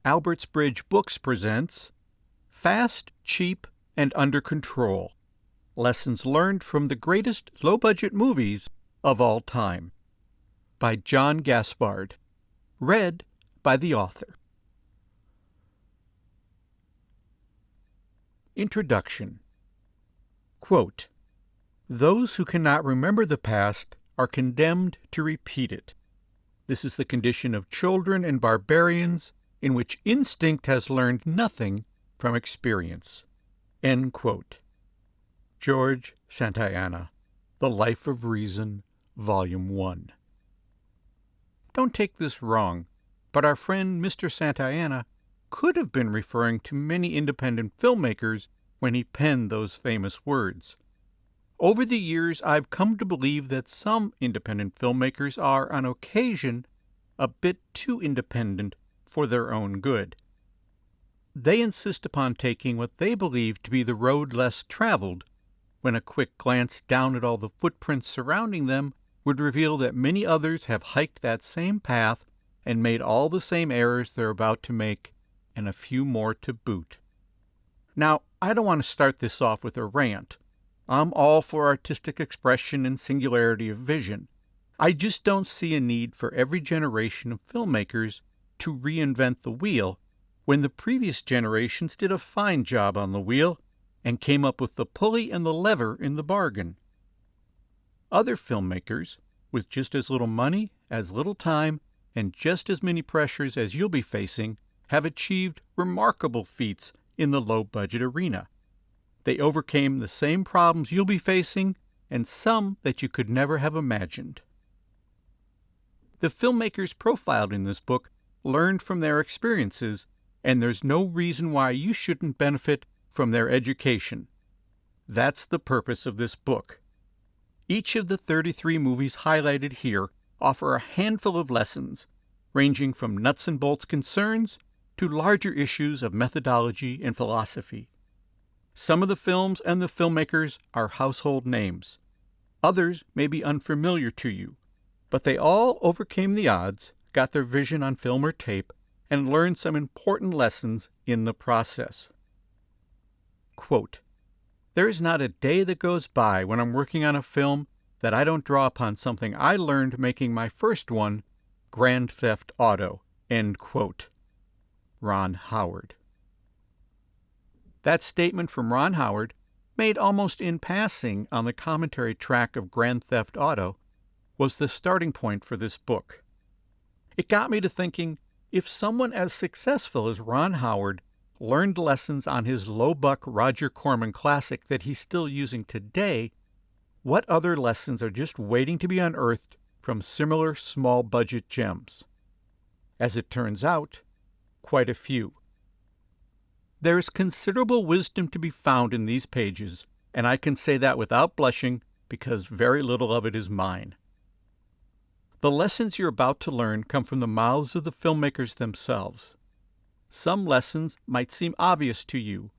Albertsbridge Books presents Fast, Cheap, and Under Control. Lessons Learned from the Greatest Low-Budget Movies of All Time. By John Gaspard. Read by the author. Introduction. Quote, "Those who cannot remember the past are condemned to repeat it. This is the condition of children and barbarians in which instinct has learned nothing from experience." End quote. George Santayana, The Life of Reason, Volume 1. Don't take this wrong, but our friend Mr. Santayana could have been referring to many independent filmmakers when he penned those famous words. Over the years, I've come to believe that some independent filmmakers are, on occasion, a bit too independent for their own good. They insist upon taking what they believe to be the road less traveled, when a quick glance down at all the footprints surrounding them would reveal that many others have hiked that same path and made all the same errors they're about to make, and a few more to boot. Now, I don't want to start this off with a rant. I'm all for artistic expression and singularity of vision. I just don't see a need for every generation of filmmakers to reinvent the wheel when the previous generations did a fine job on the wheel and came up with the pulley and the lever in the bargain. Other filmmakers, with just as little money, as little time, and just as many pressures as you'll be facing, have achieved remarkable feats in the low-budget arena. They overcame the same problems you'll be facing, and some that you could never have imagined. The filmmakers profiled in this book learned from their experiences, and there's no reason why you shouldn't benefit from their education. That's the purpose of this book. Each of the 33 movies highlighted here offer a handful of lessons, ranging from nuts and bolts concerns to larger issues of methodology and philosophy. Some of the films and the filmmakers are household names. Others may be unfamiliar to you, but they all overcame the odds, got their vision on film or tape, and learned some important lessons in the process. Quote, "There is not a day that goes by when I'm working on a film that I don't draw upon something I learned making my first one, Grand Theft Auto." End quote. Ron Howard. That statement from Ron Howard, made almost in passing on the commentary track of Grand Theft Auto, was the starting point for this book. It got me to thinking, if someone as successful as Ron Howard learned lessons on his low-buck Roger Corman classic that he's still using today, what other lessons are just waiting to be unearthed from similar small-budget gems? As it turns out, quite a few. There is considerable wisdom to be found in these pages, and I can say that without blushing because very little of it is mine. The lessons you're about to learn come from the mouths of the filmmakers themselves. Some lessons might seem obvious to you.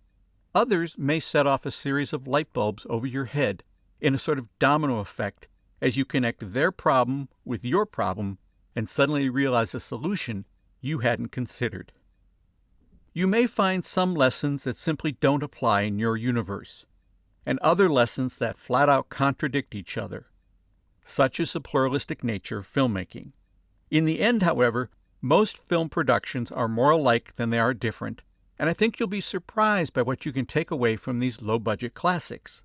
Others may set off a series of light bulbs over your head in a sort of domino effect as you connect their problem with your problem and suddenly realize a solution you hadn't considered. You may find some lessons that simply don't apply in your universe, and other lessons that flat out contradict each other. Such is the pluralistic nature of filmmaking. In the end, however, most film productions are more alike than they are different, and I think you'll be surprised by what you can take away from these low-budget classics.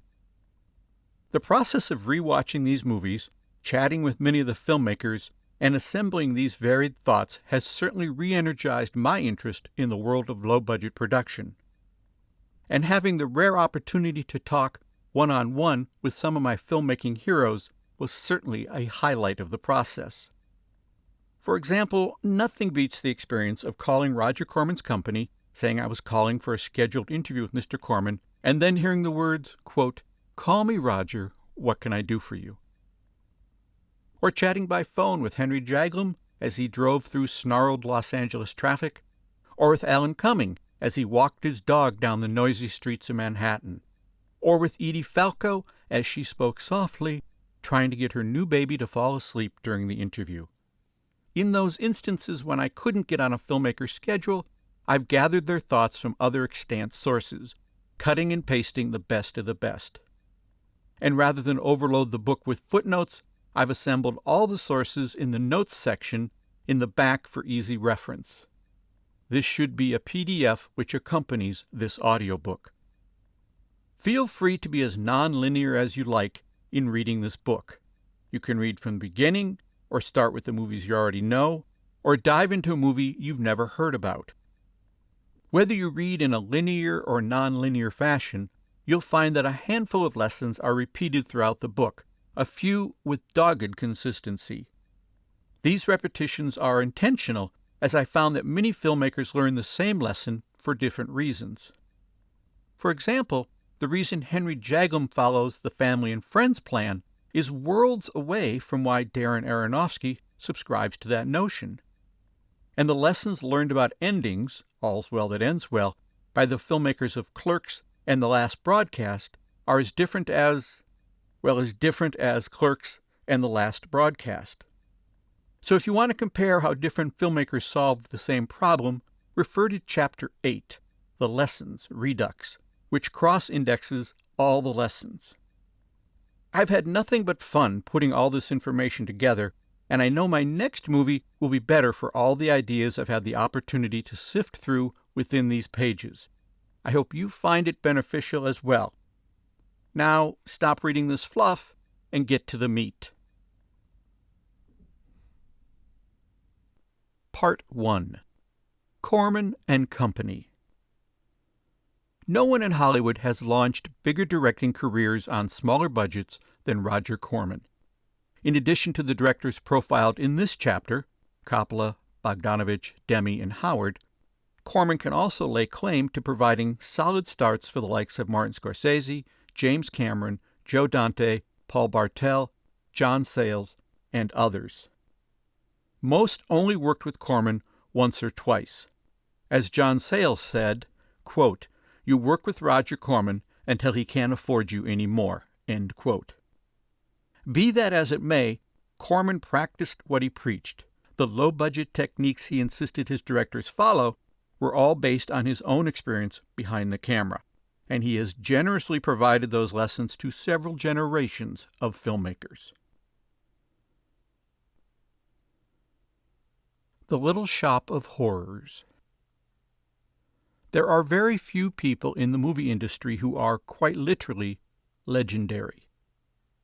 The process of rewatching these movies, chatting with many of the filmmakers, and assembling these varied thoughts has certainly re-energized my interest in the world of low-budget production. And having the rare opportunity to talk one-on-one with some of my filmmaking heroes was certainly a highlight of the process. For example, nothing beats the experience of calling Roger Corman's company, saying I was calling for a scheduled interview with Mr. Corman, and then hearing the words, quote, "Call me Roger, what can I do for you?" Or chatting by phone with Henry Jaglom as he drove through snarled Los Angeles traffic, or with Alan Cumming as he walked his dog down the noisy streets of Manhattan, or with Edie Falco as she spoke softly, trying to get her new baby to fall asleep during the interview. In those instances when I couldn't get on a filmmaker's schedule, I've gathered their thoughts from other extant sources, cutting and pasting the best of the best. And rather than overload the book with footnotes, I've assembled all the sources in the notes section in the back for easy reference. This should be a PDF which accompanies this audiobook. Feel free to be as non-linear as you like in reading this book. You can read from the beginning, or start with the movies you already know, or dive into a movie you've never heard about. Whether you read in a linear or non-linear fashion, you'll find that a handful of lessons are repeated throughout the book, a few with dogged consistency. These repetitions are intentional, as I found that many filmmakers learn the same lesson for different reasons. For example, the reason Henry Jaglom follows the family and friends plan is worlds away from why Darren Aronofsky subscribes to that notion. And the lessons learned about endings, All's Well That Ends Well, by the filmmakers of Clerks and The Last Broadcast are as different as Clerks and The Last Broadcast. So if you want to compare how different filmmakers solved the same problem, refer to Chapter 8, The Lessons Redux, which cross-indexes all the lessons. I've had nothing but fun putting all this information together, and I know my next movie will be better for all the ideas I've had the opportunity to sift through within these pages. I hope you find it beneficial as well. Now, stop reading this fluff and get to the meat. Part 1. Corman and Company. No one in Hollywood has launched bigger directing careers on smaller budgets than Roger Corman. In addition to the directors profiled in this chapter, Coppola, Bogdanovich, Demme, and Howard, Corman can also lay claim to providing solid starts for the likes of Martin Scorsese, James Cameron, Joe Dante, Paul Bartel, John Sayles, and others. Most only worked with Corman once or twice. As John Sayles said, quote, "You work with Roger Corman until he can't afford you anymore," end quote. Be that as it may, Corman practiced what he preached. The low-budget techniques he insisted his directors follow were all based on his own experience behind the camera, and he has generously provided those lessons to several generations of filmmakers. The Little Shop of Horrors. There are very few people in the movie industry who are, quite literally, legendary.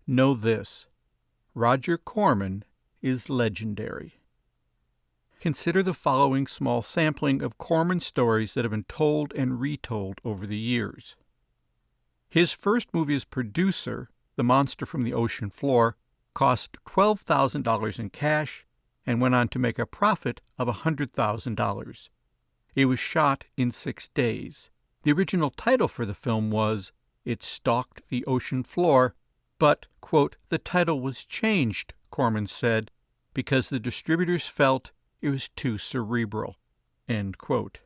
Know this: Roger Corman is legendary. Consider the following small sampling of Corman's stories that have been told and retold over the years. His first movie as producer, The Monster from the Ocean Floor, cost $12,000 in cash and went on to make a profit of $100,000. It was shot in 6 days. The original title for the film was It Stalked the Ocean Floor, but, quote, the title was changed, Corman said, because the distributors felt it was too cerebral, end quote.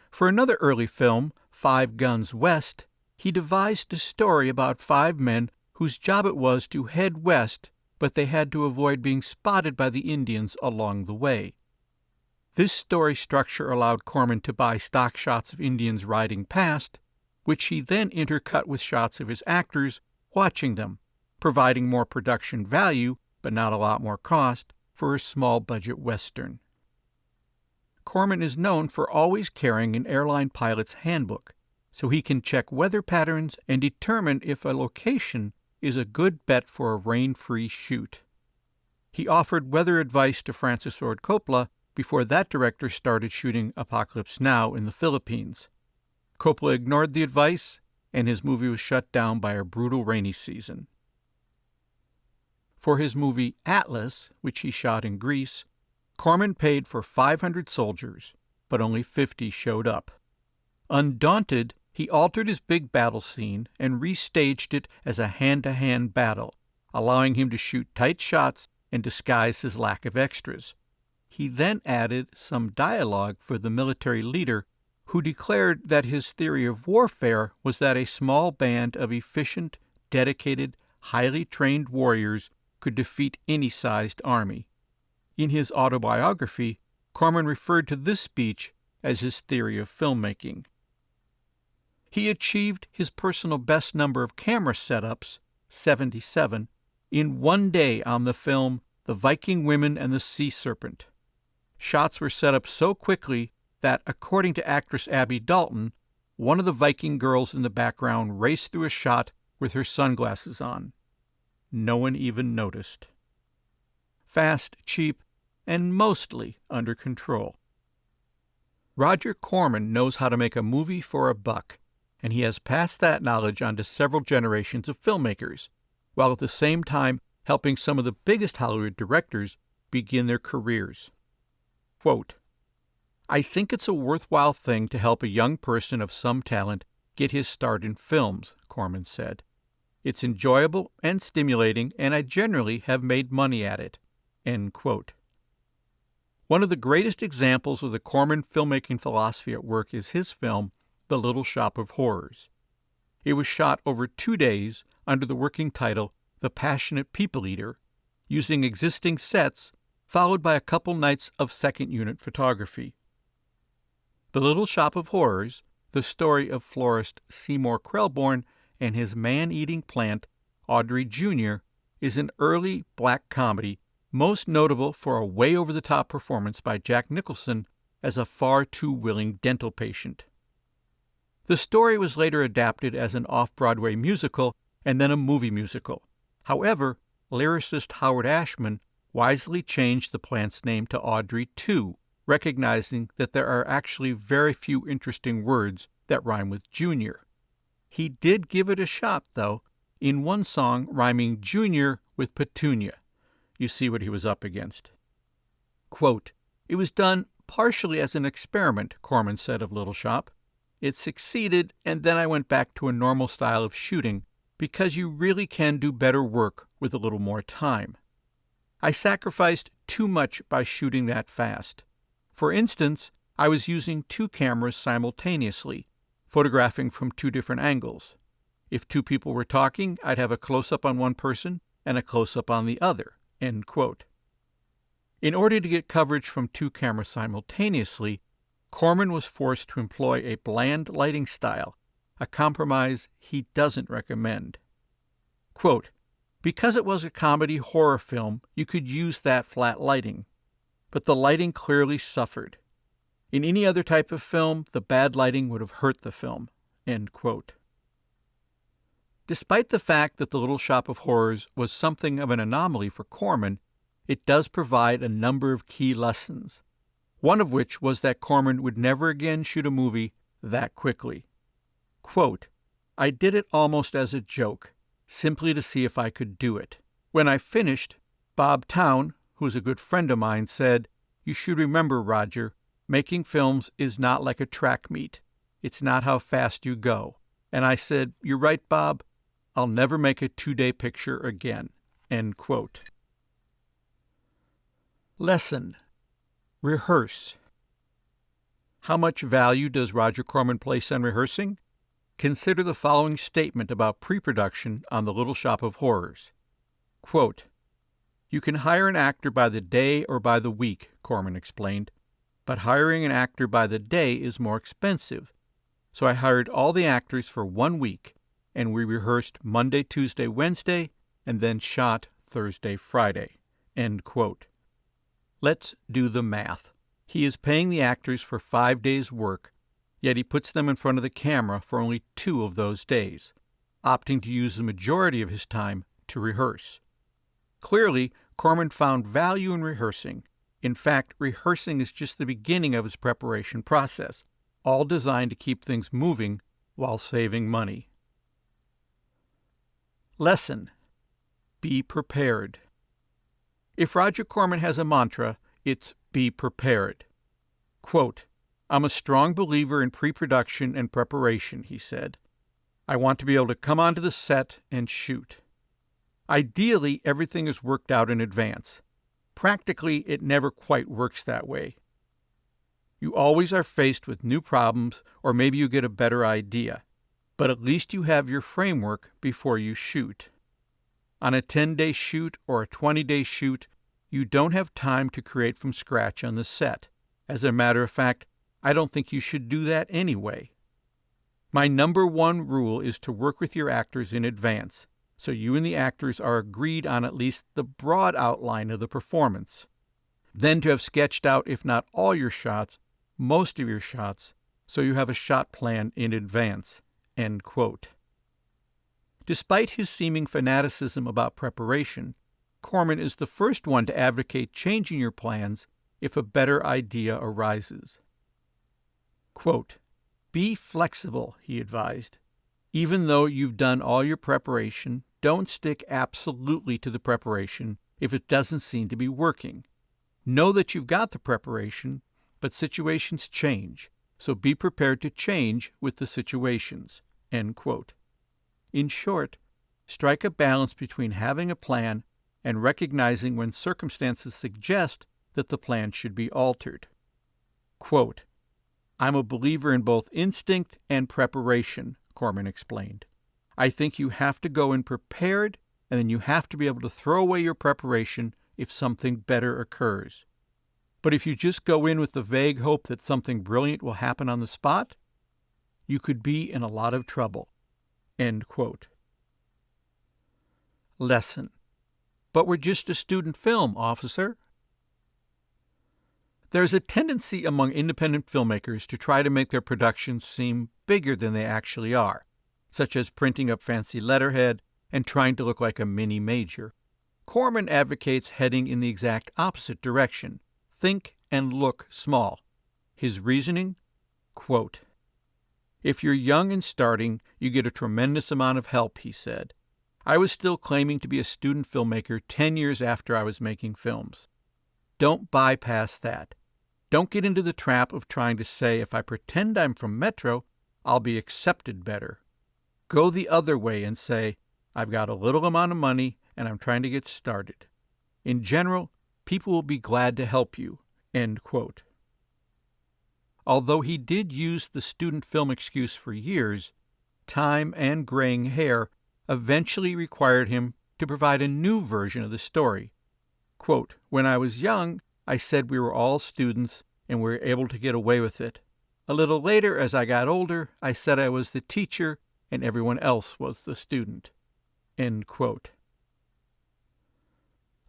For another early film, 5 Guns West, he devised a story about 5 men whose job it was to head west, but they had to avoid being spotted by the Indians along the way. This story structure allowed Corman to buy stock shots of Indians riding past, which he then intercut with shots of his actors watching them, providing more production value, but not a lot more cost, for a small-budget Western. Corman is known for always carrying an airline pilot's handbook, so he can check weather patterns and determine if a location is a good bet for a rain-free shoot. He offered weather advice to Francis Ford Coppola before that director started shooting Apocalypse Now in the Philippines. Coppola ignored the advice, and his movie was shut down by a brutal rainy season. For his movie Atlas, which he shot in Greece, Corman paid for 500 soldiers, but only 50 showed up. Undaunted, he altered his big battle scene and restaged it as a hand-to-hand battle, allowing him to shoot tight shots and disguise his lack of extras. He then added some dialogue for the military leader, who declared that his theory of warfare was that a small band of efficient, dedicated, highly trained warriors could defeat any sized army. In his autobiography, Corman referred to this speech as his theory of filmmaking. He achieved his personal best number of camera setups, 77, in one day on the film The Viking Women and the Sea Serpent. Shots were set up so quickly that, according to actress Abby Dalton, one of the Viking girls in the background raced through a shot with her sunglasses on. No one even noticed. Fast, cheap, and mostly under control. Roger Corman knows how to make a movie for a buck, and he has passed that knowledge on to several generations of filmmakers, while at the same time helping some of the biggest Hollywood directors begin their careers. Quote, "I think it's a worthwhile thing to help a young person of some talent get his start in films," Corman said. "It's enjoyable and stimulating, and I generally have made money at it." End quote. One of the greatest examples of the Corman filmmaking philosophy at work is his film, The Little Shop of Horrors. It was shot over 2 days under the working title The Passionate People Eater, using existing sets, followed by a couple nights of second-unit photography. The Little Shop of Horrors, the story of florist Seymour Krelborn and his man-eating plant, Audrey Jr., is an early black comedy most notable for a way-over-the-top performance by Jack Nicholson as a far-too-willing dental patient. The story was later adapted as an off-Broadway musical and then a movie musical. However, lyricist Howard Ashman wisely changed the plant's name to Audrey II, recognizing that there are actually very few interesting words that rhyme with Junior. He did give it a shot, though, in one song rhyming Junior with Petunia. You see what he was up against. Quote, "It was done partially as an experiment," Corman said of Little Shop. "It succeeded, and then I went back to a normal style of shooting, because you really can do better work with a little more time. I sacrificed too much by shooting that fast. For instance, I was using 2 cameras simultaneously, photographing from 2 different angles. If 2 people were talking, I'd have a close-up on one person and a close-up on the other." End quote. In order to get coverage from 2 cameras simultaneously, Corman was forced to employ a bland lighting style, a compromise he doesn't recommend. Quote, "Because it was a comedy horror film, you could use that flat lighting, but the lighting clearly suffered. In any other type of film, the bad lighting would have hurt the film." End quote. Despite the fact that The Little Shop of Horrors was something of an anomaly for Corman, it does provide a number of key lessons, one of which was that Corman would never again shoot a movie that quickly. Quote, "I did it almost as a joke, simply to see if I could do it. When I finished, Bob Town, who is a good friend of mine, said, 'You should remember, Roger, making films is not like a track meet. It's not how fast you go.' And I said, 'You're right, Bob. I'll never make a 2-day picture again.'" End quote. Lesson: rehearse. How much value does Roger Corman place on rehearsing? Consider the following statement about pre-production on The Little Shop of Horrors. Quote, "You can hire an actor by the day or by the week," Corman explained, "but hiring an actor by the day is more expensive. So I hired all the actors for 1 week, and we rehearsed Monday, Tuesday, Wednesday, and then shot Thursday, Friday." End quote. Let's do the math. He is paying the actors for 5 days' work, yet he puts them in front of the camera for only 2 of those days, opting to use the majority of his time to rehearse. Clearly, Corman found value in rehearsing. In fact, rehearsing is just the beginning of his preparation process, all designed to keep things moving while saving money. Lesson: be prepared. If Roger Corman has a mantra, it's be prepared. Quote, "I'm a strong believer in pre-production and preparation," he said. "I want to be able to come onto the set and shoot. Ideally, everything is worked out in advance. Practically, it never quite works that way. You always are faced with new problems, or maybe you get a better idea, but at least you have your framework before you shoot. On a 10-day shoot or a 20-day shoot, you don't have time to create from scratch on the set. As a matter of fact, I don't think you should do that anyway. My number one rule is to work with your actors in advance, so you and the actors are agreed on at least the broad outline of the performance. Then to have sketched out, if not all your shots, most of your shots, so you have a shot plan in advance." End quote. Despite his seeming fanaticism about preparation, Corman is the first one to advocate changing your plans if a better idea arises. Quote, "Be flexible," he advised. "Even though you've done all your preparation, don't stick absolutely to the preparation if it doesn't seem to be working. Know that you've got the preparation, but situations change, so be prepared to change with the situations." End quote. In short, strike a balance between having a plan and recognizing when circumstances suggest that the plan should be altered. Quote, "I'm a believer in both instinct and preparation," Corman explained. "I think you have to go in prepared, and then you have to be able to throw away your preparation if something better occurs. But if you just go in with the vague hope that something brilliant will happen on the spot, you could be in a lot of trouble." End quote. Lesson. But we're just a student film, officer. There's a tendency among independent filmmakers to try to make their productions seem bigger than they actually are, such as printing up fancy letterhead and trying to look like a mini-major. Corman advocates heading in the exact opposite direction. Think and look small. His reasoning? Quote, "If you're young and starting, you get a tremendous amount of help," he said. "I was still claiming to be a student filmmaker 10 years after I was making films. Don't bypass that. Don't get into the trap of trying to say, if I pretend I'm from Metro, I'll be accepted better. Go the other way and say, I've got a little amount of money and I'm trying to get started. In general, people will be glad to help you." End quote. Although he did use the student film excuse for years, time and graying hair eventually required him to provide a new version of the story. Quote, "When I was young, I said we were all students and we were able to get away with it. A little later, as I got older, I said I was the teacher and everyone else was the student." End quote.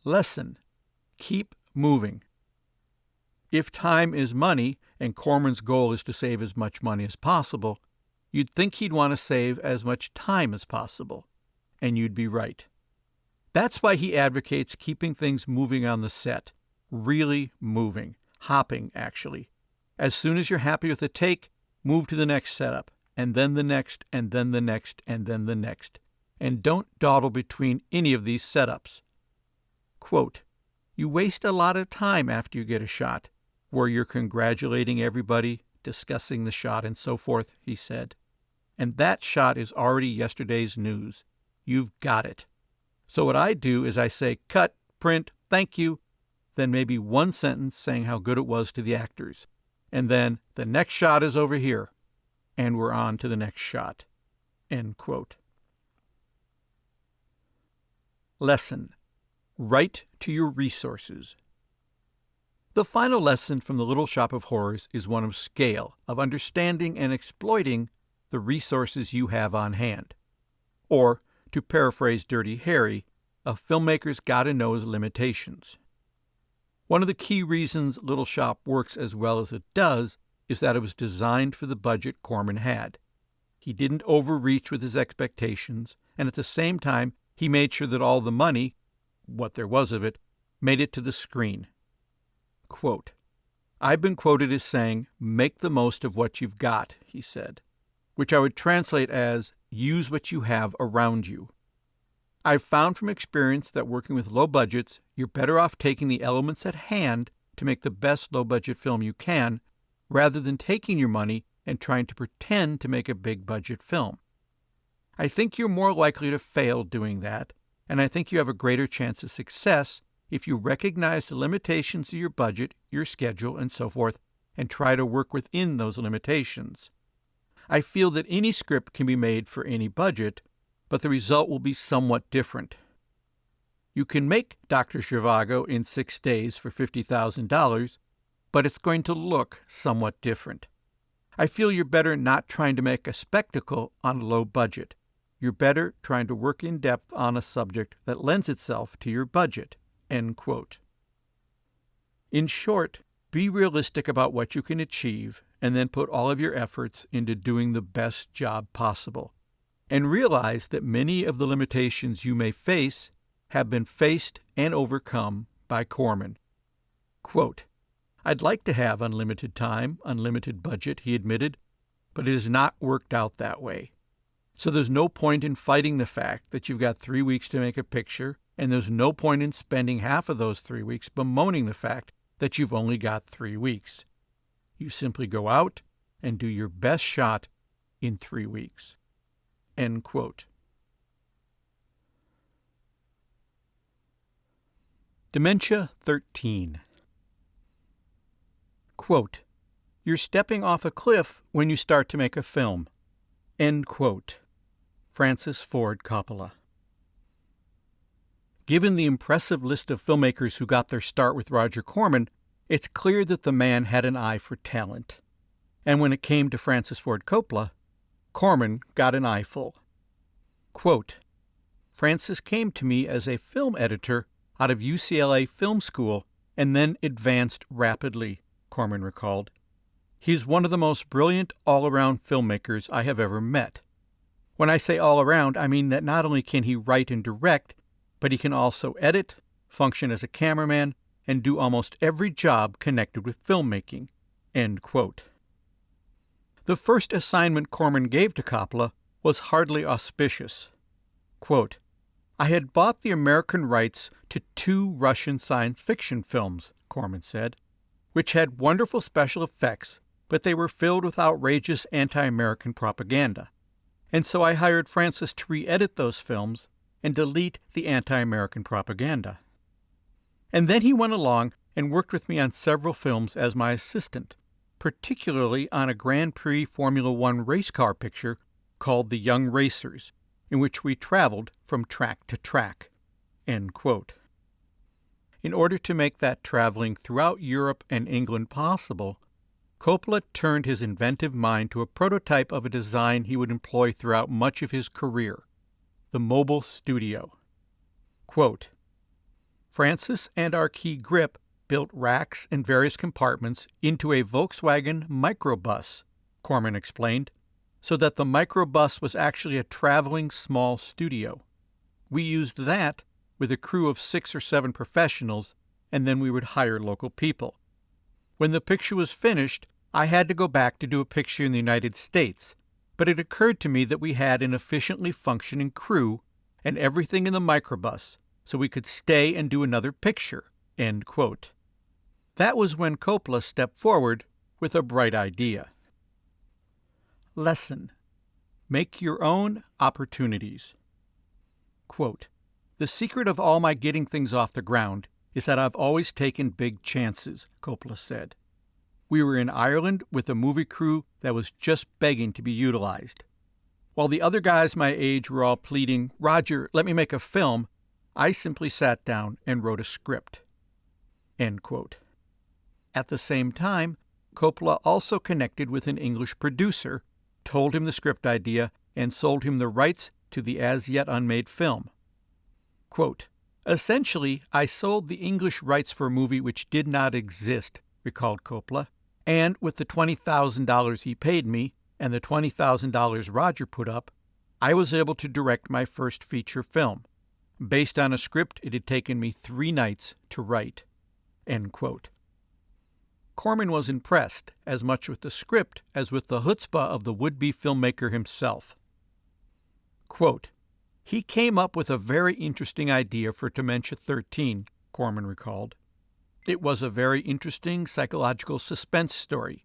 Lesson. Keep moving. If time is money, and Corman's goal is to save as much money as possible, you'd think he'd want to save as much time as possible. And you'd be right. That's why he advocates keeping things moving on the set. Really moving. Hopping, actually. As soon as you're happy with a take, move to the next setup, and then the next, and then the next, and then the next. And don't dawdle between any of these setups. Quote, "You waste a lot of time after you get a shot, where you're congratulating everybody, discussing the shot, and so forth," he said. "And that shot is already yesterday's news. You've got it. So what I do is I say, cut, print, thank you, then maybe one sentence saying how good it was to the actors. And then the next shot is over here, and we're on to the next shot." End quote. Lesson. Write to your resources. The final lesson from The Little Shop of Horrors is one of scale, of understanding and exploiting the resources you have on hand. Or, to paraphrase Dirty Harry, a filmmaker's gotta know his limitations. One of the key reasons Little Shop works as well as it does is that it was designed for the budget Corman had. He didn't overreach with his expectations, and at the same time, he made sure that all the money, what there was of it, made it to the screen. Quote, "I've been quoted as saying, 'Make the most of what you've got,'" he said, which I would translate as, "Use what you have around you." I've found from experience that working with low budgets, you're better off taking the elements at hand to make the best low-budget film you can, rather than taking your money and trying to pretend to make a big-budget film. I think you're more likely to fail doing that, and I think you have a greater chance of success if you recognize the limitations of your budget, your schedule, and so forth, and try to work within those limitations. I feel that any script can be made for any budget, but the result will be somewhat different. You can make Dr. Zhivago in 6 days for $50,000, but it's going to look somewhat different. I feel you're better not trying to make a spectacle on a low budget. You're better trying to work in depth on a subject that lends itself to your budget." End quote. In short, be realistic about what you can achieve and then put all of your efforts into doing the best job possible. And realize that many of the limitations you may face have been faced and overcome by Corman. Quote, "I'd like to have unlimited time, unlimited budget," he admitted, "but it has not worked out that way. So there's no point in fighting the fact that you've got 3 weeks to make a picture, and there's no point in spending half of those 3 weeks bemoaning the fact that you've only got 3 weeks. You simply go out and do your best shot in 3 weeks." End quote. Dementia 13. Quote, "You're stepping off a cliff when you start to make a film." End quote. Francis Ford Coppola. Given the impressive list of filmmakers who got their start with Roger Corman, it's clear that the man had an eye for talent. And when it came to Francis Ford Coppola, Corman got an eyeful. Quote, "Francis came to me as a film editor out of UCLA Film School and then advanced rapidly," Corman recalled. "He's one of the most brilliant all-around filmmakers I have ever met. When I say all-around, I mean that not only can he write and direct, but he can also edit, function as a cameraman, and do almost every job connected with filmmaking." End quote. The first assignment Corman gave to Coppola was hardly auspicious. Quote, "I had bought the American rights to 2 Russian science fiction films," Corman said, "which had wonderful special effects, but they were filled with outrageous anti-American propaganda. And so I hired Francis to re-edit those films and delete the anti-American propaganda. And then he went along and worked with me on several films as my assistant, particularly on a Grand Prix Formula One race car picture called The Young Racers, in which we traveled from track to track." End quote. In order to make that traveling throughout Europe and England possible, Coppola turned his inventive mind to a prototype of a design he would employ throughout much of his career, the mobile studio. Quote, "Francis and our key grip built racks and various compartments into a Volkswagen microbus," Corman explained, "so that the microbus was actually a traveling small studio. We used that with a crew of 6 or 7 professionals, and then we would hire local people. When the picture was finished, I had to go back to do a picture in the United States, but it occurred to me that we had an efficiently functioning crew and everything in the microbus, so we could stay and do another picture." End quote. That was when Coppola stepped forward with a bright idea. Lesson: make your own opportunities. Quote, "The secret of all my getting things off the ground is that I've always taken big chances," Coppola said. "We were in Ireland with a movie crew that was just begging to be utilized. While the other guys my age were all pleading, 'Roger, let me make a film,' I simply sat down and wrote a script." End quote. At the same time, Coppola also connected with an English producer, told him the script idea, and sold him the rights to the as-yet unmade film. Quote, "Essentially, I sold the English rights for a movie which did not exist," recalled Coppola, "and with the $20,000 he paid me and the $20,000 Roger put up, I was able to direct my first feature film, based on a script it had taken me 3 nights to write." End quote. Corman was impressed as much with the script as with the chutzpah of the would-be filmmaker himself. Quote, "He came up with a very interesting idea for Dementia 13, Corman recalled. It was a very interesting psychological suspense story.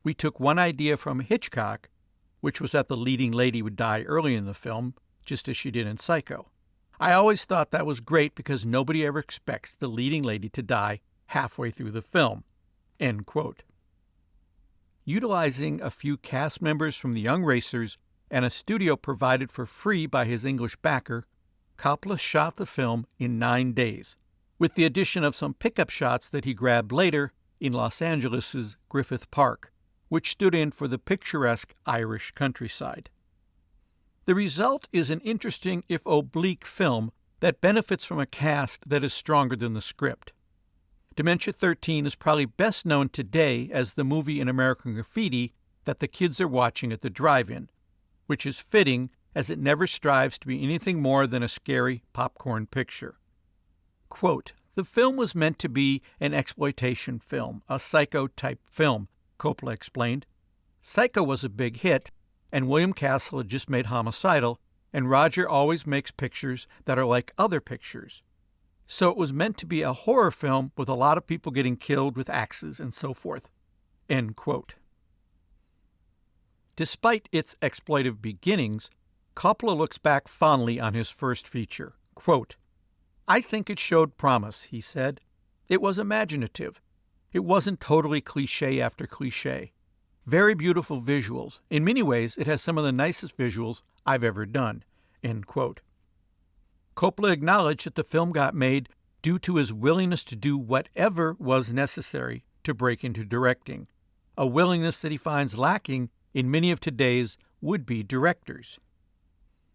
We took one idea from Hitchcock, which was that the leading lady would die early in the film, just as she did in Psycho. I always thought that was great because nobody ever expects the leading lady to die halfway through the film." End quote. Utilizing a few cast members from The Young Racers and a studio provided for free by his English backer, Coppola shot the film in 9 days, with the addition of some pickup shots that he grabbed later in Los Angeles' Griffith Park, which stood in for the picturesque Irish countryside. The result is an interesting, if oblique, film that benefits from a cast that is stronger than the script. Dementia 13 is probably best known today as the movie in American Graffiti that the kids are watching at the drive-in, which is fitting as it never strives to be anything more than a scary popcorn picture. Quote, "The film was meant to be an exploitation film, a Psycho-type film," Coppola explained. Psycho was a big hit, and William Castle had just made Homicidal, and Roger always makes pictures that are like other pictures. So it was meant to be a horror film with a lot of people getting killed with axes and so forth. End quote. Despite its exploitive beginnings, Coppola looks back fondly on his first feature. Quote, "I think it showed promise," he said. "It was imaginative. It wasn't totally cliché after cliché. Very beautiful visuals. In many ways, it has some of the nicest visuals I've ever done." End quote. Coppola acknowledged that the film got made due to his willingness to do whatever was necessary to break into directing, a willingness that he finds lacking in many of today's would-be directors.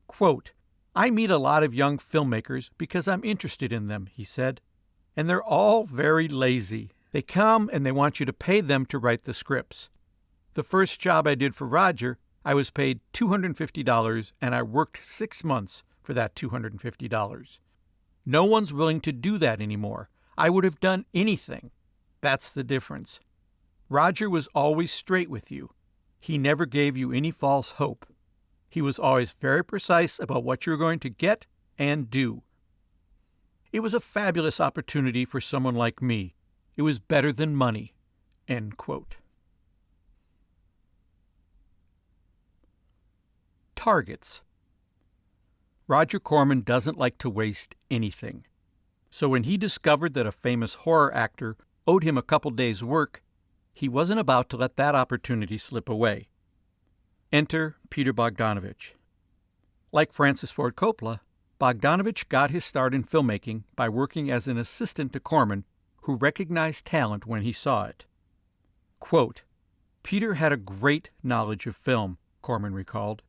Quote, "I meet a lot of young filmmakers because I'm interested in them," he said, "and they're all very lazy. They come and they want you to pay them to write the scripts. The first job I did for Roger, I was paid $250, and I worked 6 months for that $250. No one's willing to do that anymore. I would have done anything. That's the difference. Roger was always straight with you. He never gave you any false hope. He was always very precise about what you were going to get and do. It was a fabulous opportunity for someone like me. It was better than money." End quote. Targets. Roger Corman doesn't like to waste anything. So when he discovered that a famous horror actor owed him a couple days' work, he wasn't about to let that opportunity slip away. Enter Peter Bogdanovich. Like Francis Ford Coppola, Bogdanovich got his start in filmmaking by working as an assistant to Corman, who recognized talent when he saw it. Quote, "Peter had a great knowledge of film," Corman recalled.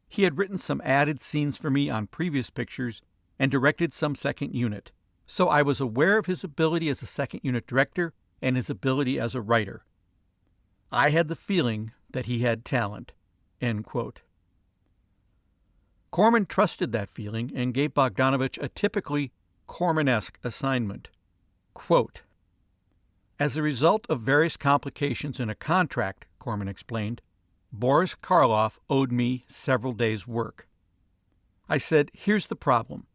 "He had written some added scenes for me on previous pictures and directed some second unit, so I was aware of his ability as a second unit director and his ability as a writer. I had the feeling that he had talent." End quote. Corman trusted that feeling and gave Bogdanovich a typically Corman-esque assignment. Quote, "As a result of various complications in a contract," Corman explained, "Boris Karloff owed me several days' work. I said, here's the problem.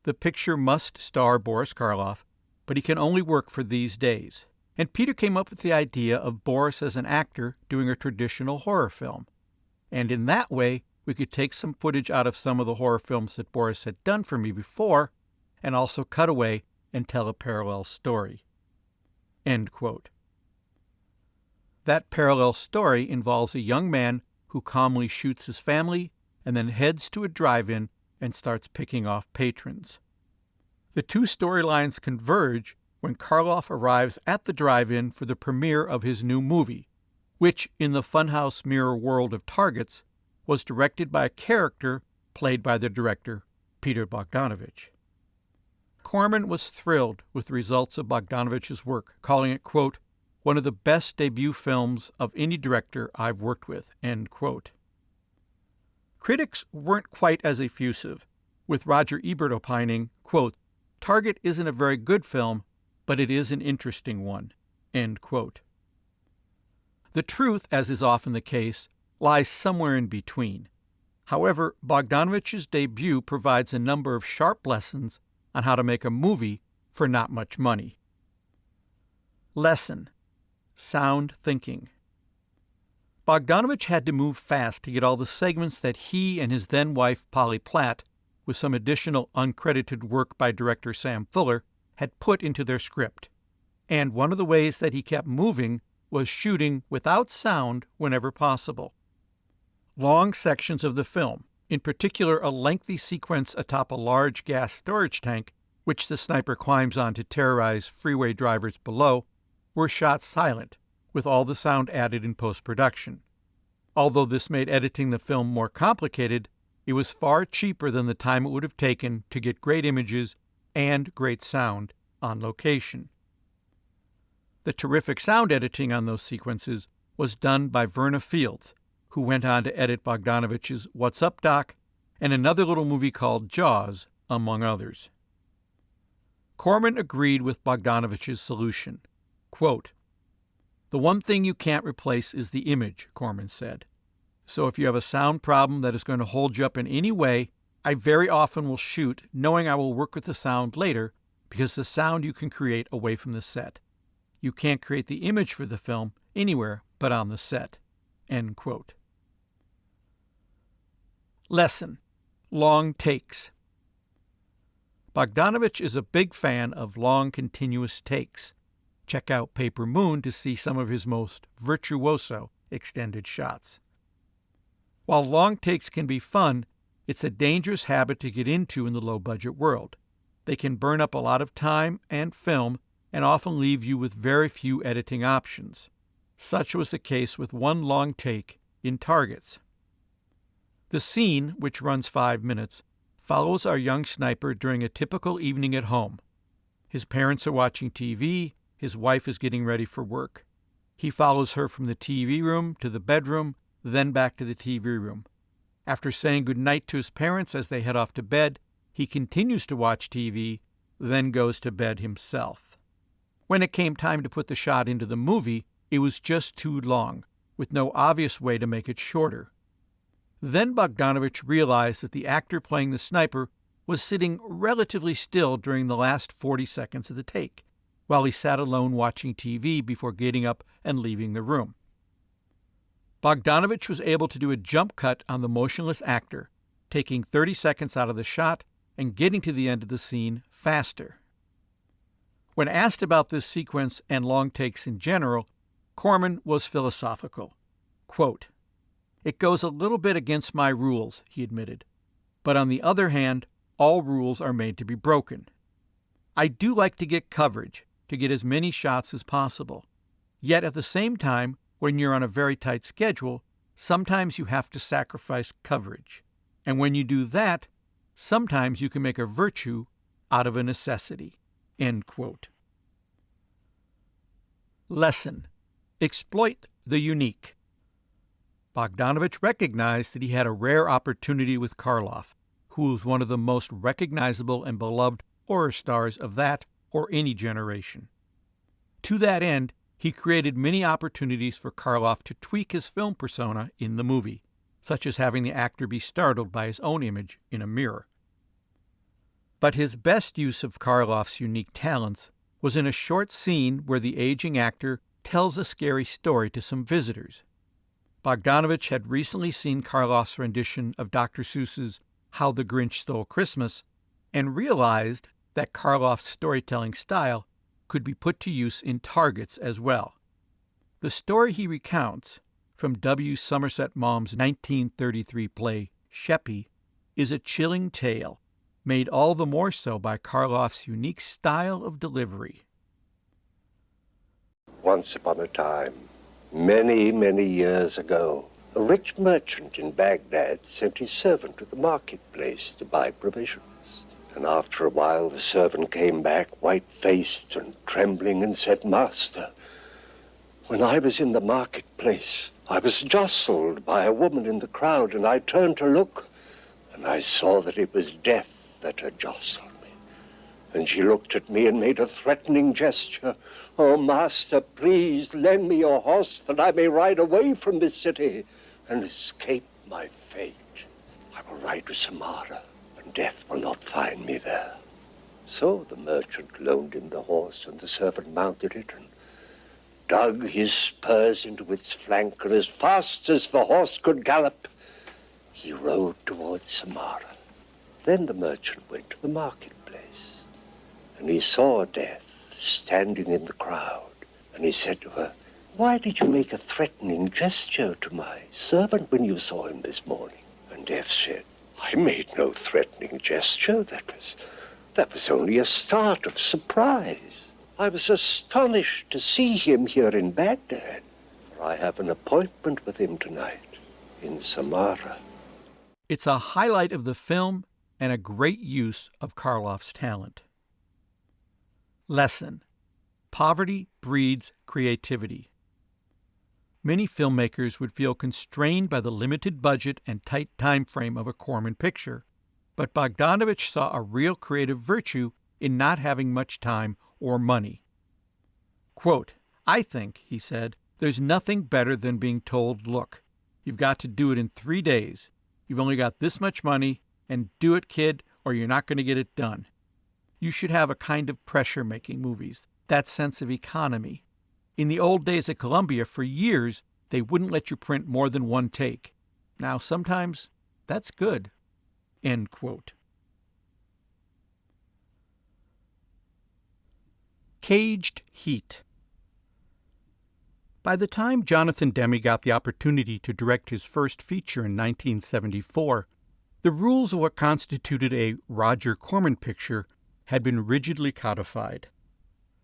The picture must star Boris Karloff, but he can only work for these days. And Peter came up with the idea of Boris as an actor doing a traditional horror film. And in that way, we could take some footage out of some of the horror films that Boris had done for me before, and also cut away and tell a parallel story." End quote. That parallel story involves a young man who calmly shoots his family and then heads to a drive-in and starts picking off patrons. The two storylines converge when Karloff arrives at the drive-in for the premiere of his new movie, which, in the funhouse mirror world of Targets, was directed by a character played by the director, Peter Bogdanovich. Corman was thrilled with the results of Bogdanovich's work, calling it, quote, "one of the best debut films of any director I've worked with," end quote. Critics weren't quite as effusive, with Roger Ebert opining, quote, "Target isn't a very good film, but it is an interesting one," end quote. The truth, as is often the case, lies somewhere in between. However, Bogdanovich's debut provides a number of sharp lessons on how to make a movie for not much money. Lesson: sound thinking. Bogdanovich had to move fast to get all the segments that he and his then-wife Polly Platt, with some additional uncredited work by director Sam Fuller, had put into their script. And one of the ways that he kept moving was shooting without sound whenever possible. Long sections of the film, in particular a lengthy sequence atop a large gas storage tank, which the sniper climbs on to terrorize freeway drivers below, were shot silent, with all the sound added in post-production. Although this made editing the film more complicated, it was far cheaper than the time it would have taken to get great images and great sound on location. The terrific sound editing on those sequences was done by Verna Fields, who went on to edit Bogdanovich's What's Up, Doc? And another little movie called Jaws, among others. Corman agreed with Bogdanovich's solution. Quote, "The one thing you can't replace is the image," Corman said. "So if you have a sound problem that is going to hold you up in any way, I very often will shoot knowing I will work with the sound later because the sound you can create away from the set. You can't create the image for the film anywhere but on the set." End quote. Lesson: long takes. Bogdanovich is a big fan of long, continuous takes. Check out Paper Moon to see some of his most virtuoso extended shots. While long takes can be fun, it's a dangerous habit to get into in the low-budget world. They can burn up a lot of time and film and often leave you with very few editing options. Such was the case with one long take in Targets. The scene, which runs 5 minutes, follows our young sniper during a typical evening at home. His parents are watching TV, his wife is getting ready for work. He follows her from the TV room to the bedroom, then back to the TV room. After saying goodnight to his parents as they head off to bed, he continues to watch TV, then goes to bed himself. When it came time to put the shot into the movie, it was just too long, with no obvious way to make it shorter. Then Bogdanovich realized that the actor playing the sniper was sitting relatively still during the last 40 seconds of the take, while he sat alone watching TV before getting up and leaving the room. Bogdanovich was able to do a jump cut on the motionless actor, taking 30 seconds out of the shot and getting to the end of the scene faster. When asked about this sequence and long takes in general, Corman was philosophical. Quote, "It goes a little bit against my rules," he admitted. "But on the other hand, all rules are made to be broken. I do like to get coverage, to get as many shots as possible. Yet at the same time, when you're on a very tight schedule, sometimes you have to sacrifice coverage. And when you do that, sometimes you can make a virtue out of a necessity." End quote. Lesson: exploit the unique. Bogdanovich recognized that he had a rare opportunity with Karloff, who was one of the most recognizable and beloved horror stars of that or any generation. To that end, he created many opportunities for Karloff to tweak his film persona in the movie, such as having the actor be startled by his own image in a mirror. But his best use of Karloff's unique talents was in a short scene where the aging actor tells a scary story to some visitors. Bogdanovich had recently seen Karloff's rendition of Dr. Seuss's How the Grinch Stole Christmas and realized that Karloff's storytelling style could be put to use in Targets as well. The story he recounts, from W. Somerset Maugham's 1933 play Sheppy, is a chilling tale, made all the more so by Karloff's unique style of delivery. Once upon a time, many, many years ago, a rich merchant in Baghdad sent his servant to the marketplace to buy provisions. And after a while, the servant came back, white-faced and trembling, and said, "Master, when I was in the marketplace, I was jostled by a woman in the crowd, and I turned to look, and I saw that it was death that had jostled me. And she looked at me and made a threatening gesture. 'Oh, master, please lend me your horse that I may ride away from this city and escape my fate. I will ride to Samara, and death will not find me there.' So the merchant loaned him the horse, and the servant mounted it and dug his spurs into its flank, and as fast as the horse could gallop, he rode towards Samara. Then the merchant went to the marketplace, and he saw Death standing in the crowd, and he said to her, 'Why did you make a threatening gesture to my servant when you saw him this morning?' And Death said, 'I made no threatening gesture. That was only a start of surprise.' I was astonished to see him here in Baghdad, for I have an appointment with him tonight in Samara. It's a highlight of the film and a great use of Karloff's talent. Lesson: poverty breeds creativity. Many filmmakers would feel constrained by the limited budget and tight time frame of a Corman picture, but Bogdanovich saw a real creative virtue in not having much time or money. Quote, "I think," he said, "there's nothing better than being told, look, you've got to do it in 3 days. You've only got this much money, and do it, kid, or you're not going to get it done." You should have a kind of pressure making movies, that sense of economy. In the old days at Columbia, for years, they wouldn't let you print more than one take. Now, sometimes that's good. End quote. Caged heat. By the time Jonathan Demme got the opportunity to direct his first feature in 1974, the rules of what constituted a Roger Corman picture had been rigidly codified.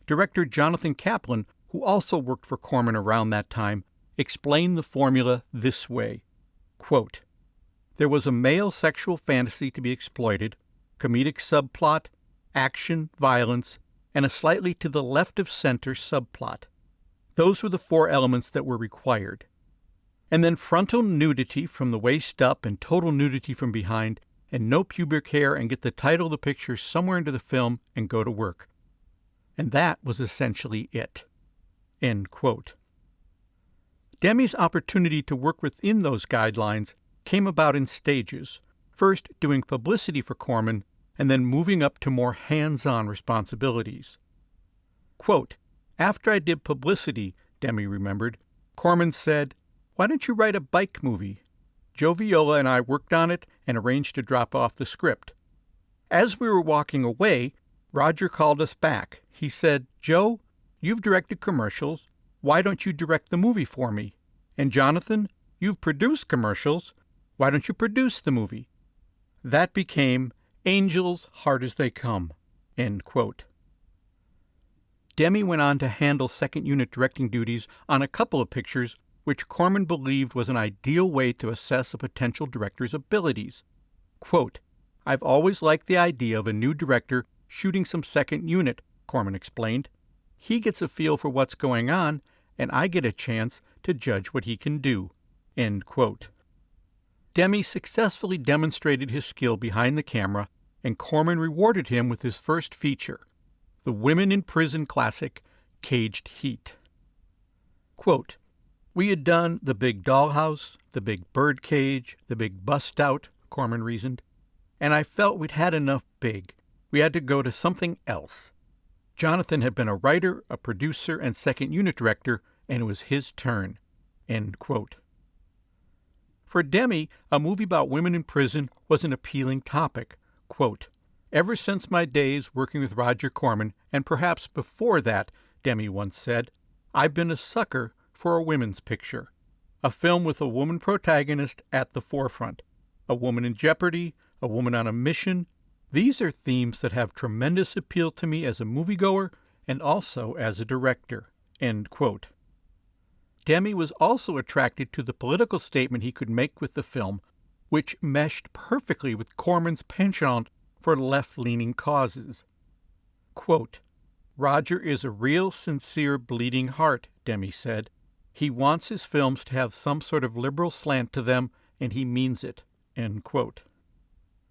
Director Jonathan Kaplan, who also worked for Corman around that time, explained the formula this way, quote, "There was a male sexual fantasy to be exploited, comedic subplot, action, violence, and a slightly to the left of center subplot. Those were the 4 elements that were required. And then frontal nudity from the waist up and total nudity from behind, and no pubic hair, and get the title of the picture somewhere into the film and go to work. And that was essentially it." End quote. Demme's opportunity to work within those guidelines came about in stages, first doing publicity for Corman, and then moving up to more hands-on responsibilities. Quote, "After I did publicity," Demme remembered, "Corman said, 'Why don't you write a bike movie?' Joe Viola and I worked on it and arranged to drop off the script. As we were walking away, Roger called us back. He said, 'Joe, you've directed commercials. Why don't you direct the movie for me? And Jonathan, you've produced commercials. Why don't you produce the movie?' That became Angels Hard as They Come." End quote. Demme went on to handle second unit directing duties on a couple of pictures which Corman believed was an ideal way to assess a potential director's abilities. Quote, "I've always liked the idea of a new director shooting some second unit," Corman explained. "He gets a feel for what's going on, and I get a chance to judge what he can do." End quote. Demme successfully demonstrated his skill behind the camera, and Corman rewarded him with his first feature, the women in prison classic, Caged Heat. Quote, "We had done the big dollhouse, the big bird cage, the big bust out," Corman reasoned, "and I felt we'd had enough big. We had to go to something else. Jonathan had been a writer, a producer, and second unit director, and it was his turn." End quote. For Demme, a movie about women in prison was an appealing topic. Quote, "Ever since my days working with Roger Corman, and perhaps before that," Demme once said, "I've been a sucker for a women's picture. A film with a woman protagonist at the forefront. A woman in jeopardy, a woman on a mission. These are themes that have tremendous appeal to me as a moviegoer and also as a director." End quote. Demme was also attracted to the political statement he could make with the film, which meshed perfectly with Corman's penchant for left-leaning causes. Quote, "Roger is a real, sincere, bleeding heart," Demme said. "He wants his films to have some sort of liberal slant to them, and he means it." End quote.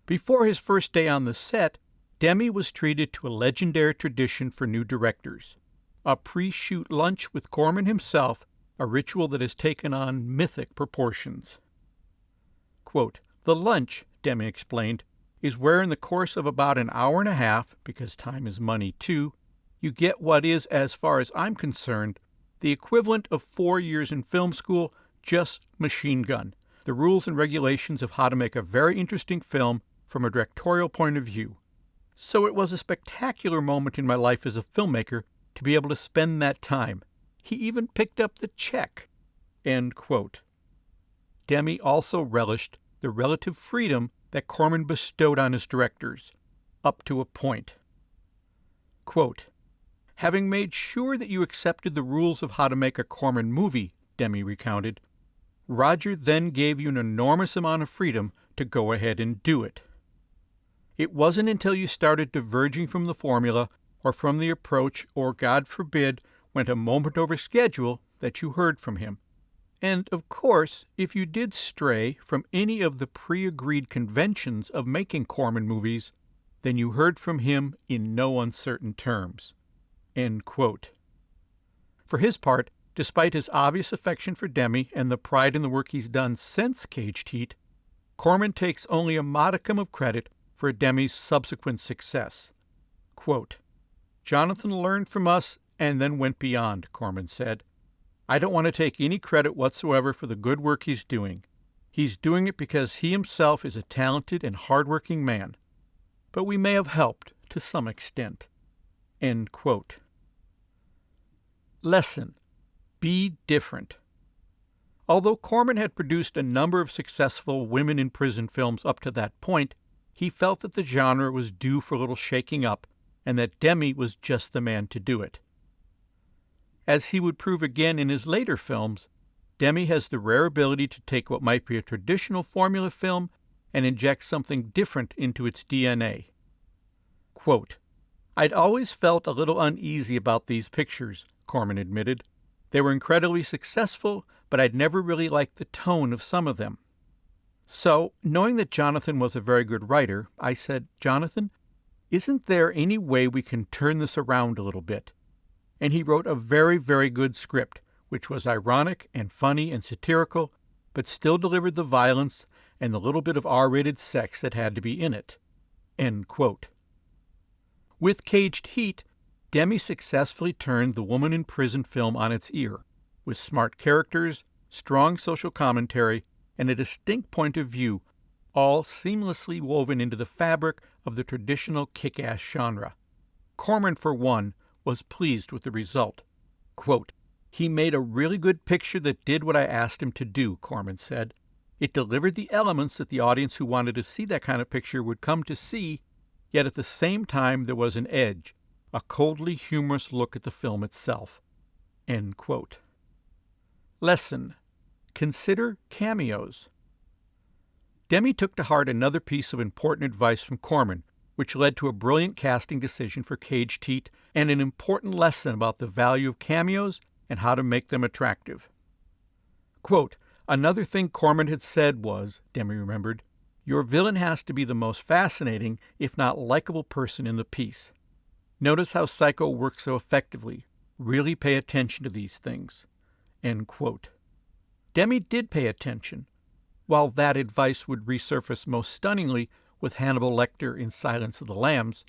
Before his first day on the set, Demme was treated to a legendary tradition for new directors, a pre-shoot lunch with Corman himself, a ritual that has taken on mythic proportions. Quote, "The lunch," Demme explained, "is where in the course of about an hour and a half, because time is money too, you get what is, as far as I'm concerned, the equivalent of 4 years in film school, just machine gun, the rules and regulations of how to make a very interesting film from a directorial point of view. So it was a spectacular moment in my life as a filmmaker to be able to spend that time. He even picked up the check." End quote. Demme also relished the relative freedom that Corman bestowed on his directors, up to a point. Quote, Having made sure that you accepted the rules of how to make a Corman movie, Demme recounted, Roger then gave you an enormous amount of freedom to go ahead and do it. It wasn't until you started diverging from the formula or from the approach or, God forbid, went a moment over schedule that you heard from him. And, of course, if you did stray from any of the pre-agreed conventions of making Corman movies, then you heard from him in no uncertain terms." End quote. For his part, despite his obvious affection for Demme and the pride in the work he's done since Caged Heat, Corman takes only a modicum of credit for Demme's subsequent success. Quote, "Jonathan learned from us and then went beyond," Corman said. "I don't want to take any credit whatsoever for the good work he's doing. He's doing it because he himself is a talented and hard-working man. But we may have helped to some extent." End quote. Lesson: be different. Although Corman had produced a number of successful women-in-prison films up to that point, he felt that the genre was due for a little shaking up, and that Demme was just the man to do it. As he would prove again in his later films, Demme has the rare ability to take what might be a traditional formula film and inject something different into its DNA. Quote, "I'd always felt a little uneasy about these pictures," Corman admitted. "They were incredibly successful, but I'd never really liked the tone of some of them. So, knowing that Jonathan was a very good writer, I said, 'Jonathan, isn't there any way we can turn this around a little bit?' And he wrote a very, very good script, which was ironic and funny and satirical, but still delivered the violence and the little bit of R-rated sex that had to be in it." End quote. With Caged Heat, Demme successfully turned the woman in prison film on its ear, with smart characters, strong social commentary, and a distinct point of view, all seamlessly woven into the fabric of the traditional kick-ass genre. Corman, for one, was pleased with the result. Quote, "He made a really good picture that did what I asked him to do," Corman said. "It delivered the elements that the audience who wanted to see that kind of picture would come to see, yet at the same time there was an edge, a coldly humorous look at the film itself." End quote. Lesson: consider cameos. Demme took to heart another piece of important advice from Corman, which led to a brilliant casting decision for Caged Heat and an important lesson about the value of cameos and how to make them attractive. Quote, "Another thing Corman had said was," Demme remembered, "your villain has to be the most fascinating, if not likable person in the piece. Notice how Psycho works so effectively. Really pay attention to these things." End quote. Demme did pay attention, while that advice would resurface most stunningly with Hannibal Lecter in Silence of the Lambs.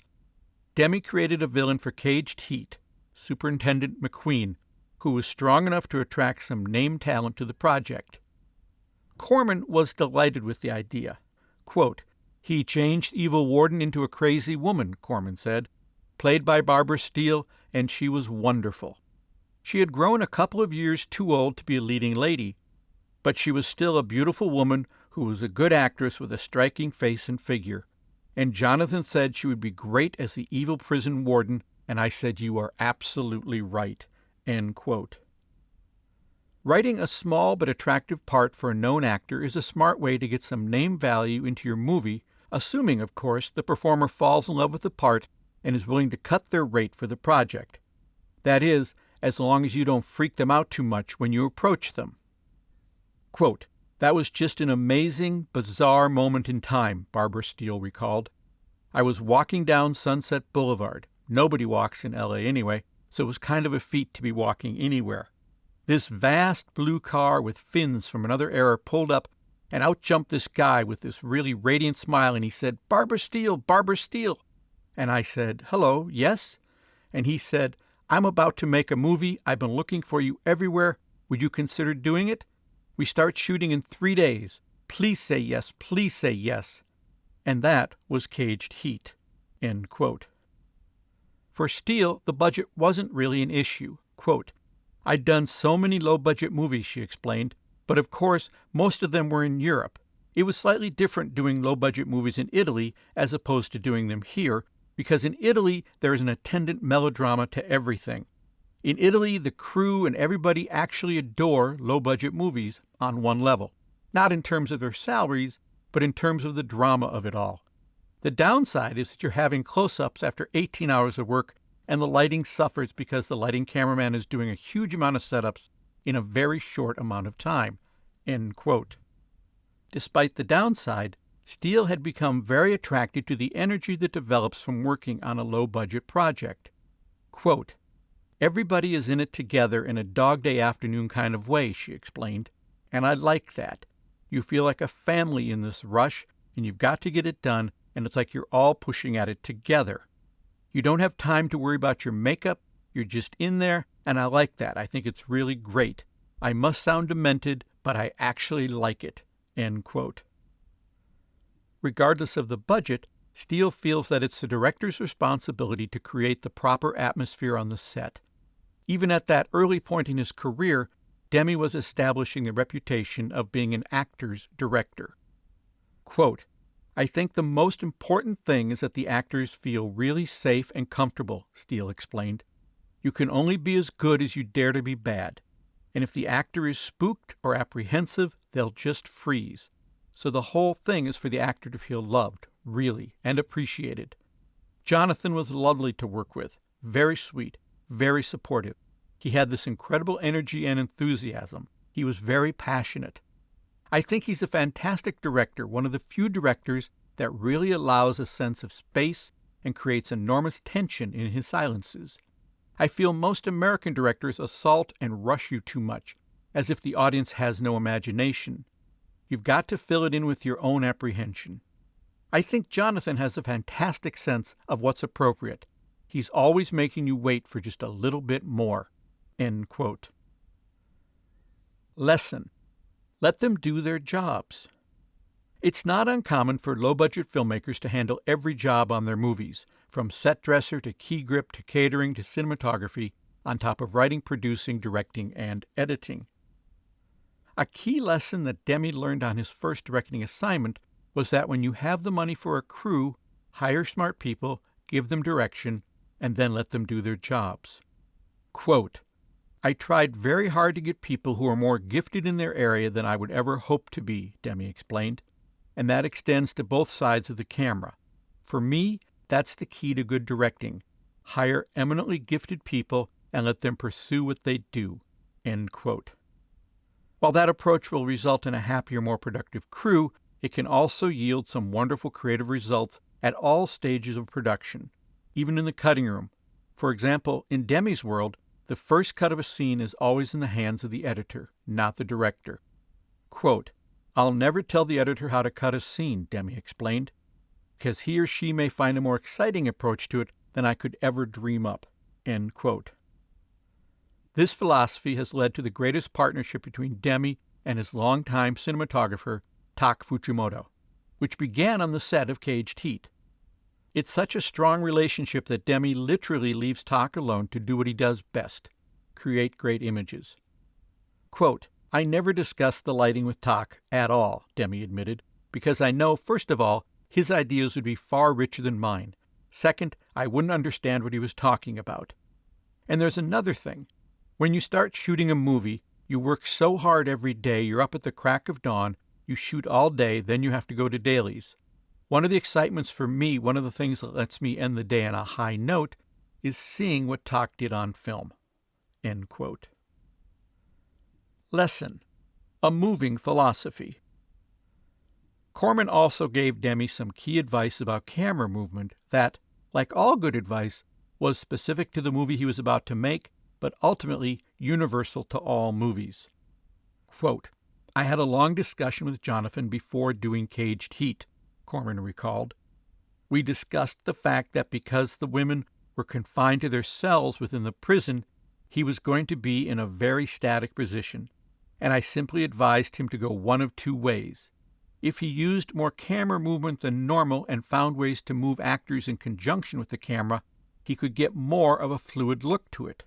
Demme created a villain for Caged Heat, Superintendent McQueen, who was strong enough to attract some name talent to the project. Corman was delighted with the idea. Quote, "He changed Evil Warden into a crazy woman," Corman said, "played by Barbara Steele, and she was wonderful. She had grown a couple of years too old to be a leading lady, but she was still a beautiful woman who was a good actress with a striking face and figure. And Jonathan said she would be great as the evil prison warden, and I said, 'You are absolutely right.'" End quote. Writing a small but attractive part for a known actor is a smart way to get some name value into your movie, assuming, of course, the performer falls in love with the part and is willing to cut their rate for the project. That is, as long as you don't freak them out too much when you approach them. Quote, "That was just an amazing, bizarre moment in time," Barbara Steele recalled. "I was walking down Sunset Boulevard. Nobody walks in L.A. anyway, so it was kind of a feat to be walking anywhere. This vast blue car with fins from another era pulled up, and out jumped this guy with this really radiant smile, and he said, 'Barbara Steele, Barbara Steele.' And I said, 'Hello, yes?' And he said, 'I'm about to make a movie. I've been looking for you everywhere. Would you consider doing it? We start shooting in 3 days. Please say yes, please say yes.' And that was Caged Heat." End quote. For Steele, the budget wasn't really an issue. Quote, "I'd done so many low-budget movies," she explained, "but of course, most of them were in Europe. It was slightly different doing low-budget movies in Italy as opposed to doing them here, Because in Italy, there is an attendant melodrama to everything. In Italy, the crew and everybody actually adore low-budget movies on one level, not in terms of their salaries, but in terms of the drama of it all. The downside is that you're having close-ups after 18 hours of work, and the lighting suffers because the lighting cameraman is doing a huge amount of setups in a very short amount of time." End quote. Despite the downside, Steele had become very attracted to the energy that develops from working on a low-budget project. Quote, "Everybody is in it together in a dog-day afternoon kind of way," she explained, "and I like that. You feel like a family in this rush, and you've got to get it done, and it's like you're all pushing at it together. You don't have time to worry about your makeup, you're just in there, and I like that. I think it's really great. I must sound demented, but I actually like it." End quote. Regardless of the budget, Steele feels that it's the director's responsibility to create the proper atmosphere on the set. Even at that early point in his career, Demme was establishing the reputation of being an actor's director. Quote, "I think the most important thing is that the actors feel really safe and comfortable," Steele explained. "You can only be as good as you dare to be bad. And if the actor is spooked or apprehensive, they'll just freeze. So the whole thing is for the actor to feel loved, really, and appreciated. Jonathan was lovely to work with, very sweet, very supportive. He had this incredible energy and enthusiasm. He was very passionate. I think he's a fantastic director, one of the few directors that really allows a sense of space and creates enormous tension in his silences. I feel most American directors assault and rush you too much, as if the audience has no imagination. You've got to fill it in with your own apprehension. I think Jonathan has a fantastic sense of what's appropriate. He's always making you wait for just a little bit more." End quote. Lesson: let them do their jobs. It's not uncommon for low-budget filmmakers to handle every job on their movies, from set dresser to key grip to catering to cinematography, on top of writing, producing, directing, and editing. A key lesson that Demme learned on his first directing assignment was that when you have the money for a crew, hire smart people, give them direction, and then let them do their jobs. Quote, "I tried very hard to get people who are more gifted in their area than I would ever hope to be," Demme explained, "and that extends to both sides of the camera. For me, that's the key to good directing. Hire eminently gifted people and let them pursue what they do." End quote. While that approach will result in a happier, more productive crew, it can also yield some wonderful creative results at all stages of production, even in the cutting room. For example, in Demme's world, the first cut of a scene is always in the hands of the editor, not the director. Quote, "I'll never tell the editor how to cut a scene," Demme explained, "because he or she may find a more exciting approach to it than I could ever dream up." End quote. This philosophy has led to the greatest partnership between Demme and his longtime cinematographer, Tak Fujimoto, which began on the set of Caged Heat. It's such a strong relationship that Demme literally leaves Tak alone to do what he does best, create great images. Quote, "I never discussed the lighting with Tak at all," Demme admitted, "because I know, first of all, his ideas would be far richer than mine. Second, I wouldn't understand what he was talking about. And there's another thing. When you start shooting a movie, you work so hard every day, you're up at the crack of dawn, you shoot all day, then you have to go to dailies. One of the excitements for me, one of the things that lets me end the day on a high note, is seeing what Tak did on film." End quote. Lesson: a moving philosophy. Corman also gave Demme some key advice about camera movement that, like all good advice, was specific to the movie he was about to make, but ultimately universal to all movies. Quote, "I had a long discussion with Jonathan before doing Caged Heat," Corman recalled. "We discussed the fact that because the women were confined to their cells within the prison, he was going to be in a very static position, and I simply advised him to go one of two ways. If he used more camera movement than normal and found ways to move actors in conjunction with the camera, he could get more of a fluid look to it.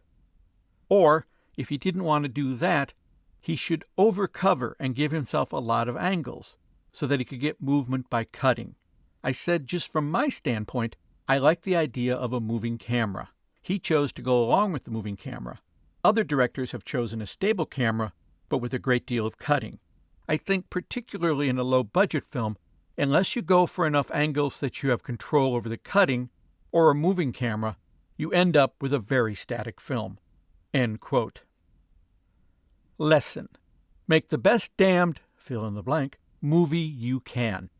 Or, if he didn't want to do that, he should overcover and give himself a lot of angles, so that he could get movement by cutting. I said, just from my standpoint, I like the idea of a moving camera. He chose to go along with the moving camera. Other directors have chosen a stable camera, but with a great deal of cutting. I think particularly in a low-budget film, unless you go for enough angles that you have control over the cutting, or a moving camera, you end up with a very static film." End quote. Lesson: make the best damned, fill in the blank, movie you can.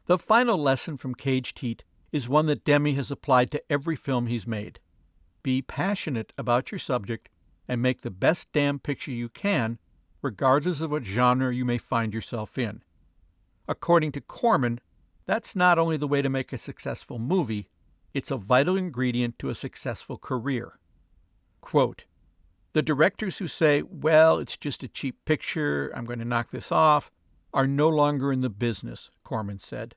The final lesson from Caged Heat is one that Demme has applied to every film he's made. Be passionate about your subject and make the best damn picture you can, regardless of what genre you may find yourself in. According to Corman, that's not only the way to make a successful movie, it's a vital ingredient to a successful career. Quote, "The directors who say, well, it's just a cheap picture, I'm going to knock this off, are no longer in the business," Corman said.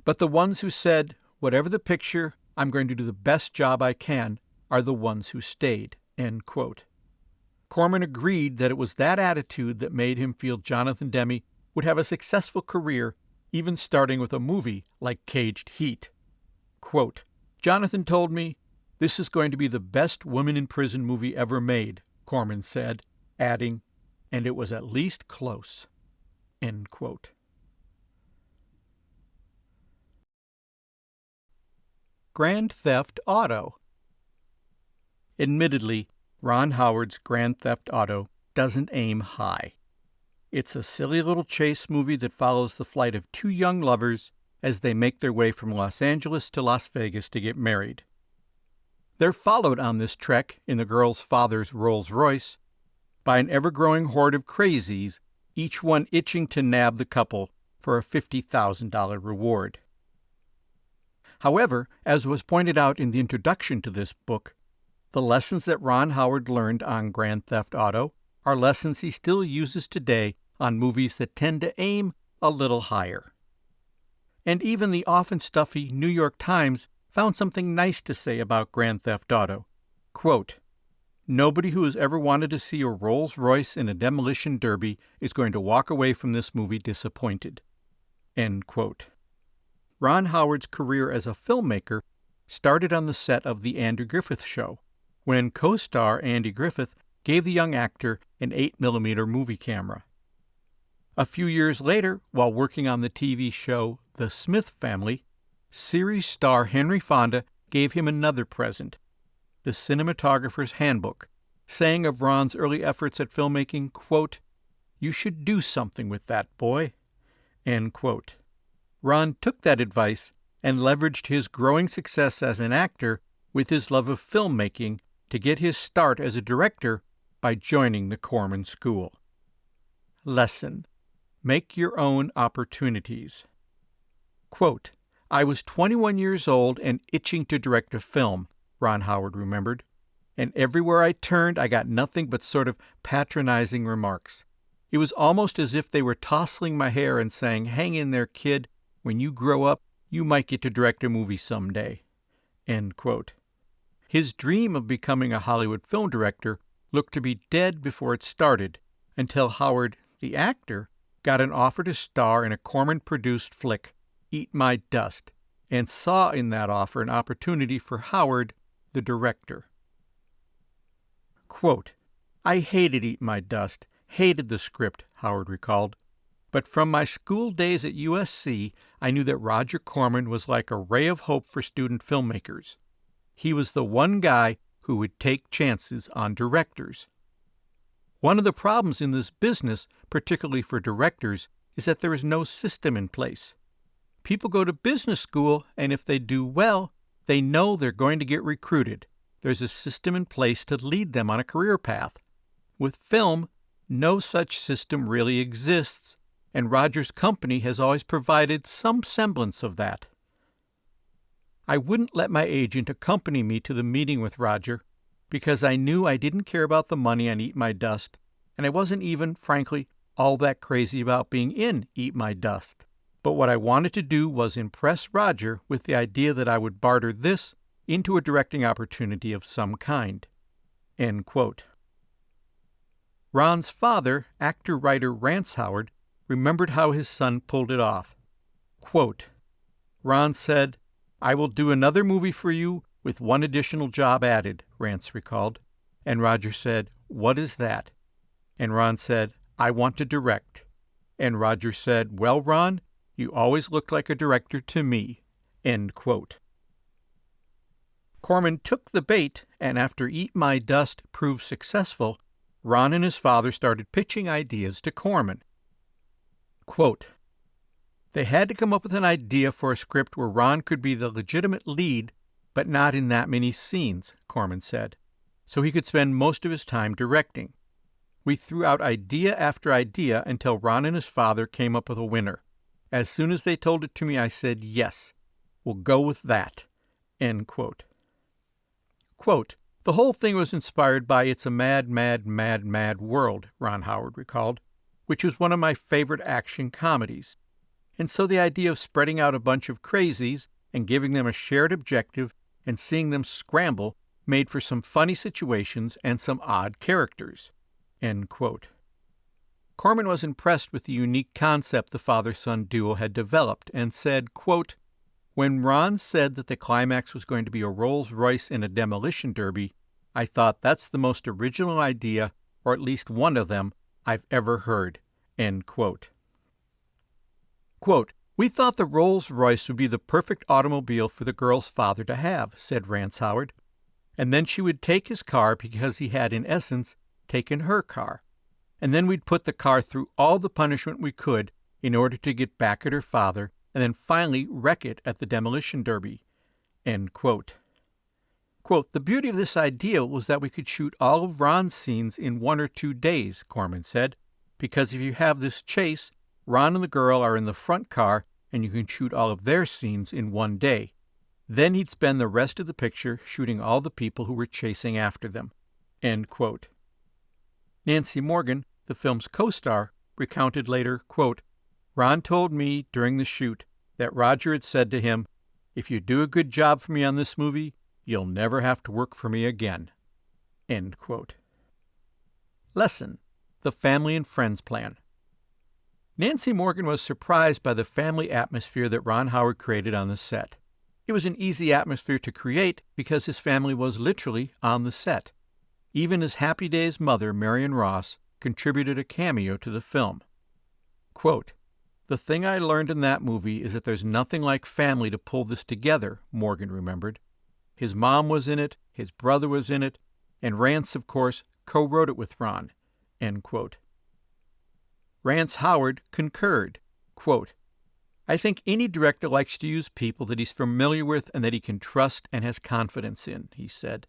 "But the ones who said, whatever the picture, I'm going to do the best job I can, are the ones who stayed." End quote. Corman agreed that it was that attitude that made him feel Jonathan Demme would have a successful career, even starting with a movie like Caged Heat. Quote, "Jonathan told me, this is going to be the best women in prison movie ever made," Corman said, adding, "and it was at least close." End quote. Grand Theft Auto. Admittedly, Ron Howard's Grand Theft Auto doesn't aim high. It's a silly little chase movie that follows the flight of two young lovers as they make their way from Los Angeles to Las Vegas to get married. They're followed on this trek in the girl's father's Rolls-Royce by an ever-growing horde of crazies, each one itching to nab the couple for a $50,000 reward. However, as was pointed out in the introduction to this book, the lessons that Ron Howard learned on Grand Theft Auto are lessons he still uses today on movies that tend to aim a little higher. And even the often stuffy New York Times found something nice to say about Grand Theft Auto. Quote, "Nobody who has ever wanted to see a Rolls-Royce in a demolition derby is going to walk away from this movie disappointed." End quote. Ron Howard's career as a filmmaker started on the set of The Andy Griffith Show, when co-star Andy Griffith gave the young actor an 8mm movie camera. A few years later, while working on the TV show The Smith Family, series star Henry Fonda gave him another present, The Cinematographer's Handbook, saying of Ron's early efforts at filmmaking, quote, "You should do something with that, boy." End quote. Ron took that advice and leveraged his growing success as an actor with his love of filmmaking to get his start as a director by joining the Corman School. Lesson: make your own opportunities. Quote, "I was 21 years old and itching to direct a film," Ron Howard remembered, "and everywhere I turned I got nothing but sort of patronizing remarks. It was almost as if they were tousling my hair and saying, 'Hang in there, kid. When you grow up, you might get to direct a movie someday.'" End quote. His dream of becoming a Hollywood film director looked to be dead before it started, until Howard, the actor, got an offer to star in a Corman-produced flick, Eat My Dust, and saw in that offer an opportunity for Howard, the director. Quote, "I hated Eat My Dust, hated the script," Howard recalled. "But from my school days at USC, I knew that Roger Corman was like a ray of hope for student filmmakers. He was the one guy who would take chances on directors." One of the problems in this business, particularly for directors, is that there is no system in place. People go to business school, and if they do well, they know they're going to get recruited. There's a system in place to lead them on a career path. With film, no such system really exists, and Roger's company has always provided some semblance of that. I wouldn't let my agent accompany me to the meeting with Roger because I knew I didn't care about the money on Eat My Dust, and I wasn't even, frankly, all that crazy about being in Eat My Dust. But what I wanted to do was impress Roger with the idea that I would barter this into a directing opportunity of some kind. End quote. Ron's father, actor-writer Rance Howard, remembered how his son pulled it off. Quote, "Ron said, "I will do another movie for you with one additional job added," Rance recalled. And Roger said, "What is that?" And Ron said, "I want to direct." And Roger said, "Well, Ron, you always looked like a director to me." End quote. Corman took the bait, and after Eat My Dust proved successful, Ron and his father started pitching ideas to Corman. Quote, "They had to come up with an idea for a script where Ron could be the legitimate lead, but not in that many scenes," Corman said, "so he could spend most of his time directing. We threw out idea after idea until Ron and his father came up with a winner. As soon as they told it to me, I said, yes, we'll go with that." End quote. Quote, "The whole thing was inspired by It's a Mad, Mad, Mad, Mad World," Ron Howard recalled, "which was one of my favorite action comedies. And so the idea of spreading out a bunch of crazies and giving them a shared objective and seeing them scramble made for some funny situations and some odd characters." End quote. Corman was impressed with the unique concept the father-son duo had developed and said, quote, "When Ron said that the climax was going to be a Rolls-Royce in a demolition derby, I thought that's the most original idea, or at least one of them, I've ever heard." End quote. Quote, "We thought the Rolls-Royce would be the perfect automobile for the girl's father to have," said Rance Howard. "And then she would take his car because he had, in essence, taken her car. And then we'd put the car through all the punishment we could in order to get back at her father, and then finally wreck it at the demolition derby." End quote. Quote, "The beauty of this idea was that we could shoot all of Ron's scenes in 1 or 2 days," Corman said, "because if you have this chase, Ron and the girl are in the front car, and you can shoot all of their scenes in 1 day. Then he'd spend the rest of the picture shooting all the people who were chasing after them." End quote. Nancy Morgan, the film's co-star, recounted later, quote, "Ron told me during the shoot that Roger had said to him, 'If you do a good job for me on this movie, you'll never have to work for me again.'" End quote. Lesson: The Family and Friends Plan. Nancy Morgan was surprised by the family atmosphere that Ron Howard created on the set. It was an easy atmosphere to create because his family was literally on the set. Even his Happy Days mother, Marion Ross, contributed a cameo to the film. Quote, "The thing I learned in that movie is that there's nothing like family to pull this together," Morgan remembered. "His mom was in it, his brother was in it, and Rance, of course, co-wrote it with Ron." End quote. Rance Howard concurred. Quote, "I think any director likes to use people that he's familiar with and that he can trust and has confidence in," he said.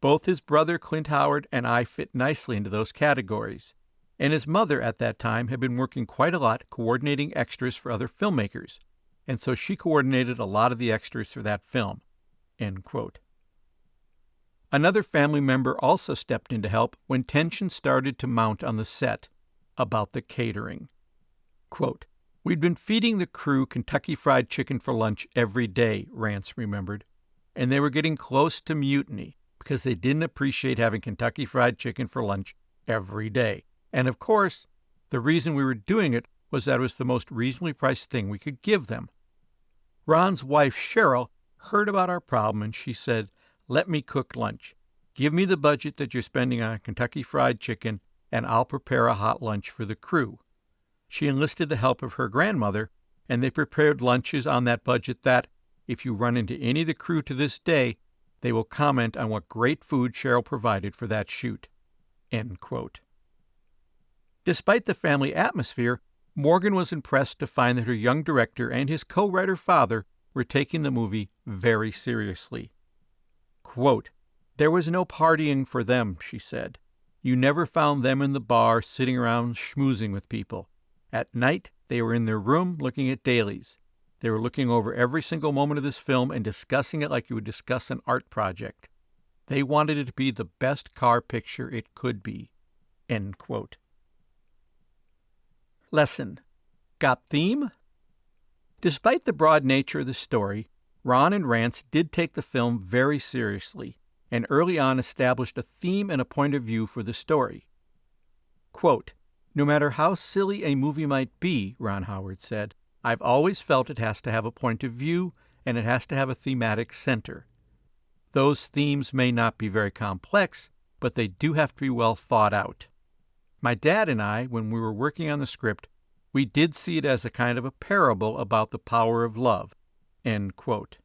"Both his brother Clint Howard and I fit nicely into those categories. And his mother at that time had been working quite a lot coordinating extras for other filmmakers, and so she coordinated a lot of the extras for that film." End quote. Another family member also stepped in to help when tension started to mount on the set about the catering. Quote, "We'd been feeding the crew Kentucky Fried Chicken for lunch every day," Rance remembered, "and they were getting close to mutiny because they didn't appreciate having Kentucky Fried Chicken for lunch every day. And of course, the reason we were doing it was that it was the most reasonably priced thing we could give them. Ron's wife, Cheryl, heard about our problem and she said, 'Let me cook lunch. Give me the budget that you're spending on Kentucky Fried Chicken and I'll prepare a hot lunch for the crew.' She enlisted the help of her grandmother, and they prepared lunches on that budget that, if you run into any of the crew to this day, they will comment on what great food Cheryl provided for that shoot." End quote. Despite the family atmosphere, Morgan was impressed to find that her young director and his co-writer father were taking the movie very seriously. Quote, "There was no partying for them," she said. "You never found them in the bar sitting around schmoozing with people. At night, they were in their room looking at dailies. They were looking over every single moment of this film and discussing it like you would discuss an art project. They wanted it to be the best car picture it could be." End quote. Lesson: Got theme? Despite the broad nature of the story, Ron and Rance did take the film very seriously and early on established a theme and a point of view for the story. Quote, "No matter how silly a movie might be," Ron Howard said, "I've always felt it has to have a point of view and it has to have a thematic center. Those themes may not be very complex, but they do have to be well thought out. My dad and I, when we were working on the script, we did see it as a kind of a parable about the power of love." End quote.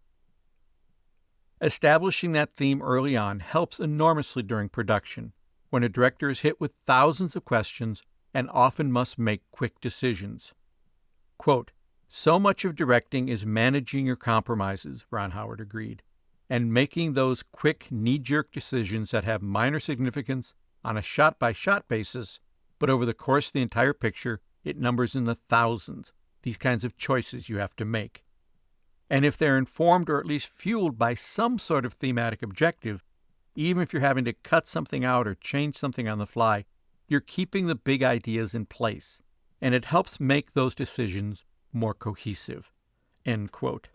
Establishing that theme early on helps enormously during production, when a director is hit with thousands of questions and often must make quick decisions. Quote, "So much of directing is managing your compromises," Ron Howard agreed, "and making those quick, knee-jerk decisions that have minor significance on a shot-by-shot basis, but over the course of the entire picture, it numbers in the thousands, these kinds of choices you have to make. And if they're informed or at least fueled by some sort of thematic objective, even if you're having to cut something out or change something on the fly, you're keeping the big ideas in place, and it helps make those decisions more cohesive." End quote.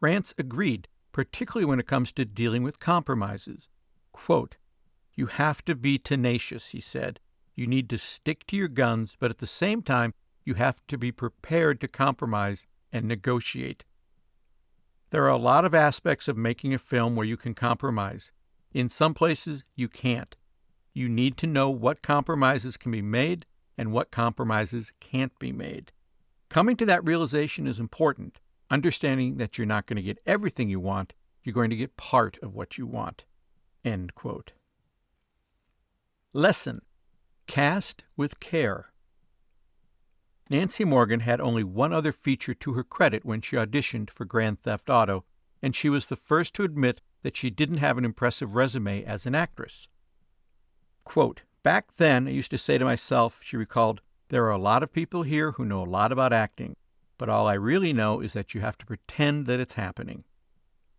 Rance agreed, particularly when it comes to dealing with compromises. Quote, "You have to be tenacious," he said. "You need to stick to your guns, but at the same time, you have to be prepared to compromise and negotiate. There are a lot of aspects of making a film where you can compromise. In some places, you can't. You need to know what compromises can be made and what compromises can't be made. Coming to that realization is important, understanding that you're not going to get everything you want, you're going to get part of what you want." End quote. Lesson: Cast with care. Nancy Morgan had only one other feature to her credit when she auditioned for Grand Theft Auto, and she was the first to admit that she didn't have an impressive resume as an actress. Quote, "Back then, I used to say to myself," she recalled, "there are a lot of people here who know a lot about acting, but all I really know is that you have to pretend that it's happening.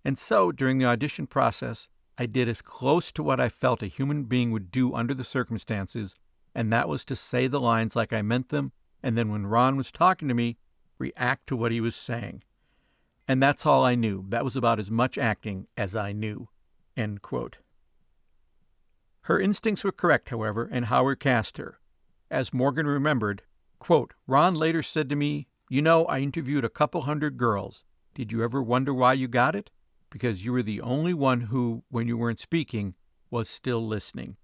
And so, during the audition process, I did as close to what I felt a human being would do under the circumstances, and that was to say the lines like I meant them, and then when Ron was talking to me, react to what he was saying. And that's all I knew. That was about as much acting as I knew." End quote. Her instincts were correct, however, and Howard cast her. As Morgan remembered, quote, "Ron later said to me, 'You know, I interviewed a couple hundred girls. Did you ever wonder why you got it? Because you were the only one who, when you weren't speaking, was still listening.'"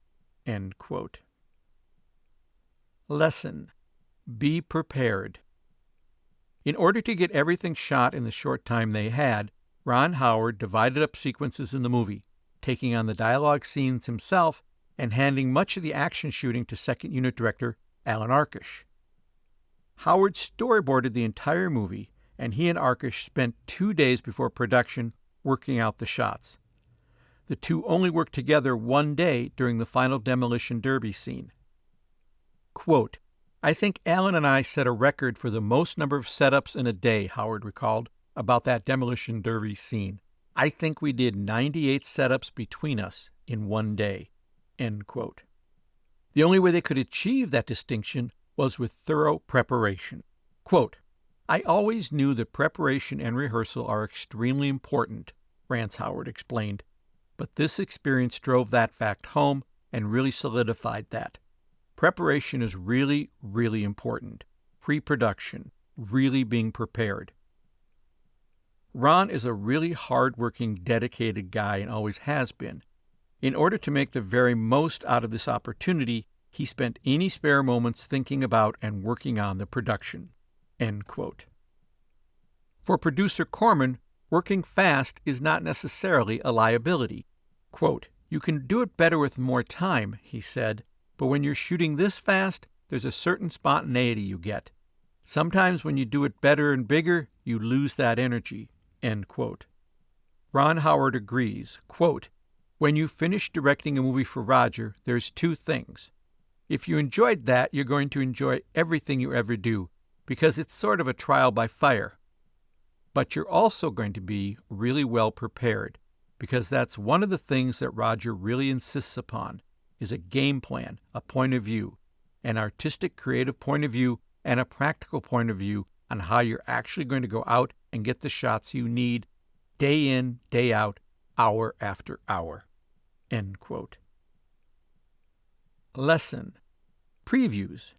End quote. Lesson: Be prepared. In order to get everything shot in the short time they had, Ron Howard divided up sequences in the movie, taking on the dialogue scenes himself and handing much of the action shooting to second unit director Alan Arkush. Howard storyboarded the entire movie, and he and Arkush spent 2 days before production working out the shots. The two only worked together 1 day during the final demolition derby scene. Quote, "I think Alan and I set a record for the most number of setups in a day," Howard recalled, about that demolition derby scene. "I think we did 98 setups between us in 1 day." End quote. The only way they could achieve that distinction was with thorough preparation. Quote, "I always knew that preparation and rehearsal are extremely important," Rance Howard explained, "but this experience drove that fact home and really solidified that. Preparation is really, really important. Pre-production, really being prepared." Ron is a really hard-working, dedicated guy and always has been. In order to make the very most out of this opportunity, he spent any spare moments thinking about and working on the production. End quote. For producer Corman, working fast is not necessarily a liability. Quote, "You can do it better with more time," he said, "but when you're shooting this fast, there's a certain spontaneity you get. Sometimes when you do it better and bigger, you lose that energy." End quote. Ron Howard agrees. Quote, "When you finish directing a movie for Roger, there's 2 things. If you enjoyed that, you're going to enjoy everything you ever do, because it's sort of a trial by fire. But you're also going to be really well prepared, because that's one of the things that Roger really insists upon, is a game plan, a point of view, an artistic, creative point of view, and a practical point of view on how you're actually going to go out and get the shots you need, day in, day out, hour after hour." End quote. Lesson: Previews.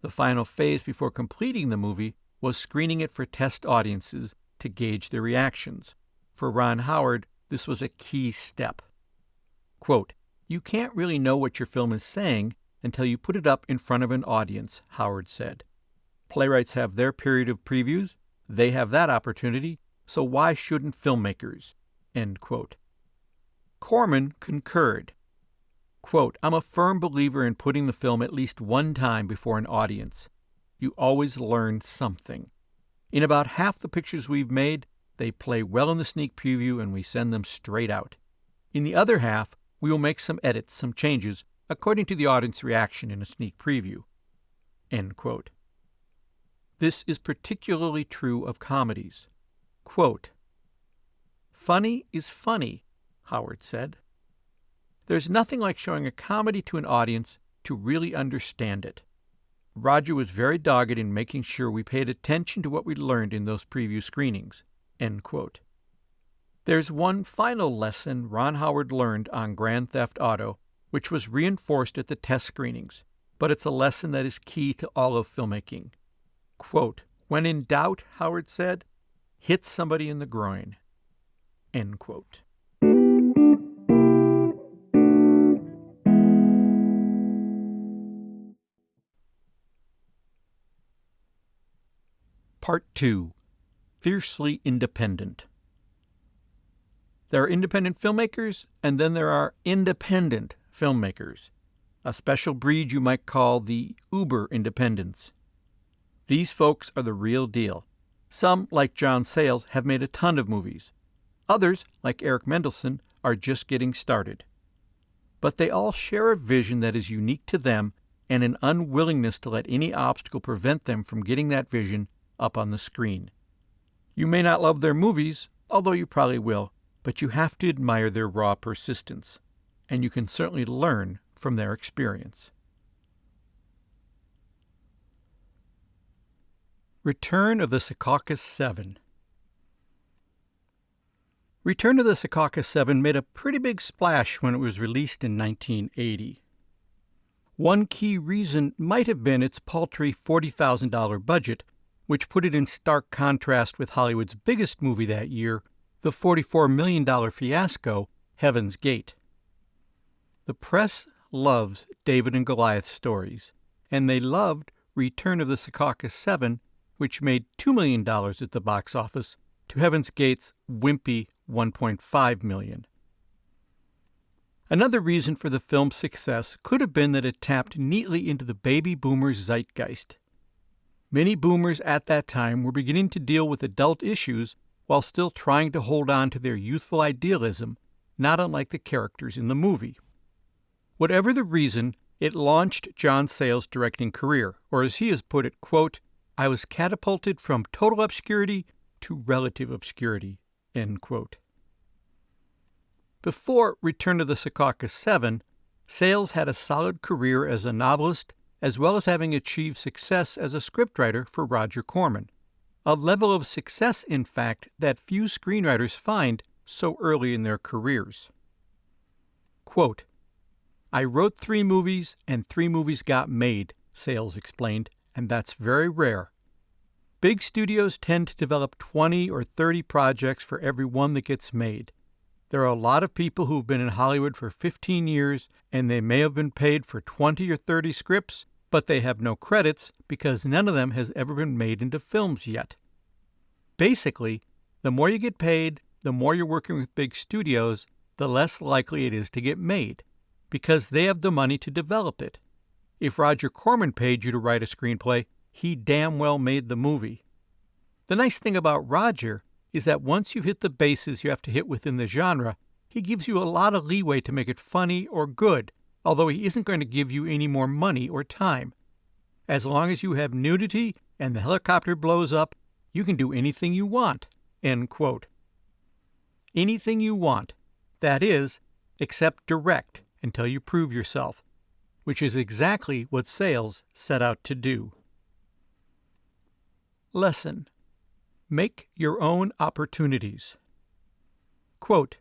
The final phase before completing the movie was screening it for test audiences to gauge their reactions. For Ron Howard, this was a key step. Quote, "You can't really know what your film is saying until you put it up in front of an audience," Howard said. "Playwrights have their period of previews. They have that opportunity, so why shouldn't filmmakers?" End quote. Corman concurred. Quote, "I'm a firm believer in putting the film at least one time before an audience. You always learn something. In about half the pictures we've made, they play well in the sneak preview and we send them straight out. In the other half, we will make some edits, some changes, according to the audience reaction in a sneak preview." End quote. This is particularly true of comedies. Quote, "Funny is funny," Howard said. "There's nothing like showing a comedy to an audience to really understand it. Roger was very dogged in making sure we paid attention to what we learned in those preview screenings." End quote. There's one final lesson Ron Howard learned on Grand Theft Auto, which was reinforced at the test screenings, but it's a lesson that is key to all of filmmaking. Quote, "When in doubt," Howard said, "hit somebody in the groin." End quote. Part 2. Fiercely Independent. There are independent filmmakers, and then there are independent filmmakers, a special breed you might call the uber independents. These folks are the real deal. Some, like John Sayles, have made a ton of movies. Others, like Eric Mendelsohn, are just getting started. But they all share a vision that is unique to them and an unwillingness to let any obstacle prevent them from getting that vision up on the screen. You may not love their movies, although you probably will, but you have to admire their raw persistence, and you can certainly learn from their experience. Return of the Secaucus 7. Return of the Secaucus 7 made a pretty big splash when it was released in 1980. One key reason might have been its paltry $40,000 budget, which put it in stark contrast with Hollywood's biggest movie that year, the $44 million fiasco, Heaven's Gate. The press loves David and Goliath stories, and they loved Return of the Secaucus 7, which made $2 million at the box office, to Heaven's Gate's wimpy $1.5 million. Another reason for the film's success could have been that it tapped neatly into the baby boomers' zeitgeist. Many boomers at that time were beginning to deal with adult issues while still trying to hold on to their youthful idealism, not unlike the characters in the movie. Whatever the reason, it launched John Sayles' directing career, or as he has put it, quote, "I was catapulted from total obscurity to relative obscurity," end quote. Before Return of the Secaucus 7, Sayles had a solid career as a novelist, as well as having achieved success as a scriptwriter for Roger Corman, a level of success, in fact, that few screenwriters find so early in their careers. Quote, "I wrote 3 movies, and 3 movies got made," Sayles explained, "and that's very rare. Big studios tend to develop 20 or 30 projects for every one that gets made. There are a lot of people who've been in Hollywood for 15 years, and they may have been paid for 20 or 30 scripts, but they have no credits because none of them has ever been made into films yet. Basically, the more you get paid, the more you're working with big studios, the less likely it is to get made, because they have the money to develop it. If Roger Corman paid you to write a screenplay, he damn well made the movie. The nice thing about Roger is that once you've hit the bases you have to hit within the genre, he gives you a lot of leeway to make it funny or good, although he isn't going to give you any more money or time. As long as you have nudity and the helicopter blows up, you can do anything you want," end quote. Anything you want. That is, except direct until you prove yourself, which is exactly what Sayles set out to do. Lesson: make your own opportunities. Quote,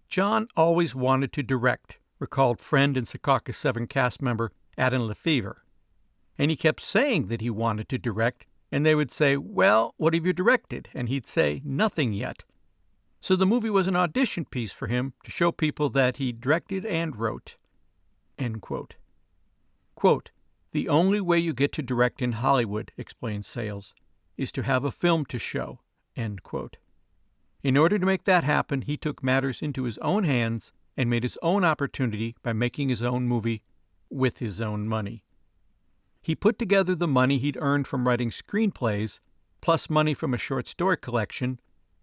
"John always wanted to direct," recalled friend and Secaucus 7 cast member Adam Lefevre. And he kept saying that he wanted to direct, And they would say, "Well, what have you directed?" And he'd say, "Nothing yet." So the movie was an audition piece for him to show people that he directed and wrote. End quote. Quote, "The only way you get to direct in Hollywood," explains Sayles, "is to have a film to show." End quote. In order to make that happen, he took matters into his own hands and made his own opportunity by making his own movie with his own money. He put together the money he'd earned from writing screenplays, plus money from a short story collection,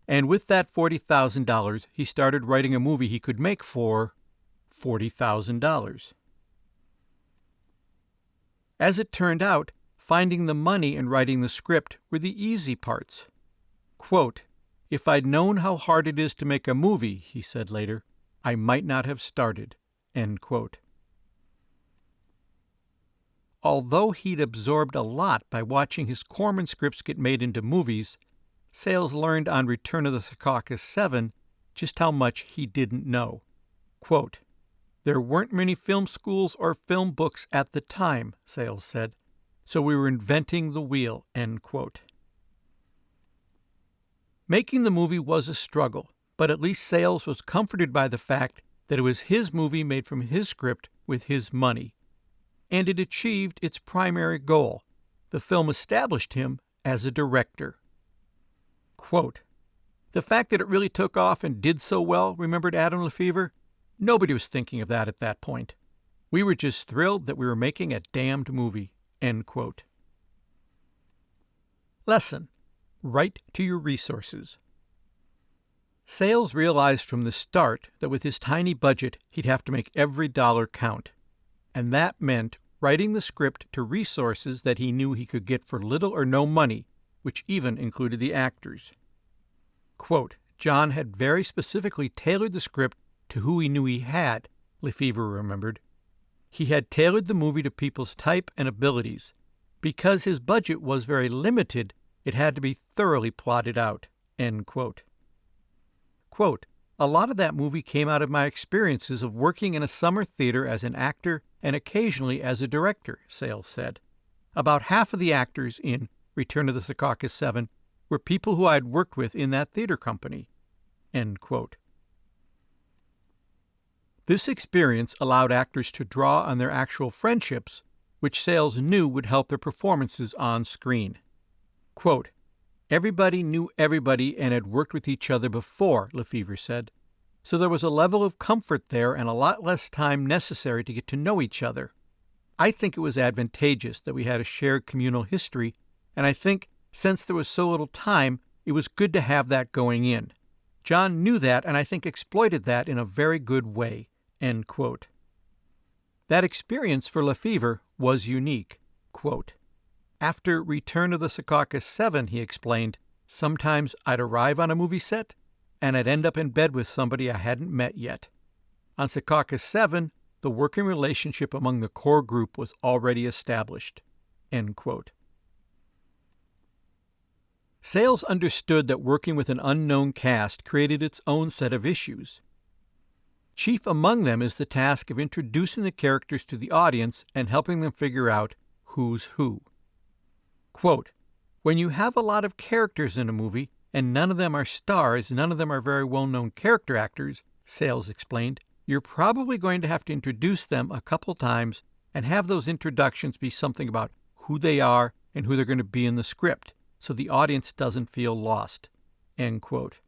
and with that $40,000, he started writing a movie he could make for $40,000. As it turned out, finding the money and writing the script were the easy parts. Quote, "If I'd known how hard it is to make a movie," he said later, "I might not have started." End quote. Although he'd absorbed a lot by watching his Corman scripts get made into movies, Sayles learned on Return of the Secaucus 7 just how much he didn't know. Quote, "There weren't many film schools or film books at the time," Sayles said, "so we were inventing the wheel." End quote. Making the movie was a struggle, but at least Sayles was comforted by the fact that it was his movie made from his script with his money. And it achieved its primary goal. The film established him as a director. Quote, "The fact that it really took off and did so well," remembered Adam Lefevre, "nobody was thinking of that at that point. We were just thrilled that we were making a damned movie." End quote. Lesson: write to your resources. Sayles realized from the start that with his tiny budget, he'd have to make every dollar count. And that meant writing the script to resources that he knew he could get for little or no money, which even included the actors. Quote, "Jon had very specifically tailored the script to who he knew he had," Lefevre remembered. "He had tailored the movie to people's type and abilities. Because his budget was very limited, it had to be thoroughly plotted out." End quote. Quote, "A lot of that movie came out of my experiences of working in a summer theater as an actor and occasionally as a director," Sayles said. "About half of the actors in Return of the Secaucus 7 were people who I had worked with in that theater company." End quote. This experience allowed actors to draw on their actual friendships, which Sayles knew would help their performances on screen. Quote, "Everybody knew everybody and had worked with each other before," Lefevre said, "so there was a level of comfort there and a lot less time necessary to get to know each other. I think it was advantageous that we had a shared communal history, and I think, since there was so little time, it was good to have that going in. Jon knew that and I think exploited that in a very good way." End quote. That experience for Lefevre was unique. Quote, "After Return of the Secaucus 7, he explained, sometimes I'd arrive on a movie set and I'd end up in bed with somebody I hadn't met yet. On Secaucus 7, the working relationship among the core group was already established." End quote. Sayles understood that working with an unknown cast created its own set of issues. Chief among them is the task of introducing the characters to the audience and helping them figure out who's who. Quote, "When you have a lot of characters in a movie, and none of them are stars, none of them are very well-known character actors," Sayles explained, "you're probably going to have to introduce them a couple times and have those introductions be something about who they are and who they're going to be in the script, so the audience doesn't feel lost." End quote.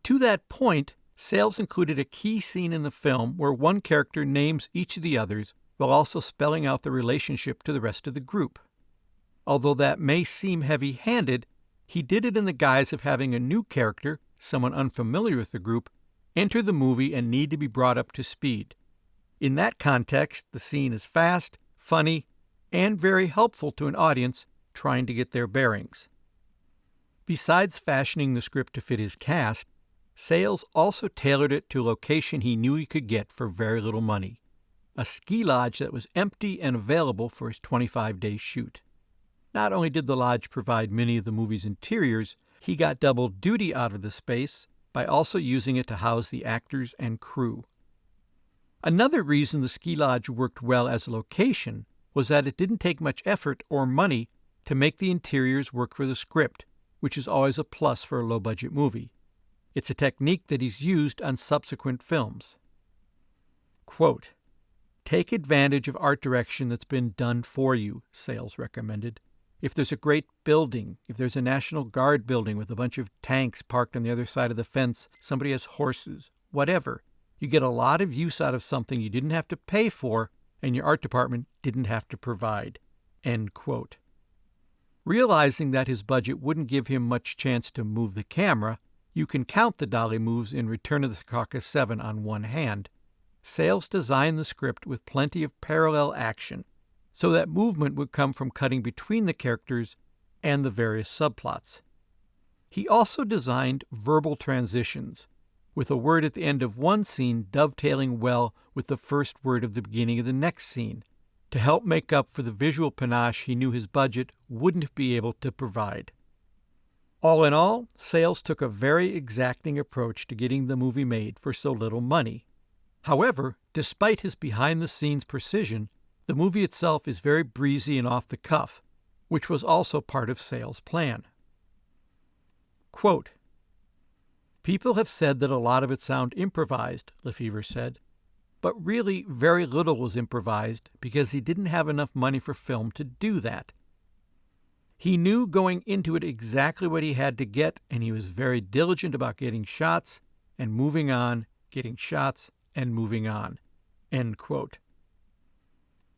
To that point, Sayles included a key scene in the film where one character names each of the others while also spelling out the relationship to the rest of the group. Although that may seem heavy-handed, he did it in the guise of having a new character, someone unfamiliar with the group, enter the movie and need to be brought up to speed. In that context, the scene is fast, funny, and very helpful to an audience trying to get their bearings. Besides fashioning the script to fit his cast, Sayles also tailored it to a location he knew he could get for very little money, a ski lodge that was empty and available for his 25-day shoot. Not only did the lodge provide many of the movie's interiors, he got double duty out of the space by also using it to house the actors and crew. Another reason the ski lodge worked well as a location was that it didn't take much effort or money to make the interiors work for the script, which is always a plus for a low-budget movie. It's a technique that he's used on subsequent films. Quote, "Take advantage of art direction that's been done for you," Sayles recommended. If there's a great building, if there's a National Guard building with a bunch of tanks parked on the other side of the fence, somebody has horses, whatever, you get a lot of use out of something you didn't have to pay for and your art department didn't have to provide. End quote. Realizing that his budget wouldn't give him much chance to move the camera, you can count the dolly moves in Return of the Secaucus 7 on one hand. Sayles designed the script with plenty of parallel action, so that movement would come from cutting between the characters and the various subplots. He also designed verbal transitions, with a word at the end of one scene dovetailing well with the first word of the beginning of the next scene, to help make up for the visual panache he knew his budget wouldn't be able to provide. All in all, Sayles took a very exacting approach to getting the movie made for so little money. However, despite his behind-the-scenes precision, the movie itself is very breezy and off the cuff, which was also part of Sayles' plan. Quote, "People have said that a lot of it sounded improvised," Lefevre said, but really very little was improvised because he didn't have enough money for film to do that. He knew going into it exactly what he had to get, and he was very diligent about getting shots and moving on, getting shots and moving on." End quote.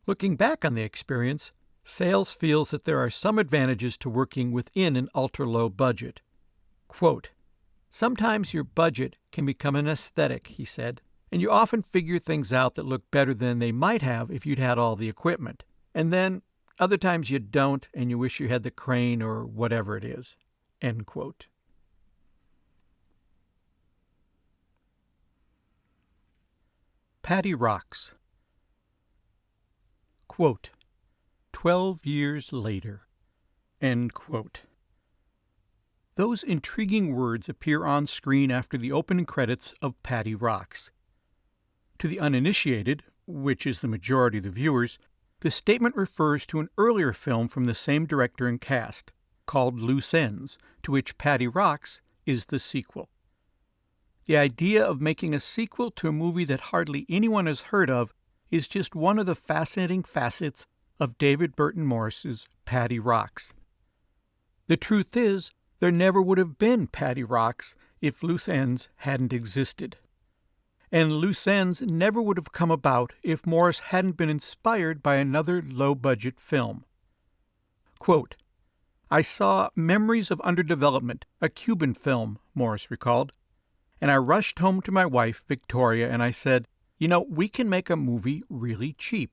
Looking back on the experience, Sayles feels that there are some advantages to working within an ultra-low budget. Quote, "Sometimes your budget can become an aesthetic," he said, "and you often figure things out that look better than they might have if you'd had all the equipment. And then other times you don't, and you wish you had the crane or whatever it is." End quote. Patty Rocks. Quote, "12 years later." End quote. Those intriguing words appear on screen after the opening credits of Patty Rocks. To the uninitiated, which is the majority of the viewers, the statement refers to an earlier film from the same director and cast, called Loose Ends, to which Patty Rocks is the sequel. The idea of making a sequel to a movie that hardly anyone has heard of is just one of the fascinating facets of David Burton Morris's Patty Rocks. The truth is, there never would have been Patty Rocks if Loose Ends hadn't existed. And Loose Ends never would have come about if Morris hadn't been inspired by another low-budget film. Quote, "I saw Memories of Underdevelopment, a Cuban film," Morris recalled, "and I rushed home to my wife, Victoria, and I said, we can make a movie really cheap.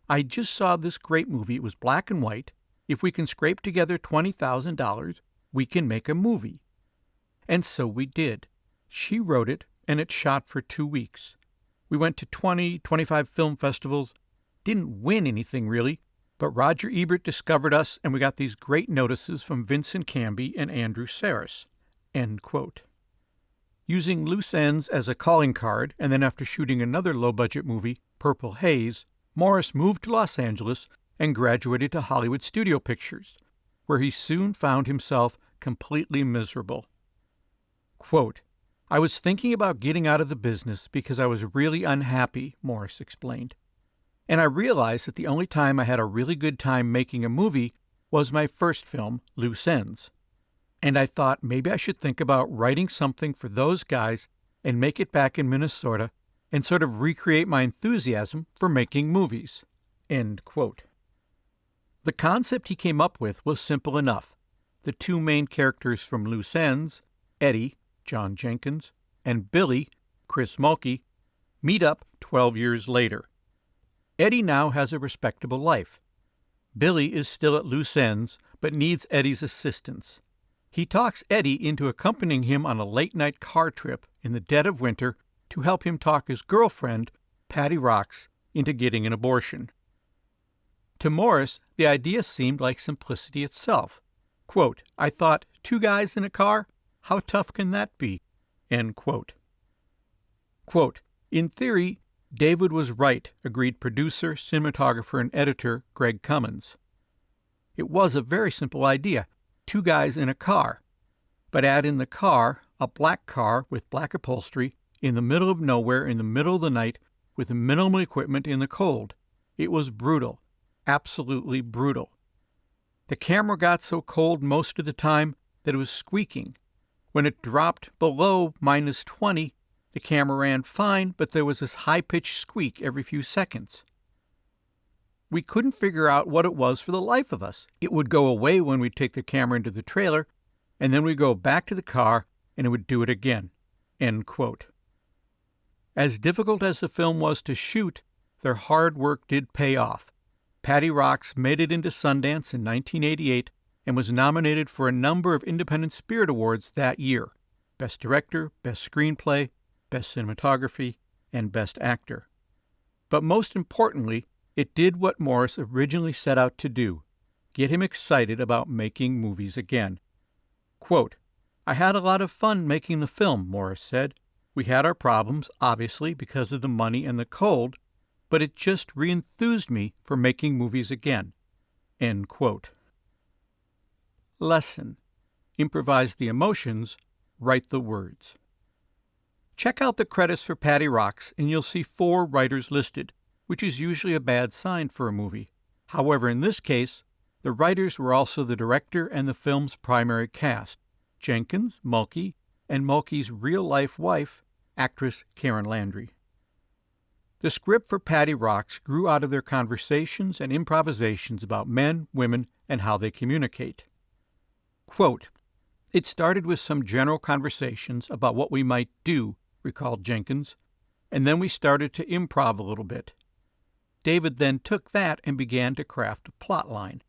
I just saw this great movie. It was black and white. If we can scrape together $20,000, we can make a movie." And so we did. She wrote it, and it shot for 2 weeks. We went to 25 film festivals. Didn't win anything, really, but Roger Ebert discovered us, and we got these great notices from Vincent Canby and Andrew Sarris. End quote. Using Loose Ends as a calling card, and then after shooting another low-budget movie, Purple Haze, Morris moved to Los Angeles and graduated to Hollywood Studio Pictures, where he soon found himself completely miserable. Quote, "I was thinking about getting out of the business because I was really unhappy," Morris explained. "And I realized that the only time I had a really good time making a movie was my first film, Loose Ends. And I thought maybe I should think about writing something for those guys and make it back in Minnesota and sort of recreate my enthusiasm for making movies." End quote. The concept he came up with was simple enough. The two main characters from Loose Ends, Eddie, John Jenkins, and Billy, Chris Mulkey, meet up 12 years later. Eddie now has a respectable life. Billy is still at Loose Ends, but needs Eddie's assistance. He talks Eddie into accompanying him on a late-night car trip in the dead of winter to help him talk his girlfriend, Patty Rocks, into getting an abortion. To Morris, the idea seemed like simplicity itself. Quote, "I thought, 2 guys in a car? How tough can that be?" End quote. Quote, "In theory, David was right, agreed producer, cinematographer, and editor Greg Cummins. It was a very simple idea, 2 guys in a car. But add in the car, a black car with black upholstery, in the middle of nowhere in the middle of the night with minimal equipment in the cold. It was brutal, absolutely brutal. The camera got so cold most of the time that it was squeaking. When it dropped below -20, the camera ran fine, but there was this high-pitched squeak every few seconds. We couldn't figure out what it was for the life of us. It would go away when we'd take the camera into the trailer, and then we'd go back to the car, and it would do it again." End quote. As difficult as the film was to shoot, their hard work did pay off. Patty Rocks made it into Sundance in 1988 and was nominated for a number of Independent Spirit Awards that year: Best Director, Best Screenplay, Best Cinematography, and Best Actor. But most importantly, it did what Morris originally set out to do: get him excited about making movies again. Quote, "I had a lot of fun making the film," Morris said. "We had our problems, obviously, because of the money and the cold, but it just re-enthused me for making movies again." End quote. Lesson: improvise the emotions, write the words. Check out the credits for Patty Rocks and you'll see 4 writers listed, which is usually a bad sign for a movie. However, in this case, the writers were also the director and the film's primary cast: Jenkins, Mulkey, and Mulkey's real-life wife, actress Karen Landry. The script for Patty Rocks grew out of their conversations and improvisations about men, women, and how they communicate. Quote, "It started with some general conversations about what we might do," recalled Jenkins, "and then we started to improv a little bit. David then took that and began to craft a plot line.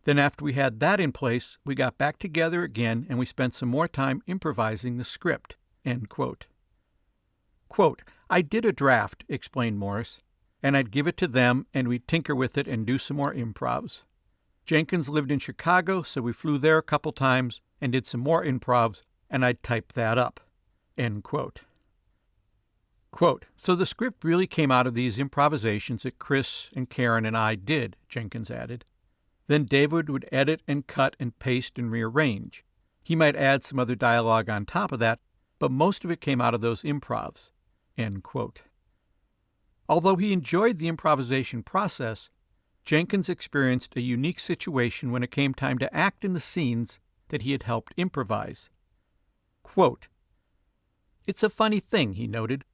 Then after we had that in place, we got back together again and we spent some more time improvising the script." End quote. Quote, "I did a draft," explained Morris, "and I'd give it to them and we'd tinker with it and do some more improvs. Jenkins lived in Chicago, so we flew there a couple times and did some more improvs, and I'd type that up." End quote. Quote, "So the script really came out of these improvisations that Chris and Karen and I did," Jenkins added. "Then David would edit and cut and paste and rearrange. He might add some other dialogue on top of that, but most of it came out of those improvs." End quote. Although he enjoyed the improvisation process, Jenkins experienced a unique situation when it came time to act in the scenes that he had helped improvise. Quote, "It's a funny thing," he noted.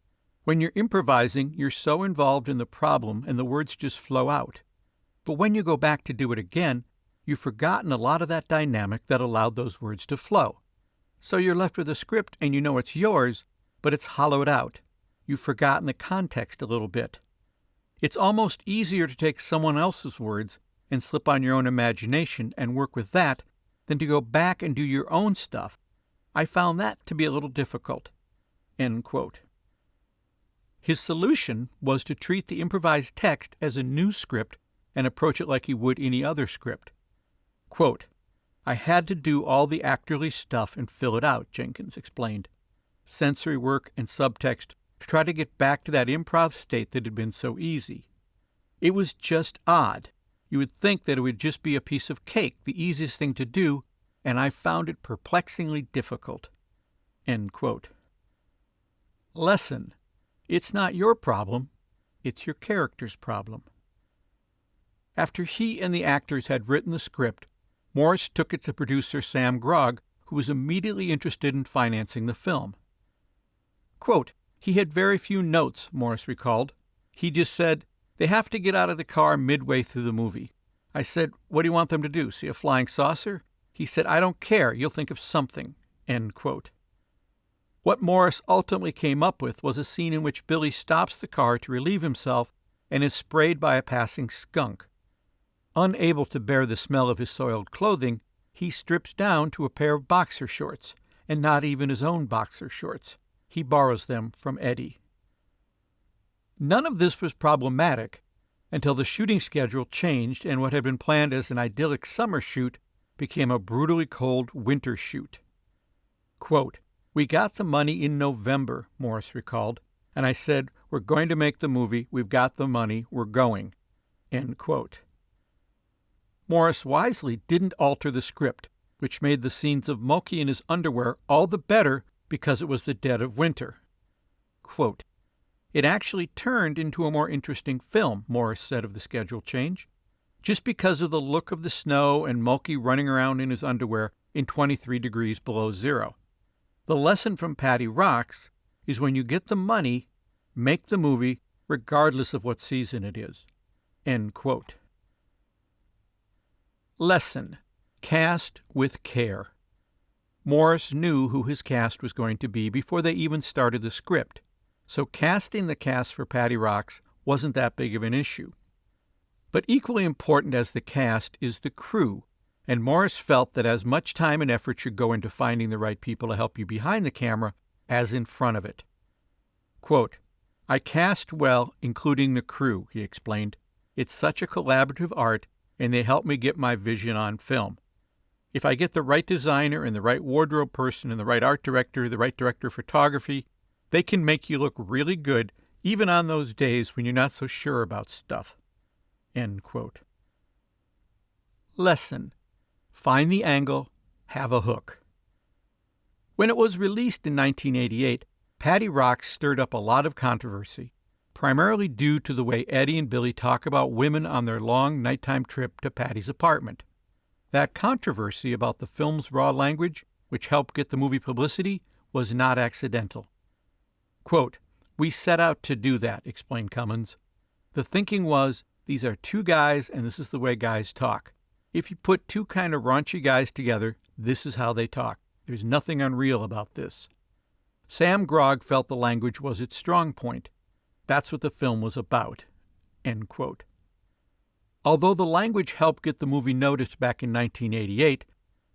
"When you're improvising, you're so involved in the problem and the words just flow out. But when you go back to do it again, you've forgotten a lot of that dynamic that allowed those words to flow. So you're left with a script and you know it's yours, but it's hollowed out. You've forgotten the context a little bit. It's almost easier to take someone else's words and slip on your own imagination and work with that than to go back and do your own stuff. I found that to be a little difficult." End quote. His solution was to treat the improvised text as a new script and approach it like he would any other script. Quote, "I had to do all the actorly stuff and fill it out," Jenkins explained. "Sensory work and subtext to try to get back to that improv state that had been so easy. It was just odd. You would think that it would just be a piece of cake, the easiest thing to do, and I found it perplexingly difficult." End quote. Lesson: it's not your problem, it's your character's problem. After he and the actors had written the script, Morris took it to producer Sam Grogg, who was immediately interested in financing the film. Quote, "He had very few notes," Morris recalled. "He just said, 'They have to get out of the car midway through the movie.' I said, 'What do you want them to do, see a flying saucer?' He said, 'I don't care, you'll think of something.'" End quote. What Morris ultimately came up with was a scene in which Billy stops the car to relieve himself and is sprayed by a passing skunk. Unable to bear the smell of his soiled clothing, he strips down to a pair of boxer shorts, and not even his own boxer shorts. He borrows them from Eddie. None of this was problematic until the shooting schedule changed and what had been planned as an idyllic summer shoot became a brutally cold winter shoot. Quote, "We got the money in November," Morris recalled, and I said, we're going to make the movie, we've got the money, we're going. End quote. Morris wisely didn't alter the script, which made the scenes of Mulkey in his underwear all the better because it was the dead of winter. Quote, it actually turned into a more interesting film, Morris said of the schedule change, just because of the look of the snow and Mulkey running around in his underwear in 23 degrees below zero. The lesson from Patty Rocks is when you get the money, make the movie regardless of what season it is. End quote. Lesson: cast with care. Morris knew who his cast was going to be before they even started the script, so casting the cast for Patty Rocks wasn't that big of an issue. But equally important as the cast is the crew, and Morris felt that as much time and effort should go into finding the right people to help you behind the camera as in front of it. Quote, I cast well, including the crew, he explained. It's such a collaborative art, and they help me get my vision on film. If I get the right designer and the right wardrobe person and the right art director, the right director of photography, they can make you look really good, even on those days when you're not so sure about stuff. End quote. Lesson: find the angle, have a hook. When it was released in 1988, Patty Rocks stirred up a lot of controversy, primarily due to the way Eddie and Billy talk about women on their long nighttime trip to Patty's apartment. That controversy about the film's raw language, which helped get the movie publicity, was not accidental. Quote, we set out to do that, explained Cummins. The thinking was, these are two guys and this is the way guys talk. If you put two kind of raunchy guys together, this is how they talk. There's nothing unreal about this. Sam Grogg felt the language was its strong point. That's what the film was about. End quote. Although the language helped get the movie noticed back in 1988,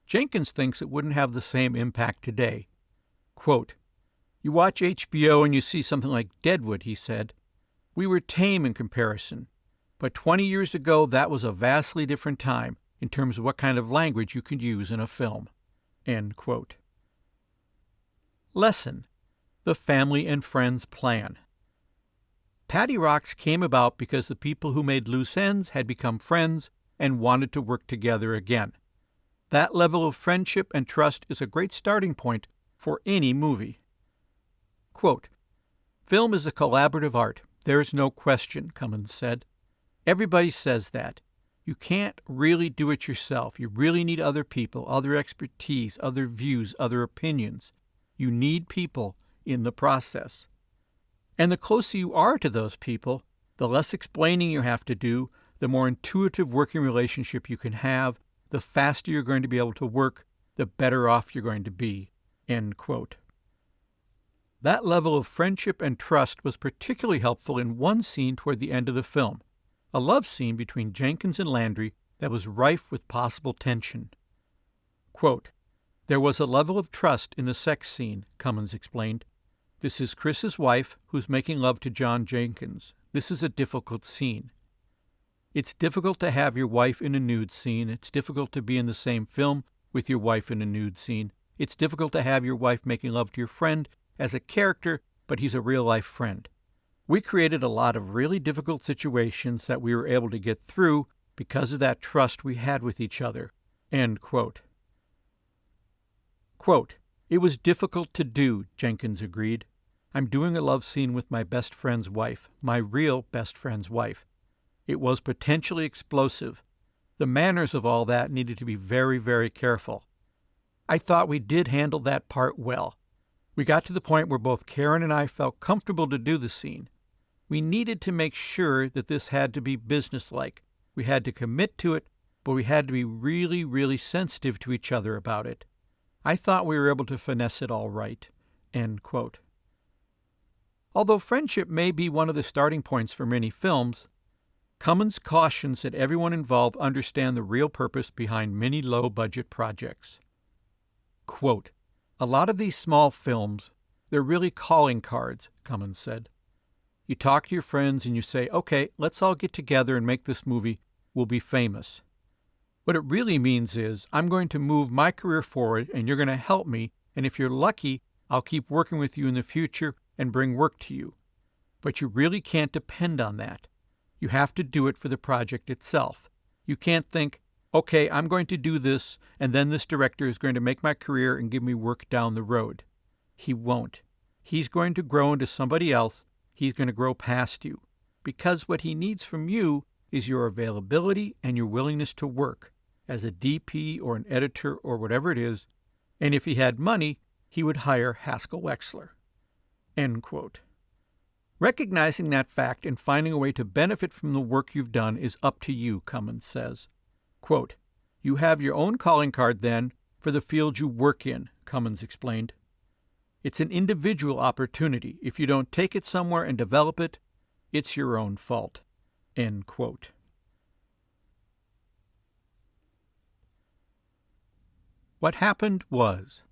Jenkins thinks it wouldn't have the same impact today. Quote, you watch HBO and you see something like Deadwood, he said. We were tame in comparison. But 20 years ago, that was a vastly different time in terms of what kind of language you could use in a film. End quote. Lesson: the family and friends plan. Patty Rocks came about because the people who made Loose Ends had become friends and wanted to work together again. That level of friendship and trust is a great starting point for any movie. Quote, film is a collaborative art. There's no question, Cummins said. Everybody says that. You can't really do it yourself. You really need other people, other expertise, other views, other opinions. You need people in the process. And the closer you are to those people, the less explaining you have to do, the more intuitive working relationship you can have, the faster you're going to be able to work, the better off you're going to be. End quote. That level of friendship and trust was particularly helpful in one scene toward the end of the film, a love scene between Jenkins and Landry that was rife with possible tension. Quote, there was a level of trust in the sex scene, Cummins explained. This is Chris's wife who's making love to John Jenkins. This is a difficult scene. It's difficult to have your wife in a nude scene. It's difficult to be in the same film with your wife in a nude scene. It's difficult to have your wife making love to your friend as a character, but he's a real-life friend. We created a lot of really difficult situations that we were able to get through because of that trust we had with each other. End quote. Quote, it was difficult to do, Jenkins agreed. I'm doing a love scene with my best friend's wife, my real best friend's wife. It was potentially explosive. The manners of all that needed to be very, very careful. I thought we did handle that part well. We got to the point where both Karen and I felt comfortable to do the scene. We needed to make sure that this had to be businesslike. We had to commit to it, but we had to be really, really sensitive to each other about it. I thought we were able to finesse it all right. End quote. Although friendship may be one of the starting points for many films, Cummins cautions that everyone involved understand the real purpose behind many low-budget projects. Quote, a lot of these small films, they're really calling cards, Cummins said. You talk to your friends and you say, okay, let's all get together and make this movie. We'll be famous. What it really means is, I'm going to move my career forward and you're going to help me, and if you're lucky, I'll keep working with you in the future and bring work to you. But you really can't depend on that. You have to do it for the project itself. You can't think, okay, I'm going to do this, and then this director is going to make my career and give me work down the road. He won't. He's going to grow into somebody else. He's going to grow past you. Because what he needs from you is your availability and your willingness to work as a DP or an editor or whatever it is. And if he had money, he would hire Haskell Wexler. End quote. Recognizing that fact and finding a way to benefit from the work you've done is up to you, Cummins says. Quote, you have your own calling card then for the field you work in, Cummins explained. It's an individual opportunity. If you don't take it somewhere and develop it, it's your own fault. End quote. What happened was,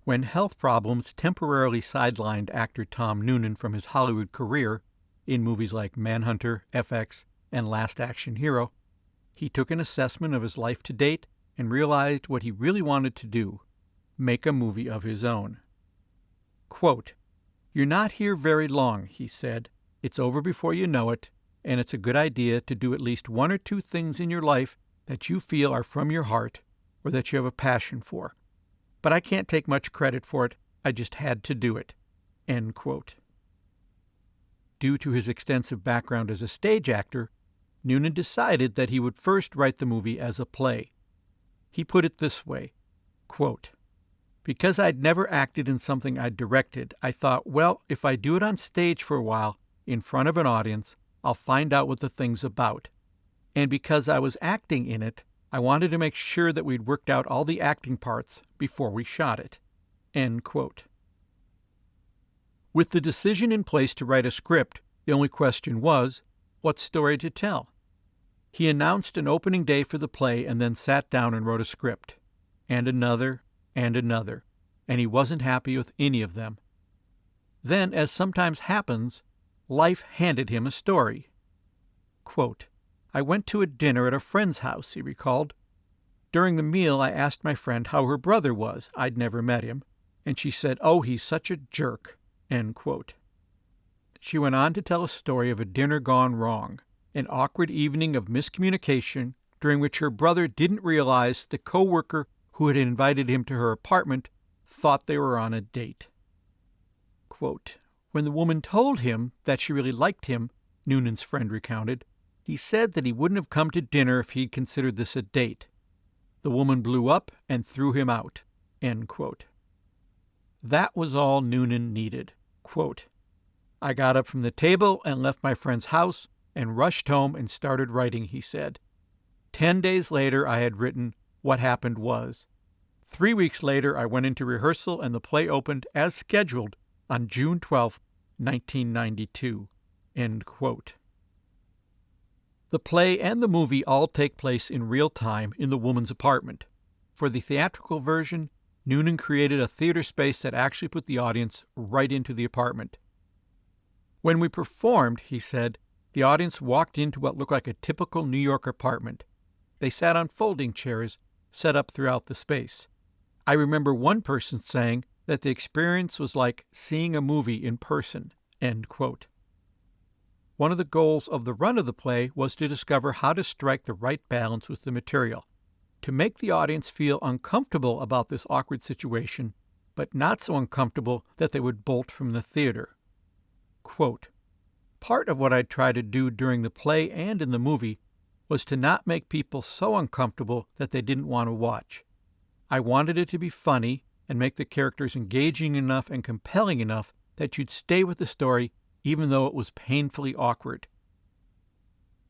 when health problems temporarily sidelined actor Tom Noonan from his Hollywood career in movies like Manhunter, FX, and Last Action Hero, he took an assessment of his life to date and realized what he really wanted to do, make a movie of his own. Quote, you're not here very long, he said. It's over before you know it, and it's a good idea to do at least one or two things in your life that you feel are from your heart or that you have a passion for. But I can't take much credit for it. I just had to do it. End quote. Due to his extensive background as a stage actor, Noonan decided that he would first write the movie as a play. He put it this way, quote, because I'd never acted in something I'd directed, I thought, well, if I do it on stage for a while, in front of an audience, I'll find out what the thing's about. And because I was acting in it, I wanted to make sure that we'd worked out all the acting parts before we shot it. End quote. With the decision in place to write a script, the only question was, what story to tell? He announced an opening day for the play and then sat down and wrote a script. And another, and he wasn't happy with any of them. Then, as sometimes happens, life handed him a story. Quote, I went to a dinner at a friend's house, he recalled. During the meal, I asked my friend how her brother was. I'd never met him. And she said, oh, he's such a jerk. End quote. She went on to tell a story of a dinner gone wrong, an awkward evening of miscommunication during which her brother didn't realize the coworker who had invited him to her apartment thought they were on a date. Quote, when the woman told him that she really liked him, Noonan's friend recounted, he said that he wouldn't have come to dinner if he'd considered this a date. The woman blew up and threw him out. End quote. That was all Noonan needed. Quote, I got up from the table and left my friend's house and rushed home and started writing, he said. 10 days later, I had written What Happened Was. 3 weeks later, I went into rehearsal and the play opened as scheduled on June 12, 1992. End quote. The play and the movie all take place in real time in the woman's apartment. For the theatrical version, Noonan created a theater space that actually put the audience right into the apartment. When we performed, he said, the audience walked into what looked like a typical New York apartment. They sat on folding chairs set up throughout the space. I remember one person saying that the experience was like seeing a movie in person. End quote. One of the goals of the run of the play was to discover how to strike the right balance with the material, to make the audience feel uncomfortable about this awkward situation, but not so uncomfortable that they would bolt from the theater. Quote, part of what I tried to do during the play and in the movie was to not make people so uncomfortable that they didn't want to watch. I wanted it to be funny and make the characters engaging enough and compelling enough that you'd stay with the story even though it was painfully awkward.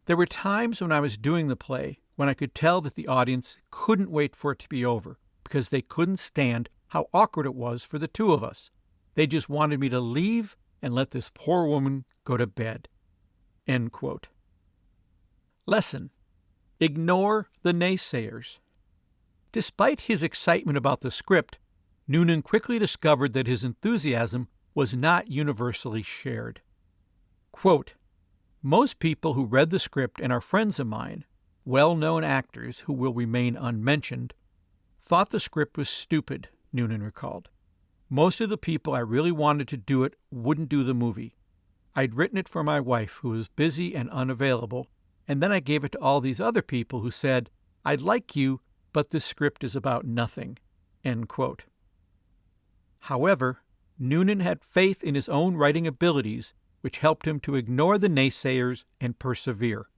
There were times when I was doing the play when I could tell that the audience couldn't wait for it to be over because they couldn't stand how awkward it was for the two of us. They just wanted me to leave and let this poor woman go to bed. End quote. Lesson: ignore the naysayers. Despite his excitement about the script, Noonan quickly discovered that his enthusiasm was not universally shared. Quote, most people who read the script and are friends of mine, well-known actors who will remain unmentioned, thought the script was stupid, Noonan recalled. Most of the people I really wanted to do it wouldn't do the movie. I'd written it for my wife, who was busy and unavailable, and then I gave it to all these other people who said, I'd like you, but this script is about nothing." End quote. However, Noonan had faith in his own writing abilities, which helped him to ignore the naysayers and persevere.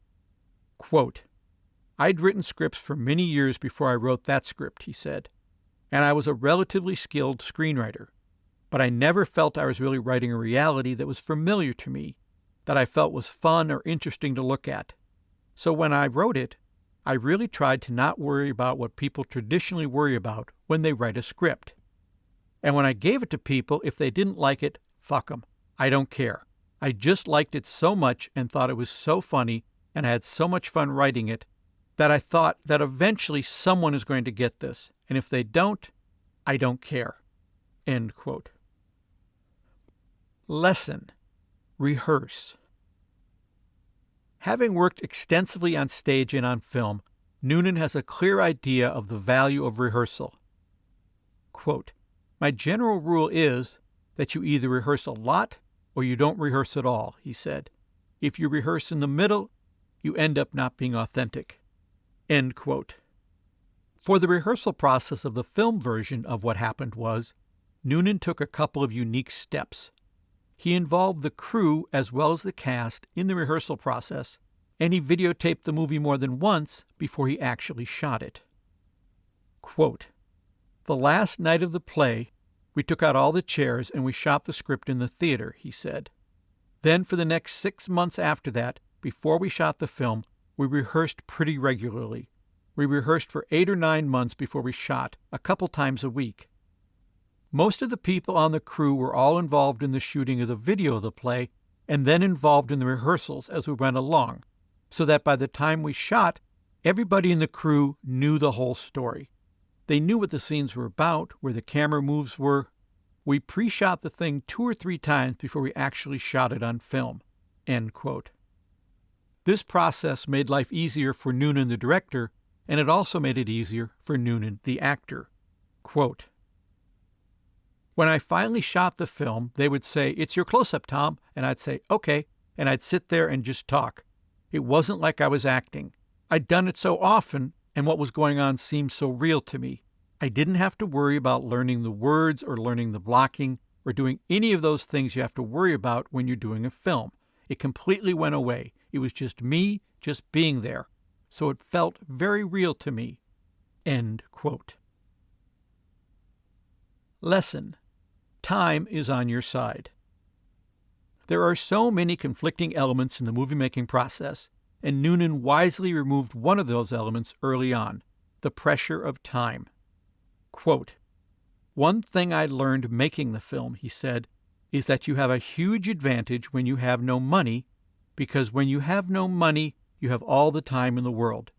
Quote, "I'd written scripts for many years before I wrote that script," he said, "and I was a relatively skilled screenwriter, but I never felt I was really writing a reality that was familiar to me, that I felt was fun or interesting to look at. So when I wrote it, I really tried to not worry about what people traditionally worry about when they write a script. And when I gave it to people, if they didn't like it, fuck 'em. I don't care. I just liked it so much and thought it was so funny and I had so much fun writing it that I thought that eventually someone is going to get this, and if they don't, I don't care." End quote. Lesson: rehearse. Having worked extensively on stage and on film, Noonan has a clear idea of the value of rehearsal. Quote, "My general rule is that you either rehearse a lot or you don't rehearse at all," he said. "If you rehearse in the middle, you end up not being authentic." End quote. For the rehearsal process of the film version of What Happened Was, Noonan took a couple of unique steps. He involved the crew as well as the cast in the rehearsal process, and he videotaped the movie more than once before he actually shot it. Quote, "The last night of the play, we took out all the chairs and we shot the script in the theater," he said. "Then for the next 6 months after that, before we shot the film, we rehearsed pretty regularly. We rehearsed for 8 or 9 months before we shot, a couple times a week. Most of the people on the crew were all involved in the shooting of the video of the play and then involved in the rehearsals as we went along, so that by the time we shot, everybody in the crew knew the whole story. They knew what the scenes were about, where the camera moves were. We pre-shot the thing 2 or 3 times before we actually shot it on film." End quote. This process made life easier for Noonan the director, and it also made it easier for Noonan the actor. Quote, "When I finally shot the film, they would say, 'It's your close-up, Tom,' and I'd say, 'Okay,' and I'd sit there and just talk. It wasn't like I was acting. I'd done it so often, and what was going on seemed so real to me. I didn't have to worry about learning the words or learning the blocking or doing any of those things you have to worry about when you're doing a film. It completely went away. It was just me, just being there. So it felt very real to me." End quote. Lesson: time is on your side. There are so many conflicting elements in the movie-making process, and Noonan wisely removed one of those elements early on, the pressure of time. Quote, "One thing I learned making the film," he said, "is that you have a huge advantage when you have no money, because when you have no money, you have all the time in the world.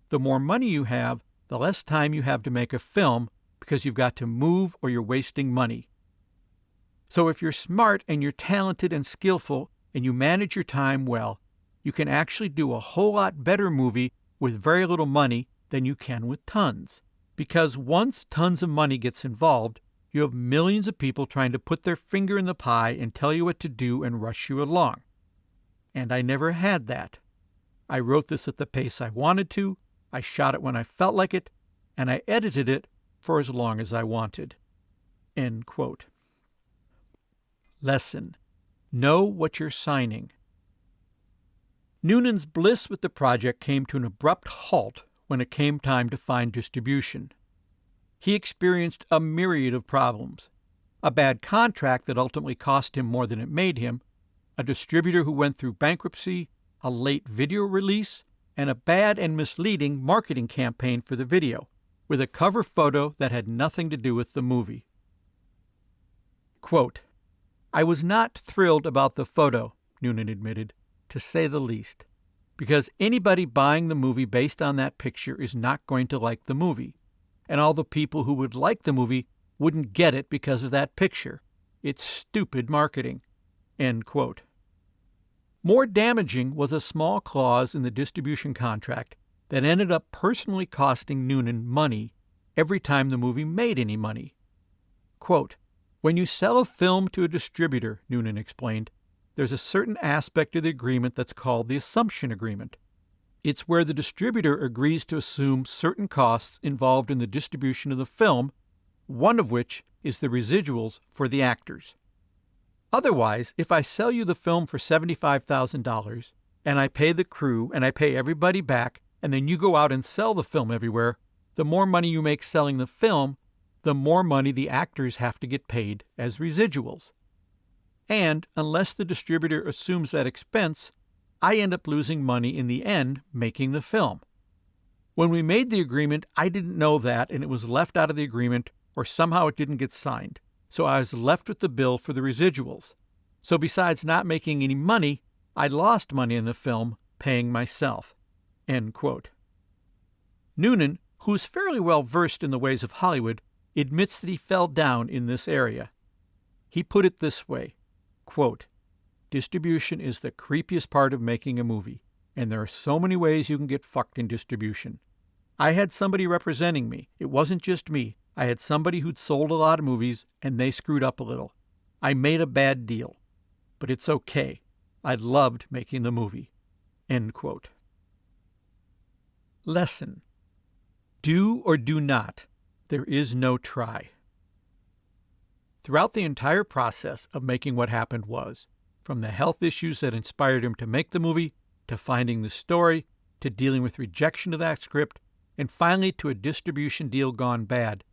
The more money you have, the less time you have to make a film, because you've got to move or you're wasting money. So if you're smart and you're talented and skillful and you manage your time well, you can actually do a whole lot better movie with very little money than you can with tons. Because once tons of money gets involved, you have millions of people trying to put their finger in the pie and tell you what to do and rush you along. And I never had that. I wrote this at the pace I wanted to, I shot it when I felt like it, and I edited it for as long as I wanted." End quote. Lesson: know what you're signing. Noonan's bliss with the project came to an abrupt halt when it came time to find distribution. He experienced a myriad of problems: a bad contract that ultimately cost him more than it made him, a distributor who went through bankruptcy, a late video release, and a bad and misleading marketing campaign for the video, with a cover photo that had nothing to do with the movie. Quote, "I was not thrilled about the photo," Noonan admitted, "to say the least, because anybody buying the movie based on that picture is not going to like the movie, and all the people who would like the movie wouldn't get it because of that picture. It's stupid marketing." End quote. More damaging was a small clause in the distribution contract that ended up personally costing Noonan money every time the movie made any money. Quote, "When you sell a film to a distributor," Noonan explained, there's a certain aspect of the agreement that's called the assumption agreement. It's where the distributor agrees to assume certain costs involved in the distribution of the film, one of which is the residuals for the actors. Otherwise, if I sell you the film for $75,000 and I pay the crew and I pay everybody back, and then you go out and sell the film everywhere, the more money you make selling the film, the more money the actors have to get paid as residuals. And unless the distributor assumes that expense, I end up losing money in the end making the film. When we made the agreement, I didn't know that, and it was left out of the agreement, or somehow it didn't get signed. So I was left with the bill for the residuals. So besides not making any money, I lost money in the film paying myself." End quote. Noonan, who is fairly well versed in the ways of Hollywood, admits that he fell down in this area. He put it this way, quote, "Distribution is the creepiest part of making a movie, and there are so many ways you can get fucked in distribution. I had somebody representing me. It wasn't just me. I had somebody who'd sold a lot of movies, and they screwed up a little. I made a bad deal. But it's okay. I loved making the movie." End quote. Lesson: do or do not. There is no try. Throughout the entire process of making What Happened Was, from the health issues that inspired him to make the movie, to finding the story, to dealing with rejection of that script, and finally to a distribution deal gone bad,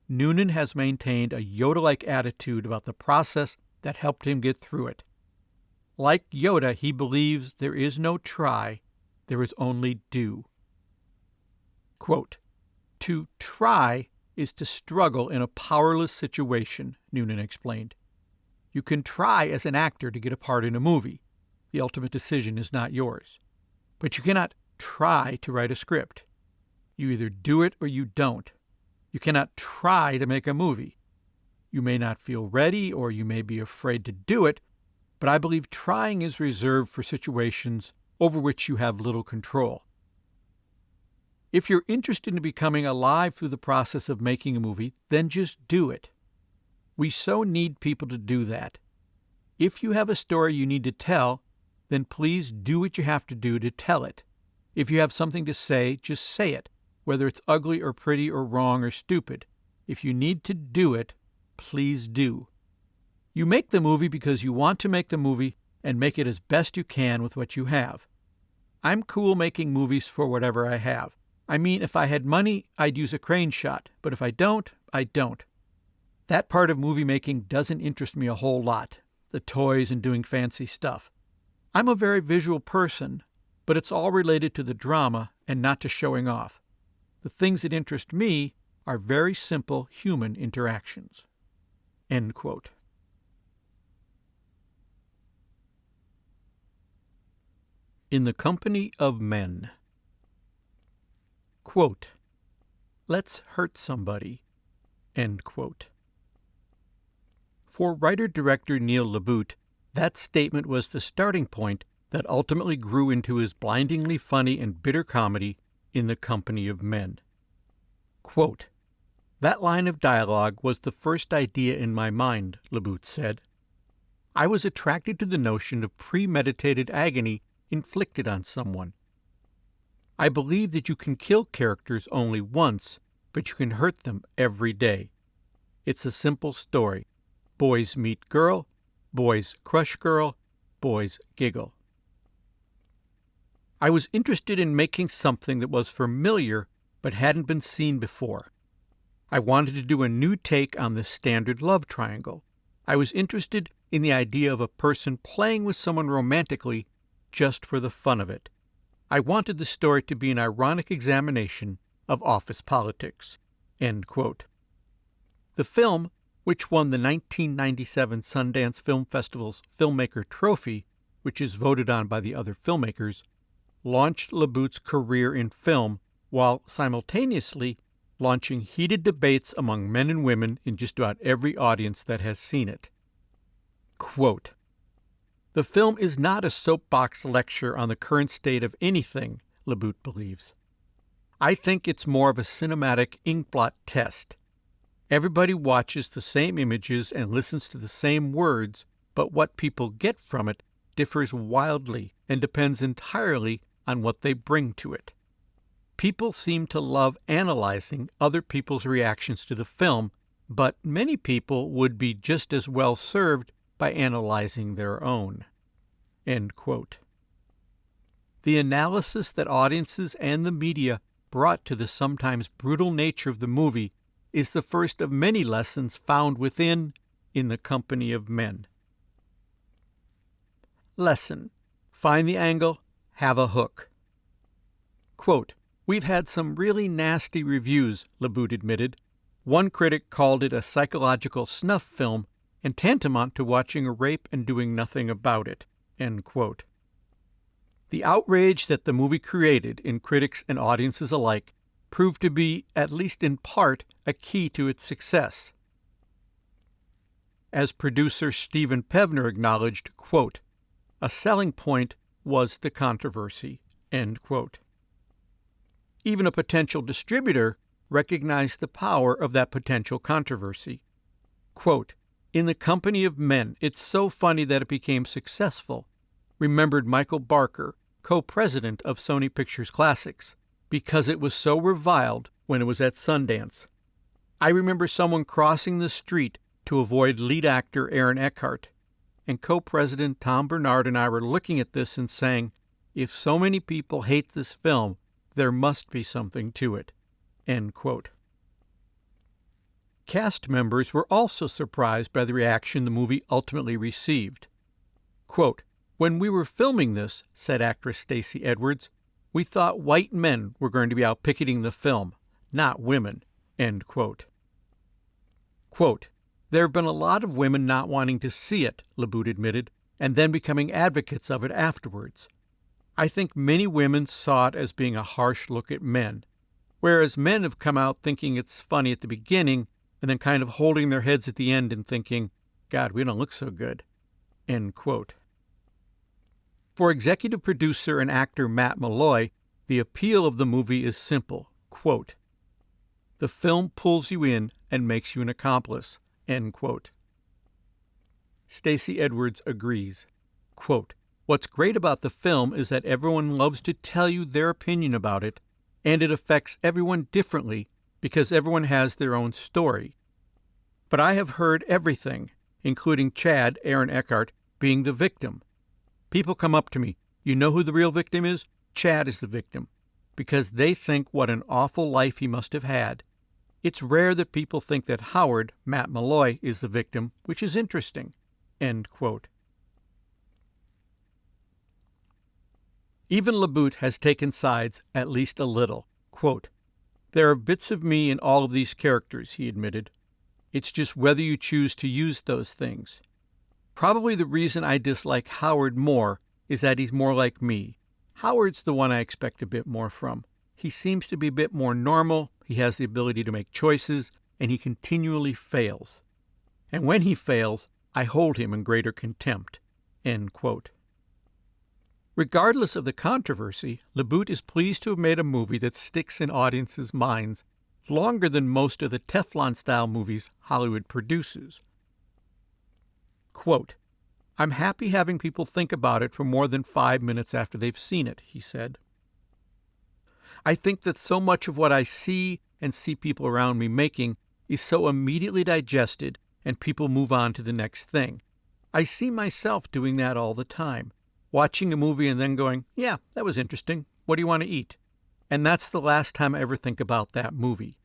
Noonan has maintained a Yoda-like attitude about the process that helped him get through it. Like Yoda, he believes there is no try, there is only do. Quote, "To try is to struggle in a powerless situation," Noonan explained. "You can try as an actor to get a part in a movie. The ultimate decision is not yours. But you cannot try to write a script. You either do it or you don't. You cannot try to make a movie. You may not feel ready or you may be afraid to do it, but I believe trying is reserved for situations over which you have little control. If you're interested in becoming alive through the process of making a movie, then just do it. We so need people to do that. If you have a story you need to tell, then please do what you have to do to tell it. If you have something to say, just say it, whether it's ugly or pretty or wrong or stupid. If you need to do it, please do. You make the movie because you want to make the movie and make it as best you can with what you have. I'm cool making movies for whatever I have. I mean, if I had money, I'd use a crane shot, but if I don't, I don't. That part of movie making doesn't interest me a whole lot, the toys and doing fancy stuff. I'm a very visual person, but it's all related to the drama and not to showing off. The things that interest me are very simple human interactions." End quote. In the Company of Men. Quote, "Let's hurt somebody." End quote. For writer-director Neil LaBute, that statement was the starting point that ultimately grew into his blindingly funny and bitter comedy, In the Company of Men. Quote, "That line of dialogue was the first idea in my mind," LaBute said. "I was attracted to the notion of premeditated agony inflicted on someone. I believe that you can kill characters only once, but you can hurt them every day. It's a simple story. Boys meet girl, boys crush girl, boys giggle. I was interested in making something that was familiar but hadn't been seen before. I wanted to do a new take on the standard love triangle. I was interested in the idea of a person playing with someone romantically just for the fun of it. I wanted the story to be an ironic examination of office politics." End quote. The film, which won the 1997 Sundance Film Festival's Filmmaker Trophy, which is voted on by the other filmmakers, launched LaBute's career in film while simultaneously launching heated debates among men and women in just about every audience that has seen it. Quote, "The film is not a soapbox lecture on the current state of anything," LaBute believes. "I think it's more of a cinematic inkblot test. Everybody watches the same images and listens to the same words, but what people get from it differs wildly and depends entirely on what they bring to it. People seem to love analyzing other people's reactions to the film, but many people would be just as well served by analyzing their own." End quote. The analysis that audiences and the media brought to the sometimes brutal nature of the movie is the first of many lessons found within In the Company of Men. Lesson: find the angle, have a hook. Quote, "We've had some really nasty reviews," LeBout admitted. One critic called it a psychological snuff film and tantamount to watching a rape and doing nothing about it. End quote. The outrage that the movie created in critics and audiences alike proved to be, at least in part, a key to its success. As producer Steven Pevner acknowledged, quote, "A selling point was the controversy." End quote. Even a potential distributor recognized the power of that potential controversy. Quote, "In the Company of Men, it's so funny that it became successful," remembered Michael Barker, co-president of Sony Pictures Classics, "because it was so reviled when it was at Sundance. I remember someone crossing the street to avoid lead actor Aaron Eckhart, and co-president Tom Bernard and I were looking at this and saying, if so many people hate this film, there must be something to it." End quote. Cast members were also surprised by the reaction the movie ultimately received. Quote, "When we were filming this," said actress Stacey Edwards, "we thought white men were going to be out picketing the film, not women." End quote. Quote, "There have been a lot of women not wanting to see it," LeBout admitted, and then becoming advocates of it afterwards. "I think many women saw it as being a harsh look at men, whereas men have come out thinking it's funny at the beginning and then kind of holding their heads at the end and thinking, God, we don't look so good." End quote. For executive producer and actor Matt Malloy, the appeal of the movie is simple. Quote, "The film pulls you in and makes you an accomplice." End quote. Stacey Edwards agrees. Quote, "What's great about the film is that everyone loves to tell you their opinion about it, and it affects everyone differently because everyone has their own story. But I have heard everything, including Chad, Aaron Eckhart, being the victim. People come up to me, you know who the real victim is? Chad is the victim, because they think what an awful life he must have had. It's rare that people think that Howard, Matt Malloy, is the victim, which is interesting." End quote. Even LeBout has taken sides at least a little. Quote, "There are bits of me in all of these characters," he admitted. "It's just whether you choose to use those things. Probably the reason I dislike Howard more is that he's more like me. Howard's the one I expect a bit more from. He seems to be a bit more normal, he has the ability to make choices, and he continually fails. And when he fails, I hold him in greater contempt." End quote. Regardless of the controversy, LeBout is pleased to have made a movie that sticks in audiences' minds longer than most of the Teflon-style movies Hollywood produces. Quote, "I'm happy having people think about it for more than 5 minutes after they've seen it," he said. "I think that so much of what I see and see people around me making is so immediately digested and people move on to the next thing. I see myself doing that all the time, watching a movie and then going, yeah, that was interesting. What do you want to eat? And that's the last time I ever think about that movie.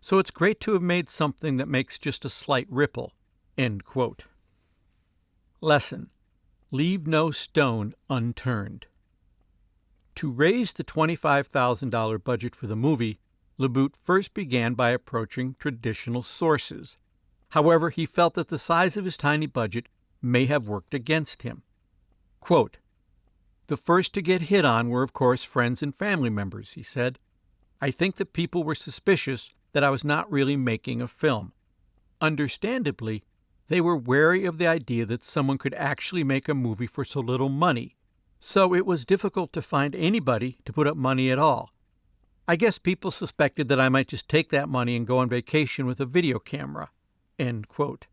So it's great to have made something that makes just a slight ripple." End quote. Lesson: leave no stone unturned. To raise the $25,000 budget for the movie, LeBout first began by approaching traditional sources. However, he felt that the size of his tiny budget may have worked against him. Quote, "The first to get hit on were, of course, friends and family members," he said. "I think that people were suspicious that I was not really making a film. Understandably, they were wary of the idea that someone could actually make a movie for so little money, so it was difficult to find anybody to put up money at all. I guess people suspected that I might just take that money and go on vacation with a video camera." End quote.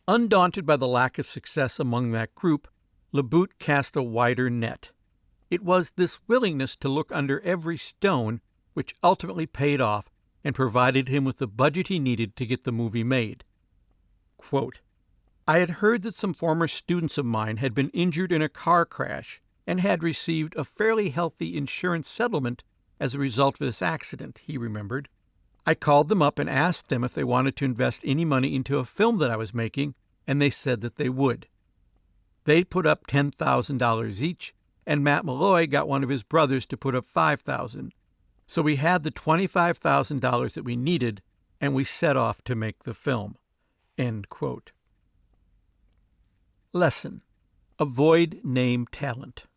Undaunted by the lack of success among that group, Laboute cast a wider net. It was this willingness to look under every stone which ultimately paid off and provided him with the budget he needed to get the movie made. Quote, I had heard that some former students of mine had been injured in a car crash and had received a fairly healthy insurance settlement as a result of this accident, he remembered. I called them up and asked them if they wanted to invest any money into a film that I was making, and they said that they would. They put up $10,000 each, and Matt Malloy got one of his brothers to put up $5,000. So we had the $25,000 that we needed, and we set off to make the film. End quote. Lesson: avoid name talent.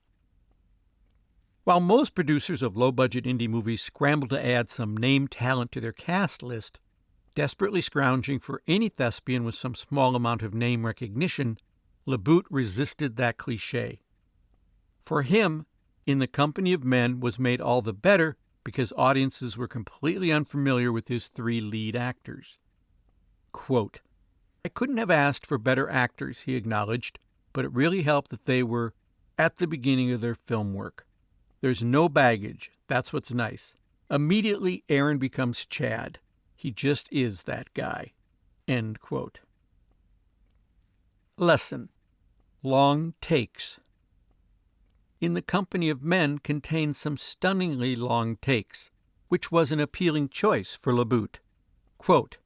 While most producers of low-budget indie movies scramble to add some name talent to their cast list, desperately scrounging for any thespian with some small amount of name recognition, Laboute resisted that cliché. For him, In the Company of Men was made all the better because audiences were completely unfamiliar with his three lead actors. Quote, I couldn't have asked for better actors, he acknowledged, but it really helped that they were at the beginning of their film work. There's no baggage. That's what's nice. Immediately, Aaron becomes Chad. He just is that guy. End quote. Lesson: long takes. In the Company of Men contains some stunningly long takes, which was an appealing choice for Laboute. Quote,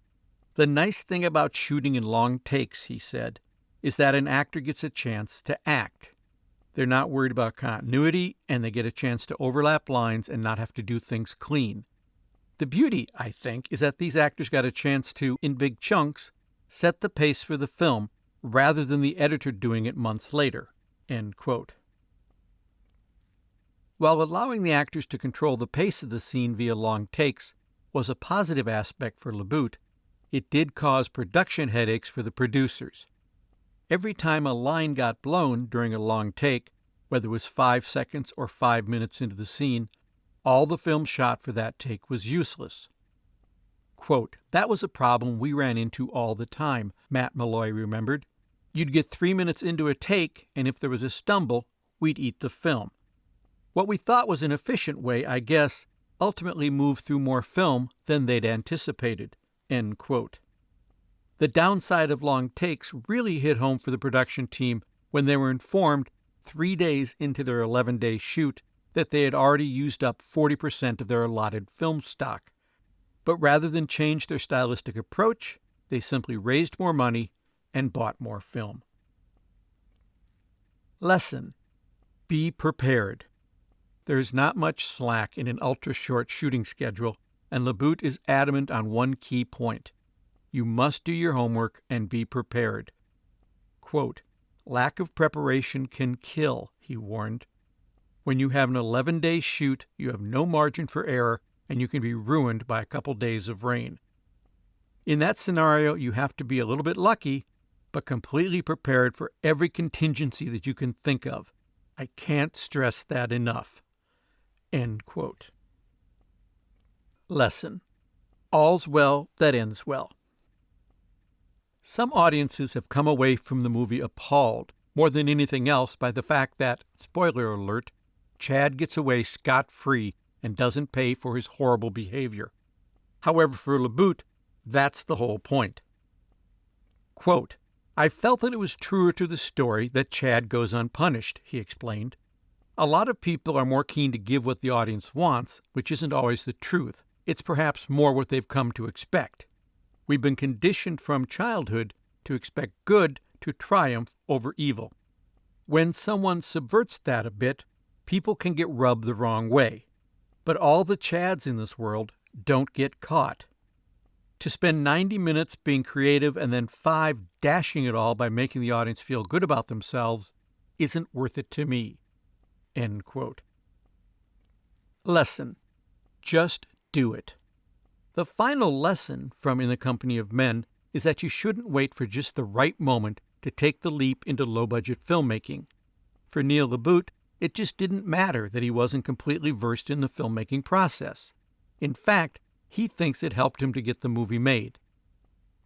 the nice thing about shooting in long takes, he said, is that an actor gets a chance to act. They're not worried about continuity, and they get a chance to overlap lines and not have to do things clean. The beauty, I think, is that these actors got a chance to, in big chunks, set the pace for the film, rather than the editor doing it months later. End quote. While allowing the actors to control the pace of the scene via long takes was a positive aspect for Laboute, it did cause production headaches for the producers. Every time a line got blown during a long take, whether it was 5 seconds or 5 minutes into the scene, all the film shot for that take was useless. Quote, that was a problem we ran into all the time, Matt Malloy remembered. You'd get 3 minutes into a take, and if there was a stumble, we'd eat the film. What we thought was an efficient way, I guess, ultimately moved through more film than they'd anticipated. End quote. The downside of long takes really hit home for the production team when they were informed 3 days into their 11-day shoot that they had already used up 40% of their allotted film stock. But rather than change their stylistic approach, they simply raised more money and bought more film. Lesson: be prepared. There is not much slack in an ultra-short shooting schedule, and Laboute is adamant on one key point. You must do your homework and be prepared. Quote, lack of preparation can kill, he warned. When you have an 11-day shoot, you have no margin for error, and you can be ruined by a couple days of rain. In that scenario, you have to be a little bit lucky, but completely prepared for every contingency that you can think of. I can't stress that enough. End quote. Lesson: all's well that ends well. Some audiences have come away from the movie appalled, more than anything else, by the fact that, spoiler alert, Chad gets away scot-free and doesn't pay for his horrible behavior. However, for Laboute, that's the whole point. Quote, I felt that it was truer to the story that Chad goes unpunished, he explained. A lot of people are more keen to give what the audience wants, which isn't always the truth. It's perhaps more what they've come to expect. We've been conditioned from childhood to expect good to triumph over evil. When someone subverts that a bit, people can get rubbed the wrong way. But all the Chads in this world don't get caught. To spend 90 minutes being creative and then 5 dashing it all by making the audience feel good about themselves isn't worth it to me. End quote. Lesson: just do it. The final lesson from In the Company of Men is that you shouldn't wait for just the right moment to take the leap into low-budget filmmaking. For Neil Laboute, it just didn't matter that he wasn't completely versed in the filmmaking process. In fact, he thinks it helped him to get the movie made.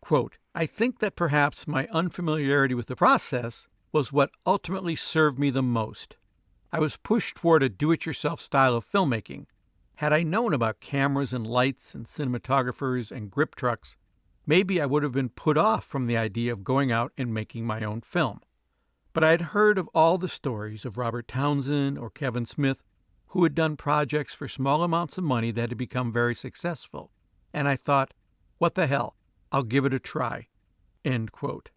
Quote, I think that perhaps my unfamiliarity with the process was what ultimately served me the most. I was pushed toward a do-it-yourself style of filmmaking. Had I known about cameras and lights and cinematographers and grip trucks, maybe I would have been put off from the idea of going out and making my own film. But I had heard of all the stories of Robert Townsend or Kevin Smith who had done projects for small amounts of money that had become very successful, and I thought, what the hell, I'll give it a try. End quote.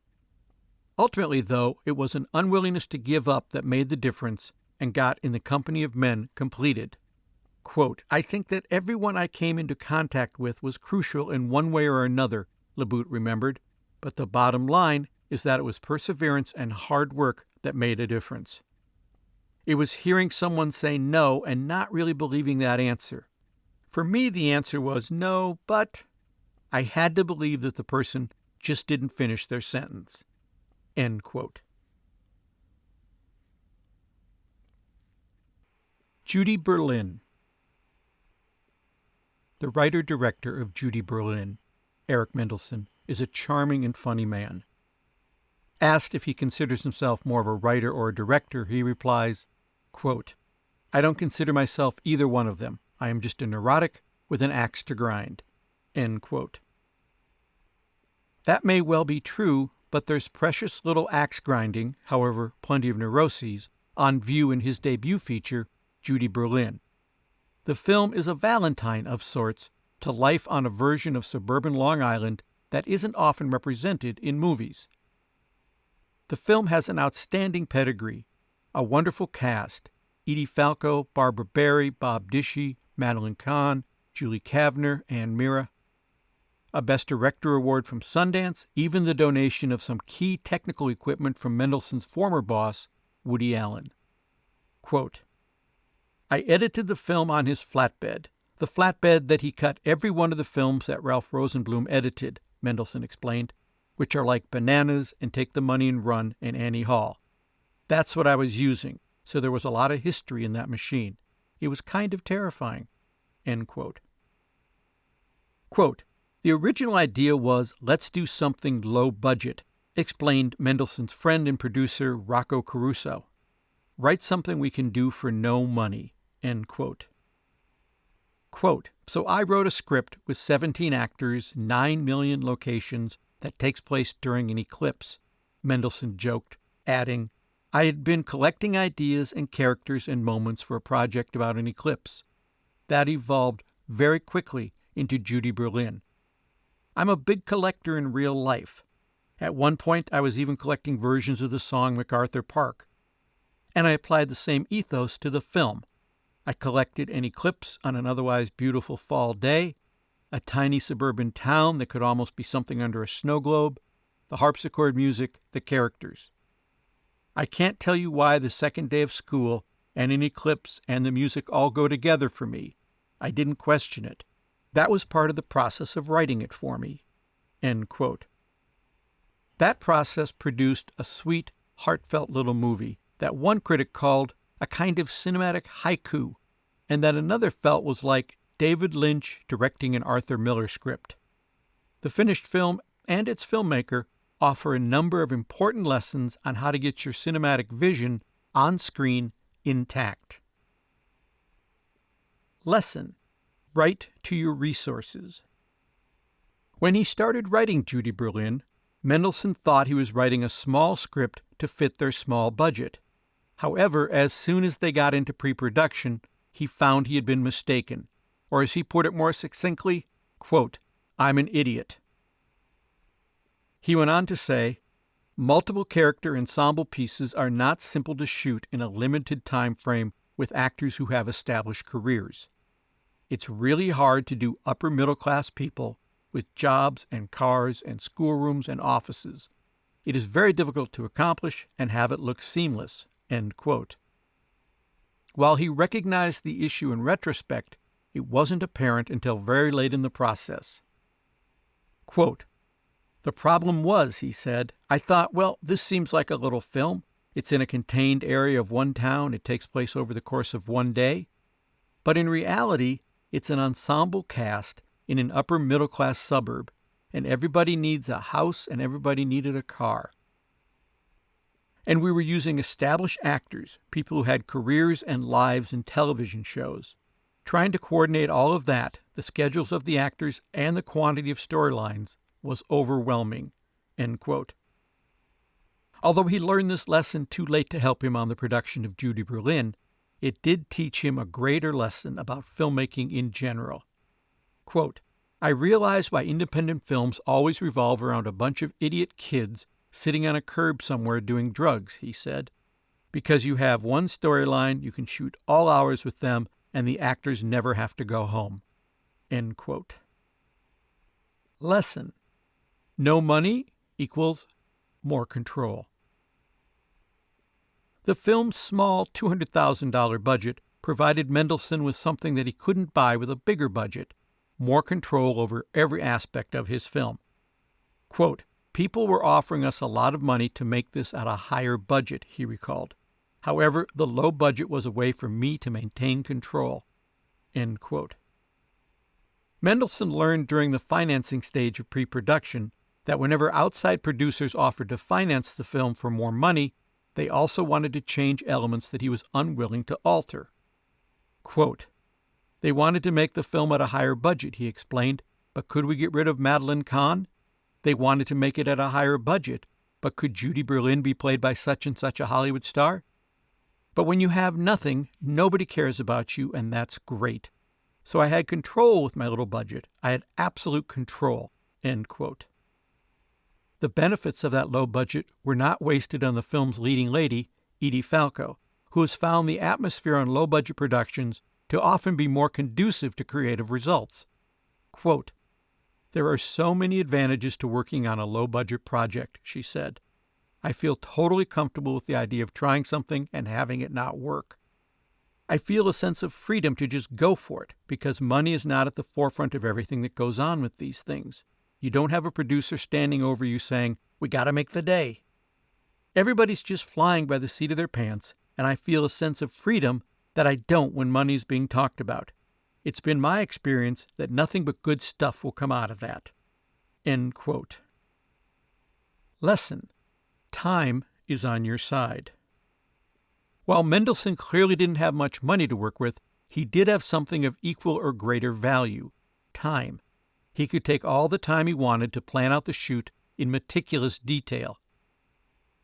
Ultimately, though, it was an unwillingness to give up that made the difference and got In the Company of Men completed. Quote, I think that everyone I came into contact with was crucial in one way or another, LeBout remembered, but the bottom line is that it was perseverance and hard work that made a difference. It was hearing someone say no and not really believing that answer. For me, the answer was no, but I had to believe that the person just didn't finish their sentence. End quote. Judy Berlin. The writer-director of Judy Berlin, Eric Mendelsohn, is a charming and funny man. Asked if he considers himself more of a writer or a director, he replies, quote, I don't consider myself either one of them. I am just a neurotic with an axe to grind. End quote. That may well be true, but there's precious little axe grinding, however, plenty of neuroses, on view in his debut feature, Judy Berlin. The film is a valentine of sorts to life on a version of suburban Long Island that isn't often represented in movies. The film has an outstanding pedigree, a wonderful cast: Edie Falco, Barbara Barry, Bob Dishy, Madeline Kahn, Julie Kavner, and Mira. A Best Director award from Sundance, even the donation of some key technical equipment from Mendelsohn's former boss, Woody Allen. Quote, I edited the film on his flatbed, the flatbed that he cut every one of the films that Ralph Rosenblum edited, Mendelsohn explained, which are like Bananas and Take the Money and Run and Annie Hall. That's what I was using, so there was a lot of history in that machine. It was kind of terrifying. End quote. Quote, the original idea was, let's do something low budget, explained Mendelsohn's friend and producer Rocco Caruso. Write something we can do for no money. End quote. Quote, so I wrote a script with 17 actors, 9 million locations that takes place during an eclipse, Mendelsohn joked, adding, I had been collecting ideas and characters and moments for a project about an eclipse. That evolved very quickly into Judy Berlin. I'm a big collector in real life. At one point, I was even collecting versions of the song MacArthur Park. And I applied the same ethos to the film. I collected an eclipse on an otherwise beautiful fall day, a tiny suburban town that could almost be something under a snow globe, the harpsichord music, the characters. I can't tell you why the second day of school and an eclipse and the music all go together for me. I didn't question it. That was part of the process of writing it for me. End quote. That process produced a sweet, heartfelt little movie that one critic called a kind of cinematic haiku, and that another felt was like David Lynch directing an Arthur Miller script. The finished film and its filmmaker offer a number of important lessons on how to get your cinematic vision on screen intact. Lesson: write to your resources. When he started writing Judy Berlin, Mendelsohn thought he was writing a small script to fit their small budget. However, as soon as they got into pre-production, he found he had been mistaken, or as he put it more succinctly, quote, I'm an idiot. He went on to say, multiple character ensemble pieces are not simple to shoot in a limited time frame with actors who have established careers. It's really hard to do upper middle class people with jobs and cars and schoolrooms and offices. It is very difficult to accomplish and have it look seamless. End quote. While he recognized the issue in retrospect, it wasn't apparent until very late in the process. Quote, the problem was, he said, I thought, well, this seems like a little film. It's in a contained area of one town. It takes place over the course of one day. But in reality, it's an ensemble cast in an upper middle-class suburb, and everybody needs a house and everybody needed a car. And we were using established actors, people who had careers and lives in television shows. Trying to coordinate all of that, the schedules of the actors and the quantity of storylines, was overwhelming." End quote. Although he learned this lesson too late to help him on the production of Judy Berlin, it did teach him a greater lesson about filmmaking in general. Quote, "I realized why independent films always revolve around a bunch of idiot kids sitting on a curb somewhere doing drugs," he said. "Because you have one storyline, you can shoot all hours with them, and the actors never have to go home." End quote. Lesson: no money equals more control. The film's small $200,000 budget provided Mendelsohn with something that he couldn't buy with a bigger budget: more control over every aspect of his film. Quote, "People were offering us a lot of money to make this at a higher budget," he recalled. "However, the low budget was a way for me to maintain control." End quote. Mendelsohn learned during the financing stage of pre-production that whenever outside producers offered to finance the film for more money, they also wanted to change elements that he was unwilling to alter. Quote, "They wanted to make the film at a higher budget," he explained, "but could we get rid of Madeline Kahn? They wanted to make it at a higher budget, but could Judy Berlin be played by such and such a Hollywood star? But when you have nothing, nobody cares about you, and that's great. So I had control with my little budget. I had absolute control." End quote. The benefits of that low budget were not wasted on the film's leading lady, Edie Falco, who has found the atmosphere on low-budget productions to often be more conducive to creative results. Quote, "There are so many advantages to working on a low-budget project," she said. "I feel totally comfortable with the idea of trying something and having it not work. I feel a sense of freedom to just go for it because money is not at the forefront of everything that goes on with these things. You don't have a producer standing over you saying, 'We got to make the day.' Everybody's just flying by the seat of their pants, and I feel a sense of freedom that I don't when money is being talked about. It's been my experience that nothing but good stuff will come out of that." End quote. Lesson: time is on your side. While Mendelsohn clearly didn't have much money to work with, he did have something of equal or greater value: time. He could take all the time he wanted to plan out the shoot in meticulous detail.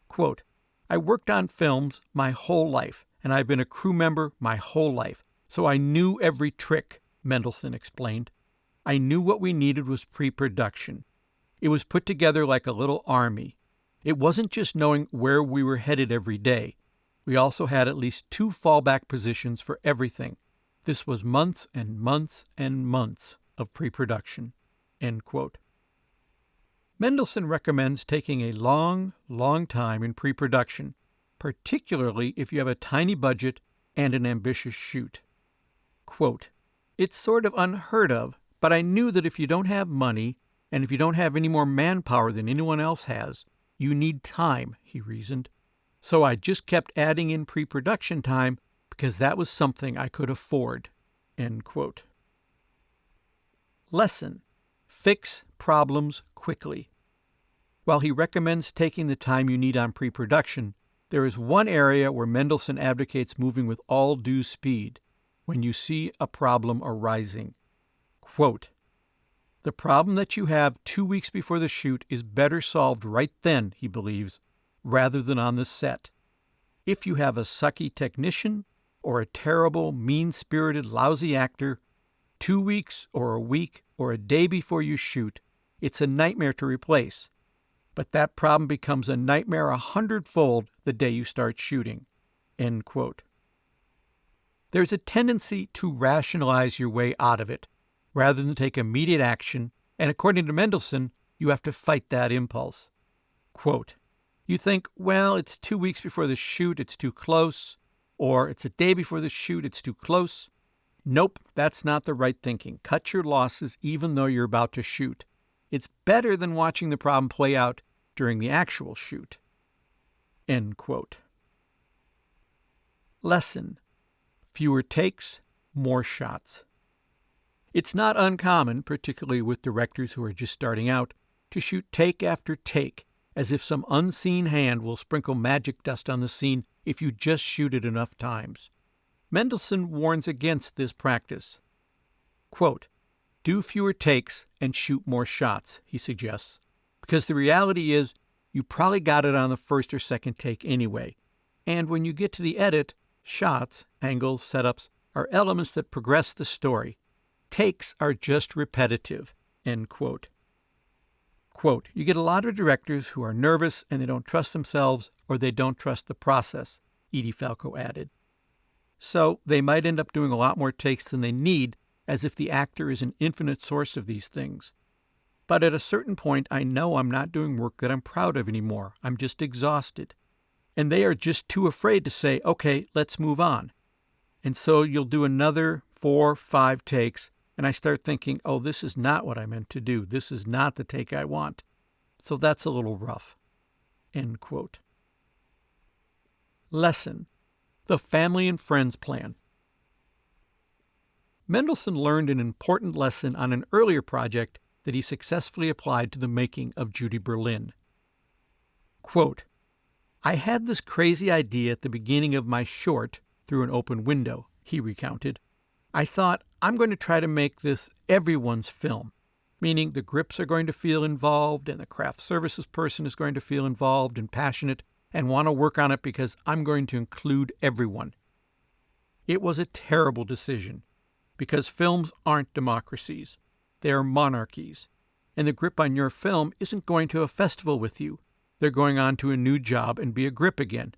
Quote, "I worked on films my whole life, and I've been a crew member my whole life, so I knew every trick," Mendelsohn explained. "I knew what we needed was pre-production. It was put together like a little army. It wasn't just knowing where we were headed every day. We also had at least 2 fallback positions for everything. This was months and months and months of pre-production." End quote. Mendelsohn recommends taking a long, long time in pre-production, particularly if you have a tiny budget and an ambitious shoot. Quote, "It's sort of unheard of, but I knew that if you don't have money, and if you don't have any more manpower than anyone else has, you need time," he reasoned. "So I just kept adding in pre-production time because that was something I could afford." End quote. Lesson: fix problems quickly. While he recommends taking the time you need on pre-production, there is one area where Mendelsohn advocates moving with all due speed when you see a problem arising. Quote, "The problem that you have 2 weeks before the shoot is better solved right then," he believes, "rather than on the set. If you have a sucky technician or a terrible, mean-spirited, lousy actor, 2 weeks or a week or a day before you shoot, it's a nightmare to replace. But that problem becomes a nightmare 100-fold the day you start shooting." End quote. There's a tendency to rationalize your way out of it, rather than take immediate action, and according to Mendelsohn, you have to fight that impulse. Quote, "You think, well, it's 2 weeks before the shoot, it's too close, or it's a day before the shoot, it's too close. Nope, that's not the right thinking. Cut your losses even though you're about to shoot. It's better than watching the problem play out during the actual shoot." End quote. Lesson: fewer takes, more shots. It's not uncommon, particularly with directors who are just starting out, to shoot take after take, as if some unseen hand will sprinkle magic dust on the scene if you just shoot it enough times. Mendelsohn warns against this practice. Quote, "Do fewer takes and shoot more shots," he suggests, because the reality is you probably got it on the first or second take anyway, and when you get to the edit, shots, angles, setups are elements that progress the story. Takes are just repetitive, end quote. Quote, "You get a lot of directors who are nervous and they don't trust themselves or they don't trust the process," Edie Falco added. So they might end up doing a lot more takes than they need, as if the actor is an infinite source of these things. But at a certain point, I know I'm not doing work that I'm proud of anymore. I'm just exhausted. And they are just too afraid to say, okay, let's move on. And so you'll do another 4, 5 takes, and I start thinking, oh, this is not what I meant to do. This is not the take I want. So that's a little rough. End quote. Lesson: the family and friends plan. Mendelsohn learned an important lesson on an earlier project that he successfully applied to the making of Judy Berlin. Quote, "I had this crazy idea at the beginning of my short, Through an Open Window," he recounted. "I thought, I'm going to try to make this everyone's film, meaning the grips are going to feel involved and the craft services person is going to feel involved and passionate and want to work on it because I'm going to include everyone." It was a terrible decision, because films aren't democracies. They are monarchies, and the grip on your film isn't going to a festival with you. They're going on to a new job and be a grip again.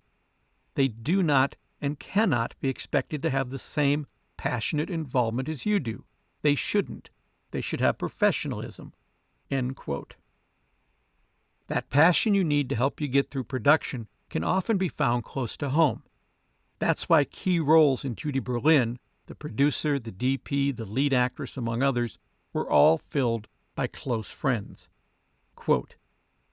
They do not and cannot be expected to have the same passionate involvement as you do. They shouldn't. They should have professionalism." End quote. That passion you need to help you get through production can often be found close to home. That's why key roles in Judy Berlin, the producer, the DP, the lead actress, among others, were all filled by close friends. Quote,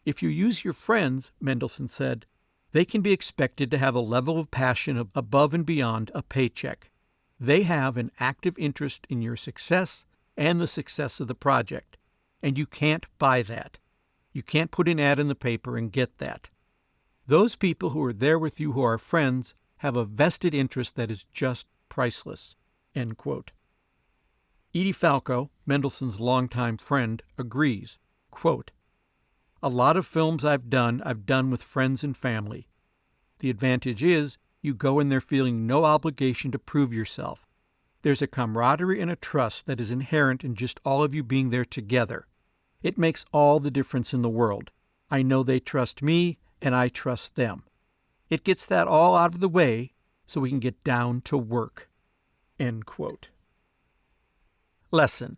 "If you use your friends," Mendelsohn said, "they can be expected to have a level of passion above and beyond a paycheck. They have an active interest in your success and the success of the project, and you can't buy that. You can't put an ad in the paper and get that. Those people who are there with you who are friends have a vested interest that is just priceless." End quote. Edie Falco, Mendelsohn's longtime friend, agrees. Quote, "A lot of films I've done with friends and family. The advantage is you go in there feeling no obligation to prove yourself. There's a camaraderie and a trust that is inherent in just all of you being there together. It makes all the difference in the world. I know they trust me, and I trust them. It gets that all out of the way so we can get down to work." End quote. Lesson: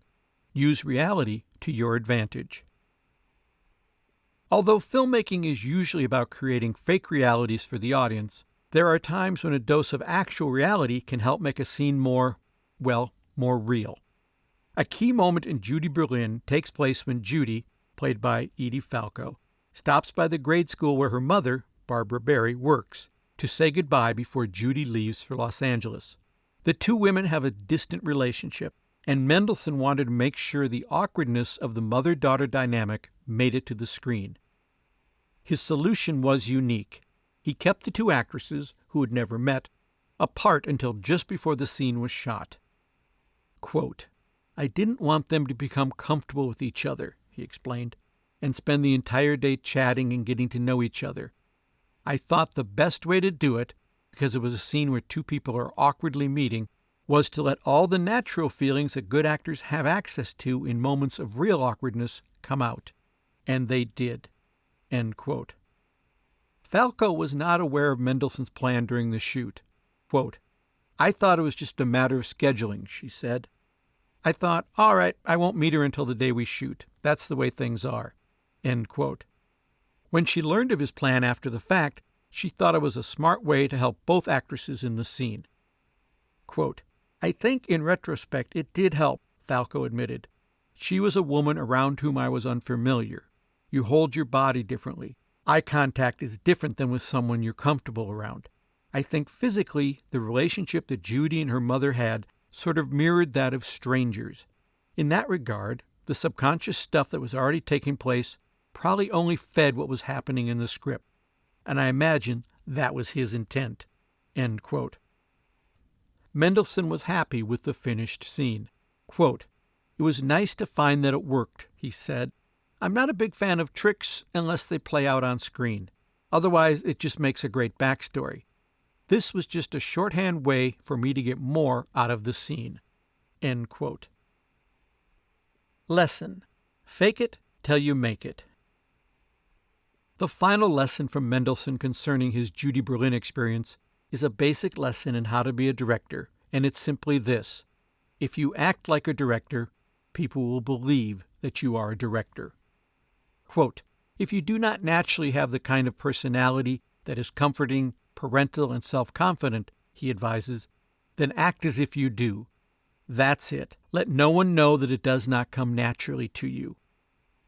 use reality to your advantage. Although filmmaking is usually about creating fake realities for the audience, there are times when a dose of actual reality can help make a scene more real. A key moment in Judy Berlin takes place when Judy, played by Edie Falco, stops by the grade school where her mother, Barbara Barry, works, to say goodbye before Judy leaves for Los Angeles. The two women have a distant relationship, and Mendelsohn wanted to make sure the awkwardness of the mother-daughter dynamic made it to the screen. His solution was unique. He kept the two actresses, who had never met, apart until just before the scene was shot. Quote, "I didn't want them to become comfortable with each other," he explained, "and spend the entire day chatting and getting to know each other. I thought the best way to do it, because it was a scene where two people are awkwardly meeting, was to let all the natural feelings that good actors have access to in moments of real awkwardness come out. And they did." End quote. Falco was not aware of Mendelsohn's plan during the shoot. Quote, "I thought it was just a matter of scheduling," she said. "I thought, all right, I won't meet her until the day we shoot. That's the way things are." End quote. When she learned of his plan after the fact, she thought it was a smart way to help both actresses in the scene. Quote, "I think in retrospect it did help," Falco admitted. "She was a woman around whom I was unfamiliar. You hold your body differently. Eye contact is different than with someone you're comfortable around. I think physically the relationship that Judy and her mother had sort of mirrored that of strangers. In that regard, the subconscious stuff that was already taking place probably only fed what was happening in the script, and I imagine that was his intent." End quote. Mendelsohn was happy with the finished scene. Quote, "It was nice to find that it worked," he said. "I'm not a big fan of tricks unless they play out on screen. Otherwise, it just makes a great backstory. This was just a shorthand way for me to get more out of the scene." End quote. Lesson: fake it till you make it. The final lesson from Mendelsohn concerning his Judy Berlin experience is a basic lesson in how to be a director, and it's simply this: if you act like a director, people will believe that you are a director. Quote, "If you do not naturally have the kind of personality that is comforting, parental, and self-confident," he advises, "then act as if you do. That's it. Let no one know that it does not come naturally to you.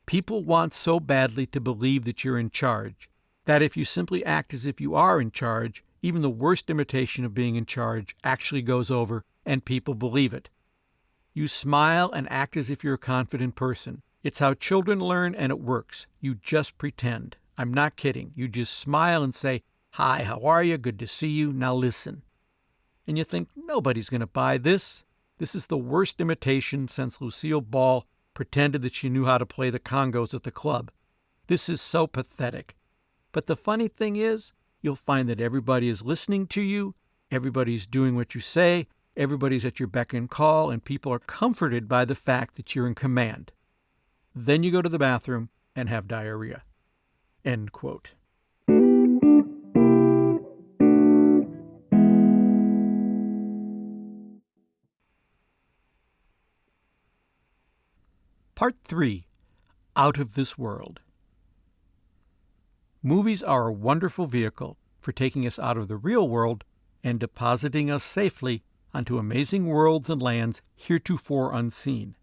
People want so badly to believe that you're in charge, that if you simply act as if you are in charge, even the worst imitation of being in charge actually goes over and people believe it. You smile and act as if you're a confident person. It's how children learn, and it works. You just pretend. I'm not kidding. You just smile and say, 'Hi, how are you? Good to see you. Now listen.' And you think, nobody's going to buy this. This is the worst imitation since Lucille Ball pretended that she knew how to play the congos at the club. This is so pathetic. But the funny thing is, you'll find that everybody is listening to you, everybody's doing what you say, everybody's at your beck and call, and people are comforted by the fact that you're in command. Then you go to the bathroom and have diarrhea." End quote. Part 3. Out of This World. Movies are a wonderful vehicle for taking us out of the real world and depositing us safely onto amazing worlds and lands heretofore unseen.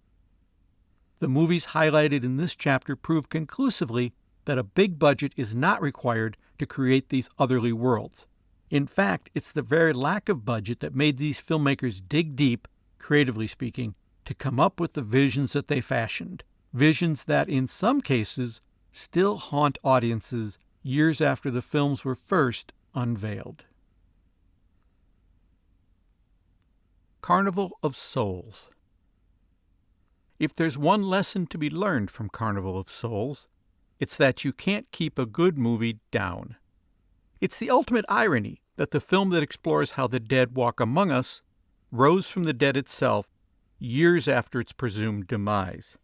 The movies highlighted in this chapter prove conclusively that a big budget is not required to create these otherly worlds. In fact, it's the very lack of budget that made these filmmakers dig deep, creatively speaking, to come up with the visions that they fashioned, visions that, in some cases, still haunt audiences years after the films were first unveiled. Carnival of Souls. If there's one lesson to be learned from Carnival of Souls, it's that you can't keep a good movie down. It's the ultimate irony that the film that explores how the dead walk among us rose from the dead itself years after its presumed demise.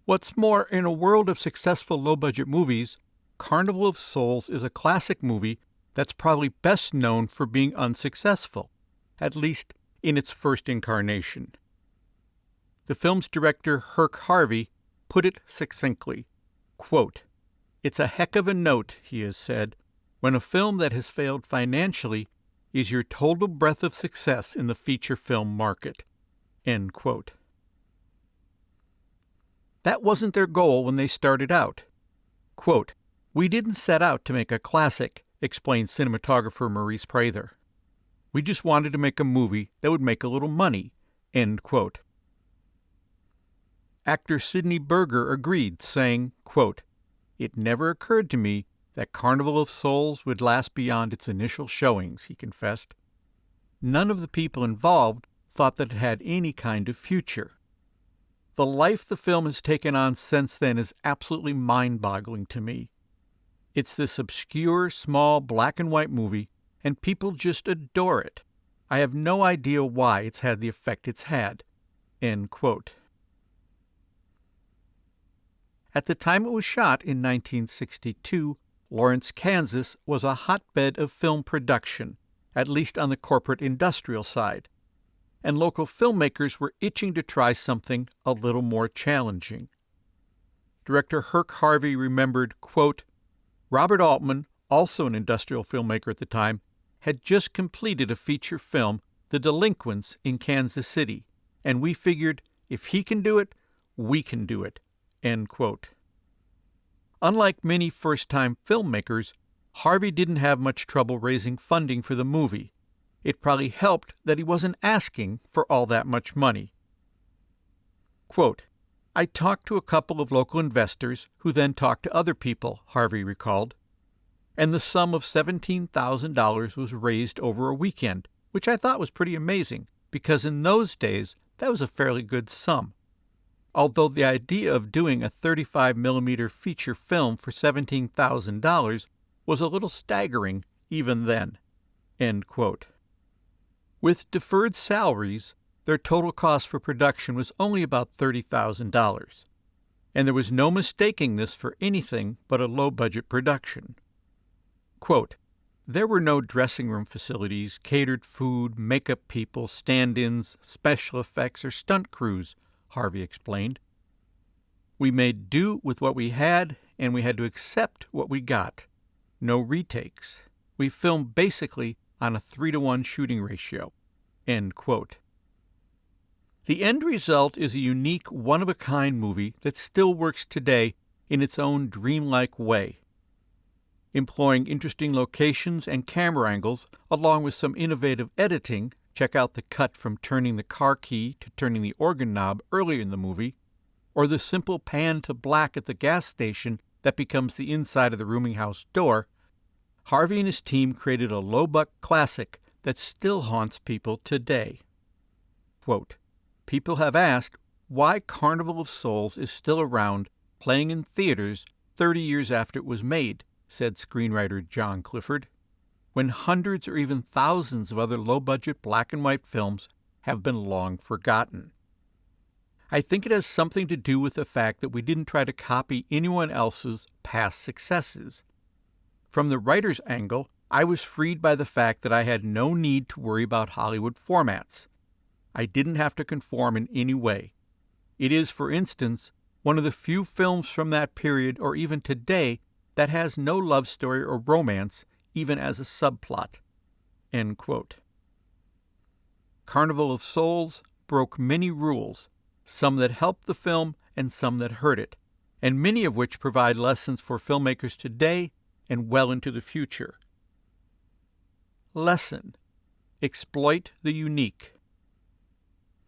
What's more, in a world of successful low-budget movies, Carnival of Souls is a classic movie that's probably best known for being unsuccessful, at least in its first incarnation. The film's director, Herc Harvey, put it succinctly. Quote, "It's a heck of a note," he has said, "when a film that has failed financially is your total breath of success in the feature film market." End quote. That wasn't their goal when they started out. Quote, "We didn't set out to make a classic," explained cinematographer Maurice Prather. "We just wanted to make a movie that would make a little money." End quote. Actor Sidney Berger agreed, saying, quote, "It never occurred to me that Carnival of Souls would last beyond its initial showings," he confessed. None of the people involved thought that it had any kind of future. The life the film has taken on since then is absolutely mind-boggling to me. It's this obscure, small, black-and-white movie, and people just adore it. I have no idea why it's had the effect it's had." End quote. At the time it was shot in 1962, Lawrence, Kansas was a hotbed of film production, at least on the corporate industrial side, and local filmmakers were itching to try something a little more challenging. Director Herc Harvey remembered, quote, "Robert Altman, also an industrial filmmaker at the time, had just completed a feature film, The Delinquents, in Kansas City, and we figured, if he can do it, we can do it." End quote. Unlike many first-time filmmakers, Harvey didn't have much trouble raising funding for the movie. It probably helped that he wasn't asking for all that much money. Quote, "I talked to a couple of local investors who then talked to other people," Harvey recalled, "and the sum of $17,000 was raised over a weekend, which I thought was pretty amazing, because in those days that was a fairly good sum. Although the idea of doing a 35mm feature film for $17,000 was a little staggering even then." End quote. With deferred salaries, their total cost for production was only about $30,000, and there was no mistaking this for anything but a low-budget production. Quote, "There were no dressing room facilities, catered food, makeup people, stand-ins, special effects, or stunt crews," Harvey explained. "We made do with what we had, and we had to accept what we got. No retakes. We filmed basically on a 3-to-1 shooting ratio." End quote. The end result is a unique, one-of-a-kind movie that still works today in its own dreamlike way. Employing interesting locations and camera angles, along with some innovative editing, check out the cut from turning the car key to turning the organ knob earlier in the movie, or the simple pan to black at the gas station that becomes the inside of the rooming house door, Harvey and his team created a low-buck classic that still haunts people today. Quote, "People have asked why Carnival of Souls is still around, playing in theaters 30 years after it was made," said screenwriter John Clifford, "when hundreds or even thousands of other low-budget black and white films have been long forgotten. I think it has something to do with the fact that we didn't try to copy anyone else's past successes. From the writer's angle, I was freed by the fact that I had no need to worry about Hollywood formats. I didn't have to conform in any way. It is, for instance, one of the few films from that period or even today that has no love story or romance, even as a subplot." End quote. Carnival of Souls broke many rules, some that helped the film and some that hurt it, and many of which provide lessons for filmmakers today and well into the future. Lesson: exploit the unique.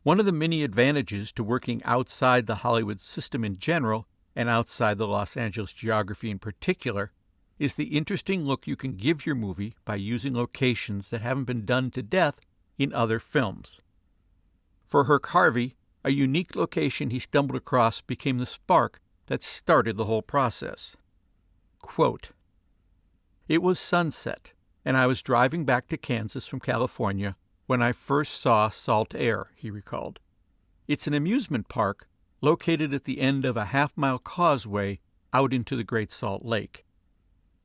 One of the many advantages to working outside the Hollywood system in general, and outside the Los Angeles geography in particular, is the interesting look you can give your movie by using locations that haven't been done to death in other films. For Herc Harvey, a unique location he stumbled across became the spark that started the whole process. Quote, "It was sunset, and I was driving back to Kansas from California when I first saw Salt Air," he recalled. "It's an amusement park located at the end of a half-mile causeway out into the Great Salt Lake.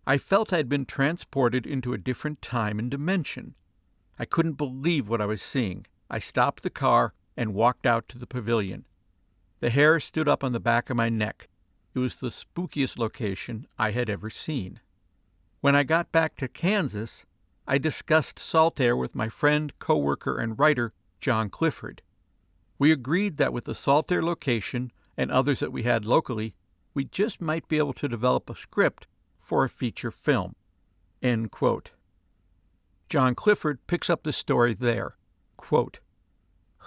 I felt I'd been transported into a different time and dimension. I couldn't believe what I was seeing. I stopped the car and walked out to the pavilion. The hair stood up on the back of my neck. It was the spookiest location I had ever seen. When I got back to Kansas, I discussed Salt Air with my friend, co-worker, and writer, John Clifford. We agreed that with the Salt Air location and others that we had locally, we just might be able to develop a script for a feature film." End quote. John Clifford picks up the story there. Quote,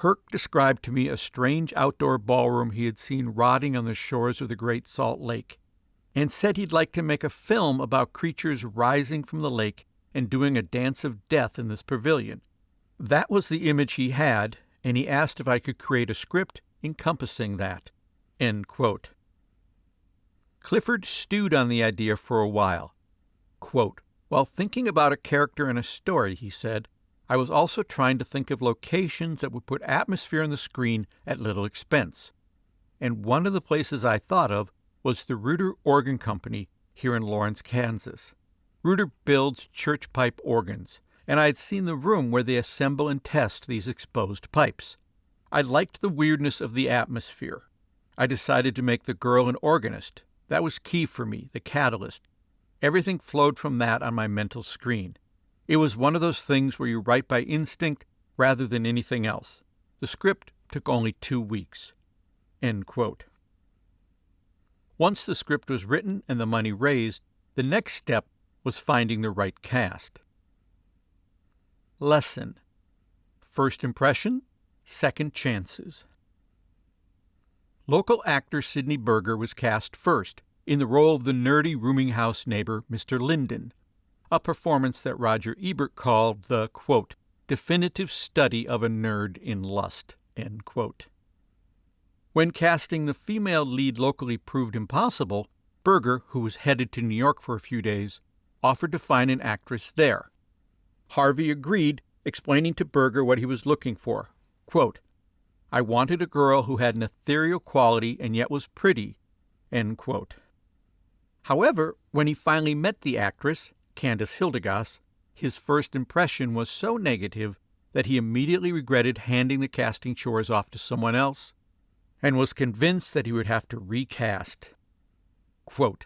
"Herc described to me a strange outdoor ballroom he had seen rotting on the shores of the Great Salt Lake, and said he'd like to make a film about creatures rising from the lake and doing a dance of death in this pavilion. That was the image he had, and he asked if I could create a script encompassing that." End quote. Clifford stewed on the idea for a while. Quote, "While thinking about a character and a story," he said, "I was also trying to think of locations that would put atmosphere on the screen at little expense. And one of the places I thought of was the Reuter Organ Company here in Lawrence, Kansas. Reuter builds church pipe organs, and I had seen the room where they assemble and test these exposed pipes. I liked the weirdness of the atmosphere. I decided to make the girl an organist. That was key for me, the catalyst. Everything flowed from that on my mental screen. It was one of those things where you write by instinct rather than anything else. The script took only 2 weeks." End quote. Once the script was written and the money raised, the next step was finding the right cast. Lesson: first impression, second chances. Local actor Sidney Berger was cast first in the role of the nerdy rooming house neighbor Mr. Linden, a performance that Roger Ebert called the, quote, definitive study of a nerd in lust, end quote. When casting the female lead locally proved impossible, Berger, who was headed to New York for a few days, offered to find an actress there. Harvey agreed, explaining to Berger what he was looking for. Quote, I wanted a girl who had an ethereal quality and yet was pretty, end quote. However, when he finally met the actress, Candice Hildegas, his first impression was so negative that he immediately regretted handing the casting chores off to someone else and was convinced that he would have to recast. Quote,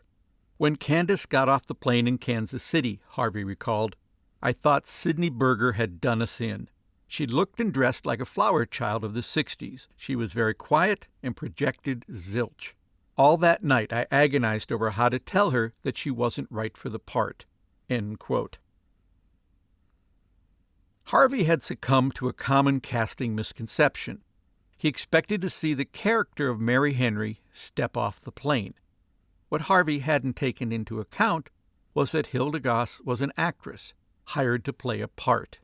when Candice got off the plane in Kansas City, Harvey recalled, I thought Sidney Berger had done us in. She looked and dressed like a flower child of the 60s. She was very quiet and projected zilch. All that night I agonized over how to tell her that she wasn't right for the part. End quote. Harvey had succumbed to a common casting misconception. He expected to see the character of Mary Henry step off the plane. What Harvey hadn't taken into account was that Hildegas was an actress, hired to play a part.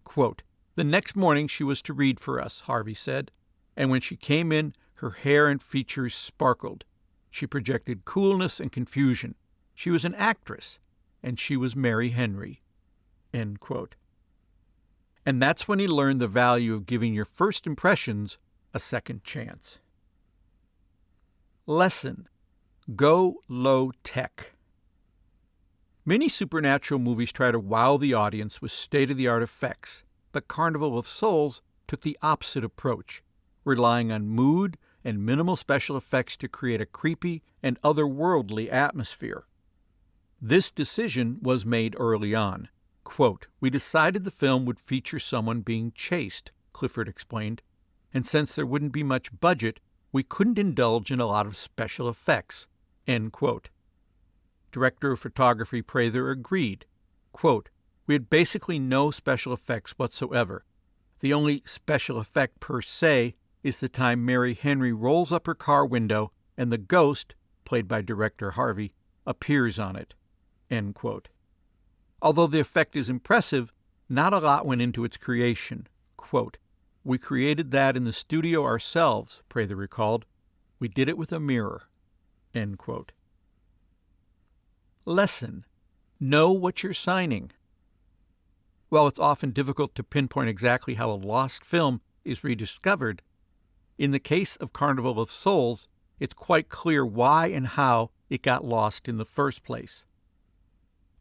Quote, the next morning she was to read for us, Harvey said, and when she came in, her hair and features sparkled. She projected coolness and confusion. She was an actress, and she was Mary Henry. End quote. And that's when he learned the value of giving your first impressions a second chance. Lesson: go low tech. Many supernatural movies try to wow the audience with state-of-the-art effects, but Carnival of Souls took the opposite approach, relying on mood and minimal special effects to create a creepy and otherworldly atmosphere. This decision was made early on. Quote, we decided the film would feature someone being chased, Clifford explained, and since there wouldn't be much budget, we couldn't indulge in a lot of special effects, end quote. Director of photography Prather agreed. Quote, we had basically no special effects whatsoever. The only special effect per se is the time Mary Henry rolls up her car window and the ghost, played by director Harvey, appears on it, end quote. Although the effect is impressive, not a lot went into its creation. Quote, we created that in the studio ourselves, Prather recalled. We did it with a mirror. End quote. Lesson: know what you're signing. While it's often difficult to pinpoint exactly how a lost film is rediscovered, in the case of Carnival of Souls, it's quite clear why and how it got lost in the first place.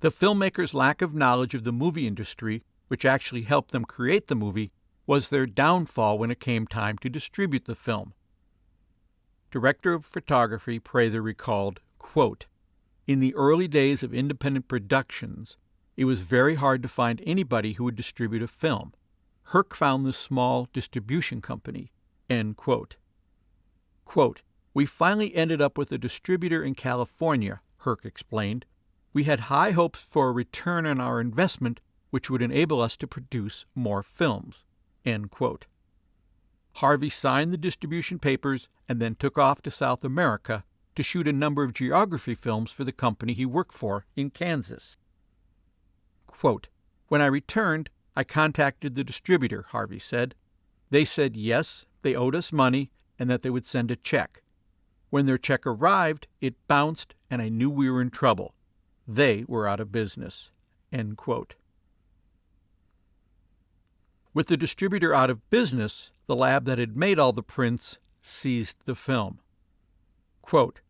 The filmmakers' lack of knowledge of the movie industry, which actually helped them create the movie, was their downfall when it came time to distribute the film. Director of photography Prather recalled, quote, in the early days of independent productions, it was very hard to find anybody who would distribute a film. Herc found this small distribution company, end quote. Quote, we finally ended up with a distributor in California, Herc explained. We had high hopes for a return on our investment, which would enable us to produce more films, end quote. Harvey signed the distribution papers and then took off to South America to shoot a number of geography films for the company he worked for in Kansas. Quote, when I returned, I contacted the distributor, Harvey said. They said yes, they owed us money, and that they would send a check. When their check arrived, it bounced, and I knew we were in trouble. They were out of business. End quote. With the distributor out of business, the lab that had made all the prints seized the film. Quote,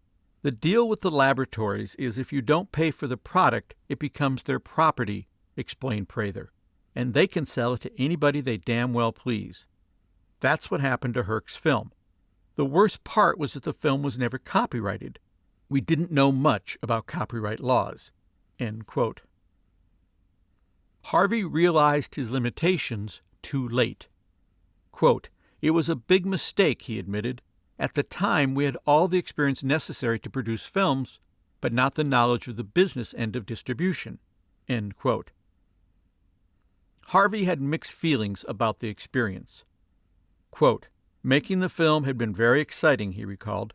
the deal with the laboratories is if you don't pay for the product, it becomes their property, explained Prather, and they can sell it to anybody they damn well please. That's what happened to Herc's film. The worst part was that the film was never copyrighted. We didn't know much about copyright laws. End quote. Harvey realized his limitations too late. Quote, it was a big mistake, he admitted. At the time, we had all the experience necessary to produce films, but not the knowledge of the business end of distribution. End quote. Harvey had mixed feelings about the experience. Quote, Making the film had been very exciting, he recalled.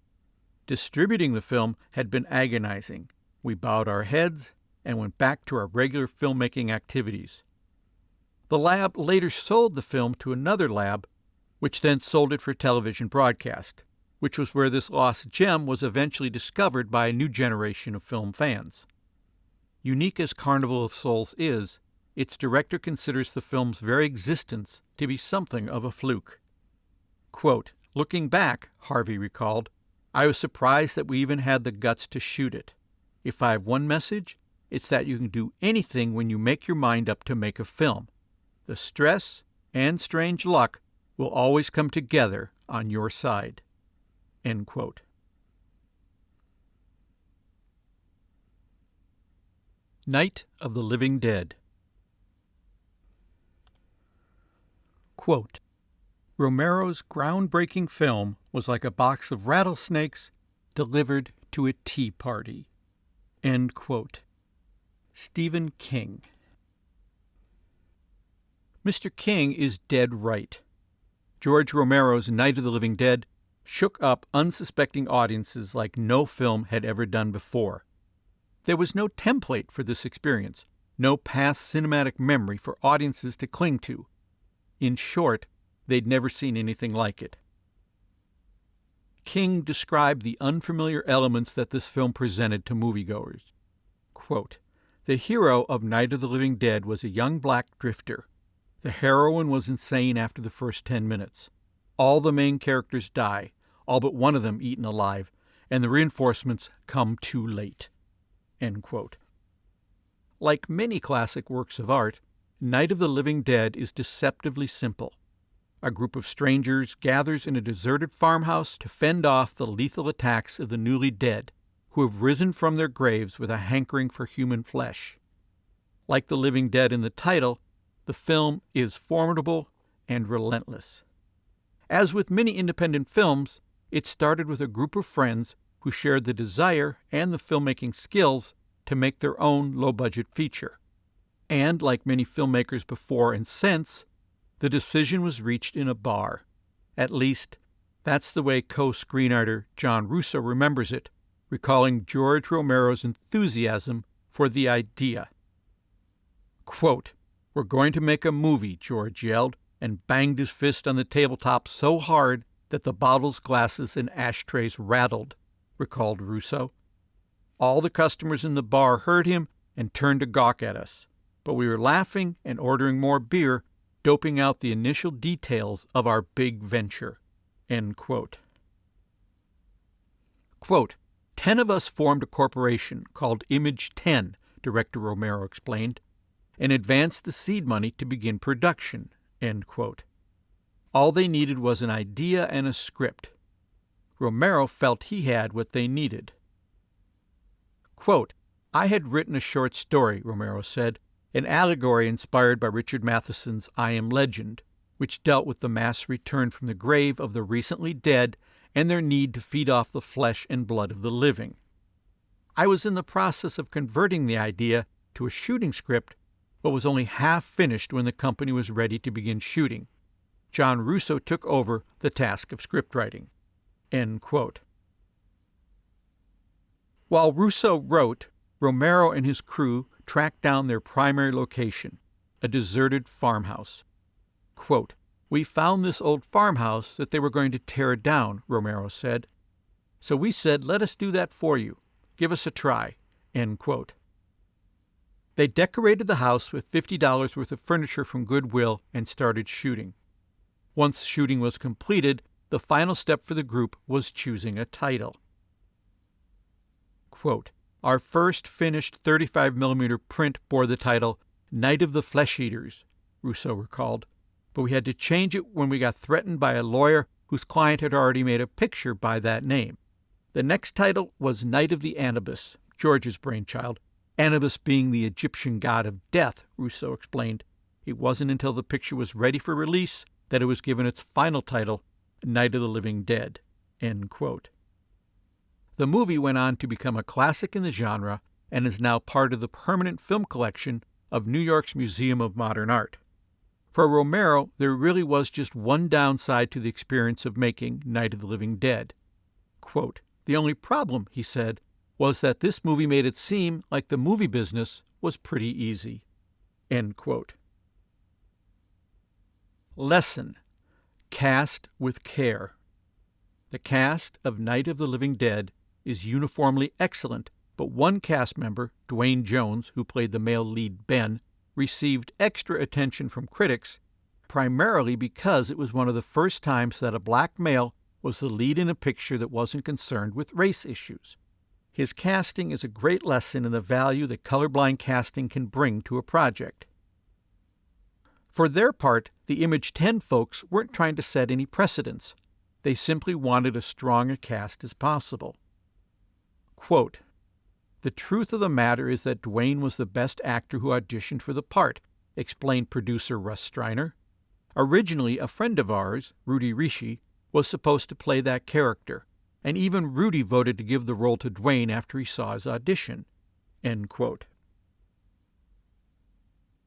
Distributing the film had been agonizing. We bowed our heads and went back to our regular filmmaking activities. The lab later sold the film to another lab, which then sold it for television broadcast, which was where this lost gem was eventually discovered by a new generation of film fans. Unique as Carnival of Souls is, its director considers the film's very existence to be something of a fluke. Quote, "Looking back," Harvey recalled, "I was surprised that we even had the guts to shoot it. If I have one message, it's that you can do anything when you make your mind up to make a film. The stress and strange luck will always come together on your side." End quote. Night of the Living Dead. Quote, "Romero's groundbreaking film was like a box of rattlesnakes delivered to a tea party." End quote. Stephen King. Mr. King is dead right. George Romero's Night of the Living Dead shook up unsuspecting audiences like no film had ever done before. There was no template for this experience, no past cinematic memory for audiences to cling to. In short, they'd never seen anything like it. King described the unfamiliar elements that this film presented to moviegoers. Quote, "The hero of Night of the Living Dead was a young black drifter. The heroine was insane after the first 10 minutes. All the main characters die, all but one of them eaten alive, and the reinforcements come too late." End quote. Like many classic works of art, Night of the Living Dead is deceptively simple. A group of strangers gathers in a deserted farmhouse to fend off the lethal attacks of the newly dead, who have risen from their graves with a hankering for human flesh. Like the living dead in the title, the film is formidable and relentless. As with many independent films, it started with a group of friends who shared the desire and the filmmaking skills to make their own low-budget feature. And like many filmmakers before and since, the decision was reached in a bar. At least, that's the way co-screenwriter John Russo remembers it, recalling George Romero's enthusiasm for the idea. Quote, "We're going to make a movie," George yelled, and banged his fist on the tabletop so hard that the bottles, glasses, and ashtrays rattled, recalled Russo. All the customers in the bar heard him and turned to gawk at us, but we were laughing and ordering more beer, doping out the initial details of our big venture. End quote. Quote, 10 of us formed a corporation called Image 10, Director Romero explained, and advanced the seed money to begin production. End quote. All they needed was an idea and a script. Romero felt he had what they needed. Quote, "I had written a short story," Romero said, "an allegory inspired by Richard Matheson's I Am Legend, which dealt with the mass return from the grave of the recently dead and their need to feed off the flesh and blood of the living. I was in the process of converting the idea to a shooting script, but was only half finished when the company was ready to begin shooting. John Russo took over the task of scriptwriting." End quote. While Russo wrote, Romero and his crew tracked down their primary location, a deserted farmhouse. Quote, "We found this old farmhouse that they were going to tear down," Romero said. "So we said, let us do that for you. Give us a try." End quote. They decorated the house with $50 worth of furniture from Goodwill and started shooting. Once shooting was completed, the final step for the group was choosing a title. Quote, "Our first finished 35mm print bore the title Night of the Flesh Eaters," Russo recalled, "but we had to change it when we got threatened by a lawyer whose client had already made a picture by that name. The next title was Night of the Anubis, George's brainchild, Anubis being the Egyptian god of death," Russo explained. "It wasn't until the picture was ready for release that it was given its final title, Night of the Living Dead." End quote. The movie went on to become a classic in the genre and is now part of the permanent film collection of New York's Museum of Modern Art. For Romero, there really was just one downside to the experience of making Night of the Living Dead. Quote, "The only problem," he said, "was that this movie made it seem like the movie business was pretty easy." End quote. Lesson: cast with care. The cast of Night of the Living Dead is uniformly excellent, but one cast member, Duane Jones, who played the male lead Ben, received extra attention from critics, primarily because it was one of the first times that a black male was the lead in a picture that wasn't concerned with race issues. His casting is a great lesson in the value that colorblind casting can bring to a project. For their part, the Image 10 folks weren't trying to set any precedents. They simply wanted as strong a cast as possible. Quote, "The truth of the matter is that Duane was the best actor who auditioned for the part," explained producer Russ Streiner. "Originally, a friend of ours, Rudy Rishi, was supposed to play that character, and even Rudy voted to give the role to Duane after he saw his audition." End quote.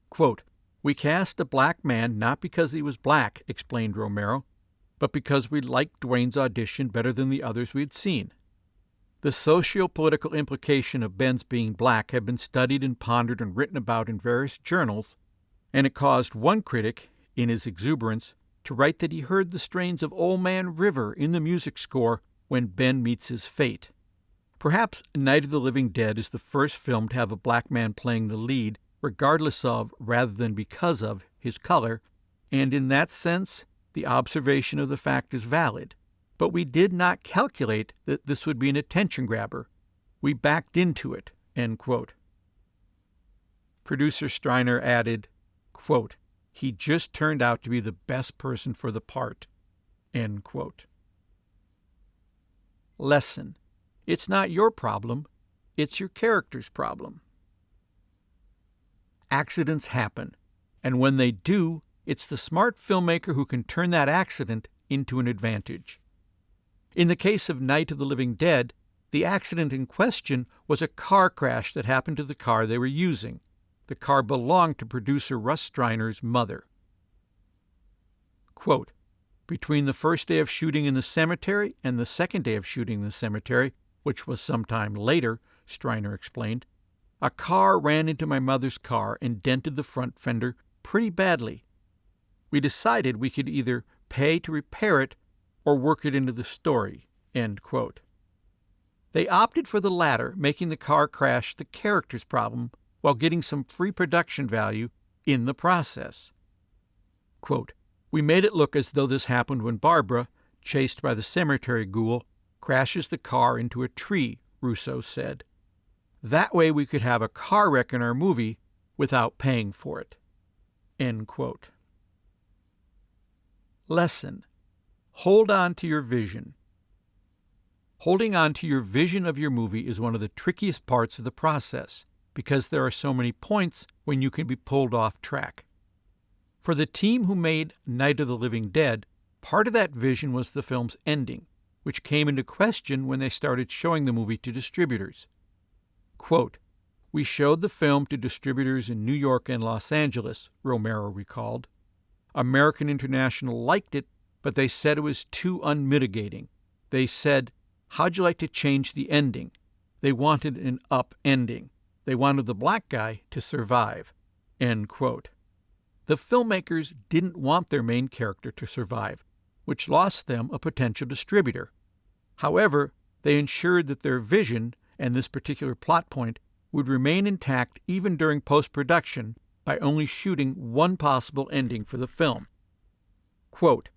Quote, "We cast a black man not because he was black," explained Romero, "but because we liked Duane's audition better than the others we had seen. The socio-political implication of Ben's being black had been studied and pondered and written about in various journals, and it caused one critic, in his exuberance, to write that he heard the strains of Old Man River in the music score when Ben meets his fate. Perhaps Night of the Living Dead is the first film to have a black man playing the lead, regardless of, rather than because of, his color, and in that sense, the observation of the fact is valid. But we did not calculate that this would be an attention grabber. We backed into it." End quote. Producer Streiner added, quote, "He just turned out to be the best person for the part." End quote. Lesson: it's not your problem, it's your character's problem. Accidents happen, and when they do, it's the smart filmmaker who can turn that accident into an advantage. In the case of Night of the Living Dead, the accident in question was a car crash that happened to the car they were using. The car belonged to producer Russ Streiner's mother. Quote, "Between the first day of shooting in the cemetery and the second day of shooting in the cemetery, which was sometime later," Streiner explained, "a car ran into my mother's car and dented the front fender pretty badly. We decided we could either pay to repair it or work it into the story." End quote. They opted for the latter, making the car crash the character's problem while getting some free production value in the process. Quote, "We made it look as though this happened when Barbara, chased by the cemetery ghoul, crashes the car into a tree," Russo said. "That way we could have a car wreck in our movie without paying for it." End quote. Lesson: hold on to your vision. Holding on to your vision of your movie is one of the trickiest parts of the process, because there are so many points when you can be pulled off track. For the team who made Night of the Living Dead, part of that vision was the film's ending, which came into question when they started showing the movie to distributors. Quote, "We showed the film to distributors in New York and Los Angeles," Romero recalled. "American International liked it, but they said it was too unmitigating. They said, 'How'd you like to change the ending?' They wanted an up ending. They wanted the black guy to survive." End quote. The filmmakers didn't want their main character to survive, which lost them a potential distributor. However, they ensured that their vision and this particular plot point would remain intact even during post-production by only shooting one possible ending for the film. Quote,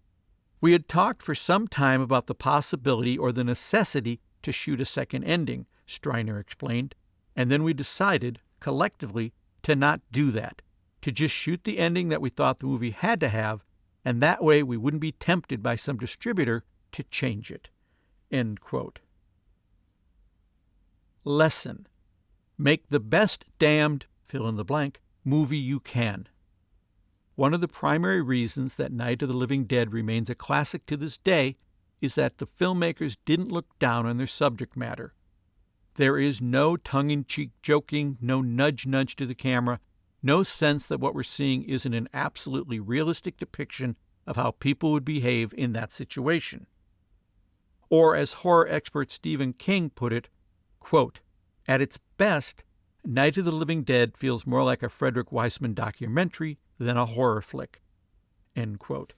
"We had talked for some time about the possibility or the necessity to shoot a second ending," Streiner explained, "and then we decided, collectively, to not do that, to just shoot the ending that we thought the movie had to have, and that way we wouldn't be tempted by some distributor to change it." End quote. Lesson: make the best damned fill-in-the-blank movie you can. One of the primary reasons that Night of the Living Dead remains a classic to this day is that the filmmakers didn't look down on their subject matter. There is no tongue-in-cheek joking, no nudge-nudge to the camera, no sense that what we're seeing isn't an absolutely realistic depiction of how people would behave in that situation. Or, as horror expert Stephen King put it, quote, "At its best, Night of the Living Dead feels more like a Frederick Weissman documentary than a horror flick." End quote.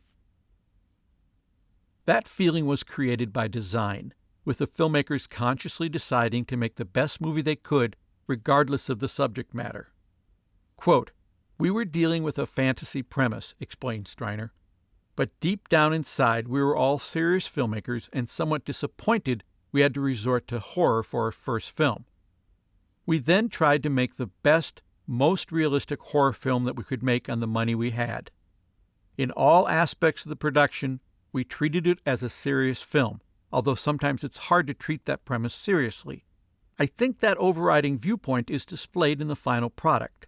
That feeling was created by design, with the filmmakers consciously deciding to make the best movie they could, regardless of the subject matter. Quote, "We were dealing with a fantasy premise," explained Striner, "but deep down inside we were all serious filmmakers and somewhat disappointed we had to resort to horror for our first film. We then tried to make the best, most realistic horror film that we could make on the money we had. In all aspects of the production, we treated it as a serious film, although sometimes it's hard to treat that premise seriously. I think that overriding viewpoint is displayed in the final product.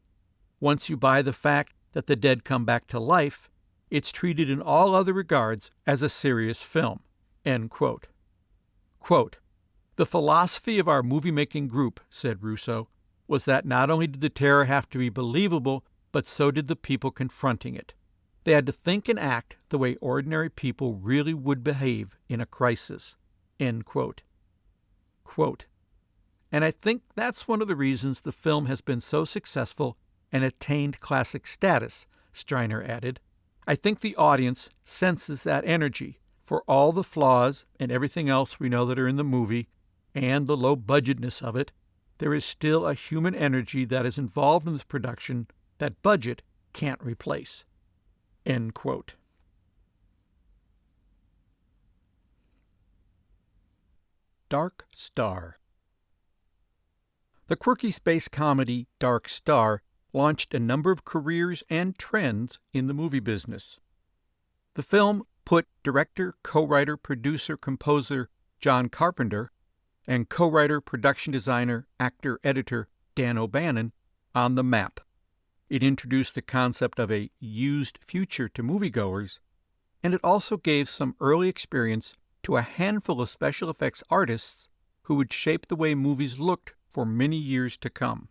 Once you buy the fact that the dead come back to life, it's treated in all other regards as a serious film." End quote. Quote, "The philosophy of our movie-making group," said Russo, "was that not only did the terror have to be believable, but so did the people confronting it. They had to think and act the way ordinary people really would behave in a crisis." End quote. Quote, "And I think that's one of the reasons the film has been so successful and attained classic status," Striner added. "I think the audience senses that energy. For all the flaws and everything else we know that are in the movie, and the low-budgetness of it, there is still a human energy that is involved in this production that budget can't replace." End quote. Dark Star. The quirky space comedy Dark Star launched a number of careers and trends in the movie business. The film put director, co-writer, producer, composer John Carpenter and co-writer, production designer, actor, editor Dan O'Bannon on the map. It introduced the concept of a used future to moviegoers, and it also gave some early experience to a handful of special effects artists who would shape the way movies looked for many years to come.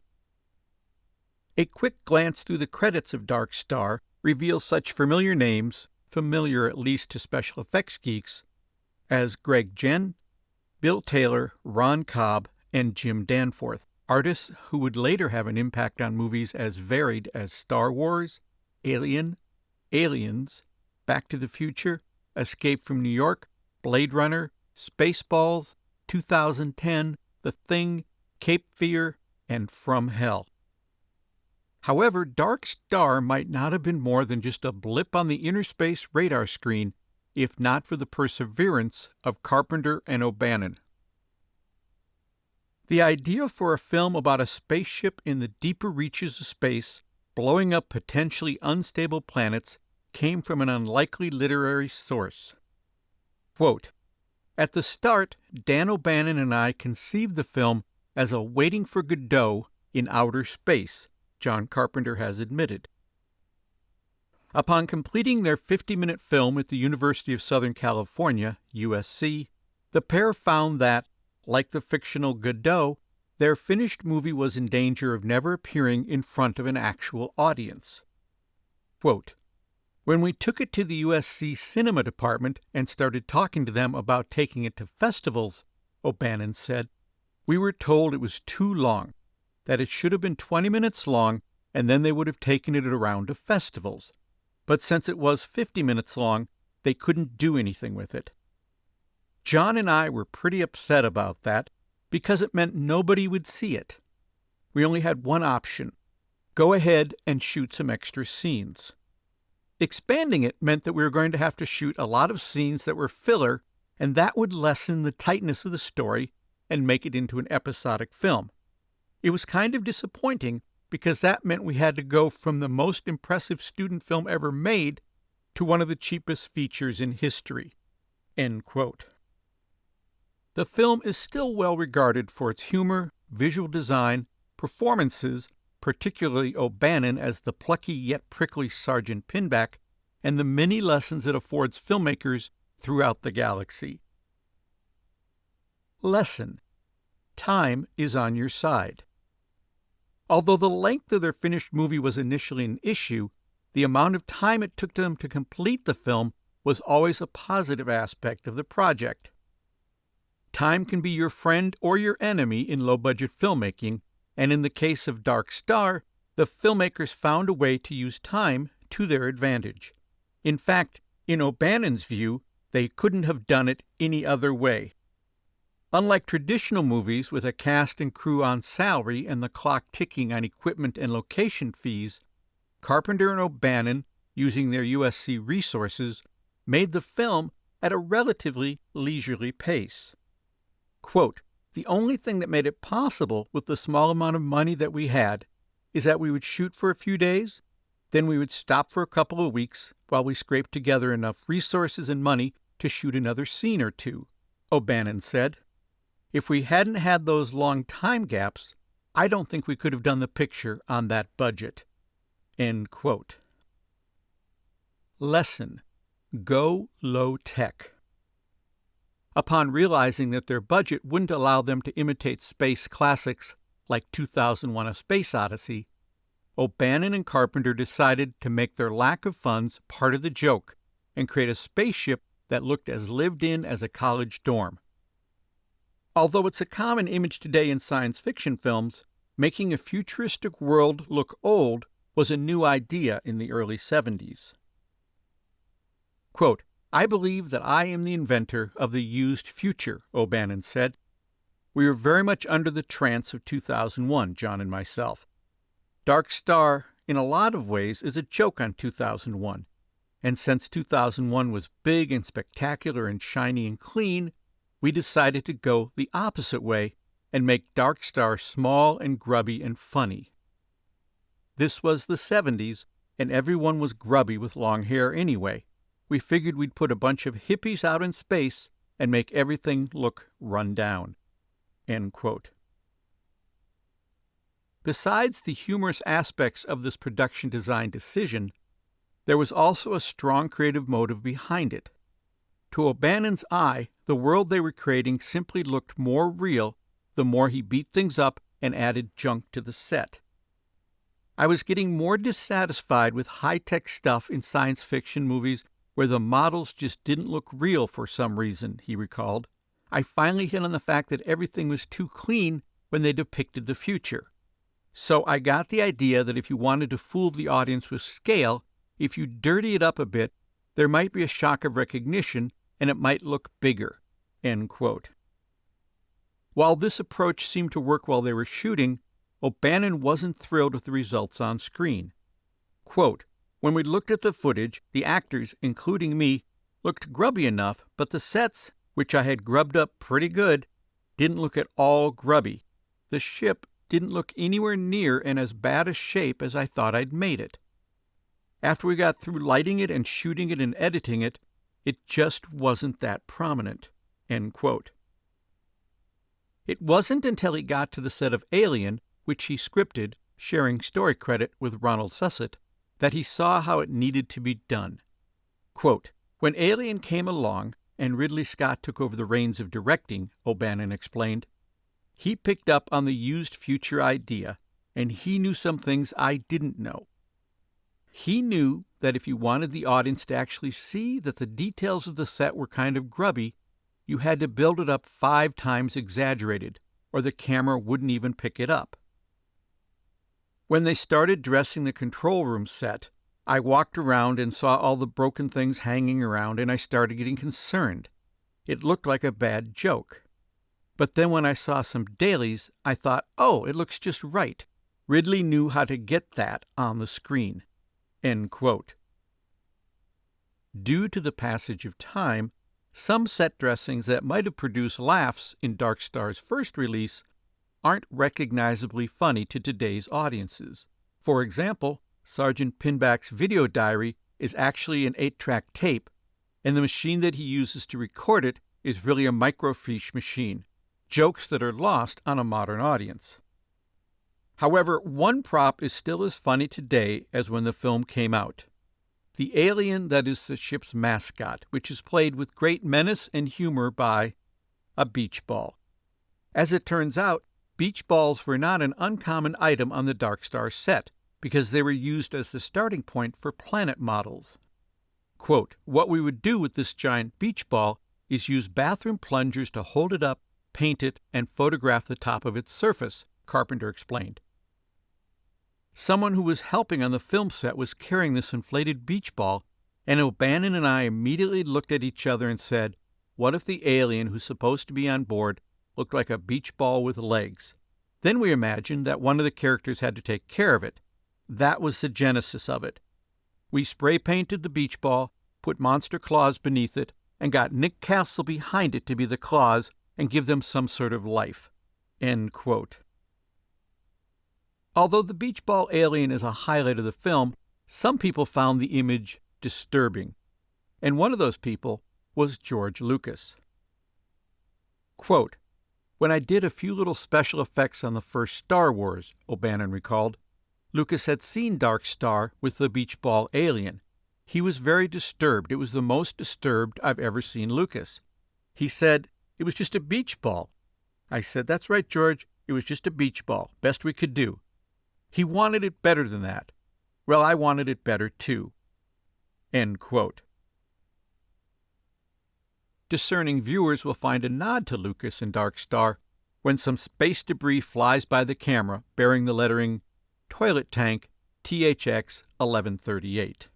A quick glance through the credits of Dark Star reveals such familiar names, familiar at least to special effects geeks, as Greg Jen, Bill Taylor, Ron Cobb, and Jim Danforth, artists who would later have an impact on movies as varied as Star Wars, Alien, Aliens, Back to the Future, Escape from New York, Blade Runner, Spaceballs, 2010, The Thing, Cape Fear, and From Hell. However, Dark Star might not have been more than just a blip on the inner space radar screen if not for the perseverance of Carpenter and O'Bannon. The idea for a film about a spaceship in the deeper reaches of space blowing up potentially unstable planets came from an unlikely literary source. Quote, "At the start, Dan O'Bannon and I conceived the film as a Waiting for Godot in outer space," John Carpenter has admitted. Upon completing their 50-minute film at the University of Southern California, USC, the pair found that, like the fictional Godot, their finished movie was in danger of never appearing in front of an actual audience. Quote, "When we took it to the USC cinema department and started talking to them about taking it to festivals," O'Bannon said, "we were told it was too long, that it should have been 20 minutes long, and then they would have taken it around to festivals. But since it was 50 minutes long, they couldn't do anything with it. John and I were pretty upset about that because it meant nobody would see it. We only had one option: go ahead and shoot some extra scenes. Expanding it meant that we were going to have to shoot a lot of scenes that were filler, and that would lessen the tightness of the story and make it into an episodic film. It was kind of disappointing because that meant we had to go from the most impressive student film ever made to one of the cheapest features in history." End quote. The film is still well regarded for its humor, visual design, performances, particularly O'Bannon as the plucky yet prickly Sergeant Pinback, and the many lessons it affords filmmakers throughout the galaxy. Lesson: time is on your side. Although the length of their finished movie was initially an issue, the amount of time it took them to complete the film was always a positive aspect of the project. Time can be your friend or your enemy in low-budget filmmaking, and in the case of Dark Star, the filmmakers found a way to use time to their advantage. In fact, in O'Bannon's view, they couldn't have done it any other way. Unlike traditional movies with a cast and crew on salary and the clock ticking on equipment and location fees, Carpenter and O'Bannon, using their USC resources, made the film at a relatively leisurely pace. Quote, "The only thing that made it possible with the small amount of money that we had is that we would shoot for a few days, then we would stop for a couple of weeks while we scraped together enough resources and money to shoot another scene or two," O'Bannon said. "If we hadn't had those long time gaps, I don't think we could have done the picture on that budget." End quote. Lesson: Go low-tech. Upon realizing that their budget wouldn't allow them to imitate space classics like 2001: A Space Odyssey, O'Bannon and Carpenter decided to make their lack of funds part of the joke and create a spaceship that looked as lived-in as a college dorm. Although it's a common image today in science fiction films, making a futuristic world look old was a new idea in the early 70s. Quote, "I believe that I am the inventor of the used future," O'Bannon said. "We were very much under the trance of 2001, John and myself. Dark Star, in a lot of ways, is a joke on 2001, and since 2001 was big and spectacular and shiny and clean, we decided to go the opposite way and make Dark Star small and grubby and funny. This was the 70s, and everyone was grubby with long hair anyway. We figured we'd put a bunch of hippies out in space and make everything look run down." End quote. Besides the humorous aspects of this production design decision, there was also a strong creative motive behind it. To O'Bannon's eye, the world they were creating simply looked more real the more he beat things up and added junk to the set. "I was getting more dissatisfied with high-tech stuff in science fiction movies where the models just didn't look real for some reason," he recalled. "I finally hit on the fact that everything was too clean when they depicted the future. So I got the idea that if you wanted to fool the audience with scale, if you dirty it up a bit, there might be a shock of recognition and it might look bigger." End quote. While this approach seemed to work while they were shooting, O'Bannon wasn't thrilled with the results on screen. Quote, "When we looked at the footage, the actors, including me, looked grubby enough, but the sets, which I had grubbed up pretty good, didn't look at all grubby. The ship didn't look anywhere near in as bad a shape as I thought I'd made it. After we got through lighting it and shooting it and editing it, it just wasn't that prominent." End quote. It wasn't until he got to the set of Alien, which he scripted, sharing story credit with Ronald Susset, that he saw how it needed to be done. Quote, "When Alien came along and Ridley Scott took over the reins of directing," O'Bannon explained, "he picked up on the used future idea, and he knew some things I didn't know. He knew that if you wanted the audience to actually see that the details of the set were kind of grubby, you had to build it up 5 times exaggerated, or the camera wouldn't even pick it up. When they started dressing the control room set, I walked around and saw all the broken things hanging around, and I started getting concerned. It looked like a bad joke. But then when I saw some dailies, I thought, oh, it looks just right. Ridley knew how to get that on the screen." End quote. Due to the passage of time, some set dressings that might have produced laughs in Dark Star's first release aren't recognizably funny to today's audiences. For example, Sergeant Pinback's video diary is actually an 8-track tape, and the machine that he uses to record it is really a microfiche machine, jokes that are lost on a modern audience. However, one prop is still as funny today as when the film came out. The alien that is the ship's mascot, which is played with great menace and humor by a beach ball. As it turns out, beach balls were not an uncommon item on the Dark Star set because they were used as the starting point for planet models. Quote, "What we would do with this giant beach ball is use bathroom plungers to hold it up, paint it, and photograph the top of its surface," Carpenter explained. Someone who was helping on the film set was carrying this inflated beach ball, and O'Bannon and I immediately looked at each other and said, what if the alien who's supposed to be on board looked like a beach ball with legs? Then we imagined that one of the characters had to take care of it. That was the genesis of it. We spray painted the beach ball, put monster claws beneath it, and got Nick Castle behind it to be the claws and give them some sort of life." End quote. Although the beach ball alien is a highlight of the film, some people found the image disturbing, and one of those people was George Lucas. Quote, "When I did a few little special effects on the first Star Wars," O'Bannon recalled, "Lucas had seen Dark Star with the beach ball alien. He was very disturbed. It was the most disturbed I've ever seen Lucas. He said, 'It was just a beach ball.' I said, 'That's right, George. It was just a beach ball. Best we could do.' He wanted it better than that. Well, I wanted it better too." End quote. Discerning viewers will find a nod to Lucas in Dark Star when some space debris flies by the camera bearing the lettering Toilet Tank THX 1138.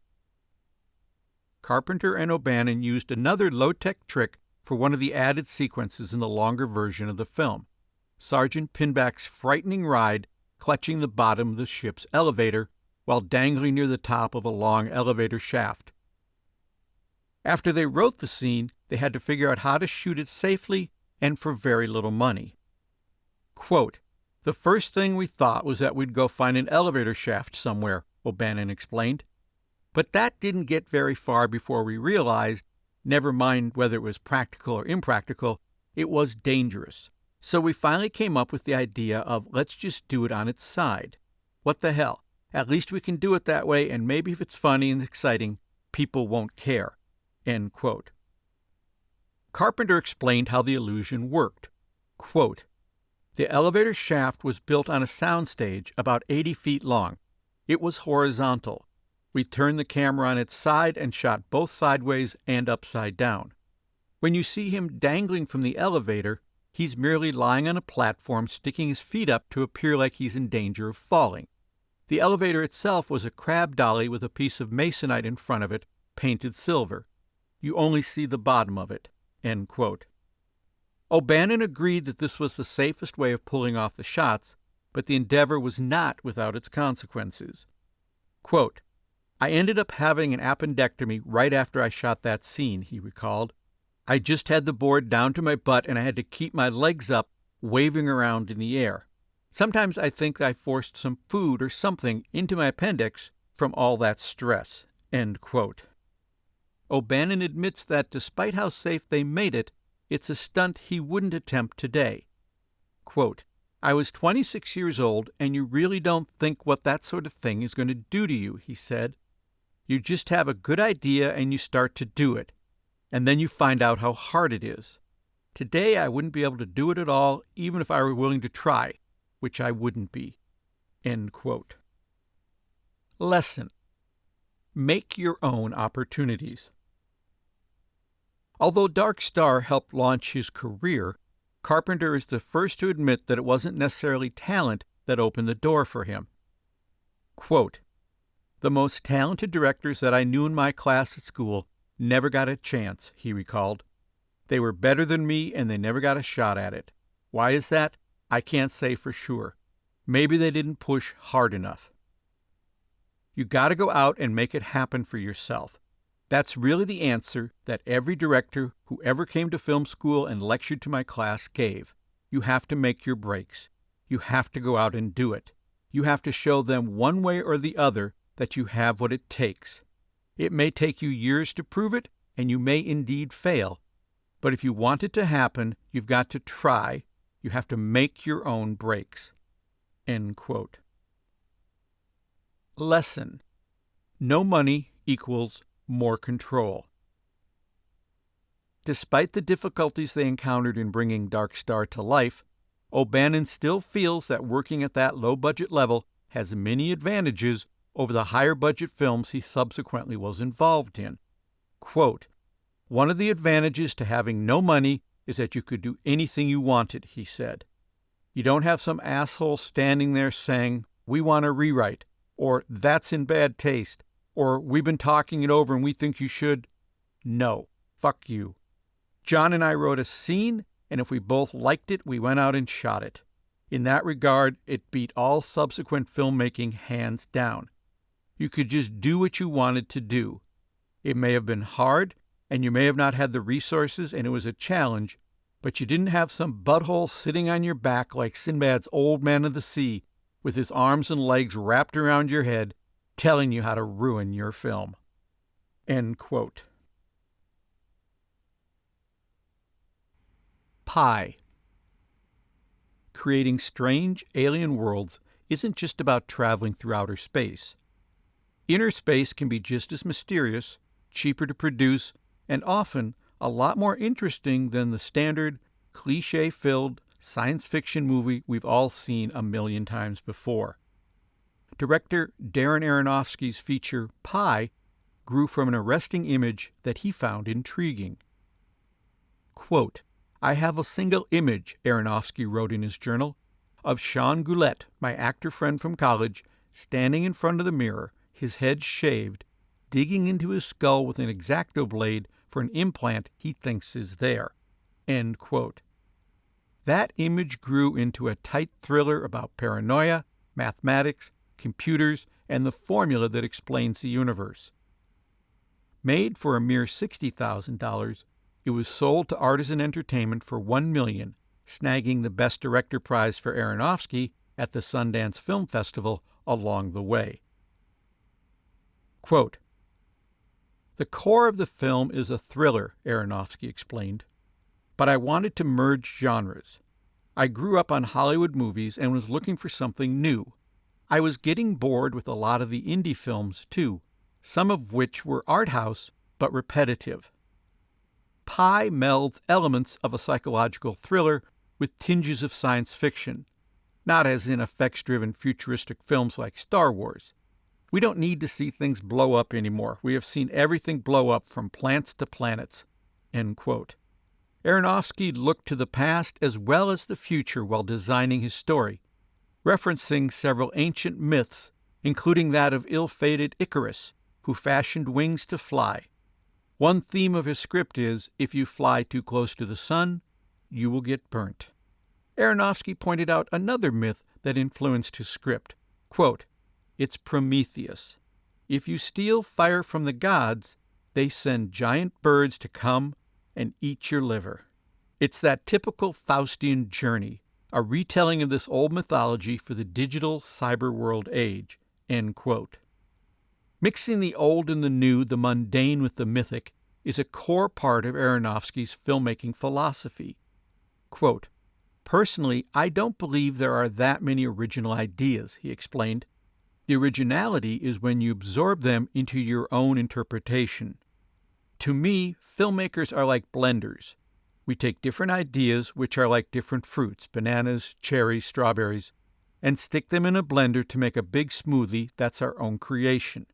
Carpenter and O'Bannon used another low-tech trick for one of the added sequences in the longer version of the film, Sergeant Pinback's frightening ride clutching the bottom of the ship's elevator while dangling near the top of a long elevator shaft. After they wrote the scene, they had to figure out how to shoot it safely and for very little money. Quote, "The first thing we thought was that we'd go find an elevator shaft somewhere," O'Bannon explained. "But that didn't get very far before we realized, never mind whether it was practical or impractical, it was dangerous. So we finally came up with the idea of let's just do it on its side. What the hell? At least we can do it that way, and maybe if it's funny and exciting, people won't care." End quote. Carpenter explained how the illusion worked. Quote, "The elevator shaft was built on a soundstage about 80 feet long. It was horizontal. We turned the camera on its side and shot both sideways and upside down. When you see him dangling from the elevator, he's merely lying on a platform sticking his feet up to appear like he's in danger of falling. The elevator itself was a crab dolly with a piece of masonite in front of it, painted silver. You only see the bottom of it." End quote. O'Bannon agreed that this was the safest way of pulling off the shots, but the endeavor was not without its consequences. Quote, "I ended up having an appendectomy right after I shot that scene," he recalled. "I just had the board down to my butt and I had to keep my legs up, waving around in the air. Sometimes I think I forced some food or something into my appendix from all that stress." End quote. O'Bannon admits that despite how safe they made it, it's a stunt he wouldn't attempt today. Quote, "I was 26 years old, and you really don't think what that sort of thing is going to do to you," he said. "You just have a good idea and you start to do it, and then you find out how hard it is. Today I wouldn't be able to do it at all, even if I were willing to try, which I wouldn't be." End quote. Lesson: make your own opportunities. Although Dark Star helped launch his career, Carpenter is the first to admit that it wasn't necessarily talent that opened the door for him. Quote, "The most talented directors that I knew in my class at school never got a chance," he recalled. "They were better than me and they never got a shot at it. Why is that? I can't say for sure. Maybe they didn't push hard enough." You got to go out and make it happen for yourself. That's really the answer that every director who ever came to film school and lectured to my class gave. You have to make your breaks. You have to go out and do it. You have to show them one way or the other that you have what it takes. It may take you years to prove it, and you may indeed fail. But if you want it to happen, you've got to try. You have to make your own breaks." End quote. Lesson: no money equals more control. Despite the difficulties they encountered in bringing Dark Star to life, O'Bannon still feels that working at that low-budget level has many advantages over the higher-budget films he subsequently was involved in. Quote, "One of the advantages to having no money is that you could do anything you wanted," he said. "You don't have some asshole standing there saying, 'We want a rewrite,' or 'That's in bad taste,' or 'We've been talking it over and we think you should.' No, fuck you. Jon and I wrote a scene, and if we both liked it, we went out and shot it. In that regard, it beat all subsequent filmmaking hands down. You could just do what you wanted to do. It may have been hard, and you may have not had the resources, and it was a challenge, but you didn't have some butthole sitting on your back like Sinbad's Old Man of the Sea, with his arms and legs wrapped around your head, telling you how to ruin your film." End quote. Pi. Creating strange alien worlds isn't just about traveling through outer space. Inner space can be just as mysterious, cheaper to produce, and often a lot more interesting than the standard, cliché-filled science fiction movie we've all seen a million times before. Director Darren Aronofsky's feature Pi grew from an arresting image that he found intriguing. Quote, "I have a single image," Aronofsky wrote in his journal, "of Sean Goulet, my actor friend from college, standing in front of the mirror, his head shaved, digging into his skull with an X-Acto blade for an implant he thinks is there." End quote. That image grew into a tight thriller about paranoia, mathematics, computers, and the formula that explains the universe. Made for a mere $60,000, it was sold to Artisan Entertainment for $1 million, snagging the Best Director prize for Aronofsky at the Sundance Film Festival along the way. Quote, "The core of the film is a thriller," Aronofsky explained, "but I wanted to merge genres. I grew up on Hollywood movies and was looking for something new. I was getting bored with a lot of the indie films, too, some of which were art house but repetitive. Pi melds elements of a psychological thriller with tinges of science fiction, not as in effects-driven futuristic films like Star Wars. We don't need to see things blow up anymore. We have seen everything blow up from plants to planets." End quote. Aronofsky looked to the past as well as the future while designing his story, referencing several ancient myths, including that of ill-fated Icarus, who fashioned wings to fly. One theme of his script is, if you fly too close to the sun, you will get burnt. Aronofsky pointed out another myth that influenced his script. Quote, "It's Prometheus. If you steal fire from the gods, they send giant birds to come and eat your liver." It's that typical Faustian journey, a retelling of this old mythology for the digital cyber world age. End quote. Mixing the old and the new, the mundane with the mythic, is a core part of Aronofsky's filmmaking philosophy. Quote, "Personally, I don't believe there are that many original ideas," he explained. "The originality is when you absorb them into your own interpretation. To me, filmmakers are like blenders. We take different ideas, which are like different fruits, bananas, cherries, strawberries, and stick them in a blender to make a big smoothie that's our own creation.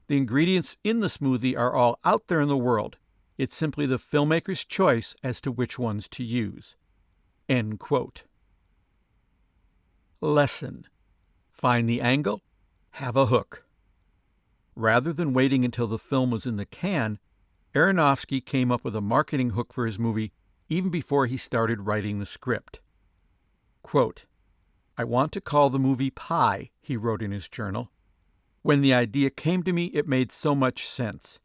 The ingredients in the smoothie are all out there in the world. It's simply the filmmaker's choice as to which ones to use." End quote. Lesson. Find the angle, have a hook. Rather than waiting until the film was in the can, Aronofsky came up with a marketing hook for his movie even before he started writing the script. Quote, "I want to call the movie Pi," he wrote in his journal. "When the idea came to me, it made so much sense.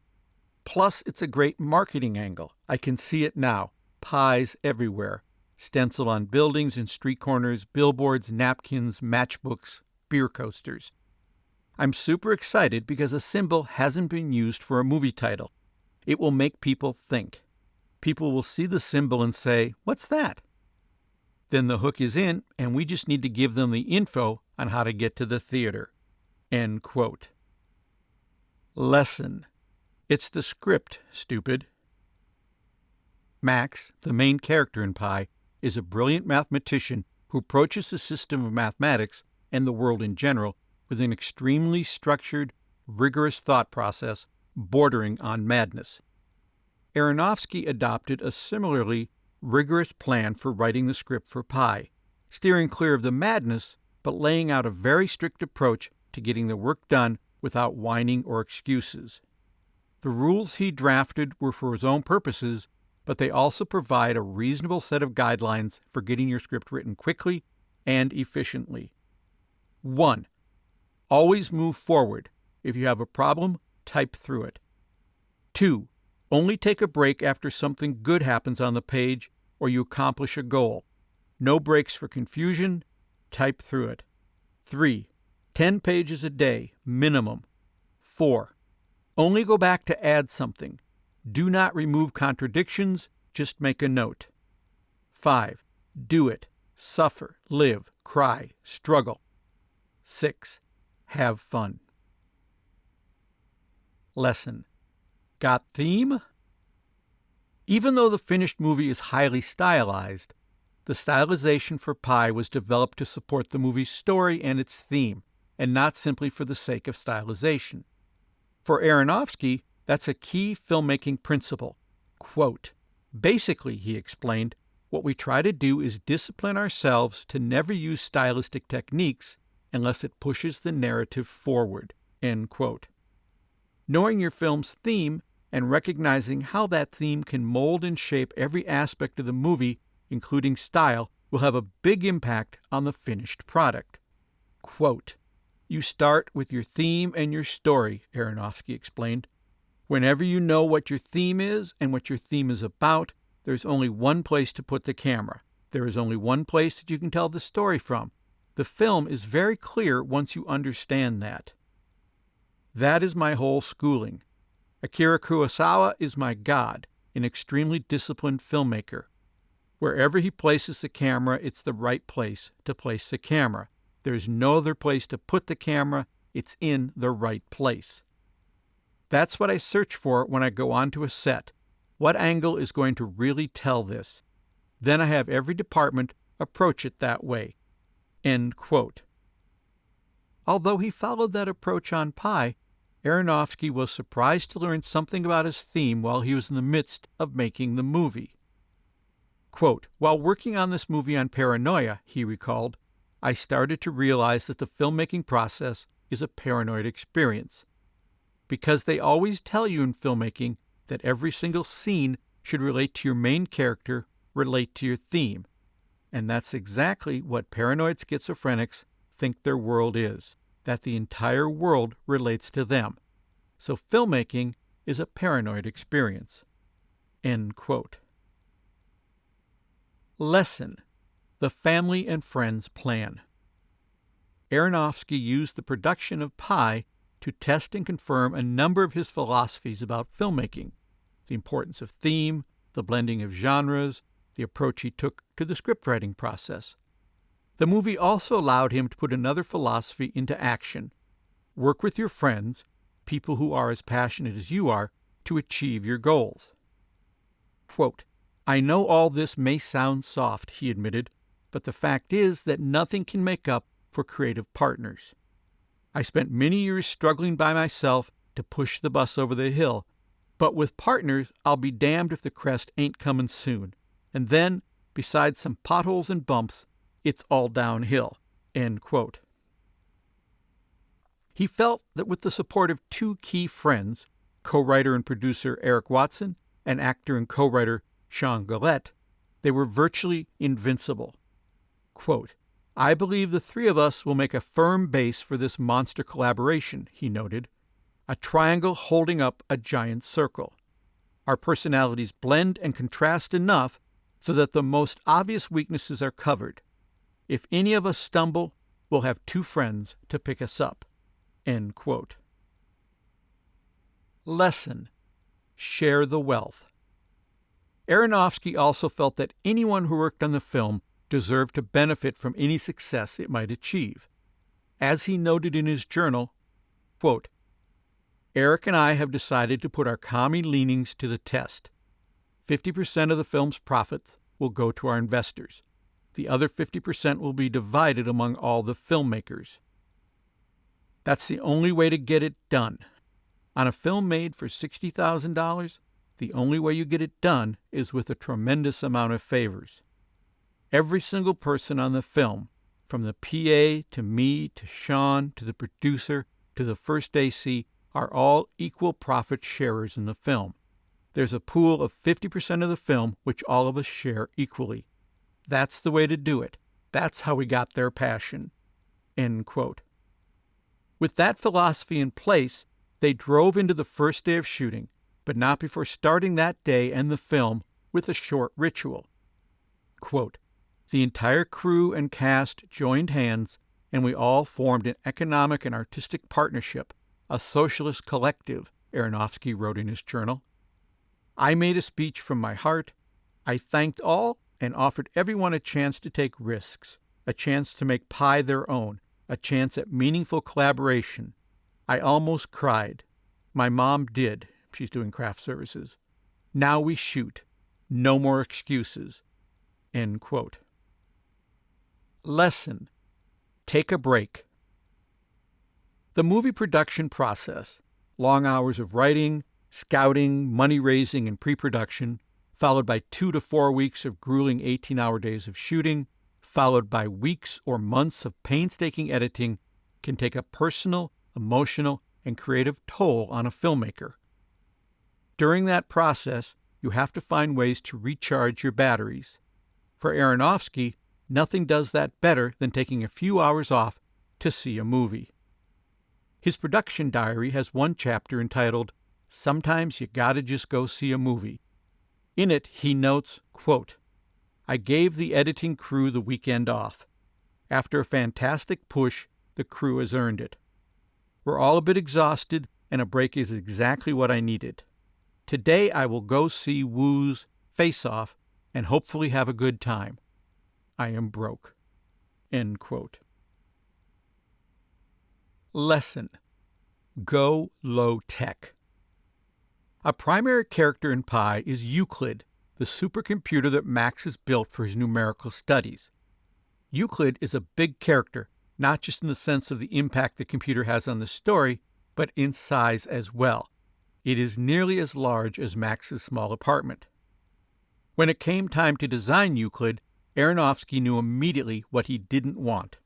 Plus, it's a great marketing angle. I can see it now. Pies everywhere. Stenciled on buildings and street corners, billboards, napkins, matchbooks, beer coasters. I'm super excited because a symbol hasn't been used for a movie title. It will make people think. People will see the symbol and say, 'What's that?' Then the hook is in, and we just need to give them the info on how to get to the theater." End quote. Lesson. It's the script, stupid. Max, the main character in Pi, is a brilliant mathematician who approaches the system of mathematics and the world in general with an extremely structured, rigorous thought process bordering on madness. Aronofsky adopted a similarly rigorous plan for writing the script for Pi, steering clear of the madness but laying out a very strict approach to getting the work done without whining or excuses. The rules he drafted were for his own purposes, but they also provide a reasonable set of guidelines for getting your script written quickly and efficiently. 1. Always move forward. If you have a problem, type through it. 2. Only take a break after something good happens on the page or you accomplish a goal. No breaks for confusion. Type through it. 3. 10 pages a day, minimum. 4. Only go back to add something. Do not remove contradictions, just make a note. 5. Do it. Suffer, live, cry, struggle. 6. Have fun. Lesson. Got theme? Even though the finished movie is highly stylized, the stylization for Pi was developed to support the movie's story and its theme, and not simply for the sake of stylization. For Aronofsky, that's a key filmmaking principle. Quote, basically, he explained, what we try to do is discipline ourselves to never use stylistic techniques unless it pushes the narrative forward. End quote. Knowing your film's theme and recognizing how that theme can mold and shape every aspect of the movie, including style, will have a big impact on the finished product. Quote, you start with your theme and your story, Aronofsky explained. Whenever you know what your theme is and what your theme is about, there's only one place to put the camera. There is only one place that you can tell the story from. The film is very clear once you understand that. That is my whole schooling. Akira Kurosawa is my god, an extremely disciplined filmmaker. Wherever he places the camera, it's the right place to place the camera. There's no other place to put the camera. It's in the right place. That's what I search for when I go onto a set. What angle is going to really tell this? Then I have every department approach it that way. End quote. Although he followed that approach on Pi, Aronofsky was surprised to learn something about his theme while he was in the midst of making the movie. Quote, while working on this movie on paranoia, he recalled, I started to realize that the filmmaking process is a paranoid experience. Because they always tell you in filmmaking that every single scene should relate to your main character, relate to your theme. And that's exactly what paranoid schizophrenics think their world is, that the entire world relates to them. So filmmaking is a paranoid experience. End quote. Lesson. The Family and Friends Plan. Aronofsky used the production of Pi to test and confirm a number of his philosophies about filmmaking, the importance of theme, the blending of genres, the approach he took to the scriptwriting process. The movie also allowed him to put another philosophy into action. Work with your friends, people who are as passionate as you are, to achieve your goals. Quote, I know all this may sound soft, he admitted, but the fact is that nothing can make up for creative partners. I spent many years struggling by myself to push the bus over the hill, but with partners, I'll be damned if the crest ain't coming soon. And then, besides some potholes and bumps, it's all downhill. End quote. He felt that with the support of two key friends, co-writer and producer Eric Watson and actor and co-writer Sean Gillette, they were virtually invincible. Quote, I believe the three of us will make a firm base for this monster collaboration, he noted, a triangle holding up a giant circle. Our personalities blend and contrast enough so that the most obvious weaknesses are covered. If any of us stumble, we'll have two friends to pick us up. End quote. Lesson. Share the wealth. Aronofsky also felt that anyone who worked on the film deserved to benefit from any success it might achieve. As he noted in his journal, quote, Eric and I have decided to put our commie leanings to the test. 50% of the film's profits will go to our investors. The other 50% will be divided among all the filmmakers. That's the only way to get it done. On a film made for $60,000, the only way you get it done is with a tremendous amount of favors. Every single person on the film, from the PA to me to Sean to the producer to the first AC, are all equal profit sharers in the film. There's a pool of 50% of the film which all of us share equally. That's the way to do it. That's how we got their passion." End quote. With that philosophy in place, they drove into the first day of shooting, but not before starting that day and the film with a short ritual. Quote, "The entire crew and cast joined hands, and we all formed an economic and artistic partnership, a socialist collective," Aronofsky wrote in his journal. "I made a speech from my heart. I thanked all and offered everyone a chance to take risks, a chance to make Pi their own, a chance at meaningful collaboration. I almost cried. My mom did. She's doing craft services. Now we shoot. No more excuses." End quote. Lesson: take a break. The movie production process, long hours of writing, scouting, money-raising, and pre-production, followed by 2 to 4 weeks of grueling 18-hour days of shooting, followed by weeks or months of painstaking editing, can take a personal, emotional, and creative toll on a filmmaker. During that process, you have to find ways to recharge your batteries. For Aronofsky, nothing does that better than taking a few hours off to see a movie. His production diary has one chapter entitled, "Sometimes You Gotta Just Go See a Movie." In it, he notes, quote, "I gave the editing crew the weekend off. After a fantastic push, the crew has earned it. We're all a bit exhausted, and a break is exactly what I needed. Today I will go see Woo's Face Off and hopefully have a good time. I am broke." End quote. Lesson: go low-tech. A primary character in Pi is Euclid, the supercomputer that Max has built for his numerical studies. Euclid is a big character, not just in the sense of the impact the computer has on the story, but in size as well. It is nearly as large as Max's small apartment. When it came time to design Euclid, Aronofsky knew immediately what he didn't want.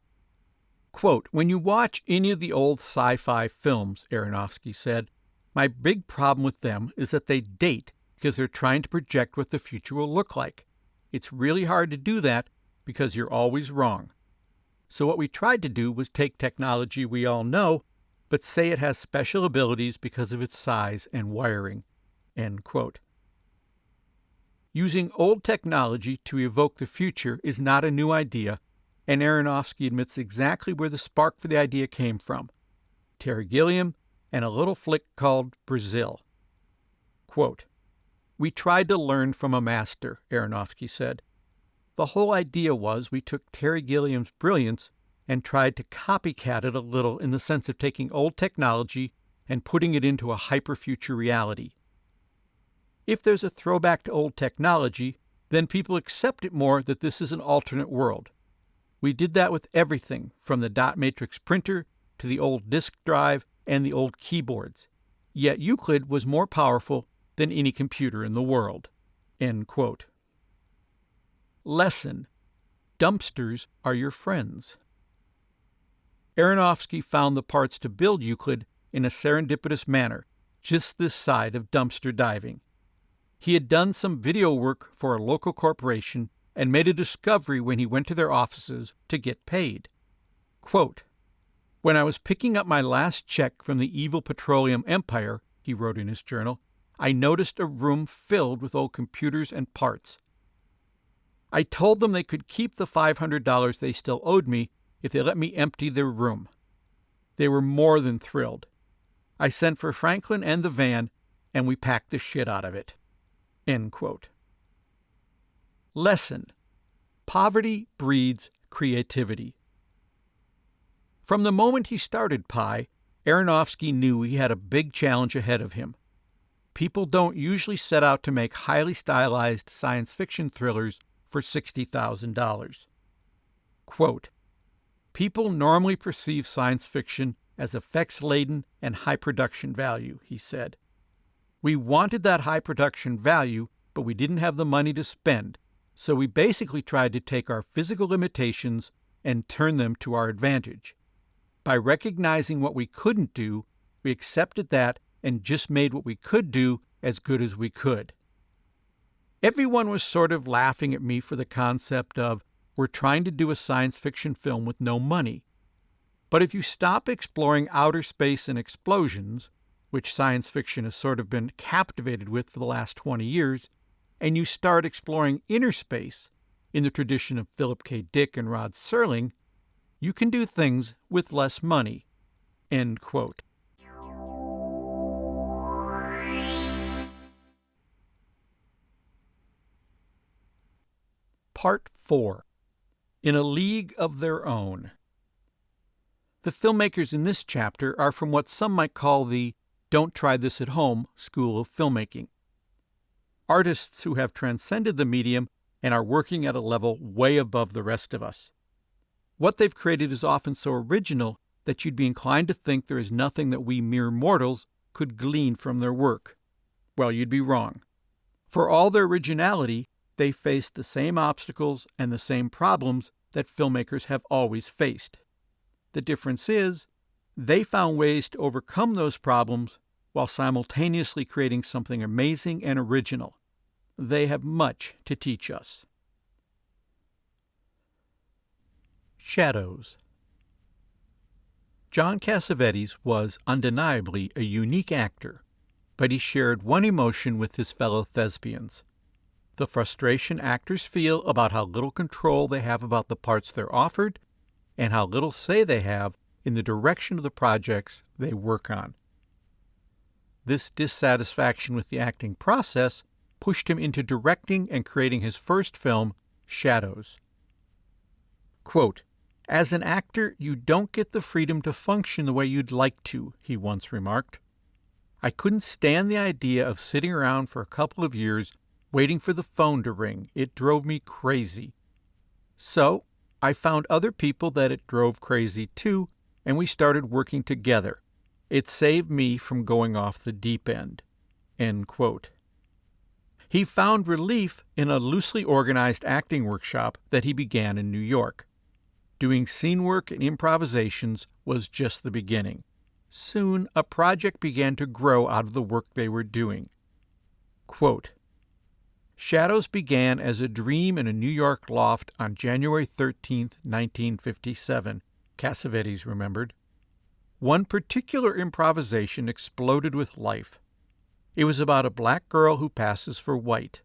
Quote, "When you watch any of the old sci-fi films," Aronofsky said, "my big problem with them is that they date because they're trying to project what the future will look like. It's really hard to do that because you're always wrong. So what we tried to do was take technology we all know, but say it has special abilities because of its size and wiring." End quote. Using old technology to evoke the future is not a new idea, and Aronofsky admits exactly where the spark for the idea came from: Terry Gilliam and a little flick called Brazil. Quote, "We tried to learn from a master," Aronofsky said. "The whole idea was we took Terry Gilliam's brilliance and tried to copycat it a little in the sense of taking old technology and putting it into a hyper-future reality. If there's a throwback to old technology, then people accept it more that this is an alternate world. We did that with everything from the dot matrix printer to the old disk drive and the old keyboards. Yet Euclid was more powerful than any computer in the world." End quote. Lesson: dumpsters are your friends. Aronofsky found the parts to build Euclid in a serendipitous manner, just this side of dumpster diving. He had done some video work for a local corporation and made a discovery when he went to their offices to get paid. Quote, "When I was picking up my last check from the evil petroleum empire," he wrote in his journal, "I noticed a room filled with old computers and parts. I told them they could keep the $500 they still owed me if they let me empty their room. They were more than thrilled. I sent for Franklin and the van, and we packed the shit out of it." End quote. Lesson: poverty breeds creativity. From the moment he started Pi, Aronofsky knew he had a big challenge ahead of him. People don't usually set out to make highly stylized science fiction thrillers for $60,000. Quote, "People normally perceive science fiction as effects-laden and high production value," he said. "We wanted that high production value, but we didn't have the money to spend, so we basically tried to take our physical limitations and turn them to our advantage. By recognizing what we couldn't do, we accepted that and just made what we could do as good as we could." Everyone was sort of laughing at me for the concept of, we're trying to do a science fiction film with no money. But if you stop exploring outer space and explosions, which science fiction has sort of been captivated with for the last 20 years, and you start exploring inner space in the tradition of Philip K. Dick and Rod Serling, you can do things with less money. End quote. Part 4. In a League of Their Own. The filmmakers in this chapter are from what some might call the "don't try this at home" school of filmmaking. Artists who have transcended the medium and are working at a level way above the rest of us. What they've created is often so original that you'd be inclined to think there is nothing that we mere mortals could glean from their work. Well, you'd be wrong. For all their originality, they faced the same obstacles and the same problems that filmmakers have always faced. The difference is, they found ways to overcome those problems while simultaneously creating something amazing and original. They have much to teach us. Shadows. John Cassavetes was undeniably a unique actor, but he shared one emotion with his fellow thespians: the frustration actors feel about how little control they have about the parts they're offered, and how little say they have in the direction of the projects they work on. This dissatisfaction with the acting process pushed him into directing and creating his first film, Shadows. Quote, "As an actor, you don't get the freedom to function the way you'd like to," he once remarked. "I couldn't stand the idea of sitting around for a couple of years waiting for the phone to ring. It drove me crazy. So I found other people that it drove crazy too, and we started working together. It saved me from going off the deep end." End quote. He found relief in a loosely organized acting workshop that he began in New York. Doing scene work and improvisations was just the beginning. Soon, a project began to grow out of the work they were doing. Quote, "Shadows began as a dream in a New York loft on January 13, 1957, Cassavetes remembered. One particular improvisation exploded with life. It was about a black girl who passes for white.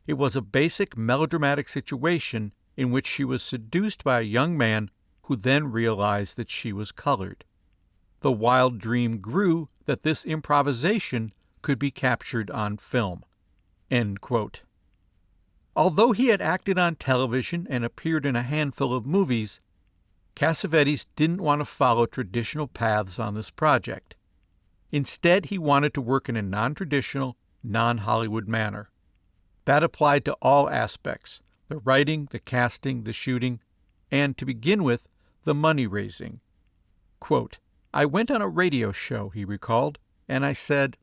It was a basic melodramatic situation in which she was seduced by a young man who then realized that she was colored. The wild dream grew that this improvisation could be captured on film." End quote. Although he had acted on television and appeared in a handful of movies, Cassavetes didn't want to follow traditional paths on this project. Instead, he wanted to work in a non-traditional, non-Hollywood manner. That applied to all aspects: the writing, the casting, the shooting, and, to begin with, the money-raising. Quote, "I went on a radio show," he recalled, "and I said,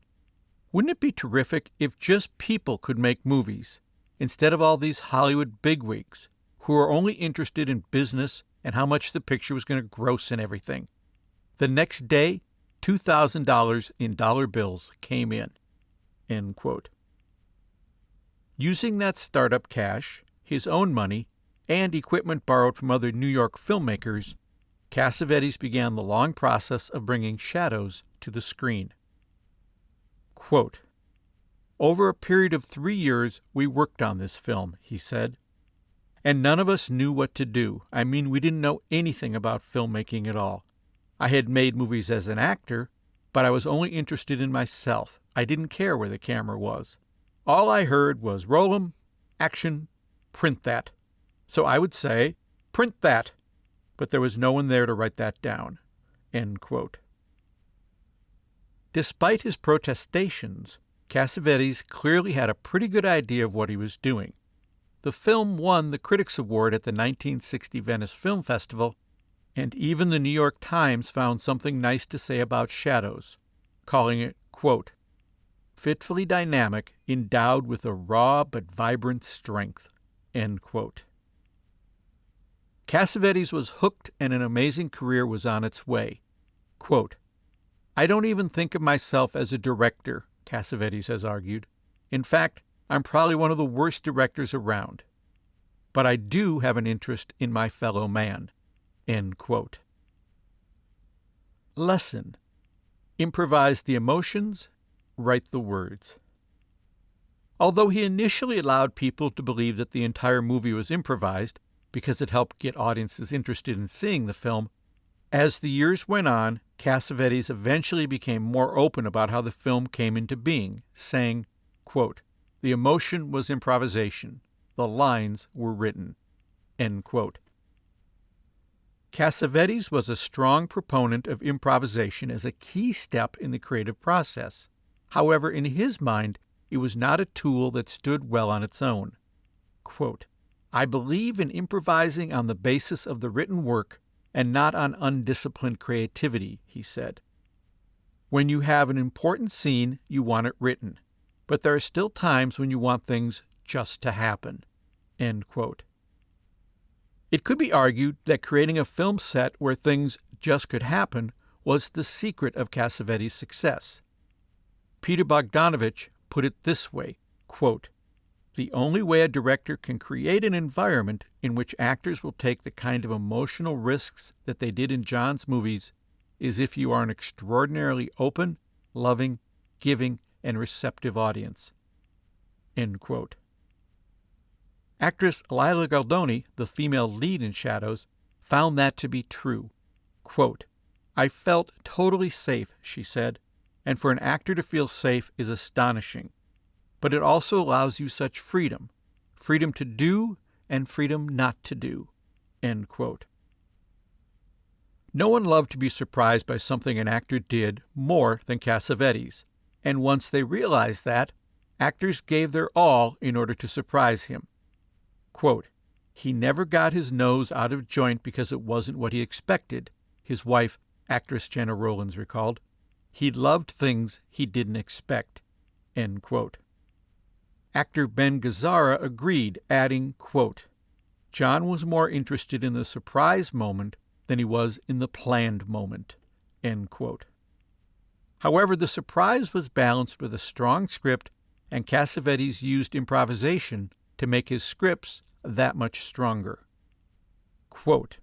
wouldn't it be terrific if just people could make movies, instead of all these Hollywood bigwigs who are only interested in business and how much the picture was going to gross and everything." The next day, $2,000 in dollar bills came in. End quote. Using that startup cash, his own money, and equipment borrowed from other New York filmmakers, Cassavetes began the long process of bringing Shadows to the screen. Quote, "Over a period of 3 years, we worked on this film," he said. "And none of us knew what to do. I mean, we didn't know anything about filmmaking at all. I had made movies as an actor, but I was only interested in myself. I didn't care where the camera was. All I heard was roll 'em, action, print that. So I would say, print that, but there was no one there to write that down." End quote. Despite his protestations, Cassavetes clearly had a pretty good idea of what he was doing. The film won the Critics' Award at the 1960 Venice Film Festival, and even the New York Times found something nice to say about Shadows, calling it, quote, fitfully dynamic, endowed with a raw but vibrant strength, end quote. Cassavetes was hooked and an amazing career was on its way. Quote, I don't even think of myself as a director, Cassavetes has argued. In fact, I'm probably one of the worst directors around. But I do have an interest in my fellow man, end quote. Lesson. Improvise the emotions, write the words. Although he initially allowed people to believe that the entire movie was improvised because it helped get audiences interested in seeing the film, as the years went on, Cassavetes eventually became more open about how the film came into being, saying, quote, the emotion was improvisation. The lines were written, end quote. Cassavetes was a strong proponent of improvisation as a key step in the creative process. However, in his mind, it was not a tool that stood well on its own. Quote, I believe in improvising on the basis of the written work and not on undisciplined creativity, he said. When you have an important scene, you want it written, but there are still times when you want things just to happen, end quote. It could be argued that creating a film set where things just could happen was the secret of Cassavetes' success. Peter Bogdanovich put it this way, quote, the only way a director can create an environment in which actors will take the kind of emotional risks that they did in Jon's movies is if you are an extraordinarily open, loving, giving, and receptive audience, end quote. Actress Lila Galdoni, the female lead in Shadows, found that to be true. Quote, I felt totally safe, she said, and for an actor to feel safe is astonishing. But it also allows you such freedom, freedom to do and freedom not to do, end quote. No one loved to be surprised by something an actor did more than Cassavetes, and once they realized that, actors gave their all in order to surprise him. Quote, he never got his nose out of joint because it wasn't what he expected, his wife, actress Jenna Rollins, recalled. He loved things he didn't expect, end quote. Actor Ben Gazzara agreed, adding, quote, Jon was more interested in the surprise moment than he was in the planned moment, end quote. However, the surprise was balanced with a strong script, and Cassavetes used improvisation to make his scripts that much stronger. Quote,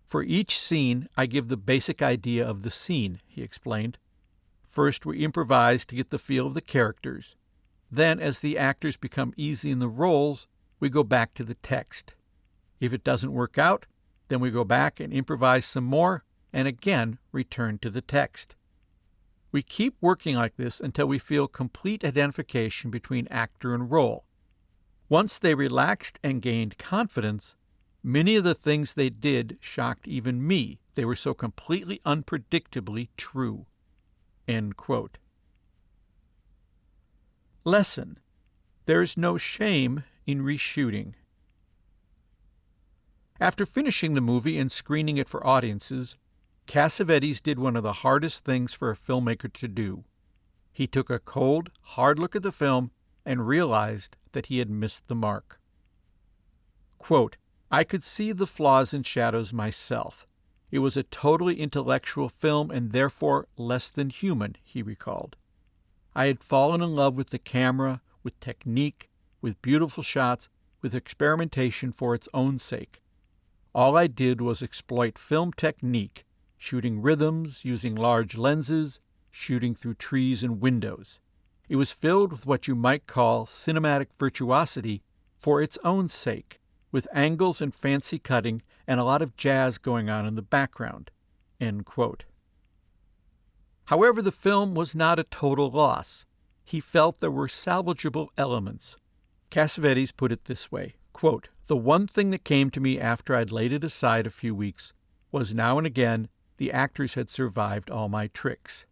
for each scene, I give the basic idea of the scene, he explained. First, we improvise to get the feel of the characters. Then, as the actors become easy in the roles, we go back to the text. If it doesn't work out, then we go back and improvise some more, and again return to the text. We keep working like this until we feel complete identification between actor and role. Once they relaxed and gained confidence, many of the things they did shocked even me. They were so completely unpredictably true, end quote. Lesson. There's no shame in reshooting. After finishing the movie and screening it for audiences, Cassavetes did one of the hardest things for a filmmaker to do. He took a cold, hard look at the film and realized that he had missed the mark. Quote, I could see the flaws in Shadows myself. It was a totally intellectual film and therefore less than human, he recalled. I had fallen in love with the camera, with technique, with beautiful shots, with experimentation for its own sake. All I did was exploit film technique, shooting rhythms, using large lenses, shooting through trees and windows. It was filled with what you might call cinematic virtuosity for its own sake, with angles and fancy cutting and a lot of jazz going on in the background, end quote. However, the film was not a total loss. He felt there were salvageable elements. Cassavetes put it this way, quote, the one thing that came to me after I'd laid it aside a few weeks was now and again the actors had survived all my tricks.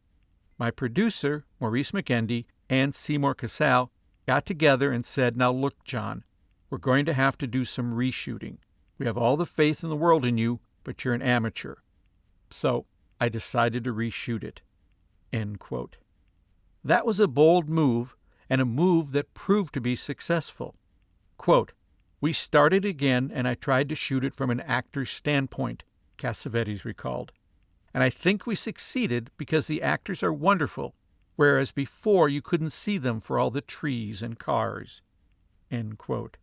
My producer, Maurice McKendy, and Seymour Cassell got together and said, now look, Jon, we're going to have to do some reshooting. We have all the faith in the world in you, but you're an amateur. So I decided to reshoot it." End quote. That was a bold move, and a move that proved to be successful. Quote, "We started again, and I tried to shoot it from an actor's standpoint," Cassavetes recalled. "And I think we succeeded because the actors are wonderful, whereas before you couldn't see them for all the trees and cars." End quote.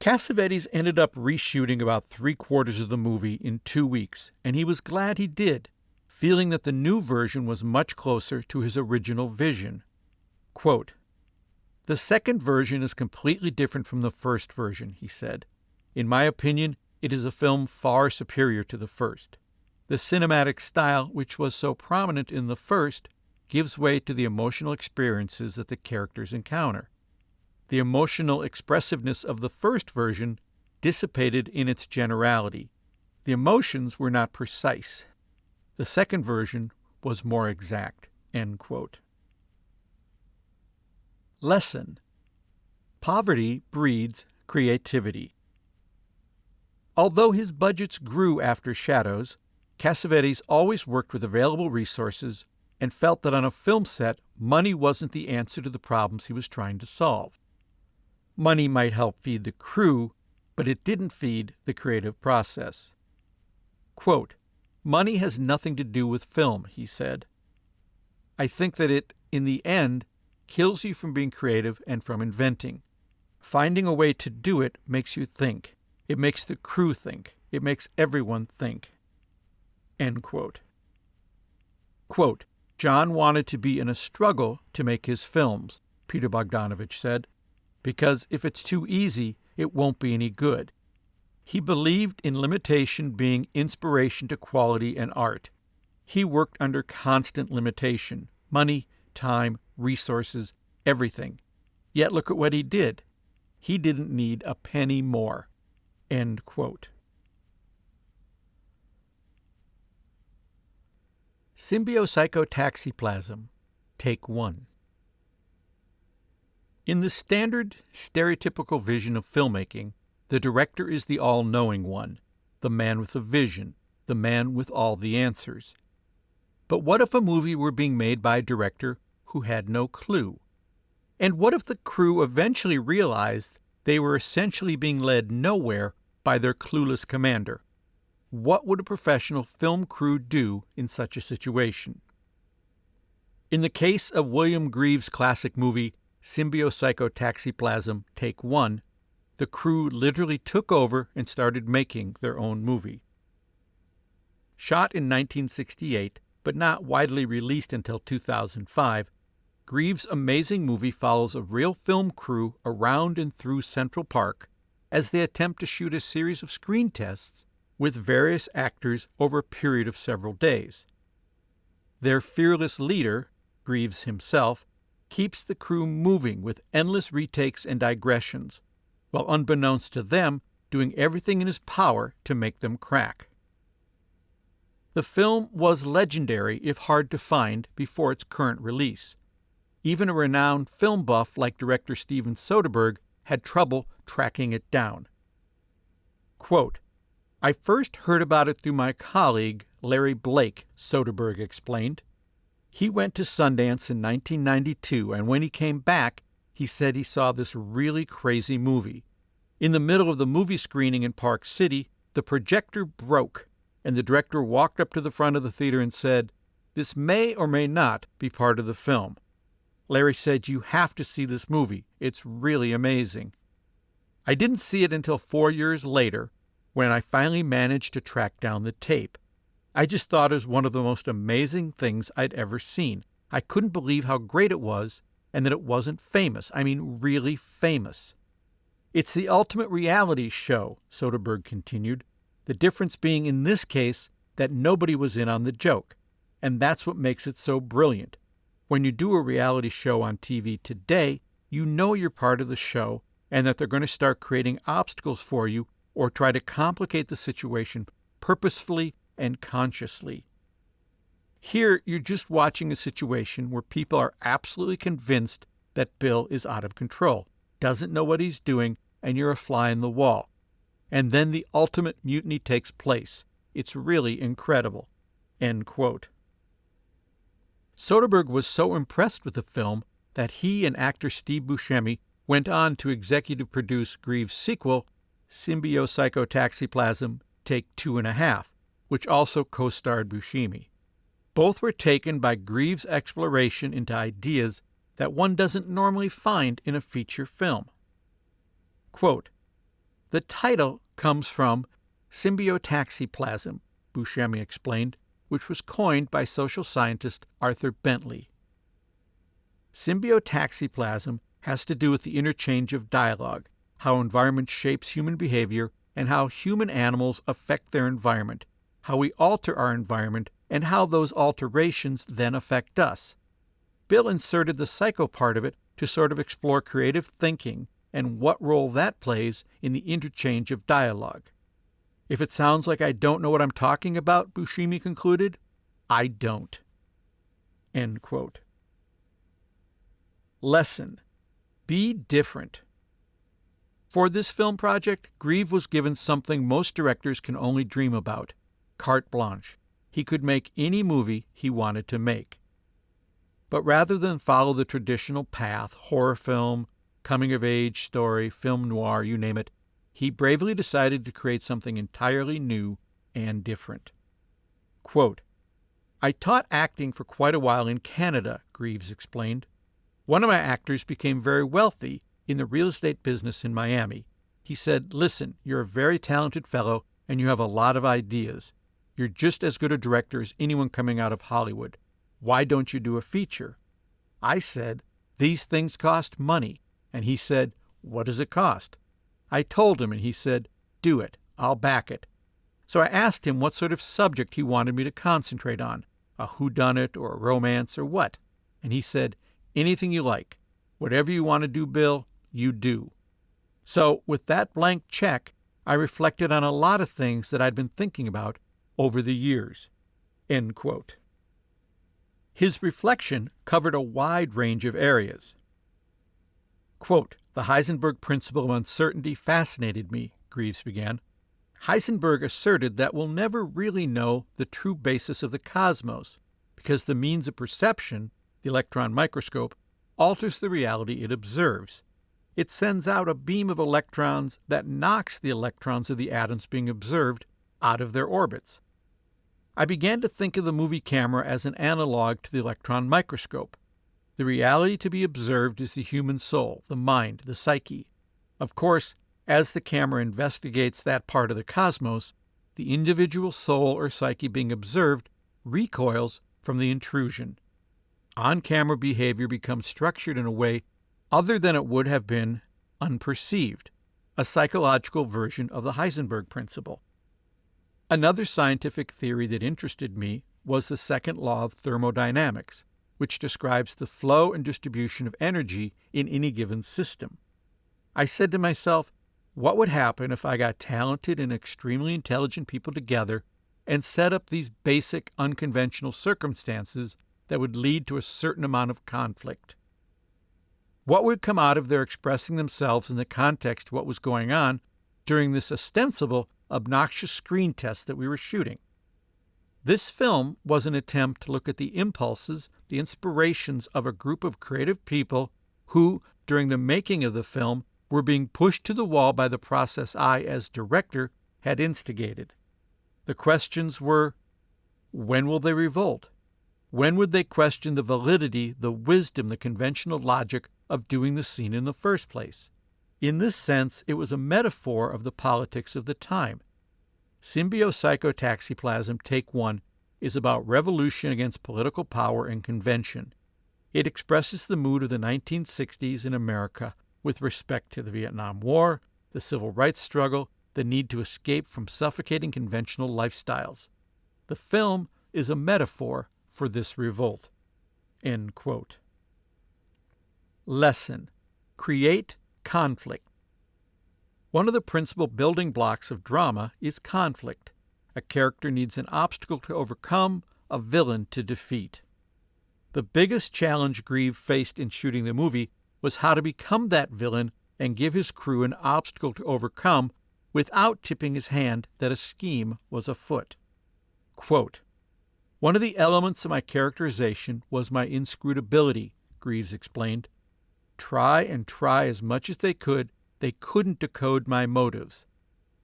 Cassavetes ended up reshooting about 3/4 of the movie in 2 weeks, and he was glad he did, feeling that the new version was much closer to his original vision. Quote, "The second version is completely different from the first version," he said. "In my opinion, it is a film far superior to the first. The cinematic style, which was so prominent in the first, gives way to the emotional experiences that the characters encounter. The emotional expressiveness of the first version dissipated in its generality. The emotions were not precise. The second version was more exact." End quote. Lesson: poverty breeds creativity. Although his budgets grew after Shadows, Cassavetes always worked with available resources and felt that on a film set, money wasn't the answer to the problems he was trying to solve. Money might help feed the crew, but it didn't feed the creative process. Quote, "Money has nothing to do with film," he said. "I think that it, in the end, kills you from being creative and from inventing. Finding a way to do it makes you think. It makes the crew think. It makes everyone think." End quote. Quote, "Jon wanted to be in a struggle to make his films," Peter Bogdanovich said, "because if it's too easy, it won't be any good. He believed in limitation being inspiration to quality and art. He worked under constant limitation: money, time, resources, everything. Yet look at what he did. He didn't need a penny more." End quote. Symbiopsychotaxiplasm, Take 1. In the standard, stereotypical vision of filmmaking, the director is the all-knowing one, the man with a vision, the man with all the answers. But what if a movie were being made by a director who had no clue? And what if the crew eventually realized they were essentially being led nowhere by their clueless commander? What would a professional film crew do in such a situation? In the case of William Greaves' classic movie Symbiopsychotaxiplasm, Take 1, the crew literally took over and started making their own movie. Shot in 1968, but not widely released until 2005, Greaves' amazing movie follows a real film crew around and through Central Park as they attempt to shoot a series of screen tests with various actors over a period of several days. Their fearless leader, Greaves himself, keeps the crew moving with endless retakes and digressions, while unbeknownst to them, doing everything in his power to make them crack. The film was legendary, if hard to find, before its current release. Even a renowned film buff like director Steven Soderbergh had trouble tracking it down. Quote, "I first heard about it through my colleague, Larry Blake," Soderbergh explained. "He went to Sundance in 1992, and when he came back, he said he saw this really crazy movie. In the middle of the movie screening in Park City, the projector broke, and the director walked up to the front of the theater and said, 'This may or may not be part of the film.' Larry said, 'You have to see this movie. It's really amazing.' I didn't see it until 4 years later, when I finally managed to track down the tape. I just thought it was one of the most amazing things I'd ever seen. I couldn't believe how great it was, and that it wasn't famous. I mean, really famous. It's the ultimate reality show," Soderbergh continued, "the difference being in this case that nobody was in on the joke, and that's what makes it so brilliant. When you do a reality show on TV today, you know you're part of the show and that they're going to start creating obstacles for you or try to complicate the situation purposefully and consciously. Here, you're just watching a situation where people are absolutely convinced that Bill is out of control, doesn't know what he's doing, and you're a fly in the wall. And then the ultimate mutiny takes place. It's really incredible." End quote. Soderbergh was so impressed with the film that he and actor Steve Buscemi went on to executive produce Greaves' sequel, Symbio-Psychotaxiplasm Take 2.5, which also co-starred Buscemi. Both were taken by Greaves' exploration into ideas that one doesn't normally find in a feature film. Quote, "The title comes from symbiotaxiplasm," Buscemi explained, which was coined by social scientist Arthur Bentley. Symbiotaxiplasm has to do with the interchange of dialogue, how environment shapes human behavior, and how human animals affect their environment, how we alter our environment, and how those alterations then affect us. Bill inserted the psycho part of it to sort of explore creative thinking and what role that plays in the interchange of dialogue. If it sounds like I don't know what I'm talking about, Buscemi concluded, I don't. End quote. Lesson: be different. For this film project, Greaves was given something most directors can only dream about: carte blanche. He could make any movie he wanted to make. But rather than follow the traditional path, horror film, coming-of-age story, film noir, you name it, he bravely decided to create something entirely new and different. Quote, "I taught acting for quite a while in Canada," Greaves explained. "One of my actors became very wealthy in the real estate business in Miami. He said, 'Listen, you're a very talented fellow and you have a lot of ideas. You're just as good a director as anyone coming out of Hollywood. Why don't you do a feature?' I said, 'These things cost money.' And he said, 'What does it cost?' I told him, and he said, 'Do it. I'll back it.' So I asked him what sort of subject he wanted me to concentrate on, a whodunit or a romance or what. And he said, 'Anything you like. Whatever you want to do, Bill, you do.' So with that blank check, I reflected on a lot of things that I'd been thinking about over the years." End quote. His reflection covered a wide range of areas. Quote, "The Heisenberg principle of uncertainty fascinated me," Greaves began. "Heisenberg asserted that we'll never really know the true basis of the cosmos because the means of perception, the electron microscope, alters the reality it observes. It sends out a beam of electrons that knocks the electrons of the atoms being observed out of their orbits. I began to think of the movie camera as an analog to the electron microscope. The reality to be observed is the human soul, the mind, the psyche. Of course, as the camera investigates that part of the cosmos, the individual soul or psyche being observed recoils from the intrusion. On-camera behavior becomes structured in a way other than it would have been unperceived, a psychological version of the Heisenberg principle. Another scientific theory that interested me was the second law of thermodynamics, which describes the flow and distribution of energy in any given system. I said to myself, what would happen if I got talented and extremely intelligent people together and set up these basic, unconventional circumstances that would lead to a certain amount of conflict? What would come out of their expressing themselves in the context of what was going on during this ostensible, obnoxious screen test that we were shooting? This film was an attempt to look at the impulses, the inspirations of a group of creative people who, during the making of the film, were being pushed to the wall by the process I, as director, had instigated. The questions were, when will they revolt? When would they question the validity, the wisdom, the conventional logic of doing the scene in the first place? In this sense, it was a metaphor of the politics of the time. Symbio-Psychotaxiplasm Take 1 is about revolution against political power and convention. It expresses the mood of the 1960s in America with respect to the Vietnam War, the civil rights struggle, the need to escape from suffocating conventional lifestyles. The film is a metaphor for this revolt." End quote. Lesson: create conflict. One of the principal building blocks of drama is conflict. A character needs an obstacle to overcome, a villain to defeat. The biggest challenge Greaves faced in shooting the movie was how to become that villain and give his crew an obstacle to overcome without tipping his hand that a scheme was afoot. Quote, "One of the elements of my characterization was my inscrutability," Greaves explained. Try as much as they couldn't decode my motives.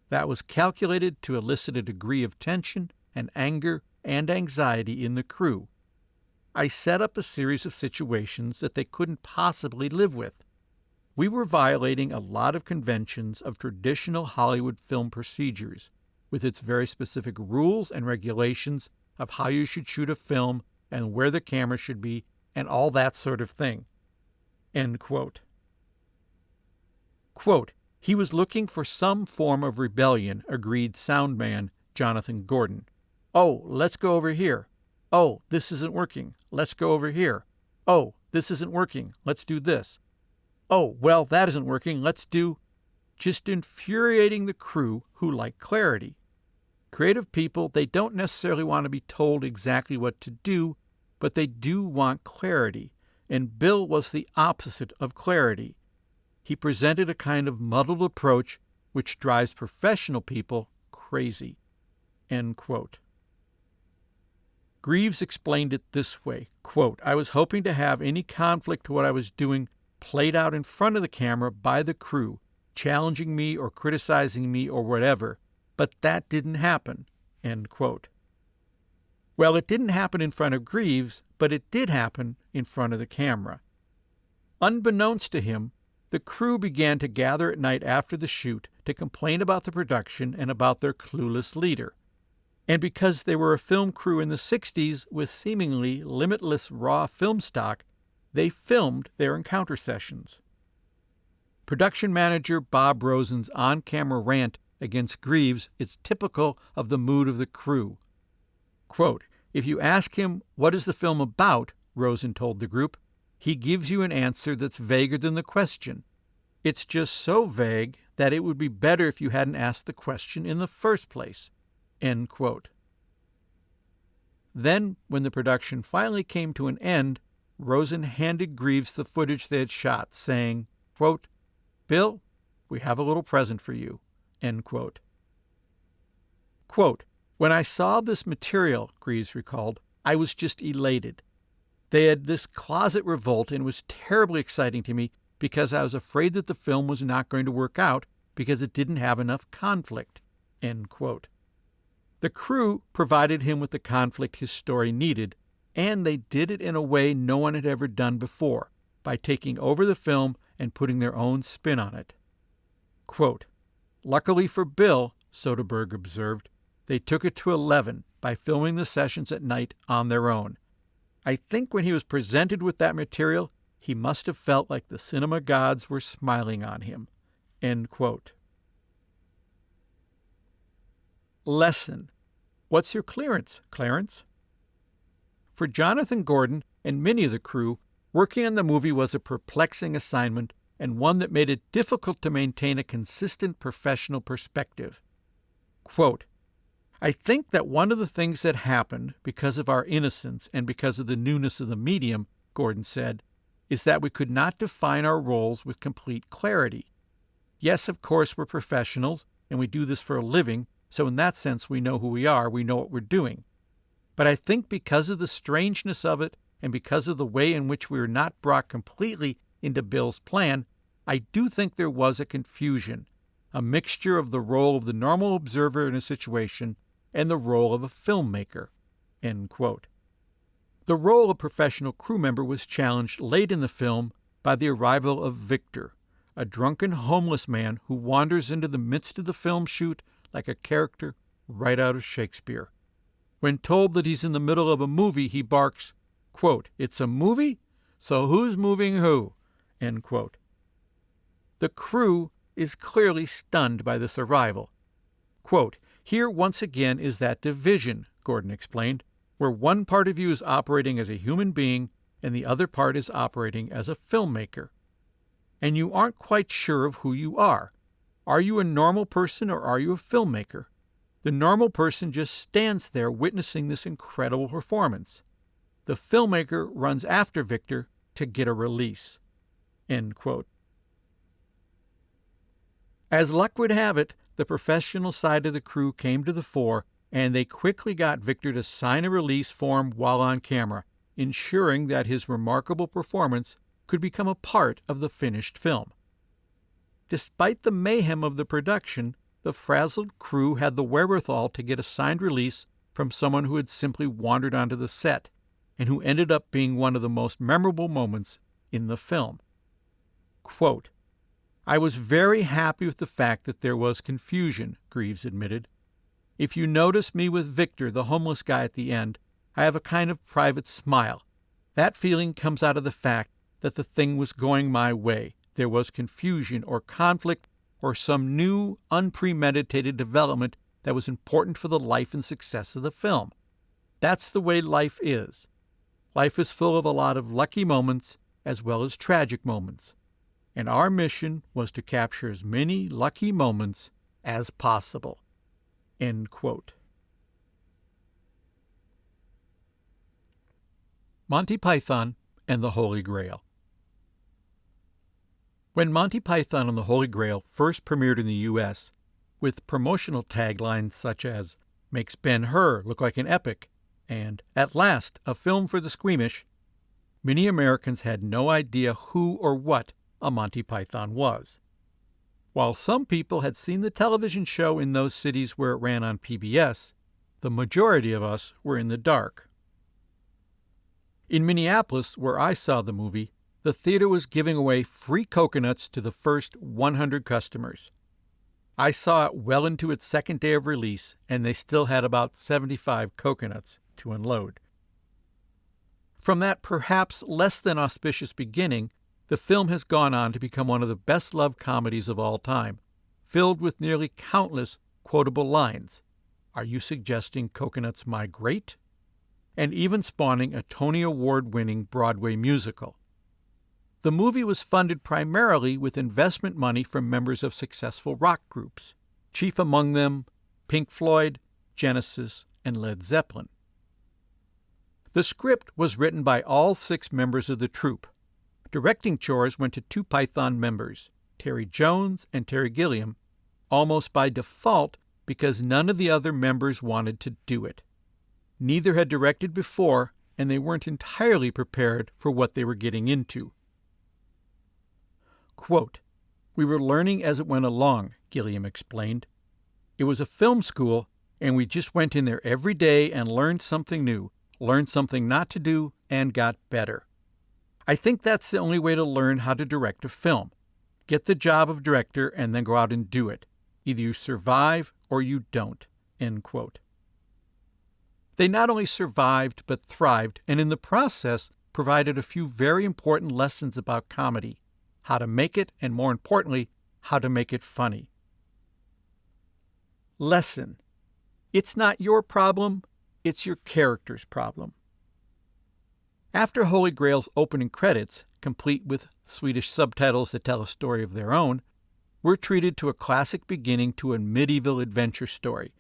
That was calculated to elicit a degree of tension and anger and anxiety in the crew. I set up a series of situations that they couldn't possibly live with. We were violating a lot of conventions of traditional Hollywood film procedures, with its very specific rules and regulations of how you should shoot a film and where the camera should be and all that sort of thing." End quote. Quote, "He was looking for some form of rebellion," agreed sound man Jonathan Gordon. "Oh, let's go over here. Oh, this isn't working. Let's go over here. Oh, this isn't working. Let's do this. Oh, well, that isn't working. Let's do..." Just infuriating the crew who like clarity. Creative people, they don't necessarily want to be told exactly what to do, but they do want clarity, and Bill was the opposite of clarity. He presented a kind of muddled approach which drives professional people crazy. End quote. Greaves explained it this way, quote, "I was hoping to have any conflict to what I was doing played out in front of the camera by the crew, challenging me or criticizing me or whatever, but that didn't happen." End quote. Well, it didn't happen in front of Greaves, but it did happen in front of the camera. Unbeknownst to him, the crew began to gather at night after the shoot to complain about the production and about their clueless leader. And because they were a film crew in the 60s with seemingly limitless raw film stock, they filmed their encounter sessions. Production manager Bob Rosen's on-camera rant against Greaves is typical of the mood of the crew. Quote, "If you ask him, 'What is the film about?' Rosen told the group, he gives you an answer that's vaguer than the question. It's just so vague that it would be better if you hadn't asked the question in the first place." End quote. Then, when the production finally came to an end, Rosen handed Greaves the footage they had shot, saying, quote, "Bill, we have a little present for you." End quote. Quote, "When I saw this material," Greaves recalled, "I was just elated. They had this closet revolt, and it was terribly exciting to me because I was afraid that the film was not going to work out because it didn't have enough conflict." End quote. The crew provided him with the conflict his story needed, and they did it in a way no one had ever done before, by taking over the film and putting their own spin on it. Quote, "Luckily for Bill," Soderbergh observed, "they took it to 11 by filming the sessions at night on their own. I think when he was presented with that material, he must have felt like the cinema gods were smiling on him." End quote. Lesson. What's your clearance, Clarence? For Jonathan Gordon and many of the crew, working on the movie was a perplexing assignment and one that made it difficult to maintain a consistent professional perspective. Quote, "I think that one of the things that happened because of our innocence and because of the newness of the medium," Gordon said, "is that we could not define our roles with complete clarity. Yes, of course, we're professionals, and we do this for a living, so in that sense we know who we are, we know what we're doing. But I think because of the strangeness of it and because of the way in which we were not brought completely into Bill's plan, I do think there was a confusion, a mixture of the role of the normal observer in a situation and the role of a filmmaker." End quote. The role of professional crew member was challenged late in the film by the arrival of Victor, a drunken homeless man who wanders into the midst of the film shoot like a character right out of Shakespeare. When told that he's in the middle of a movie, he barks, quote, "It's a movie? So who's moving who?" End quote. The crew is clearly stunned by this arrival. Quote, "Here once again is that division," Gordon explained, "where one part of you is operating as a human being and the other part is operating as a filmmaker. And you aren't quite sure of who you are. Are you a normal person or are you a filmmaker? The normal person just stands there witnessing this incredible performance. The filmmaker runs after Victor to get a release." End quote. As luck would have it, the professional side of the crew came to the fore, and they quickly got Victor to sign a release form while on camera, ensuring that his remarkable performance could become a part of the finished film. Despite the mayhem of the production, the frazzled crew had the wherewithal to get a signed release from someone who had simply wandered onto the set, and who ended up being one of the most memorable moments in the film. Quote, "I was very happy with the fact that there was confusion," Greaves admitted. "If you notice me with Victor, the homeless guy at the end, I have a kind of private smile. That feeling comes out of the fact that the thing was going my way. There was confusion or conflict or some new, unpremeditated development that was important for the life and success of the film. That's the way life is. Life is full of a lot of lucky moments as well as tragic moments. And our mission was to capture as many lucky moments as possible." End quote. Monty Python and the Holy Grail. When Monty Python and the Holy Grail first premiered in the U.S., with promotional taglines such as "Makes Ben-Hur look like an epic" and "At last, a film for the squeamish," many Americans had no idea who or what a Monty Python was. While some people had seen the television show in those cities where it ran on PBS, the majority of us were in the dark. In Minneapolis, where I saw the movie, the theater was giving away free coconuts to the first 100 customers. I saw it well into its second day of release, and they still had about 75 coconuts to unload. From that perhaps less than auspicious beginning, the film has gone on to become one of the best-loved comedies of all time, filled with nearly countless quotable lines. "Are you suggesting coconuts migrate?" And even spawning a Tony Award-winning Broadway musical. The movie was funded primarily with investment money from members of successful rock groups, chief among them Pink Floyd, Genesis, and Led Zeppelin. The script was written by all 6 members of the troupe. Directing chores went to 2 Python members, Terry Jones and Terry Gilliam, almost by default because none of the other members wanted to do it. Neither had directed before, and they weren't entirely prepared for what they were getting into. Quote, "We were learning as it went along," Gilliam explained. "It was a film school, and we just went in there every day and learned something new, learned something not to do, and got better. I think that's the only way to learn how to direct a film. Get the job of director and then go out and do it. Either you survive or you don't." End quote. They not only survived but thrived, and in the process provided a few very important lessons about comedy, how to make it, and more importantly, how to make it funny. Lesson: it's not your problem, it's your character's problem. After Holy Grail's opening credits, complete with Swedish subtitles that tell a story of their own, we're treated to a classic beginning to a medieval adventure story,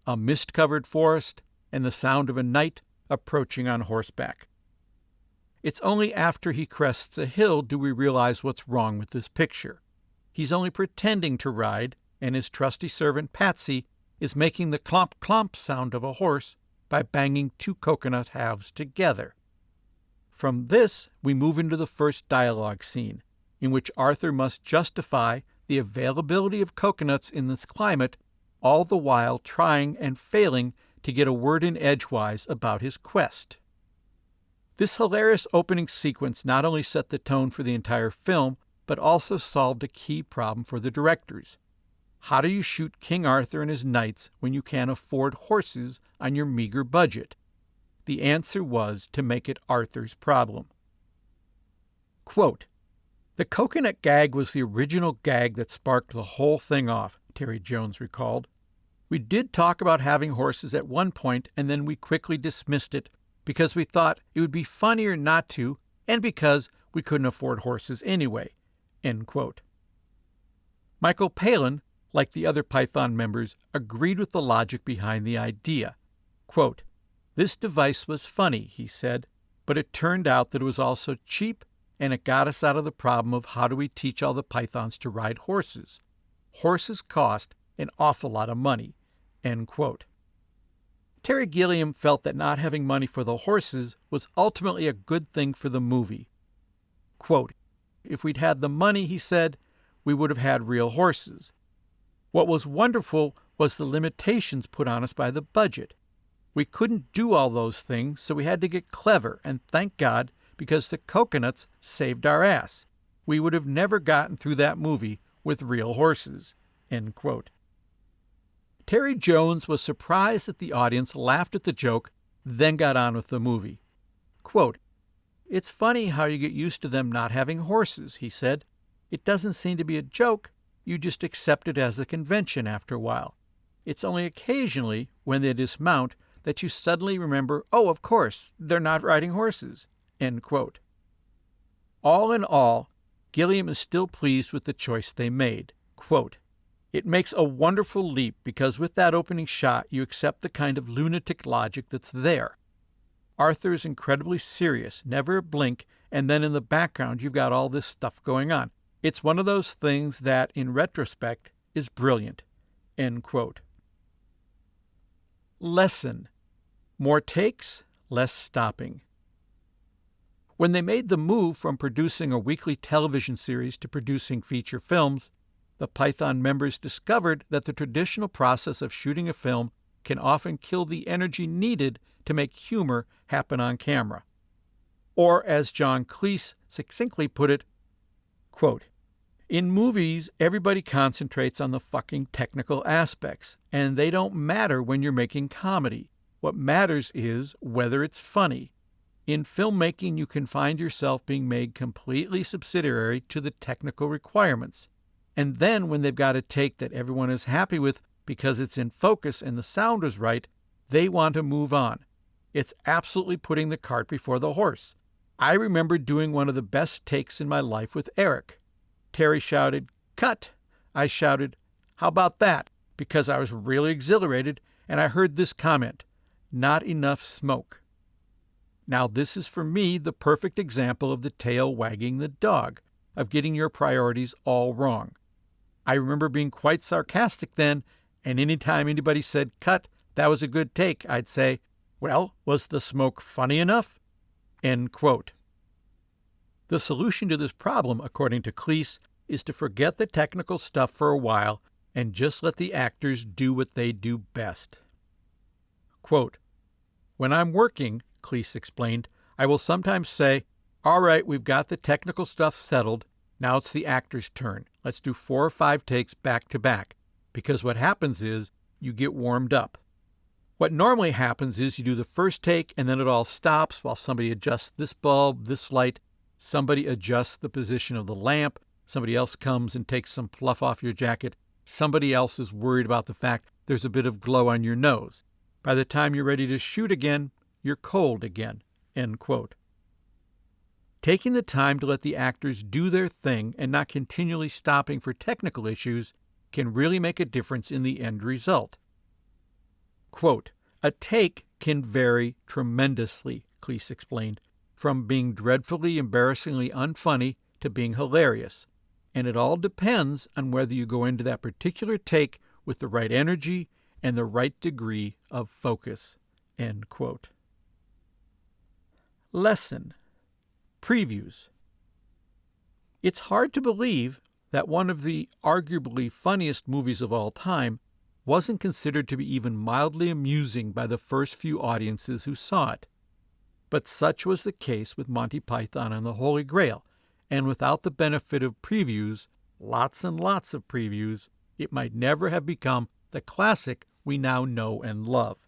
a mist-covered forest, and the sound of a knight approaching on horseback. It's only after he crests a hill do we realize what's wrong with this picture. He's only pretending to ride, and his trusty servant Patsy is making the clomp-clomp sound of a horse by banging 2 coconut halves together. From this, we move into the first dialogue scene, in which Arthur must justify the availability of coconuts in this climate, all the while trying and failing to get a word in edgewise about his quest. This hilarious opening sequence not only set the tone for the entire film, but also solved a key problem for the directors. How do you shoot King Arthur and his knights when you can't afford horses on your meager budget? The answer was to make it Arthur's problem. Quote, "The coconut gag was the original gag that sparked the whole thing off," Terry Jones recalled. "We did talk about having horses at one point, and then we quickly dismissed it because we thought it would be funnier not to, and because we couldn't afford horses anyway." End quote. Michael Palin, like the other Python members, agreed with the logic behind the idea. Quote, "This device was funny," he said, "but it turned out that it was also cheap, and it got us out of the problem of how do we teach all the pythons to ride horses. horses cost an awful lot of money." End quote. Terry Gilliam felt that not having money for the horses was ultimately a good thing for the movie. Quote, "If we'd had the money," he said, "we would have had real horses. What was wonderful was the limitations put on us by the budget. We couldn't do all those things, so we had to get clever, and thank God, because the coconuts saved our ass. We would have never gotten through that movie with real horses." End quote. Terry Jones was surprised that the audience laughed at the joke, then got on with the movie. Quote, "It's funny how you get used to them not having horses," he said. "It doesn't seem to be a joke. You just accept it as a convention after a while. It's only occasionally, when they dismount, that you suddenly remember, oh, of course, they're not riding horses." End quote. All in all, Gilliam is still pleased with the choice they made. Quote, "It makes a wonderful leap because with that opening shot you accept the kind of lunatic logic that's there. Arthur is incredibly serious, never a blink, and then in the background you've got all this stuff going on. It's one of those things that, in retrospect, is brilliant." End quote. Lesson: more takes, less stopping. When they made the move from producing a weekly television series to producing feature films, the Python members discovered that the traditional process of shooting a film can often kill the energy needed to make humor happen on camera. Or, as John Cleese succinctly put it, quote, "In movies, everybody concentrates on the fucking technical aspects, and they don't matter when you're making comedy. What matters is whether it's funny. In filmmaking, you can find yourself being made completely subsidiary to the technical requirements. And then when they've got a take that everyone is happy with because it's in focus and the sound is right, they want to move on. It's absolutely putting the cart before the horse. I remember doing one of the best takes in my life with Eric. Terry shouted, 'Cut!' I shouted, 'How about that?' because I was really exhilarated, and I heard this comment, 'Not enough smoke.' Now this is for me the perfect example of the tail wagging the dog, of getting your priorities all wrong. I remember being quite sarcastic then, and any time anybody said, 'Cut, that was a good take,' I'd say, 'Well, was the smoke funny enough?'" End quote. The solution to this problem, according to Cleese, is to forget the technical stuff for a while and just let the actors do what they do best. Quote, "When I'm working," Cleese explained, "I will sometimes say, 'All right, we've got the technical stuff settled. Now it's the actor's turn. Let's do 4 or 5 takes back to back,' because what happens is you get warmed up. What normally happens is you do the first take and then it all stops while somebody adjusts this bulb, this light, somebody adjusts the position of the lamp, somebody else comes and takes some fluff off your jacket, somebody else is worried about the fact there's a bit of glow on your nose. By the time you're ready to shoot again, you're cold again." End quote. Taking the time to let the actors do their thing and not continually stopping for technical issues can really make a difference in the end result. Quote, "A take can vary tremendously," Cleese explained, "from being dreadfully, embarrassingly unfunny to being hilarious, and it all depends on whether you go into that particular take with the right energy and the right degree of focus." End quote. Lesson: previews. It's hard to believe that one of the arguably funniest movies of all time wasn't considered to be even mildly amusing by the first few audiences who saw it. But such was the case with Monty Python and the Holy Grail, and without the benefit of previews, lots and lots of previews, it might never have become the classic we now know and love.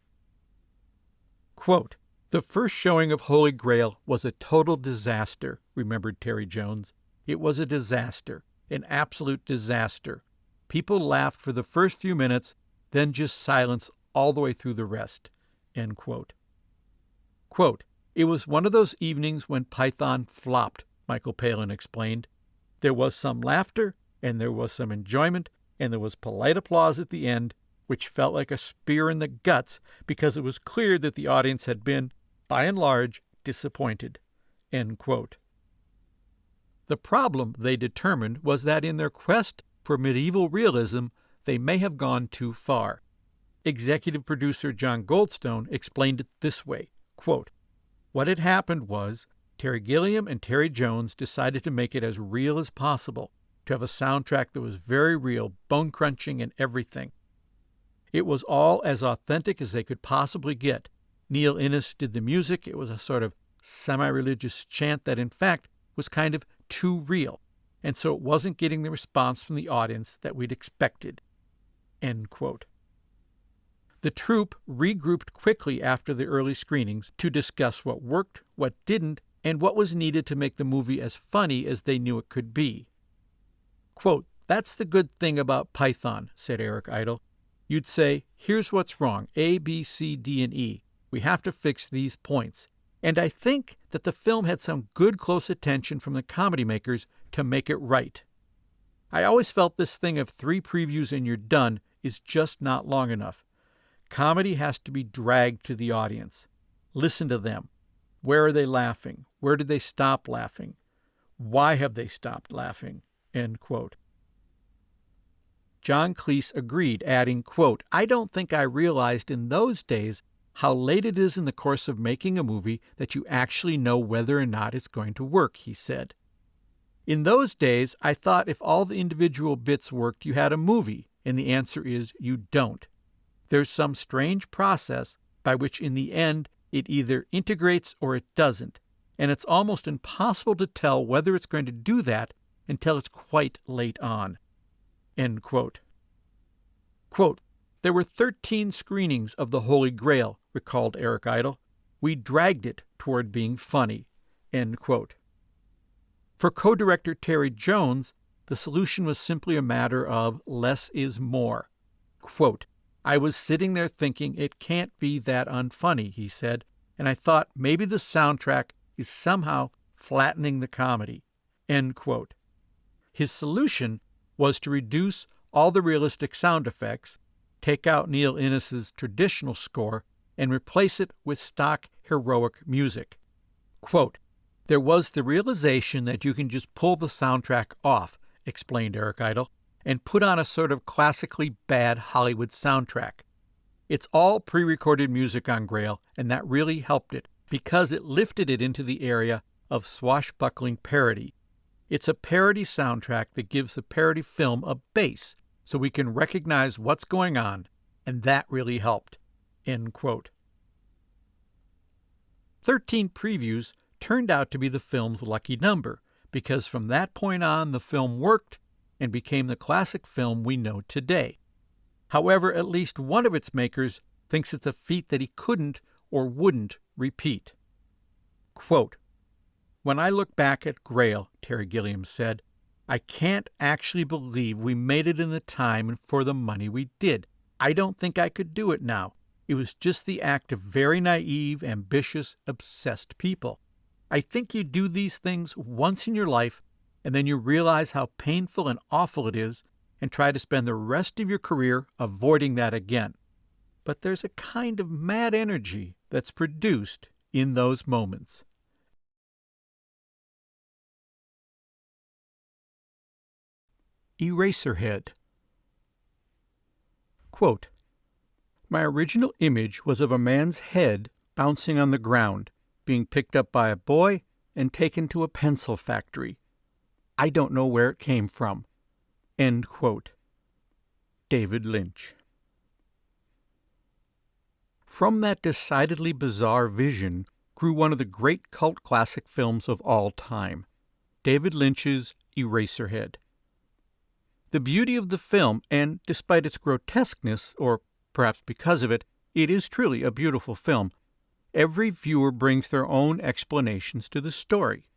Quote, "The first showing of Holy Grail was a total disaster," remembered Terry Jones. "It was a disaster, an absolute disaster. People laughed for the first few minutes, then just silence all the way through the rest." End quote. Quote, "It was one of those evenings when Python flopped," Michael Palin explained. "There was some laughter, and there was some enjoyment, and there was polite applause at the end, which felt like a spear in the guts because it was clear that the audience had been, by and large, disappointed." End quote. The problem, they determined, was that in their quest for medieval realism, they may have gone too far. Executive producer John Goldstone explained it this way, quote, "What had happened was Terry Gilliam and Terry Jones decided to make it as real as possible, to have a soundtrack that was very real, bone-crunching and everything. It was all as authentic as they could possibly get. Neil Innes did the music. It was a sort of semi-religious chant that, in fact, was kind of too real, and so it wasn't getting the response from the audience that we'd expected." End quote. The troupe regrouped quickly after the early screenings to discuss what worked, what didn't, and what was needed to make the movie as funny as they knew it could be. Quote, "That's the good thing about Python," said Eric Idle. "You'd say, here's what's wrong, A, B, C, D, and E. We have to fix these points." And I think that the film had some good close attention from the comedy makers to make it right. I always felt this thing of 3 previews and you're done is just not long enough. Comedy has to be dragged to the audience. Listen to them. Where are they laughing? Where did they stop laughing? Why have they stopped laughing? End quote. John Cleese agreed, adding, quote, "I don't think I realized in those days how late it is in the course of making a movie that you actually know whether or not it's going to work," he said. "In those days, I thought if all the individual bits worked, you had a movie, and the answer is you don't. There's some strange process by which in the end it either integrates or it doesn't, and it's almost impossible to tell whether it's going to do that until it's quite late on." End quote. Quote, "There were 13 screenings of The Holy Grail," recalled Eric Idle. "We dragged it toward being funny." End quote. For co-director Terry Jones, the solution was simply a matter of less is more. Quote, "I was sitting there thinking it can't be that unfunny," he said, "and I thought maybe the soundtrack is somehow flattening the comedy." End quote. His solution was to reduce all the realistic sound effects, take out Neil Innes' traditional score, and replace it with stock heroic music. Quote, "There was the realization that you can just pull the soundtrack off," explained Eric Idle, "and put on a sort of classically bad Hollywood soundtrack. It's all pre-recorded music on Grail, and that really helped it, because it lifted it into the area of swashbuckling parody. It's a parody soundtrack that gives the parody film a base, so we can recognize what's going on, and that really helped." End quote. 13 previews turned out to be the film's lucky number, because from that point on the film worked and became the classic film we know today. However, at least one of its makers thinks it's a feat that he couldn't or wouldn't repeat. Quote, "When I look back at Grail," Terry Gilliam said, "I can't actually believe we made it in the time and for the money we did. I don't think I could do it now. It was just the act of very naive, ambitious, obsessed people. I think you do these things once in your life, and then you realize how painful and awful it is, and try to spend the rest of your career avoiding that again. But there's a kind of mad energy that's produced in those moments." Eraserhead. Quote, "My original image was of a man's head bouncing on the ground, being picked up by a boy and taken to a pencil factory. I don't know where it came from." End quote. David Lynch. From that decidedly bizarre vision grew one of the great cult classic films of all time, David Lynch's Eraserhead. The beauty of the film, and despite its grotesqueness, or perhaps because of it, it is truly a beautiful film. Every viewer brings their own explanations to the story.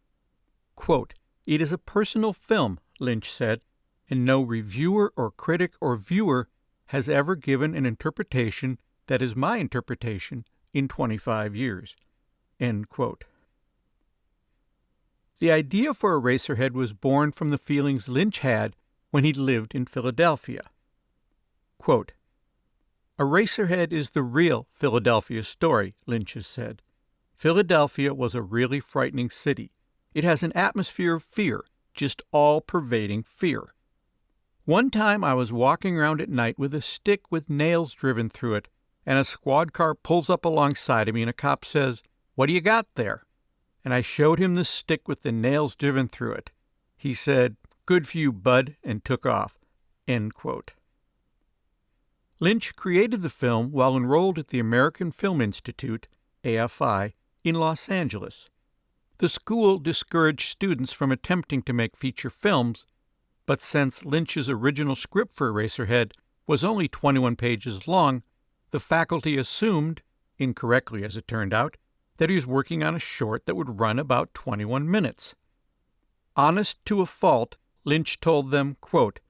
Quote, "It is a personal film," Lynch said, "and no reviewer or critic or viewer has ever given an interpretation that is my interpretation in 25 years." End quote. The idea for Eraserhead was born from the feelings Lynch had when he lived in Philadelphia. Quote, "Eraserhead is the real Philadelphia story," Lynch has said. "Philadelphia was a really frightening city. It has an atmosphere of fear, just all-pervading fear. One time I was walking around at night with a stick with nails driven through it, and a squad car pulls up alongside of me and a cop says, "What do you got there?" And I showed him the stick with the nails driven through it. He said, "Good for you, bud," and took off. End quote. Lynch created the film while enrolled at the American Film Institute, AFI, in Los Angeles. The school discouraged students from attempting to make feature films, but since Lynch's original script for Eraserhead was only 21 pages long, the faculty assumed, incorrectly as it turned out, that he was working on a short that would run about 21 minutes. Honest to a fault, Lynch told them, quote,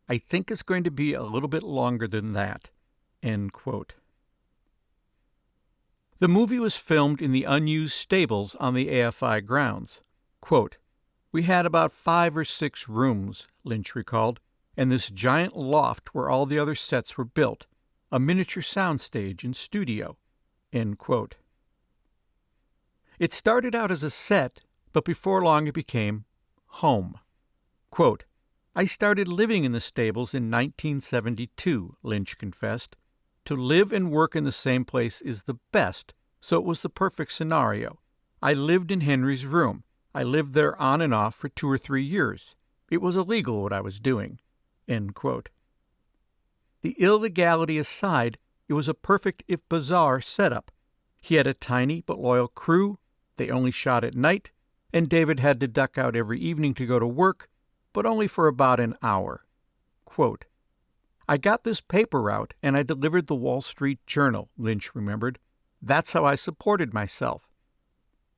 "I think it's going to be a little bit longer than that." End quote. The movie was filmed in the unused stables on the AFI grounds. Quote, "We had about 5 or 6 rooms," Lynch recalled, "and this giant loft where all the other sets were built, a miniature soundstage and studio." End quote. It started out as a set, but before long it became home. Quote, "I started living in the stables in 1972, Lynch confessed. To live and work in the same place is the best, so it was the perfect scenario. I lived in Henry's room. I lived there on and off for 2 or 3 years. It was illegal what I was doing." End quote. The illegality aside, it was a perfect if bizarre setup. He had a tiny but loyal crew, they only shot at night, and David had to duck out every evening to go to work, but only for about an hour. Quote, "I got this paper route and I delivered the Wall Street Journal," Lynch remembered. "That's how I supported myself.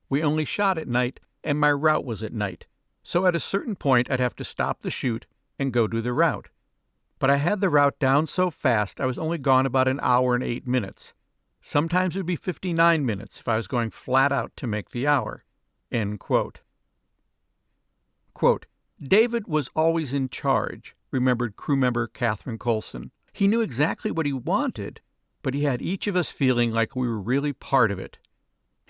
We only shot at night, and my route was at night, so at a certain point I'd have to stop the shoot and go do the route. But I had the route down so fast I was only gone about an hour and 8 minutes. Sometimes it would be 59 minutes if I was going flat out to make the hour." End quote. Quote, "David was always in charge," remembered crew member Catherine Coulson. "He knew exactly what he wanted, but he had each of us feeling like we were really part of it.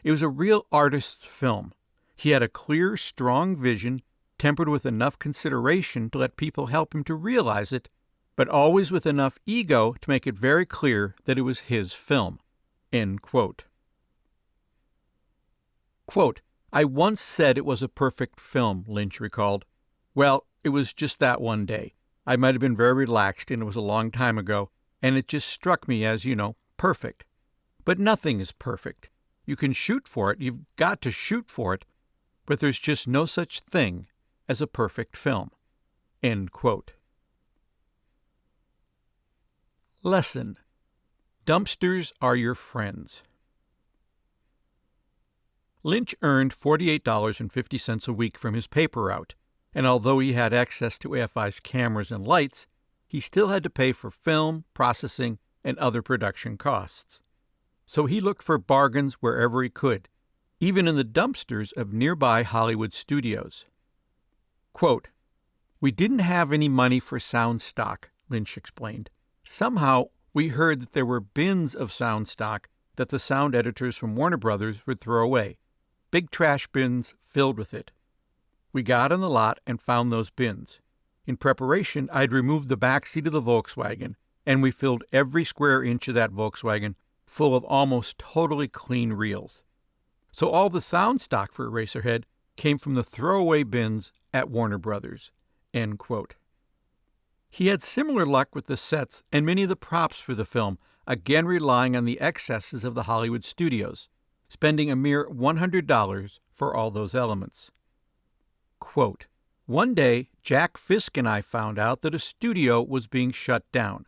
It was a real artist's film. He had a clear, strong vision, tempered with enough consideration to let people help him to realize it, but always with enough ego to make it very clear that it was his film." End quote. Quote, "I once said it was a perfect film," Lynch recalled. "Well, it was just that one day. I might have been very relaxed, and it was a long time ago, and it just struck me as, perfect. But nothing is perfect. You can shoot for it, you've got to shoot for it, but there's just no such thing as a perfect film." End quote. Lesson: dumpsters are your friends. Lynch earned $48.50 a week from his paper route, and although he had access to AFI's cameras and lights, he still had to pay for film, processing, and other production costs. So he looked for bargains wherever he could, even in the dumpsters of nearby Hollywood studios. Quote, "We didn't have any money for sound stock," Lynch explained. "Somehow we heard that there were bins of sound stock that the sound editors from Warner Brothers would throw away, big trash bins filled with it. We got on the lot and found those bins. In preparation, I'd removed the back seat of the Volkswagen, and we filled every square inch of that Volkswagen full of almost totally clean reels. So all the sound stock for Eraserhead came from the throwaway bins at Warner Brothers." End quote. He had similar luck with the sets and many of the props for the film, again relying on the excesses of the Hollywood studios, spending a mere $100 for all those elements. Quote, "One day, Jack Fisk and I found out that a studio was being shut down.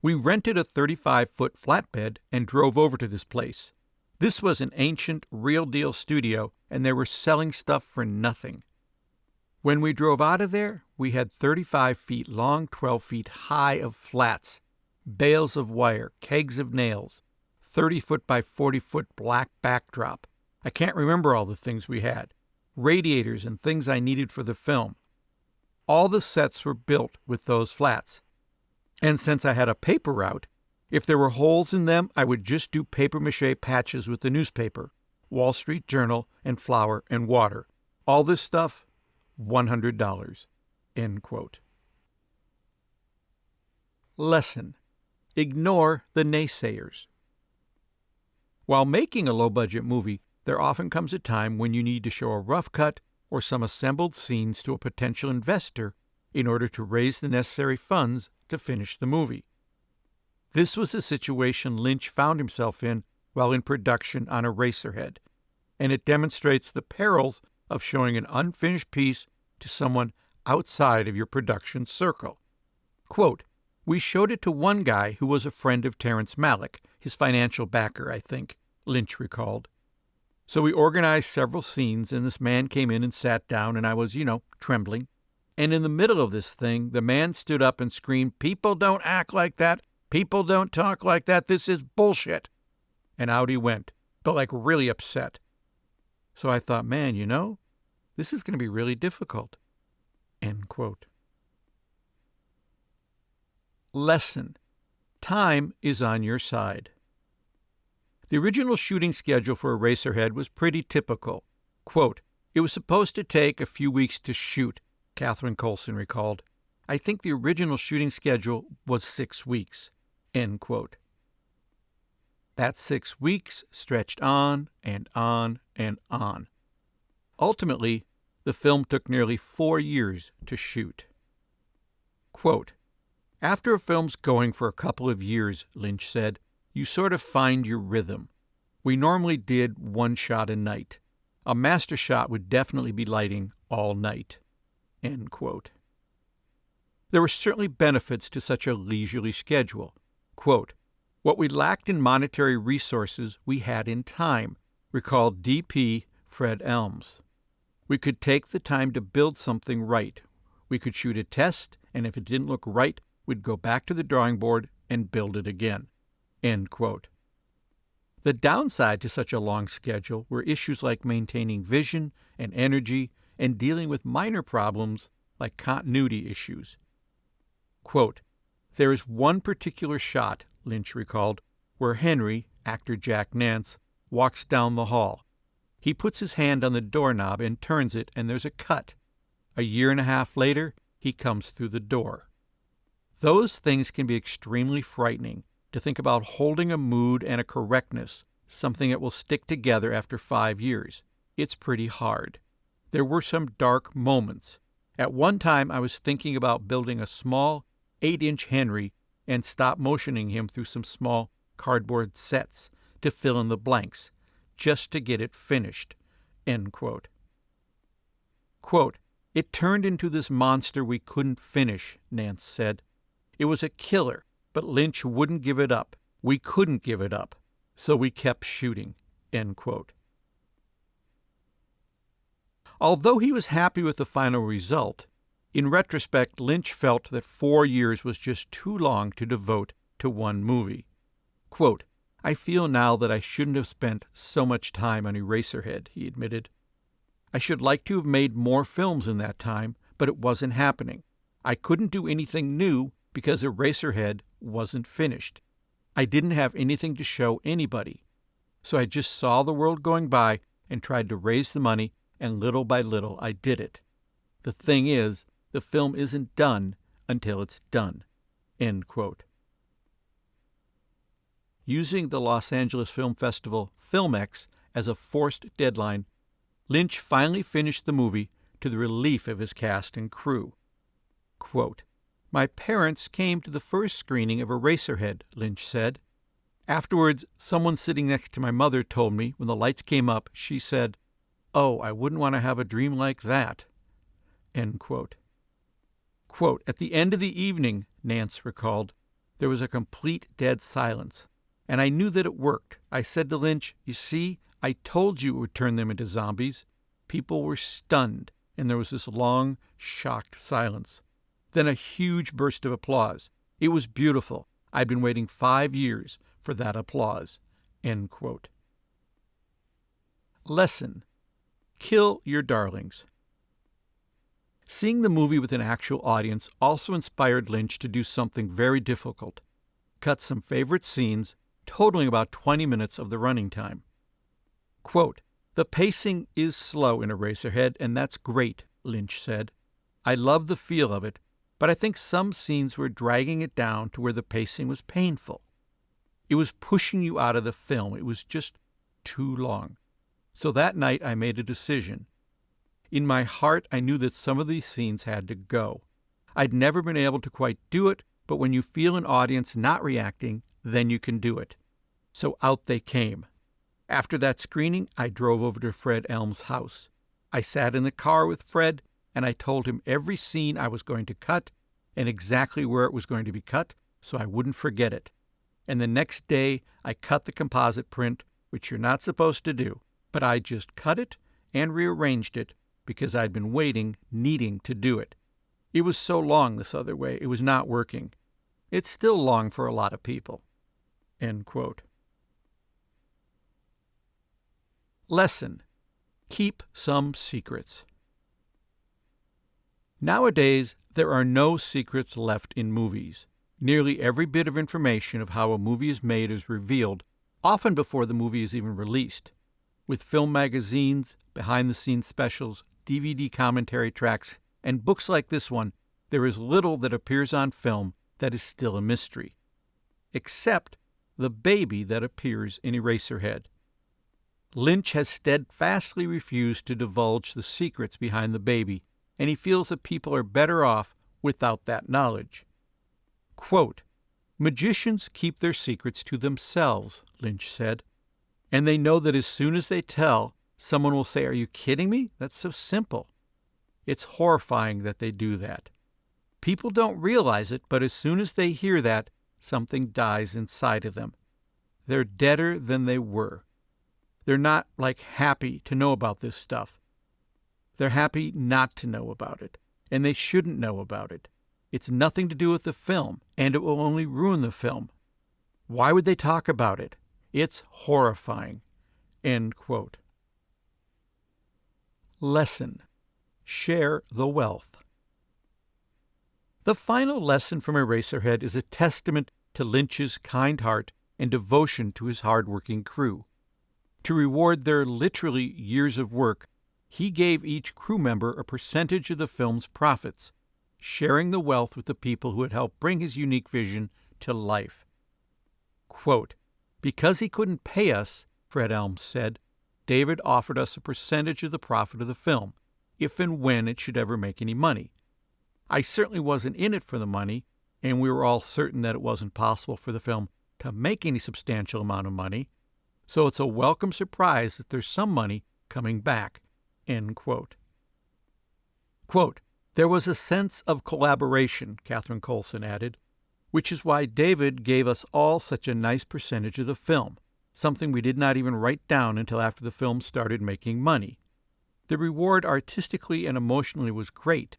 We rented a 35-foot flatbed and drove over to this place. This was an ancient, real-deal studio, and they were selling stuff for nothing. When we drove out of there, we had 35 feet long, 12 feet high of flats, bales of wire, kegs of nails, 30-foot by 40-foot black backdrop. I can't remember all the things we had. Radiators and things I needed for the film. All the sets were built with those flats. And since I had a paper route, if there were holes in them, I would just do papier-mâché patches with the newspaper, Wall Street Journal, and flour and water. All this stuff, $100. End quote. Lesson: ignore the naysayers. While making a low-budget movie, there often comes a time when you need to show a rough cut or some assembled scenes to a potential investor in order to raise the necessary funds to finish the movie. This was the situation Lynch found himself in while in production on Eraserhead, and it demonstrates the perils of showing an unfinished piece to someone outside of your production circle. Quote, "We showed it to one guy who was a friend of Terrence Malick, his financial backer, I think," Lynch recalled. "So we organized several scenes, and this man came in and sat down, and I was, trembling. And in the middle of this thing, the man stood up and screamed, 'People don't act like that. People don't talk like that. This is bullshit.' And out he went, but like really upset. So I thought, man, this is going to be really difficult." End quote. Lesson: time is on your side. The original shooting schedule for Eraserhead was pretty typical. Quote, "It was supposed to take a few weeks to shoot," Catherine Coulson recalled. "I think the original shooting schedule was 6 weeks." End quote. That 6 weeks stretched on and on and on. Ultimately, the film took nearly 4 years to shoot. Quote, "After a film's going for a couple of years," Lynch said, "you sort of find your rhythm. We normally did one shot a night. A master shot would definitely be lighting all night." End quote. There were certainly benefits to such a leisurely schedule. Quote, "What we lacked in monetary resources, we had in time," recalled DP Fred Elms. "We could take the time to build something right. We could shoot a test, and if it didn't look right, we'd go back to the drawing board and build it again." End quote. The downside to such a long schedule were issues like maintaining vision and energy and dealing with minor problems like continuity issues. Quote, "There is one particular shot," Lynch recalled, "where Henry, actor Jack Nance, walks down the hall. He puts his hand on the doorknob and turns it, and there's a cut. A year and a half later, he comes through the door." Those things can be extremely frightening, to think about holding a mood and a correctness, something that will stick together after 5 years. It's pretty hard. There were some dark moments. At one time, I was thinking about building a small 8-inch Henry and stop motioning him through some small cardboard sets to fill in the blanks, just to get it finished." End quote. Quote, "It turned into this monster we couldn't finish," Nance said. "It was a killer, but Lynch wouldn't give it up. We couldn't give it up, so we kept shooting." End quote. Although he was happy with the final result, in retrospect, Lynch felt that 4 years was just too long to devote to one movie. Quote, "I feel now that I shouldn't have spent so much time on Eraserhead," he admitted. "I should like to have made more films in that time, but it wasn't happening. I couldn't do anything new because Eraserhead wasn't finished. I didn't have anything to show anybody. So I just saw the world going by and tried to raise the money, and little by little I did it. The thing is, the film isn't done until it's done." End quote. Using the Los Angeles Film Festival Filmex as a forced deadline, Lynch finally finished the movie to the relief of his cast and crew. Quote, "My parents came to the first screening of Eraserhead," Lynch said. "Afterwards, someone sitting next to my mother told me when the lights came up, she said, 'Oh, I wouldn't want to have a dream like that.'" End quote. Quote, "At the end of the evening," Nance recalled, "there was a complete dead silence, and I knew that it worked. I said to Lynch, 'You see, I told you it would turn them into zombies.' People were stunned, and there was this long, shocked silence. Then a huge burst of applause. It was beautiful. I'd been waiting 5 years for that applause." End quote. Lesson: kill your darlings. Seeing the movie with an actual audience also inspired Lynch to do something very difficult: cut some favorite scenes, totaling about 20 minutes of the running time. Quote, "The pacing is slow in Eraserhead, and that's great," Lynch said. "I love the feel of it, but I think some scenes were dragging it down to where the pacing was painful. It was pushing you out of the film. It was just too long. So that night I made a decision. In my heart, I knew that some of these scenes had to go. I'd never been able to quite do it, but when you feel an audience not reacting, then you can do it. So out they came. After that screening, I drove over to Fred Elm's house. I sat in the car with Fred, and I told him every scene I was going to cut and exactly where it was going to be cut so I wouldn't forget it. And the next day, I cut the composite print, which you're not supposed to do, but I just cut it and rearranged it because I'd been waiting, needing to do it. It was so long this other way, it was not working. It's still long for a lot of people." End quote. Lesson: keep some secrets. Nowadays, there are no secrets left in movies. Nearly every bit of information of how a movie is made is revealed, often before the movie is even released. With film magazines, behind-the-scenes specials, DVD commentary tracks, and books like this one, there is little that appears on film that is still a mystery. Except the baby that appears in Eraserhead. Lynch has steadfastly refused to divulge the secrets behind the baby, and he feels that people are better off without that knowledge. Quote, "Magicians keep their secrets to themselves," Lynch said, "and they know that as soon as they tell, someone will say, 'Are you kidding me? That's so simple.' It's horrifying that they do that. People don't realize it, but as soon as they hear that, something dies inside of them. They're deader than they were. They're not, happy to know about this stuff. They're happy not to know about it, and they shouldn't know about it. It's nothing to do with the film, and it will only ruin the film. Why would they talk about it? It's horrifying." End quote. Lesson: share the wealth. The final lesson from Eraserhead is a testament to Lynch's kind heart and devotion to his hard-working crew. To reward their literally years of work, he gave each crew member a percentage of the film's profits, sharing the wealth with the people who had helped bring his unique vision to life. Quote, "Because he couldn't pay us," Fred Elms said, "David offered us a percentage of the profit of the film, if and when it should ever make any money. I certainly wasn't in it for the money, and we were all certain that it wasn't possible for the film to make any substantial amount of money, so it's a welcome surprise that there's some money coming back." End quote. Quote, "There was a sense of collaboration," Catherine Coulson added, "which is why David gave us all such a nice percentage of the film, something we did not even write down until after the film started making money. The reward artistically and emotionally was great,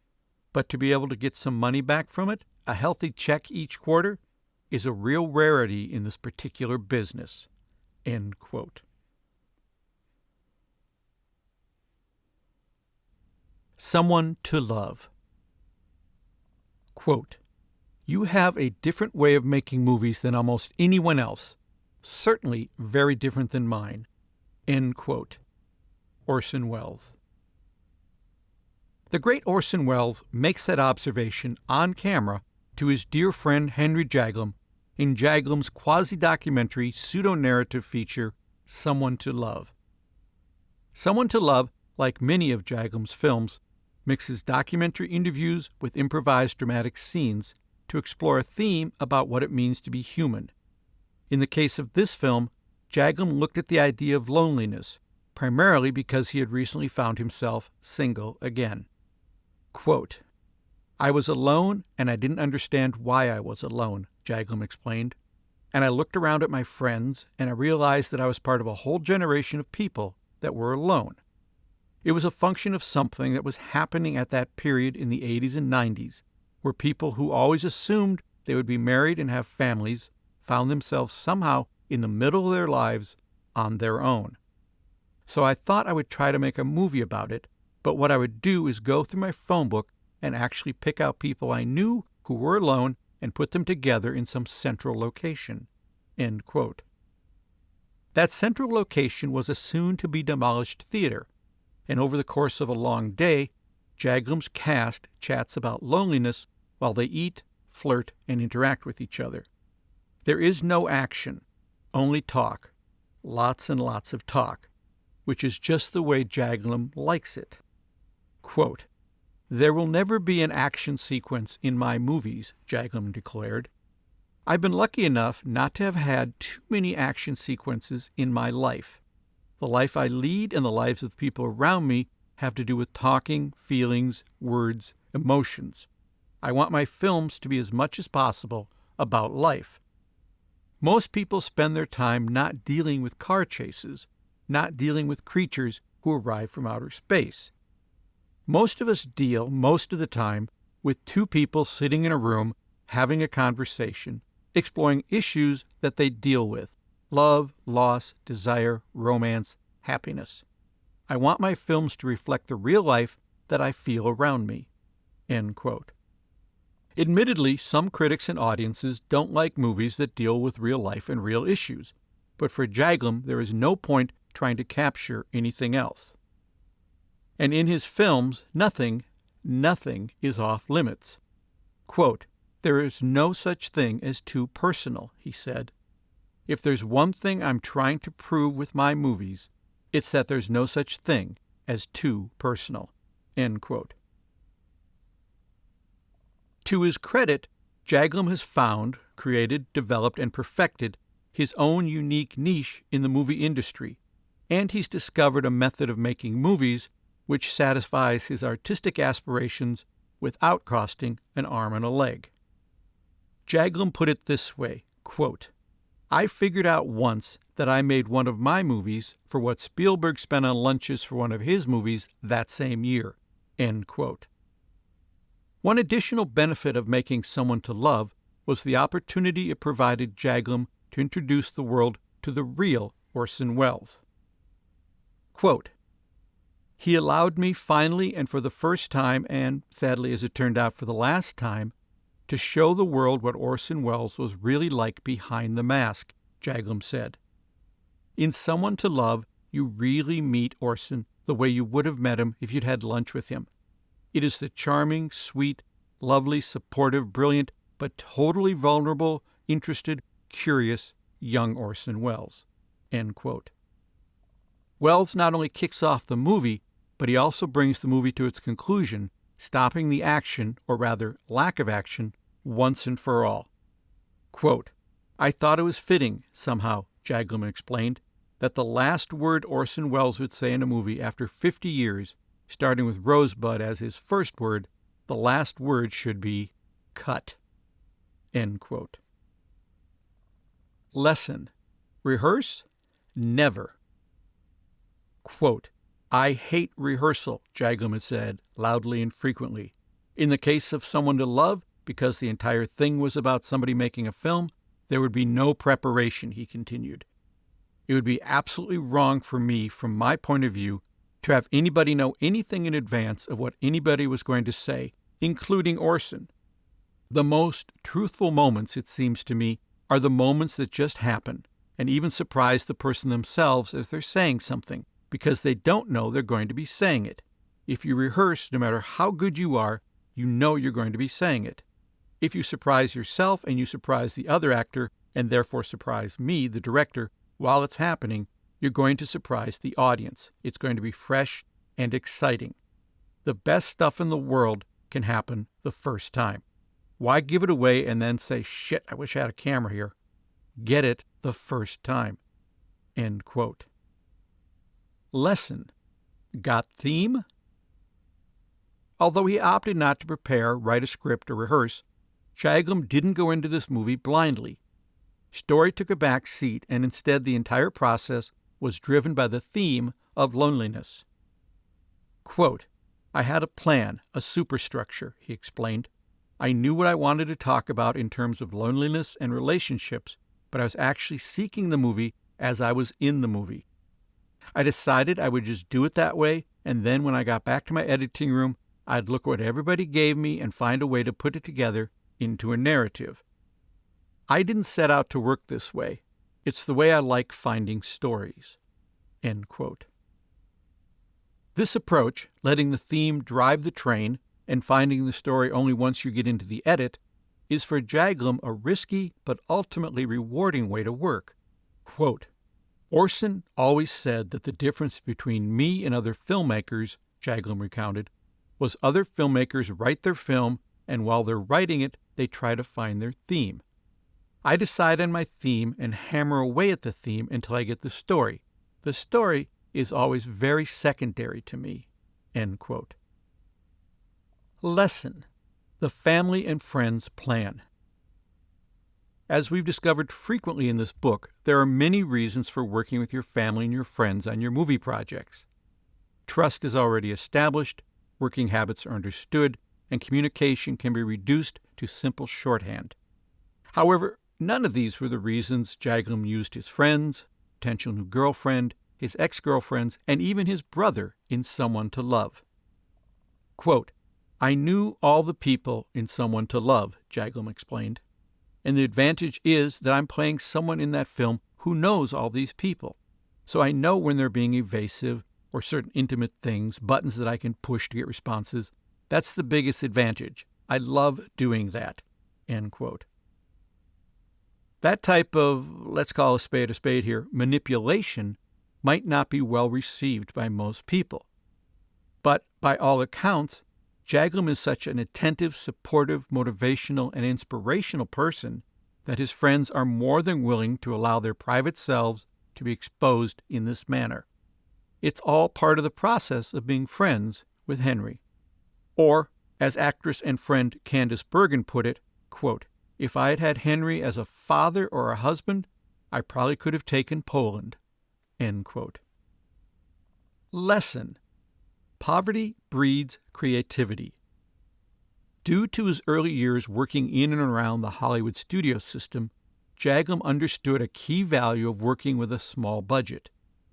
but to be able to get some money back from it, a healthy check each quarter, is a real rarity in this particular business." End quote. Someone to love. Quote, "You have a different way of making movies than almost anyone else, certainly very different than mine." End quote. Orson Welles. The great Orson Welles makes that observation on camera to his dear friend Henry Jaglom in Jaglom's quasi-documentary pseudo-narrative feature, Someone to Love. Someone to Love, like many of Jaglom's films, mixes documentary interviews with improvised dramatic scenes to explore a theme about what it means to be human. In the case of this film, Jaglom looked at the idea of loneliness, primarily because he had recently found himself single again. Quote, "I was alone, and I didn't understand why I was alone," Jaglom explained. "And I looked around at my friends, and I realized that I was part of a whole generation of people that were alone. It was a function of something that was happening at that period in the 80s and 90s, where people who always assumed they would be married and have families found themselves somehow in the middle of their lives on their own. So I thought I would try to make a movie about it, but what I would do is go through my phone book and actually pick out people I knew who were alone and put them together in some central location." End quote. That central location was a soon-to-be-demolished theater, and over the course of a long day, Jaglom's cast chats about loneliness while they eat, flirt, and interact with each other. There is no action, only talk, lots and lots of talk, which is just the way Jaglom likes it. Quote, "There will never be an action sequence in my movies," Jaglom declared. "I've been lucky enough not to have had too many action sequences in my life. The life I lead and the lives of the people around me have to do with talking, feelings, words, emotions. I want my films to be as much as possible about life. Most people spend their time not dealing with car chases, not dealing with creatures who arrive from outer space. Most of us deal, most of the time, with two people sitting in a room having a conversation, exploring issues that they deal with: love, loss, desire, romance, happiness. I want my films to reflect the real life that I feel around me." End quote. Admittedly, some critics and audiences don't like movies that deal with real life and real issues, but for Jaglom there is no point trying to capture anything else. And in his films, nothing is off limits. Quote, "There is no such thing as too personal," he said. "If there's one thing I'm trying to prove with my movies, it's that there's no such thing as too personal." End quote. To his credit, Jaglom has found, created, developed, and perfected his own unique niche in the movie industry, and he's discovered a method of making movies which satisfies his artistic aspirations without costing an arm and a leg. Jaglom put it this way, quote, "I figured out once that I made one of my movies for what Spielberg spent on lunches for one of his movies that same year." End quote. One additional benefit of making Someone to Love was the opportunity it provided Jaglom to introduce the world to the real Orson Welles. Quote, "He allowed me finally and for the first time, and sadly as it turned out for the last time, to show the world what Orson Welles was really like behind the mask," Jaglom said. "In Someone to Love, you really meet Orson the way you would have met him if you'd had lunch with him. It is the charming, sweet, lovely, supportive, brilliant, but totally vulnerable, interested, curious, young Orson Welles." End quote. Welles not only kicks off the movie, but he also brings the movie to its conclusion, stopping the action, or rather lack of action, once and for all. Quote, "I thought it was fitting, somehow," Jaglom explained, "that the last word Orson Welles would say in a movie after 50 years, starting with Rosebud as his first word, the last word should be cut." End quote. Lesson: rehearse? Never. Quote, "I hate rehearsal," Jaglom had said, loudly and frequently. In the case of Someone to Love, because the entire thing was about somebody making a film, there would be no preparation, he continued. It would be absolutely wrong for me, from my point of view, to have anybody know anything in advance of what anybody was going to say, including Orson. The most truthful moments, it seems to me, are the moments that just happen, and even surprise the person themselves as they're saying something, because they don't know they're going to be saying it. If you rehearse, no matter how good you are, you know you're going to be saying it. If you surprise yourself and you surprise the other actor, and therefore surprise me, the director, while it's happening, you're going to surprise the audience. It's going to be fresh and exciting. The best stuff in the world can happen the first time. Why give it away and then say, "Shit, I wish I had a camera here"? Get it the first time. End quote. Lesson: got theme? Although he opted not to prepare, write a script, or rehearse, Jaglom didn't go into this movie blindly. Story took a back seat, and instead the entire process was driven by the theme of loneliness. Quote, "I had a plan, a superstructure," he explained. "I knew what I wanted to talk about in terms of loneliness and relationships, but I was actually seeking the movie as I was in the movie. I decided I would just do it that way, and then when I got back to my editing room, I'd look at what everybody gave me and find a way to put it together into a narrative. I didn't set out to work this way. It's the way I like finding stories." End quote. This approach, letting the theme drive the train, and finding the story only once you get into the edit, is for Jaglom a risky but ultimately rewarding way to work. Quote, Orson always said that the difference between me and other filmmakers, Jaglom recounted, was other filmmakers write their film, and while they're writing it, they try to find their theme. I decide on my theme and hammer away at the theme until I get the story. The story is always very secondary to me. End quote. Lesson: the family and friends plan. As we've discovered frequently in this book, there are many reasons for working with your family and your friends on your movie projects. Trust is already established, working habits are understood, and communication can be reduced to simple shorthand. However, none of these were the reasons Jaglom used his friends, potential new girlfriend, his ex-girlfriends, and even his brother in Someone to Love. Quote, I knew all the people in Someone to Love, Jaglom explained. And the advantage is that I'm playing someone in that film who knows all these people. So I know when they're being evasive or certain intimate things, buttons that I can push to get responses. That's the biggest advantage. I love doing that. End quote. That type of, let's call a spade here, manipulation might not be well received by most people. But by all accounts, Jaglom is such an attentive, supportive, motivational, and inspirational person that his friends are more than willing to allow their private selves to be exposed in this manner. It's all part of the process of being friends with Henry. Or, as actress and friend Candice Bergen put it, quote, if I had had Henry as a father or a husband, I probably could have taken Poland. End quote. Lesson: poverty breeds creativity. Due to his early years working in and around the Hollywood studio system, Jaglom understood a key value of working with a small budget.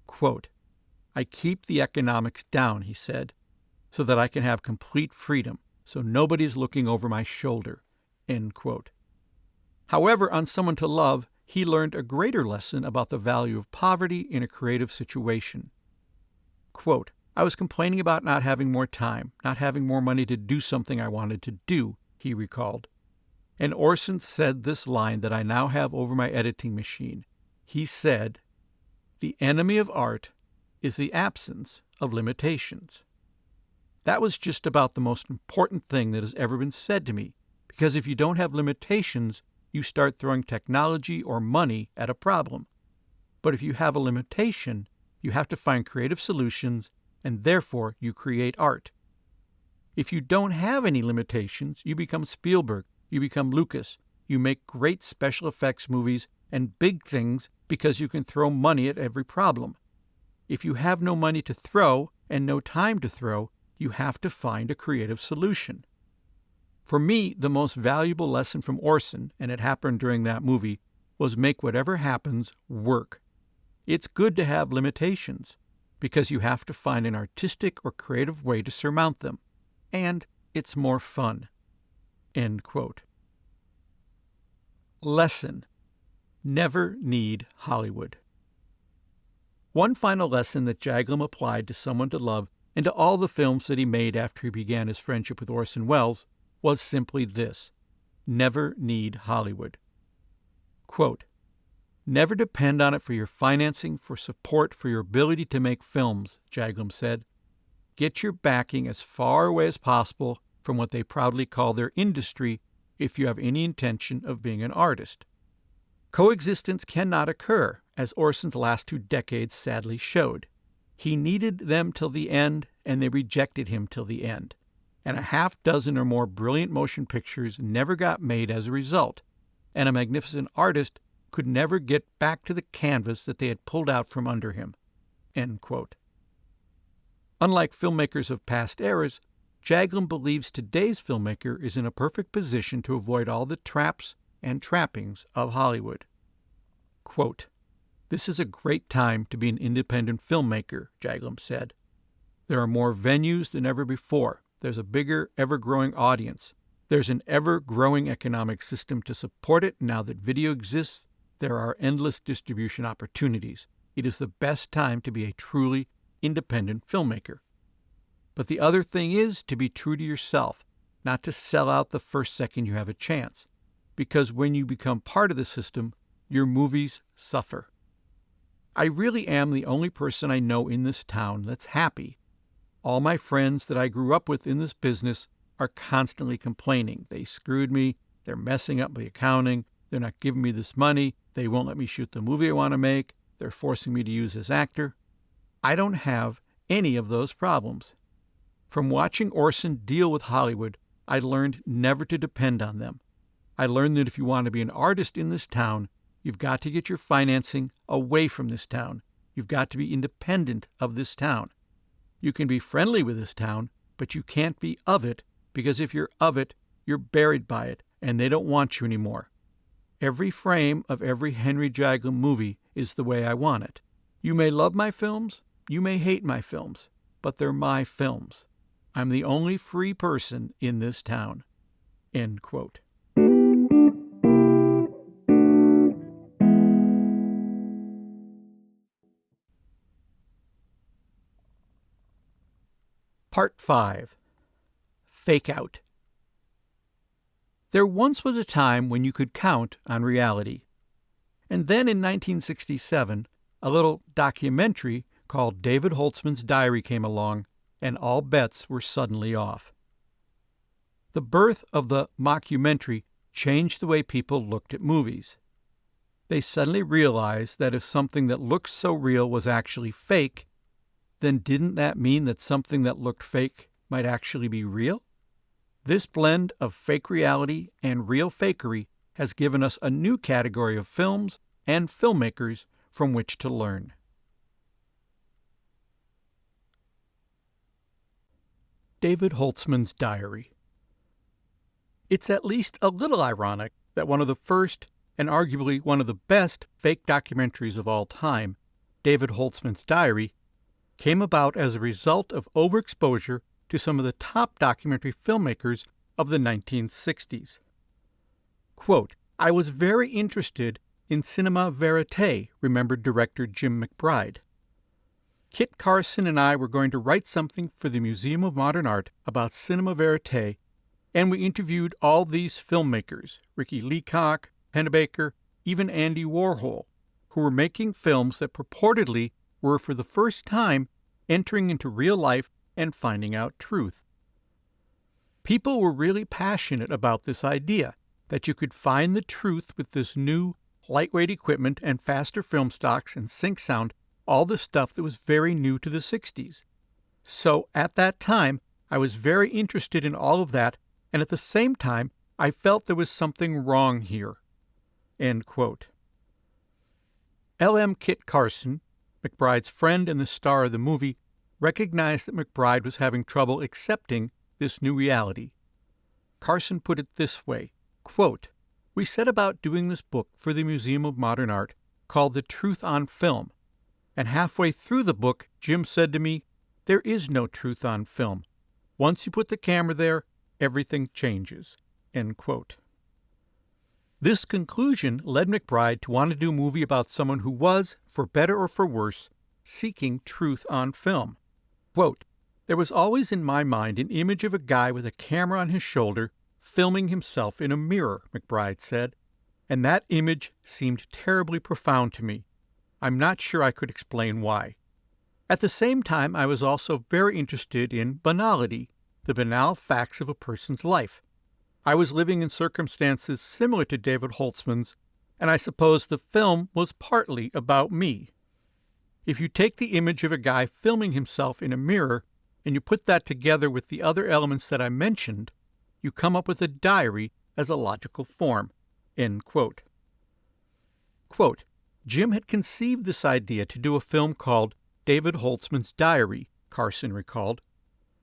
Quote, I keep the economics down, he said, so that I can have complete freedom, so nobody's looking over my shoulder. End quote. However, on Someone to Love, he learned a greater lesson about the value of poverty in a creative situation. Quote, I was complaining about not having more time, not having more money to do something I wanted to do, he recalled. And Orson said this line that I now have over my editing machine. He said, the enemy of art is the absence of limitations. That was just about the most important thing that has ever been said to me, because if you don't have limitations, you start throwing technology or money at a problem. But if you have a limitation, you have to find creative solutions, and therefore you create art. If you don't have any limitations, you become Spielberg, you become Lucas, you make great special effects movies and big things because you can throw money at every problem. If you have no money to throw and no time to throw, you have to find a creative solution. For me, the most valuable lesson from Orson, and it happened during that movie, was make whatever happens work. It's good to have limitations, because you have to find an artistic or creative way to surmount them, and it's more fun. End quote. Lesson: never need Hollywood. One final lesson that Jaglom applied to Someone to Love and to all the films that he made after he began his friendship with Orson Welles was simply this: never need Hollywood. Quote, never depend on it for your financing, for support, for your ability to make films, Jaglom said. Get your backing as far away as possible from what they proudly call their industry if you have any intention of being an artist. Coexistence cannot occur, as Orson's last 2 decades sadly showed. He needed them till the end, and they rejected him till the end. And a half dozen or more brilliant motion pictures never got made as a result, and a magnificent artist could never get back to the canvas that they had pulled out from under him. End quote. Unlike filmmakers of past eras, Jaglom believes today's filmmaker is in a perfect position to avoid all the traps and trappings of Hollywood. Quote, this is a great time to be an independent filmmaker, Jaglom said. There are more venues than ever before. There's a bigger, ever-growing audience. There's an ever-growing economic system to support it. Now that video exists, there are endless distribution opportunities. It is the best time to be a truly independent filmmaker. But the other thing is to be true to yourself, not to sell out the first second you have a chance. Because when you become part of the system, your movies suffer. I really am the only person I know in this town that's happy. All my friends that I grew up with in this business are constantly complaining. They screwed me, they're messing up the accounting, they're not giving me this money, they won't let me shoot the movie I want to make, they're forcing me to use this actor. I don't have any of those problems. From watching Orson deal with Hollywood, I learned never to depend on them. I learned that if you want to be an artist in this town, you've got to get your financing away from this town. You've got to be independent of this town. You can be friendly with this town, but you can't be of it, because if you're of it, you're buried by it, and they don't want you anymore. Every frame of every Henry Jaglom movie is the way I want it. You may love my films, you may hate my films, but they're my films. I'm the only free person in this town." End quote. Part 5. Fake Out. There once was a time when you could count on reality. And then in 1967, a little documentary called David Holtzman's Diary came along, and all bets were suddenly off. The birth of the mockumentary changed the way people looked at movies. They suddenly realized that if something that looked so real was actually fake, then didn't that mean that something that looked fake might actually be real? This blend of fake reality and real fakery has given us a new category of films and filmmakers from which to learn. David Holtzman's Diary. It's at least a little ironic that one of the first, and arguably one of the best, fake documentaries of all time, David Holtzman's Diary, came about as a result of overexposure to some of the top documentary filmmakers of the 1960s. Quote, "I was very interested in cinema verite," remembered director Jim McBride. "Kit Carson and I were going to write something for the Museum of Modern Art about cinema verite, and we interviewed all these filmmakers, Ricky Leacock, Pennebaker, even Andy Warhol, who were making films that purportedly were for the first time entering into real life and finding out truth. People were really passionate about this idea that you could find the truth with this new lightweight equipment and faster film stocks and sync sound, all the stuff that was very new to the 60s. So at that time, I was very interested in all of that, and at the same time, I felt there was something wrong here." End quote. L.M. Kit Carson, McBride's friend and the star of the movie, recognized that McBride was having trouble accepting this new reality. Carson put it this way, quote, "We set about doing this book for the Museum of Modern Art called The Truth on Film, and halfway through the book, Jim said to me, 'There is no truth on film. Once you put the camera there, everything changes.'" End quote. This conclusion led McBride to want to do a movie about someone who was, for better or for worse, seeking truth on film. Quote, "There was always in my mind an image of a guy with a camera on his shoulder filming himself in a mirror," McBride said, "and that image seemed terribly profound to me. I'm not sure I could explain why. At the same time, I was also very interested in banality, the banal facts of a person's life. I was living in circumstances similar to David Holtzman's, and I suppose the film was partly about me. If you take the image of a guy filming himself in a mirror and you put that together with the other elements that I mentioned, you come up with a diary as a logical form." End quote. Quote, "Jim had conceived this idea to do a film called David Holtzman's Diary," Carson recalled,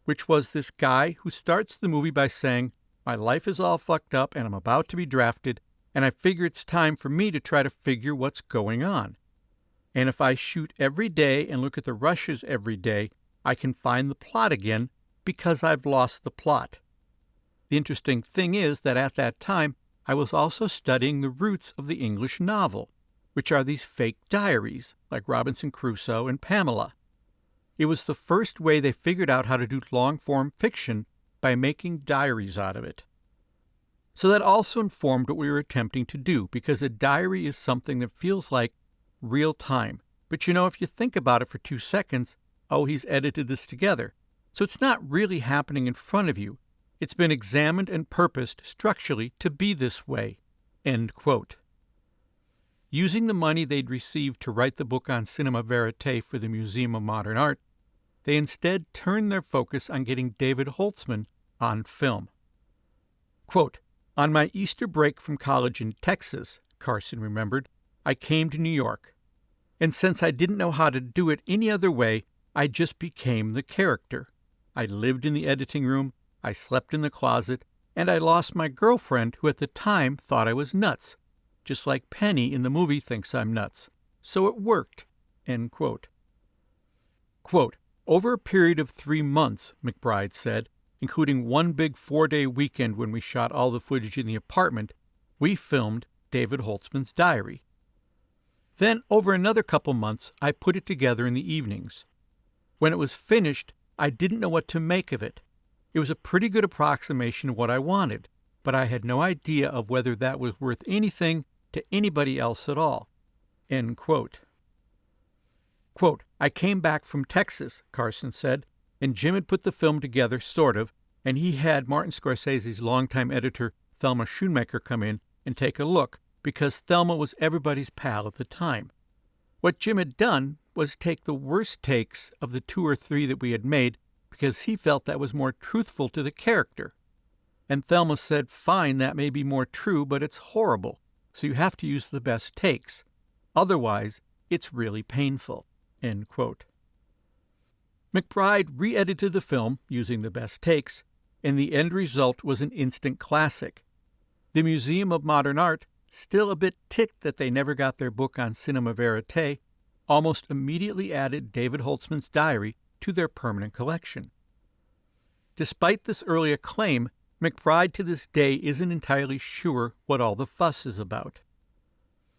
which was this guy who starts the movie by saying, "My life is all fucked up and I'm about to be drafted, and I figure it's time for me to try to figure what's going on. And if I shoot every day and look at the rushes every day, I can find the plot again because I've lost the plot." The interesting thing is that at that time, I was also studying the roots of the English novel, which are these fake diaries, like Robinson Crusoe and Pamela. It was the first way they figured out how to do long-form fiction by making diaries out of it. So that also informed what we were attempting to do, because a diary is something that feels like real time. But if you think about it for 2 seconds, oh, he's edited this together. So it's not really happening in front of you. It's been examined and purposed structurally to be this way. End quote. Using the money they'd received to write the book on cinema verite for the Museum of Modern Art, they instead turned their focus on getting David Holtzman on film. Quote, "On my Easter break from college in Texas," Carson remembered, "I came to New York. And since I didn't know how to do it any other way, I just became the character. I lived in the editing room, I slept in the closet, and I lost my girlfriend, who at the time thought I was nuts, just like Penny in the movie thinks I'm nuts. So it worked." End quote. Quote, "Over a period of 3 months," McBride said, including one big 4-day weekend when we shot all the footage in the apartment, we filmed David Holtzman's diary. Then, over another couple months, I put it together in the evenings. When it was finished, I didn't know what to make of it. It was a pretty good approximation of what I wanted, but I had no idea of whether that was worth anything to anybody else at all." End quote. Quote, "I came back from Texas," Carson said, "and Jim had put the film together, sort of, and he had Martin Scorsese's longtime editor, Thelma Schoonmaker, come in and take a look, because Thelma was everybody's pal at the time. What Jim had done was take the worst takes of the 2 or 3 that we had made, because he felt that was more truthful to the character. And Thelma said, 'Fine, that may be more true, but it's horrible, so you have to use the best takes. Otherwise, it's really painful.'" End quote. McBride re-edited the film using the best takes, and the end result was an instant classic. The Museum of Modern Art, still a bit ticked that they never got their book on cinema verite, almost immediately added David Holtzman's diary to their permanent collection. Despite this early acclaim, McBride to this day isn't entirely sure what all the fuss is about.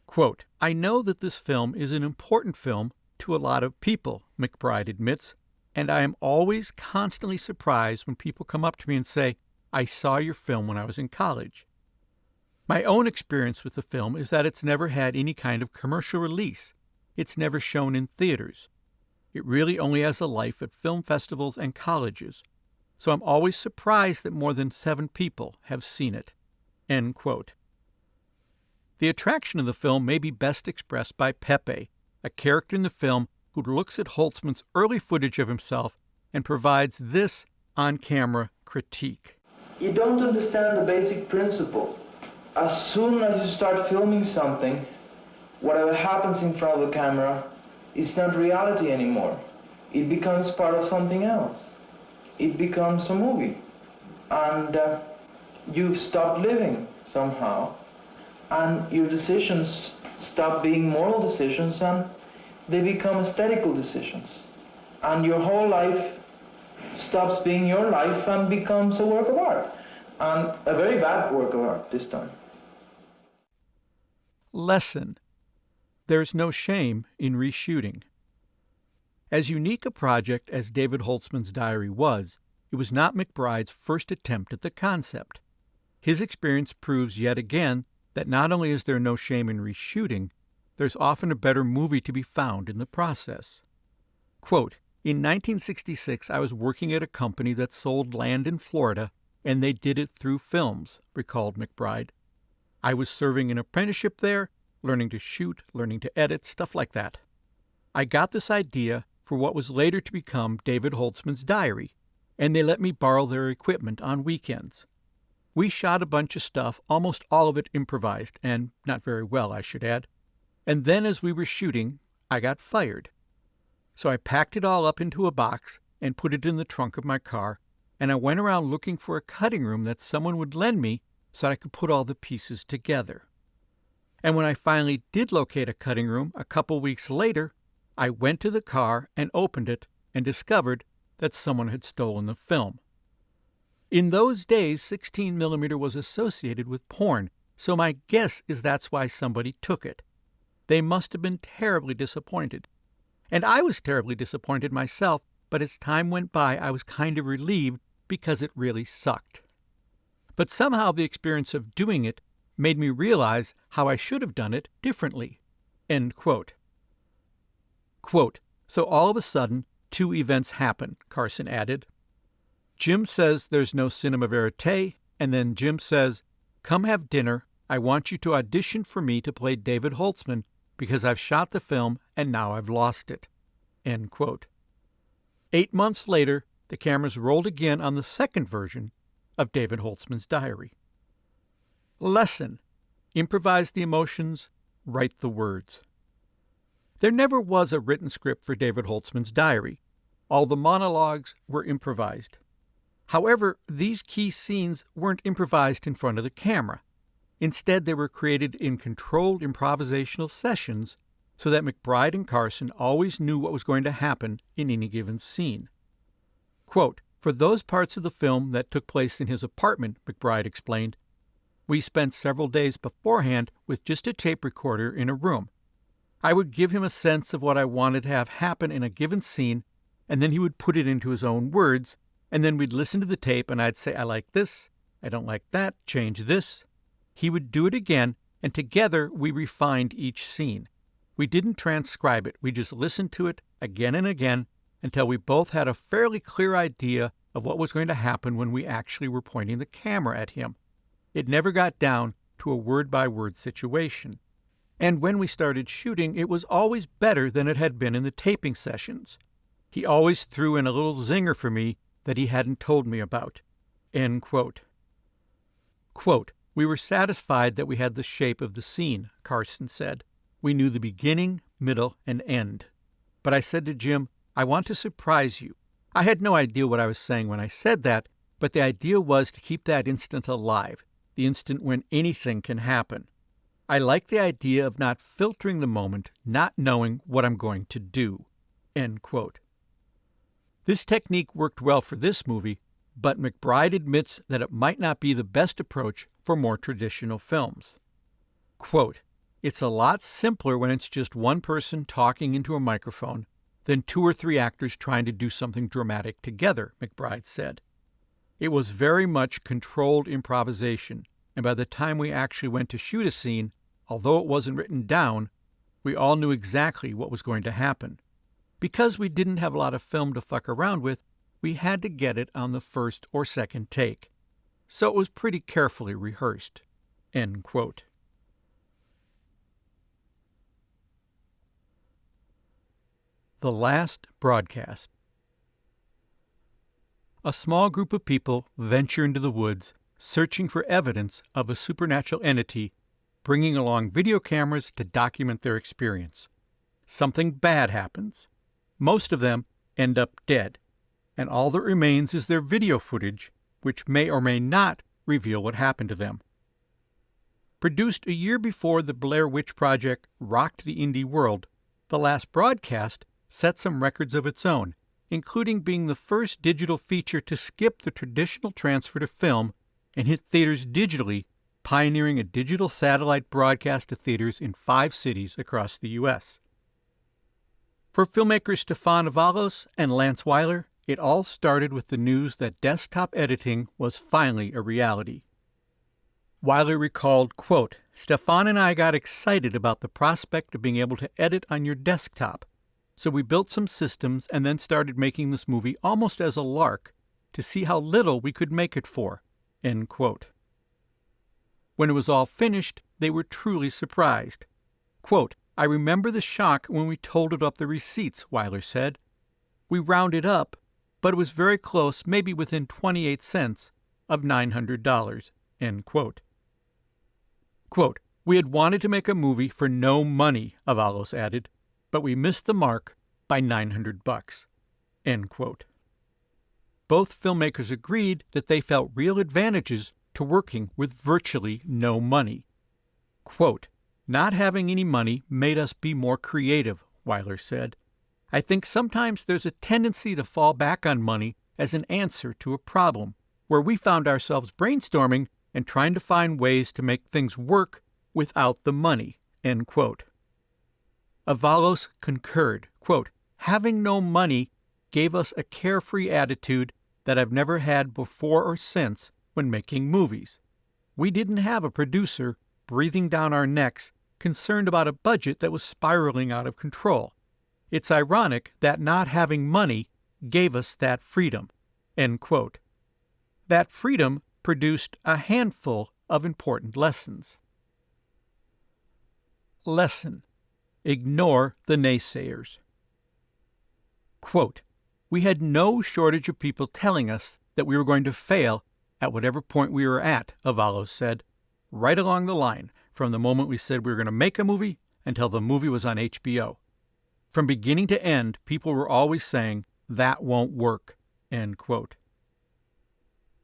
Quote, "I know that this film is an important film to a lot of people," McBride admits, "and I am always constantly surprised when people come up to me and say, 'I saw your film when I was in college.' My own experience with the film is that it's never had any kind of commercial release. It's never shown in theaters. It really only has a life at film festivals and colleges. So I'm always surprised that more than 7 people have seen it." End quote. The attraction of the film may be best expressed by Pepe, a character in the film who looks at Holtzman's early footage of himself and provides this on-camera critique. "You don't understand the basic principle. As soon as you start filming something, whatever happens in front of the camera is not reality anymore. It becomes part of something else. It becomes a movie. And you've stopped living somehow. And your decisions stop being moral decisions and they become aesthetical decisions. And your whole life stops being your life and becomes a work of art. And a very bad work of art this time." Lesson: there's no shame in reshooting. As unique a project as David Holtzman's diary was, it was not McBride's first attempt at the concept. His experience proves yet again that not only is there no shame in reshooting, there's often a better movie to be found in the process. Quote, "In 1966, I was working at a company that sold land in Florida, and they did it through films," recalled McBride. "I was serving an apprenticeship there, learning to shoot, learning to edit, stuff like that. I got this idea for what was later to become David Holtzman's diary, and they let me borrow their equipment on weekends. We shot a bunch of stuff, almost all of it improvised, and not very well, I should add. And then as we were shooting, I got fired. So I packed it all up into a box and put it in the trunk of my car, and I went around looking for a cutting room that someone would lend me so that I could put all the pieces together. And when I finally did locate a cutting room a couple weeks later, I went to the car and opened it and discovered that someone had stolen the film. In those days, 16mm was associated with porn, so my guess is that's why somebody took it. They must have been terribly disappointed. And I was terribly disappointed myself, but as time went by, I was kind of relieved because it really sucked. But somehow the experience of doing it made me realize how I should have done it differently." End quote. Quote, "So all of a sudden, two events happen," Carson added. Jim says there's no cinema verite, and then Jim says, "Come have dinner. I want you to audition for me to play David Holtzman because I've shot the film and now I've lost it." End quote. 8 months later, the cameras rolled again on the second version of David Holtzman's diary. Lesson: improvise the emotions, write the words. There never was a written script for David Holtzman's diary. All the monologues were improvised. However, these key scenes weren't improvised in front of the camera. Instead, they were created in controlled improvisational sessions so that McBride and Carson always knew what was going to happen in any given scene. Quote, "For those parts of the film that took place in his apartment," McBride explained, "we spent several days beforehand with just a tape recorder in a room. I would give him a sense of what I wanted to have happen in a given scene, and then he would put it into his own words, and then we'd listen to the tape and I'd say, I like this, I don't like that, change this. He would do it again, and together we refined each scene. We didn't transcribe it, we just listened to it again and again until we both had a fairly clear idea of what was going to happen when we actually were pointing the camera at him. It never got down to a word-by-word situation. And when we started shooting, it was always better than it had been in the taping sessions. He always threw in a little zinger for me that he hadn't told me about." End quote. Quote, "We were satisfied that we had the shape of the scene," Carson said. "We knew the beginning, middle, and end. But I said to Jim, I want to surprise you. I had no idea what I was saying when I said that, but the idea was to keep that instant alive, the instant when anything can happen. I like the idea of not filtering the moment, not knowing what I'm going to do." End quote. This technique worked well for this movie, but McBride admits that it might not be the best approach for more traditional films. Quote, "It's a lot simpler when it's just one person talking into a microphone than 2 or 3 actors trying to do something dramatic together," McBride said. "It was very much controlled improvisation, and by the time we actually went to shoot a scene, although it wasn't written down, we all knew exactly what was going to happen. Because we didn't have a lot of film to fuck around with, we had to get it on the first or second take. So it was pretty carefully rehearsed." End quote. The last broadcast. A small group of people venture into the woods searching for evidence of a supernatural entity, bringing along video cameras to document their experience. Something bad happens. Most of them end up dead, and all that remains is their video footage, which may or may not reveal what happened to them. Produced a year before the Blair Witch Project rocked the indie world, The Last Broadcast set some records of its own, including being the first digital feature to skip the traditional transfer to film and hit theaters digitally, pioneering a digital satellite broadcast to theaters in 5 cities across the U.S. For filmmakers Stefan Avalos and Lance Weiler, it all started with the news that desktop editing was finally a reality. Weiler recalled, quote, "Stefan and I got excited about the prospect of being able to edit on your desktop, so we built some systems and then started making this movie almost as a lark to see how little we could make it for." End quote. When it was all finished, they were truly surprised. Quote, "I remember the shock when we totaled up the receipts," Weiler said. "We rounded up, but it was very close, maybe within 28 cents of $900. End quote. Quote, "We had wanted to make a movie for no money," Avalos added, "but we missed the mark by $900. End quote. Both filmmakers agreed that they felt real advantages to working with virtually no money. Quote, "Not having any money made us be more creative," Weiler said. "I think sometimes there's a tendency to fall back on money as an answer to a problem, where we found ourselves brainstorming and trying to find ways to make things work without the money." End quote. Avalos concurred, quote, having no money gave us a carefree attitude that I've never had before or since when making movies. We didn't have a producer breathing down our necks, concerned about a budget that was spiraling out of control. It's ironic that not having money gave us that freedom." End quote. That freedom produced a handful of important lessons. Lesson: ignore the naysayers. Quote, "We had no shortage of people telling us that we were going to fail at whatever point we were at," Avalos said, "right along the line, from the moment we said we were going to make a movie until the movie was on HBO. From beginning to end, people were always saying, 'That won't work.'" End quote.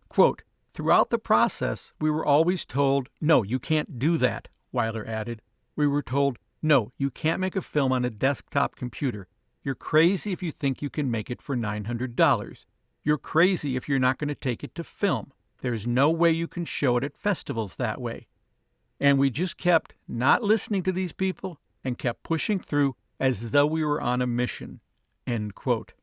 Quote, "Throughout the process, we were always told, 'No, you can't do that,'" Weiler added. "We were told, 'No, you can't make a film on a desktop computer. You're crazy if you think you can make it for $900. You're crazy if you're not going to take it to film. There's no way you can show it at festivals that way.' And we just kept not listening to these people and kept pushing through as though we were on a mission." End quote.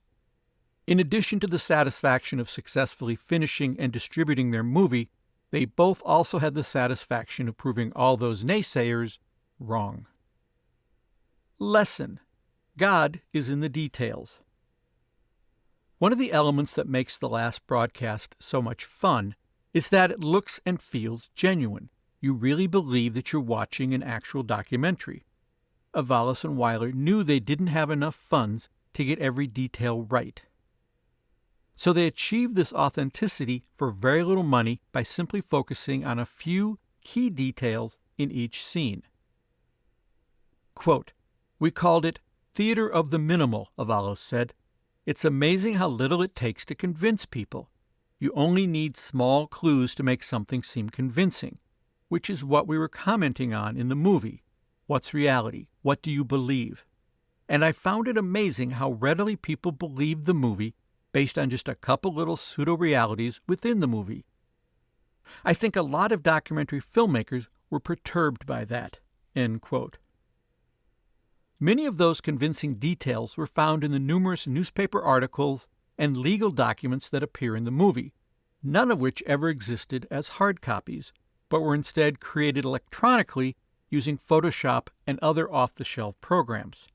In addition to the satisfaction of successfully finishing and distributing their movie, they both also had the satisfaction of proving all those naysayers wrong. Lesson: God is in the details. One of the elements that makes the last broadcast so much fun is that it looks and feels genuine. You really believe that you're watching an actual documentary. Avalos and Weiler knew they didn't have enough funds to get every detail right. So they achieved this authenticity for very little money by simply focusing on a few key details in each scene. Quote, "We called it theater of the minimal," Avalos said. "It's amazing how little it takes to convince people. You only need small clues to make something seem convincing, which is what we were commenting on in the movie. What's reality? What do you believe?" And I found it amazing how readily people believed the movie based on just a couple little pseudo-realities within the movie. I think a lot of documentary filmmakers were perturbed by that. End quote. Many of those convincing details were found in the numerous newspaper articles and legal documents that appear in the movie, none of which ever existed as hard copies, but were instead created electronically using Photoshop and other off-the-shelf programs.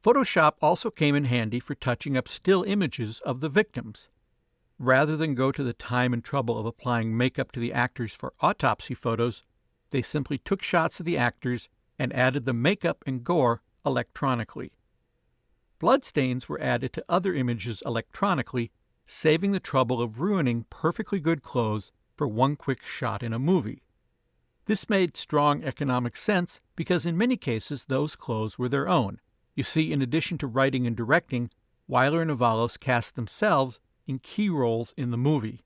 Photoshop also came in handy for touching up still images of the victims. Rather than go to the time and trouble of applying makeup to the actors for autopsy photos, they simply took shots of the actors and added the makeup and gore electronically. Bloodstains were added to other images electronically, saving the trouble of ruining perfectly good clothes for one quick shot in a movie. This made strong economic sense because in many cases those clothes were their own. You see, in addition to writing and directing, Weiler and Avalos cast themselves in key roles in the movie.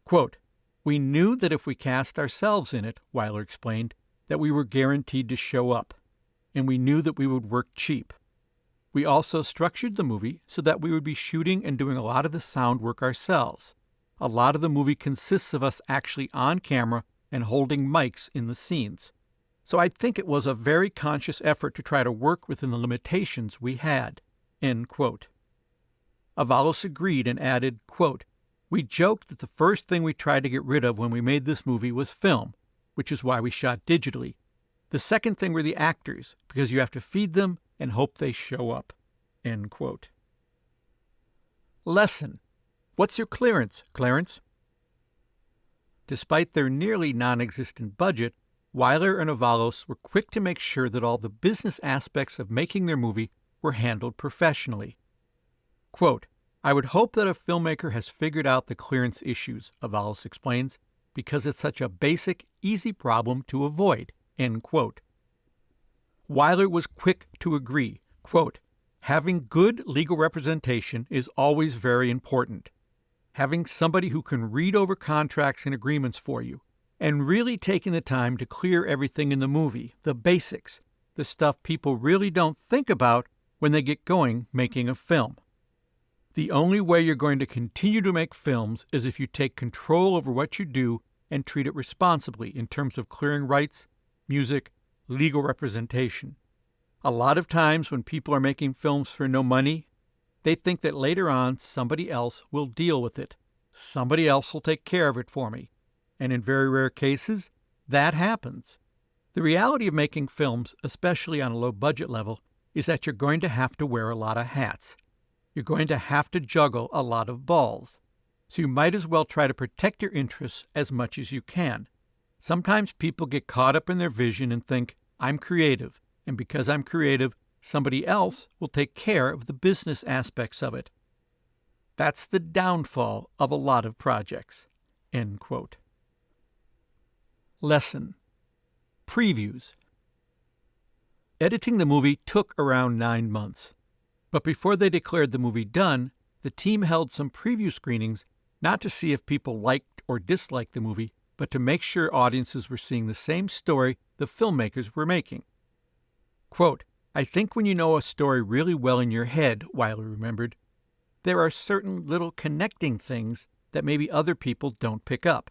Quote, "We knew that if we cast ourselves in it," Weiler explained, "that we were guaranteed to show up, and we knew that we would work cheap. We also structured the movie so that we would be shooting and doing a lot of the sound work ourselves. A lot of the movie consists of us actually on camera and holding mics in the scenes. So I think it was a very conscious effort to try to work within the limitations we had." End quote. Avalos agreed and added, quote, "We joked that the first thing we tried to get rid of when we made this movie was film, which is why we shot digitally. The second thing were the actors, because you have to feed them and hope they show up." End quote. Lesson: What's your clearance, Clarence? Despite their nearly non-existent budget, Weiler and Avalos were quick to make sure that all the business aspects of making their movie were handled professionally. Quote, "I would hope that a filmmaker has figured out the clearance issues," Avalos explains, "because it's such a basic, easy problem to avoid." End quote. Weiler was quick to agree. Quote, "Having good legal representation is always very important. Having somebody who can read over contracts and agreements for you, and really taking the time to clear everything in the movie, the basics, the stuff people really don't think about when they get going making a film. The only way you're going to continue to make films is if you take control over what you do and treat it responsibly in terms of clearing rights, music, legal representation. A lot of times when people are making films for no money, they think that later on somebody else will deal with it. Somebody else will take care of it for me. And in very rare cases, that happens. The reality of making films, especially on a low budget level, is that you're going to have to wear a lot of hats. You're going to have to juggle a lot of balls. So you might as well try to protect your interests as much as you can. Sometimes people get caught up in their vision and think, I'm creative, and because I'm creative, somebody else will take care of the business aspects of it. That's the downfall of a lot of projects." End quote. Lesson: Previews. Editing the movie took around 9 months. But before they declared the movie done, the team held some preview screenings, not to see if people liked or disliked the movie, but to make sure audiences were seeing the same story the filmmakers were making. Quote, "I think when you know a story really well in your head," Wyler remembered, "there are certain little connecting things that maybe other people don't pick up.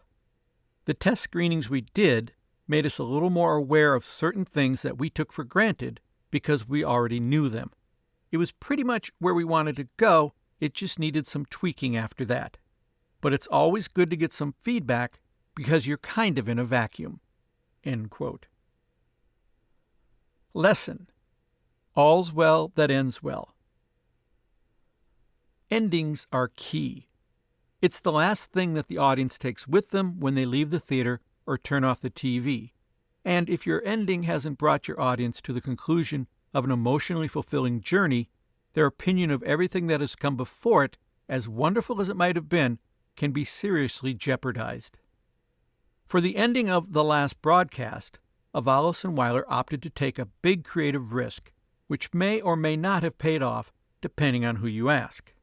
The test screenings we did made us a little more aware of certain things that we took for granted because we already knew them. It was pretty much where we wanted to go, it just needed some tweaking after that. But it's always good to get some feedback because you're kind of in a vacuum." End quote. Lesson: All's well that ends well. Endings are key. It's the last thing that the audience takes with them when they leave the theater or turn off the TV. And if your ending hasn't brought your audience to the conclusion of an emotionally fulfilling journey, their opinion of everything that has come before it, as wonderful as it might have been, can be seriously jeopardized. For the ending of The Last Broadcast, Avalos and Wyler opted to take a big creative risk, which may or may not have paid off, depending on who you ask.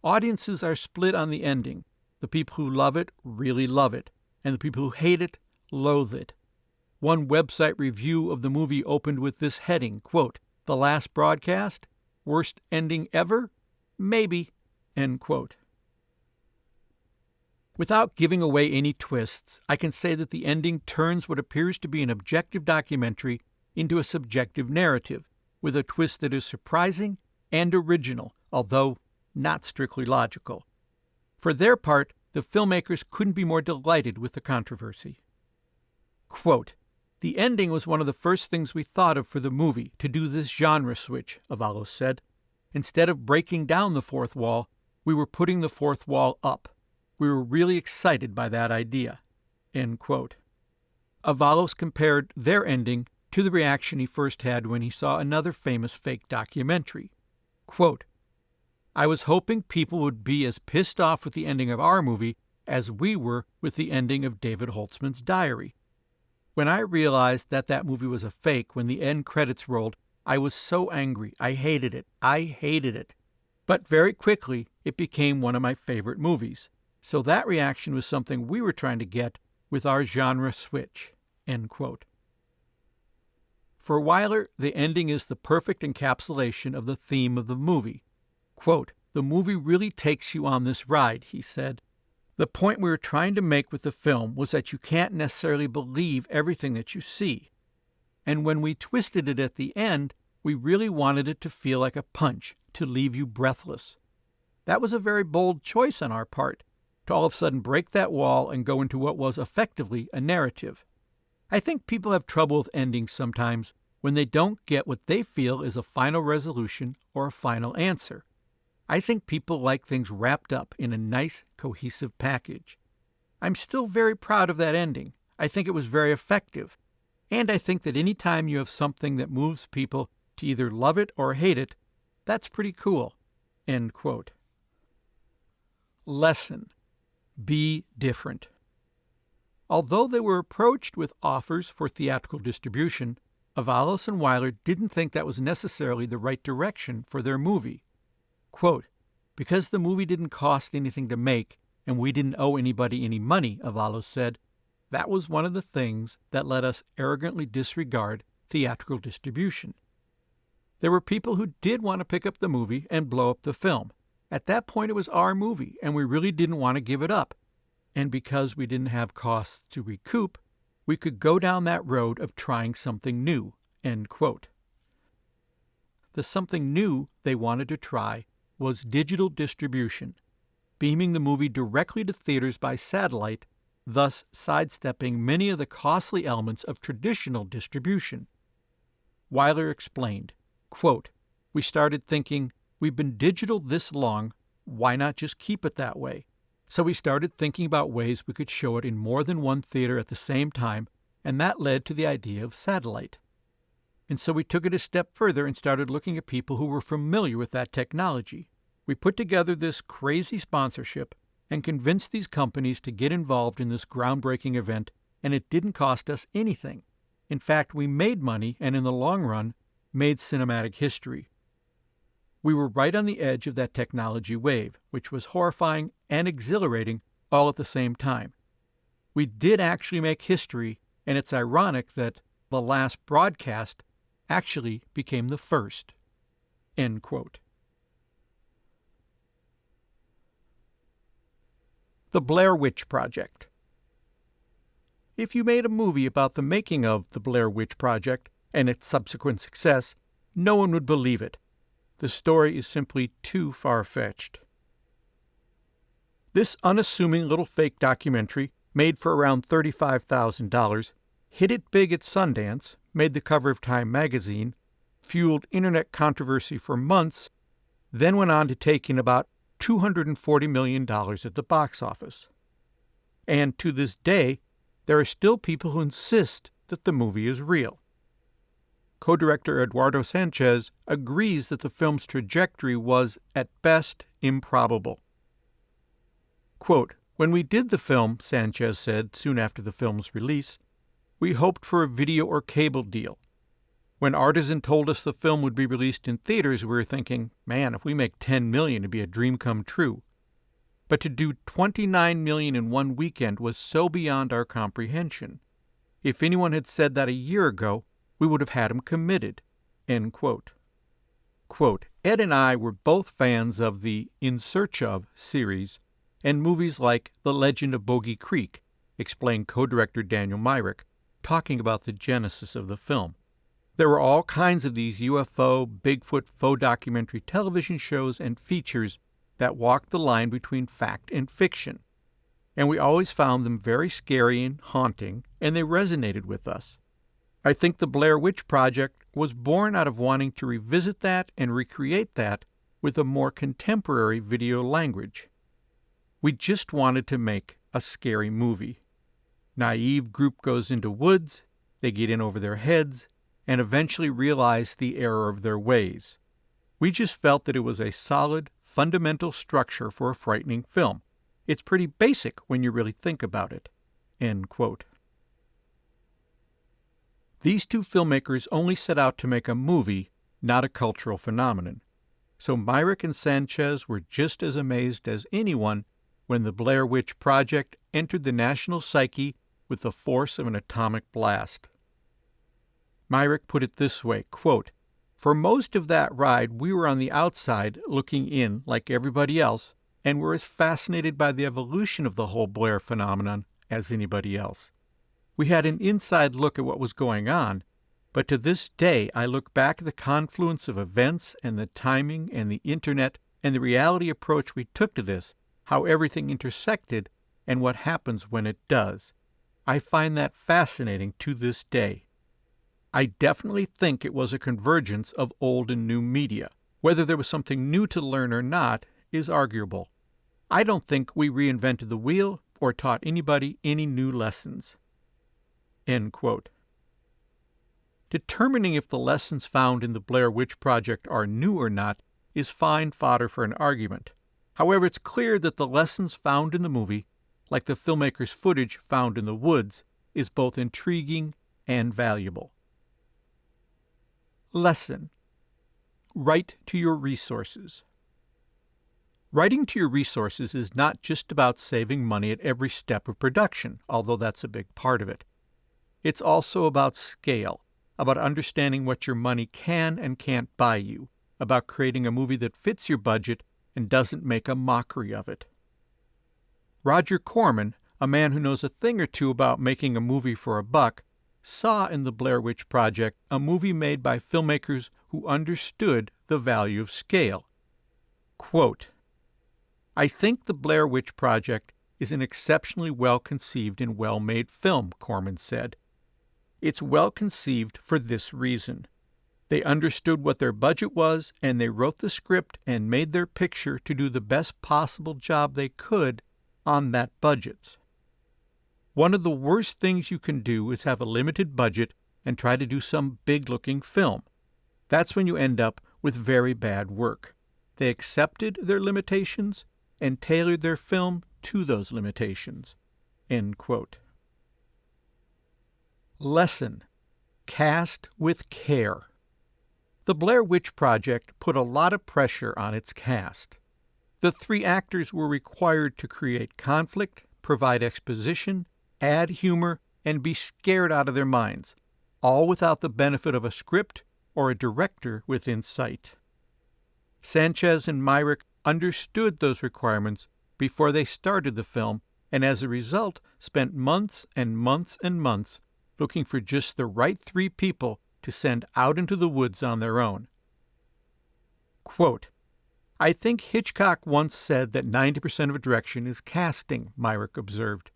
Audiences are split on the ending. The people who love it really love it, and the people who hate it loathe it. One website review of the movie opened with this heading, quote, "The Last Broadcast? Worst ending ever? Maybe." End quote. Without giving away any twists, I can say that the ending turns what appears to be an objective documentary into a subjective narrative, with a twist that is surprising and original, although not strictly logical. For their part, the filmmakers couldn't be more delighted with the controversy. Quote, "The ending was one of the first things we thought of for the movie, to do this genre switch," Avalos said. "Instead of breaking down the fourth wall, we were putting the fourth wall up. We were really excited by that idea." End quote. Avalos compared their ending to the reaction he first had when he saw another famous fake documentary. Quote, "I was hoping people would be as pissed off with the ending of our movie as we were with the ending of David Holtzman's Diary. When I realized that that movie was a fake when the end credits rolled, I was so angry. I hated it. I hated it. But very quickly, it became one of my favorite movies. So that reaction was something we were trying to get with our genre switch." End quote. For Wyler, the ending is the perfect encapsulation of the theme of the movie. Quote, "The movie really takes you on this ride," he said. "The point we were trying to make with the film was that you can't necessarily believe everything that you see. And when we twisted it at the end, we really wanted it to feel like a punch, to leave you breathless. That was a very bold choice on our part, to all of a sudden break that wall and go into what was effectively a narrative. I think people have trouble with endings sometimes when they don't get what they feel is a final resolution or a final answer. I think people like things wrapped up in a nice, cohesive package. I'm still very proud of that ending. I think it was very effective. And I think that any time you have something that moves people to either love it or hate it, that's pretty cool." End quote. Lesson: Be different. Although they were approached with offers for theatrical distribution, Avalos and Wyler didn't think that was necessarily the right direction for their movie. Quote, "Because the movie didn't cost anything to make and we didn't owe anybody any money," Avalos said, "that was one of the things that let us arrogantly disregard theatrical distribution. There were people who did want to pick up the movie and blow up the film. At that point it was our movie and we really didn't want to give it up. And because we didn't have costs to recoup, we could go down that road of trying something new." End quote. the something new they wanted to try was digital distribution, beaming the movie directly to theaters by satellite, thus sidestepping many of the costly elements of traditional distribution. Weiler explained, quote, "We started thinking, we've been digital this long, why not just keep it that way? So we started thinking about ways we could show it in more than one theater at the same time, and that led to the idea of satellite. And so we took it a step further and started looking at people who were familiar with that technology. We put together this crazy sponsorship and convinced these companies to get involved in this groundbreaking event, and it didn't cost us anything. In fact, we made money and in the long run, made cinematic history. We were right on the edge of that technology wave, which was horrifying and exhilarating all at the same time. We did actually make history, and it's ironic that the last broadcast actually became the first." End quote. The Blair Witch Project. If you made a movie about the making of the Blair Witch Project and its subsequent success, no one would believe it. The story is simply too far-fetched. This unassuming little fake documentary, made for around $35,000, hit it big at Sundance, made the cover of Time magazine, fueled internet controversy for months, then went on to take in about $240 million at the box office. And to this day, there are still people who insist that the movie is real. Co-director Eduardo Sanchez agrees that the film's trajectory was, at best, improbable. Quote, "When we did the film," Sanchez said soon after the film's release, "we hoped for a video or cable deal. When Artisan told us the film would be released in theaters, we were thinking, man, if we make $10 million, it'd be a dream come true. But to do $29 million in one weekend was so beyond our comprehension. If anyone had said that a year ago, we would have had him committed." End quote. Quote, "Ed and I were both fans of the In Search Of series and movies like The Legend of Bogey Creek," explained co-director Daniel Myrick, talking about the genesis of the film. "There were all kinds of these UFO, Bigfoot, faux documentary television shows and features that walked the line between fact and fiction. And we always found them very scary and haunting, and they resonated with us. I think the Blair Witch Project was born out of wanting to revisit that and recreate that with a more contemporary video language. We just wanted to make a scary movie. Naive group goes into woods, they get in over their heads, and eventually realize the error of their ways. We just felt that it was a solid, fundamental structure for a frightening film. It's pretty basic when you really think about it." End quote. These two filmmakers only set out to make a movie, not a cultural phenomenon. So Myrick and Sanchez were just as amazed as anyone when the Blair Witch Project entered the national psyche with the force of an atomic blast. Myrick put it this way, quote, "For most of that ride, we were on the outside looking in like everybody else, and were as fascinated by the evolution of the whole Blair phenomenon as anybody else. We had an inside look at what was going on, but to this day I look back at the confluence of events and the timing and the internet and the reality approach we took to this, how everything intersected, and what happens when it does. I find that fascinating to this day. I definitely think it was a convergence of old and new media. Whether there was something new to learn or not is arguable. I don't think we reinvented the wheel or taught anybody any new lessons." End quote. Determining if the lessons found in the Blair Witch Project are new or not is fine fodder for an argument. However, it's clear that the lessons found in the movie, like the filmmaker's footage found in the woods, is both intriguing and valuable. Lesson: write to your resources. Writing to your resources is not just about saving money at every step of production, although that's a big part of it. It's also about scale, about understanding what your money can and can't buy you, about creating a movie that fits your budget and doesn't make a mockery of it. Roger Corman, a man who knows a thing or two about making a movie for a buck, saw in the Blair Witch Project a movie made by filmmakers who understood the value of scale. Quote, "I think the Blair Witch Project is an exceptionally well-conceived and well-made film," Corman said. "It's well-conceived for this reason. They understood what their budget was, and they wrote the script and made their picture to do the best possible job they could on that budget. One of the worst things you can do is have a limited budget and try to do some big-looking film. That's when you end up with very bad work. They accepted their limitations and tailored their film to those limitations." End quote. Lesson: cast with care. The Blair Witch Project put a lot of pressure on its cast. The 3 actors were required to create conflict, provide exposition, add humor, and be scared out of their minds, all without the benefit of a script or a director within sight. Sanchez and Myrick understood those requirements before they started the film, and as a result spent months and months and months looking for just the right 3 people to send out into the woods on their own. Quote, "I think Hitchcock once said that 90% of direction is casting," Myrick observed.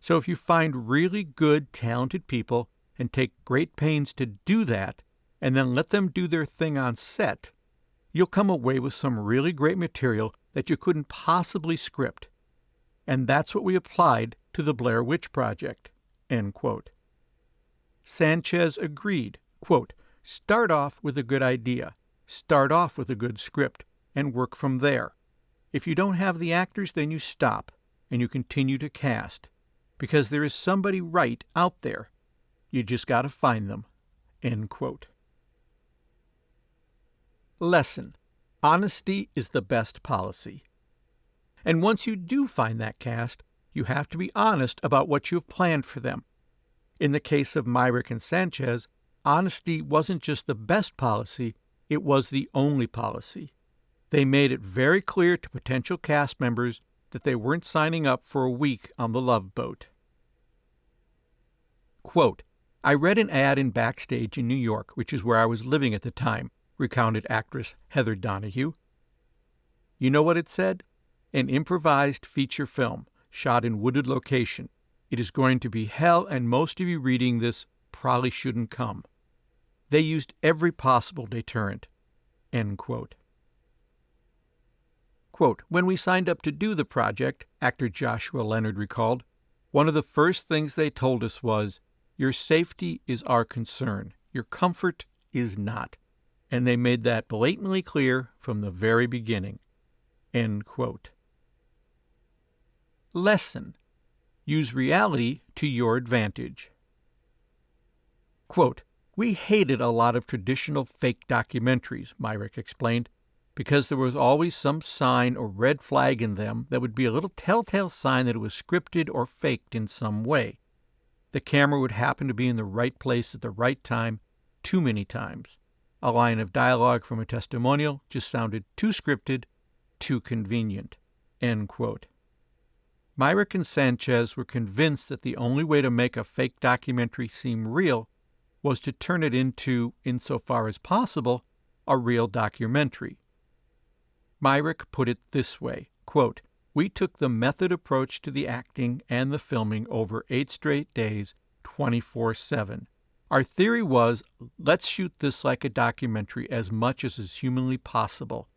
"So if you find really good, talented people and take great pains to do that, and then let them do their thing on set, you'll come away with some really great material that you couldn't possibly script. And that's what we applied to the Blair Witch Project." End quote. Sanchez agreed, quote, "Start off with a good idea, start off with a good script, and work from there. If you don't have the actors, then you stop, and you continue to cast, because there is somebody right out there. You just got to find them." End quote. Lesson: honesty is the best policy. And once you do find that cast, you have to be honest about what you have planned for them. In the case of Myrick and Sanchez, honesty wasn't just the best policy, it was the only policy. They made it very clear to potential cast members that they weren't signing up for a week on the Love Boat. Quote, "I read an ad in Backstage in New York, which is where I was living at the time," recounted actress Heather Donahue. "You know what it said? An improvised feature film, shot in wooded location. It is going to be hell, and most of you reading this probably shouldn't come. They used every possible deterrent." End quote. Quote, "When we signed up to do the project," actor Joshua Leonard recalled, "one of the first things they told us was, 'Your safety is our concern. Your comfort is not.' And they made that blatantly clear from the very beginning." End quote. Lesson: use reality to your advantage. Quote, "We hated a lot of traditional fake documentaries," Myrick explained, "because there was always some sign or red flag in them that would be a little telltale sign that it was scripted or faked in some way. The camera would happen to be in the right place at the right time too many times. A line of dialogue from a testimonial just sounded too scripted, too convenient." End quote. Myrick and Sanchez were convinced that the only way to make a fake documentary seem real was to turn it into, insofar as possible, a real documentary. Myrick put it this way, quote, "We took the method approach to the acting and the filming over 8 straight days, 24/7. Our theory was, let's shoot this like a documentary as much as is humanly possible,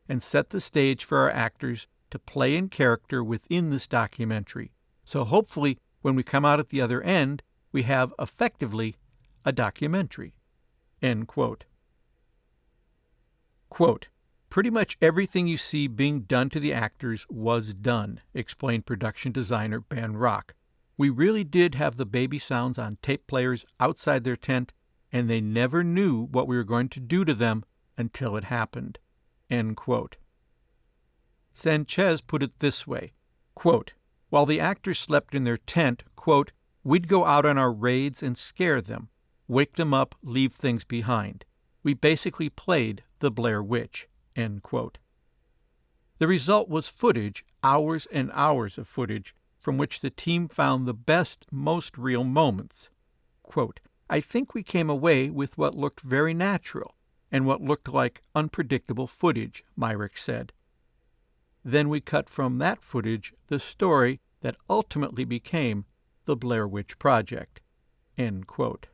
and set the stage for our actors to play in character within this documentary. So hopefully, when we come out at the other end, we have, effectively, a documentary." End quote. Quote, "Pretty much everything you see being done to the actors was done," explained production designer Ben Rock. "We really did have the baby sounds on tape players outside their tent, and they never knew what we were going to do to them until it happened." End quote. Sanchez put it this way, quote, "While the actors slept in their tent, quote, we'd go out on our raids and scare them, wake them up, leave things behind. We basically played the Blair Witch." End quote. The result was footage, hours and hours of footage, from which the team found the best, most real moments. Quote, "I think we came away with what looked very natural, and what looked like unpredictable footage, Myrick said. Then we cut from that footage the story that ultimately became the Blair Witch Project." End quote.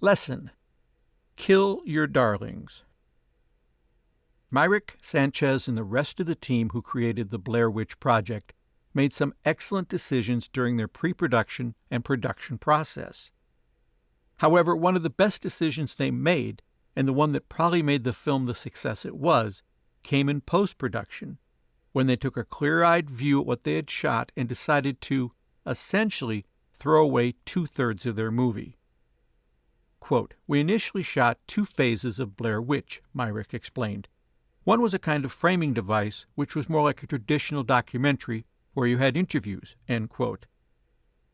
Lesson: kill your darlings. Myrick, Sanchez, and the rest of the team who created the Blair Witch Project made some excellent decisions during their pre-production and production process. However, one of the best decisions they made, and the one that probably made the film the success it was, came in post-production, when they took a clear-eyed view at what they had shot and decided to, essentially, throw away 2/3 of their movie. Quote, "We initially shot 2 phases of Blair Witch," Myrick explained. "One was a kind of framing device, which was more like a traditional documentary where you had interviews," end quote.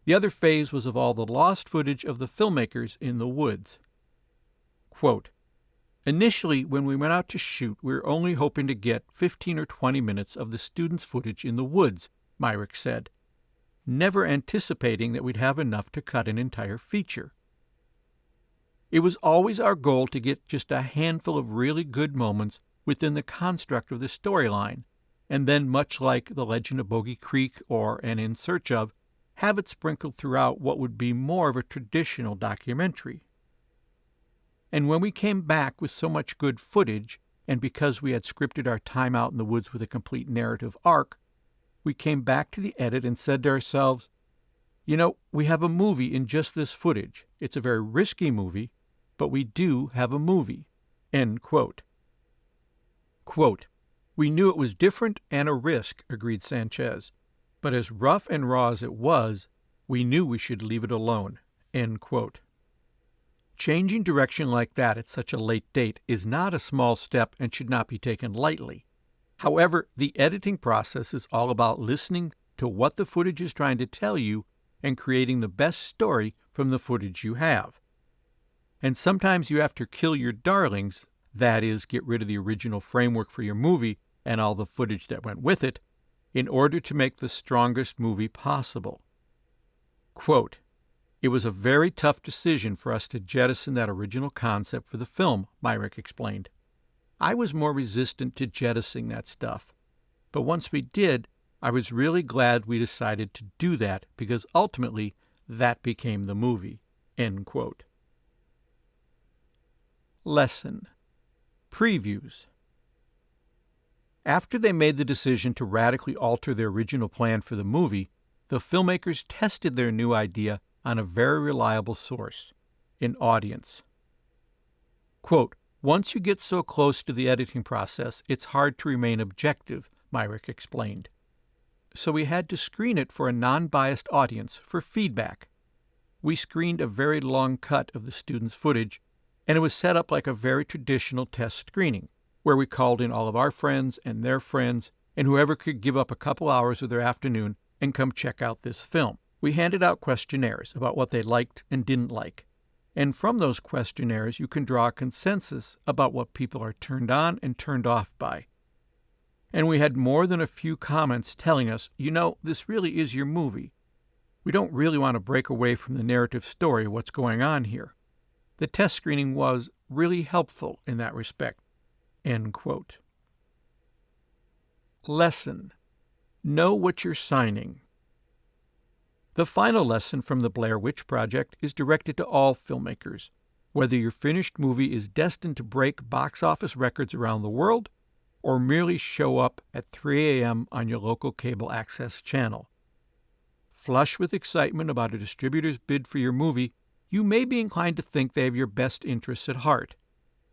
"The other phase was of all the lost footage of the filmmakers in the woods." Quote, "Initially, when we went out to shoot, we were only hoping to get 15 or 20 minutes of the students' footage in the woods," Myrick said, "never anticipating that we'd have enough to cut an entire feature. It was always our goal to get just a handful of really good moments within the construct of the storyline, and then, much like The Legend of Bogey Creek or An In Search Of, have it sprinkled throughout what would be more of a traditional documentary. And when we came back with so much good footage, and because we had scripted our time out in the woods with a complete narrative arc, we came back to the edit and said to ourselves, you know, we have a movie in just this footage. It's a very risky movie, but we do have a movie." End quote. Quote, "We knew it was different and a risk," agreed Sanchez, "but as rough and raw as it was, we knew we should leave it alone." End quote. Changing direction like that at such a late date is not a small step and should not be taken lightly. However, the editing process is all about listening to what the footage is trying to tell you and creating the best story from the footage you have. And sometimes you have to kill your darlings, that is, get rid of the original framework for your movie and all the footage that went with it, in order to make the strongest movie possible. Quote, "It was a very tough decision for us to jettison that original concept for the film," Myrick explained. "I was more resistant to jettisoning that stuff. But once we did, I was really glad we decided to do that because ultimately that became the movie." End quote. Lesson: previews. After they made the decision to radically alter their original plan for the movie, the filmmakers tested their new idea on a very reliable source, an audience. Quote, "Once you get so close to the editing process, it's hard to remain objective," Myrick explained. "So we had to screen it for a non-biased audience for feedback. We screened a very long cut of the students' footage, and it was set up like a very traditional test screening, where we called in all of our friends and their friends, and whoever could give up a couple hours of their afternoon and come check out this film. We handed out questionnaires about what they liked and didn't like, and from those questionnaires you can draw a consensus about what people are turned on and turned off by. And we had more than a few comments telling us, you know, this really is your movie. We don't really want to break away from the narrative story of what's going on here. The test screening was really helpful in that respect." End quote. Lesson: know what you're signing. The final lesson from the Blair Witch Project is directed to all filmmakers, whether your finished movie is destined to break box office records around the world or merely show up at 3 a.m. on your local cable access channel. Flush with excitement about a distributor's bid for your movie, you may be inclined to think they have your best interests at heart.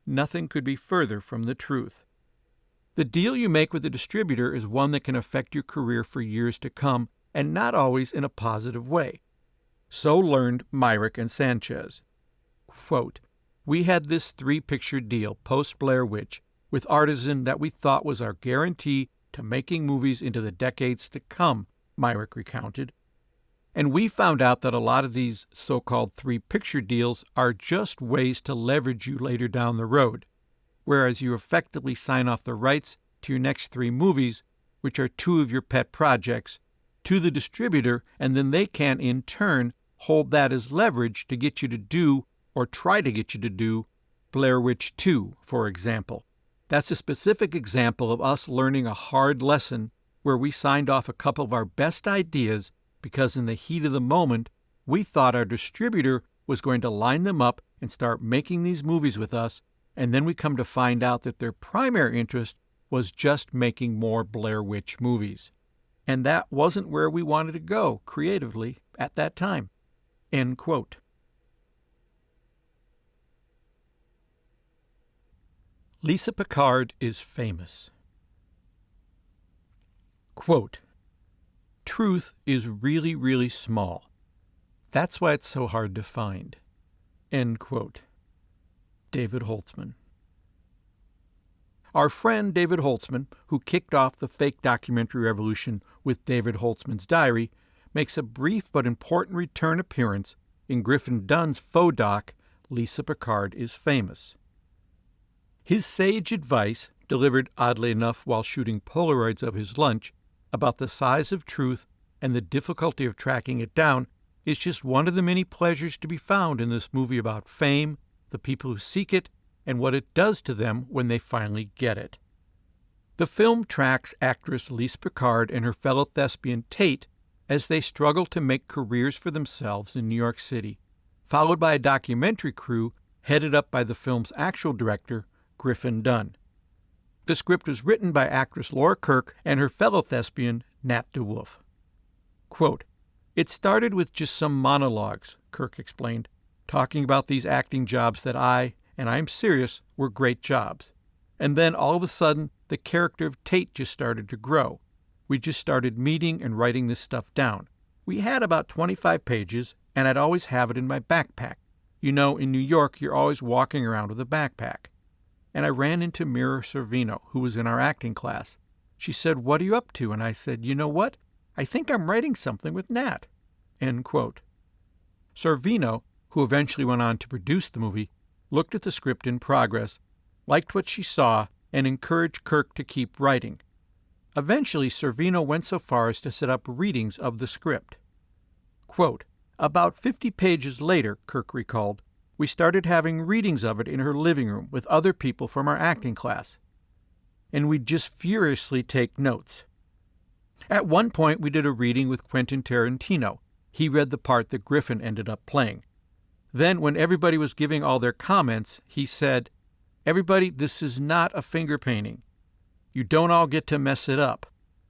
Nothing could be further from the truth. The deal you make with a distributor is one that can affect your career for years to come, and not always in a positive way. So learned Myrick and Sanchez. Quote, "We had this 3-picture deal post-Blair Witch with Artisan that we thought was our guarantee to making movies into the decades to come," Myrick recounted. "And we found out that a lot of these so-called 3-picture deals are just ways to leverage you later down the road, whereas you effectively sign off the rights to your next 3 movies, which are 2 of your pet projects, to the distributor, and then they can, in turn, hold that as leverage to get you to do, or try to get you to do, Blair Witch 2, for example. That's a specific example of us learning a hard lesson where we signed off a couple of our best ideas because in the heat of the moment, we thought our distributor was going to line them up and start making these movies with us, and then we come to find out that their primary interest was just making more Blair Witch movies. And that wasn't where we wanted to go creatively at that time. End quote. Lisa Picard is famous. Quote, "Truth is really, really small. That's why it's so hard to find." End quote. David Holtzman. Our friend David Holtzman, who kicked off the fake documentary revolution with David Holtzman's Diary, makes a brief but important return appearance in Griffin Dunn's faux doc, Lisa Picard is Famous. His sage advice, delivered oddly enough while shooting Polaroids of his lunch, about the size of truth and the difficulty of tracking it down, is just one of the many pleasures to be found in this movie about fame, the people who seek it, and what it does to them when they finally get it. The film tracks actress Lisa Picard and her fellow thespian Tate as they struggle to make careers for themselves in New York City, followed by a documentary crew headed up by the film's actual director, Griffin Dunn. The script was written by actress Laura Kirk and her fellow thespian, Nat DeWolf. Quote, "It started with just some monologues," Kirk explained, "talking about these acting jobs that and I'm serious, were great jobs. And then all of a sudden, the character of Tate just started to grow. We just started meeting and writing this stuff down. We had about 25 pages, and I'd always have it in my backpack. You know, in New York, you're always walking around with a backpack. And I ran into Mira Sorvino, who was in our acting class. She said, 'What are you up to?' And I said, 'You know what? I think I'm writing something with Nat.'" End quote. Sorvino, who eventually went on to produce the movie, looked at the script in progress, liked what she saw, and encouraged Kirk to keep writing. Eventually, Sorvino went so far as to set up readings of the script. Quote, "About 50 pages later," Kirk recalled, "we started having readings of it in her living room with other people from our acting class. And we'd just furiously take notes. At one point, we did a reading with Quentin Tarantino. He read the part that Griffin ended up playing. Then, when everybody was giving all their comments, he said, 'Everybody, this is not a finger painting. You don't all get to mess it up.'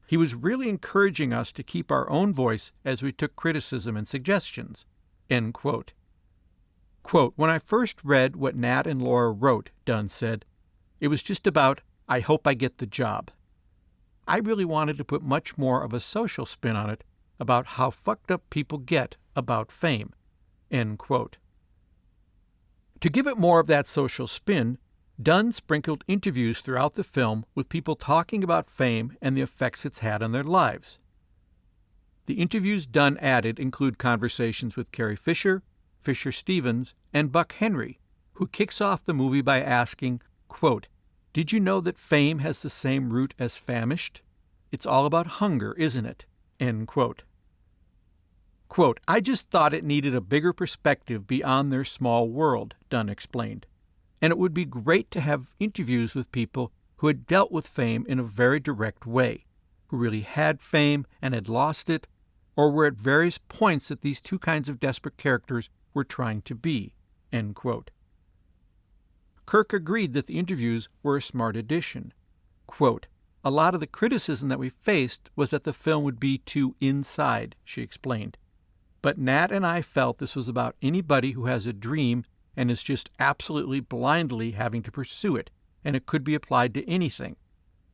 He was really encouraging us to keep our own voice as we took criticism and suggestions." End quote. Quote, "When I first read what Nat and Laura wrote," Dunn said, "it was just about, I hope I get the job. I really wanted to put much more of a social spin on it about how fucked up people get about fame." End quote. To give it more of that social spin, Dunn sprinkled interviews throughout the film with people talking about fame and the effects it's had on their lives. The interviews Dunn added include conversations with Carrie Fisher, Fisher Stevens, and Buck Henry, who kicks off the movie by asking, quote, "Did you know that fame has the same root as famished? It's all about hunger, isn't it?" End quote. Quote, "I just thought it needed a bigger perspective beyond their small world," Dunn explained. "And it would be great to have interviews with people who had dealt with fame in a very direct way, who really had fame and had lost it, or were at various points that these two kinds of desperate characters were trying to be." End quote. Kirk agreed that the interviews were a smart addition. Quote, "A lot of the criticism that we faced was that the film would be too inside," she explained. "But Nat and I felt this was about anybody who has a dream and is just absolutely blindly having to pursue it, and it could be applied to anything.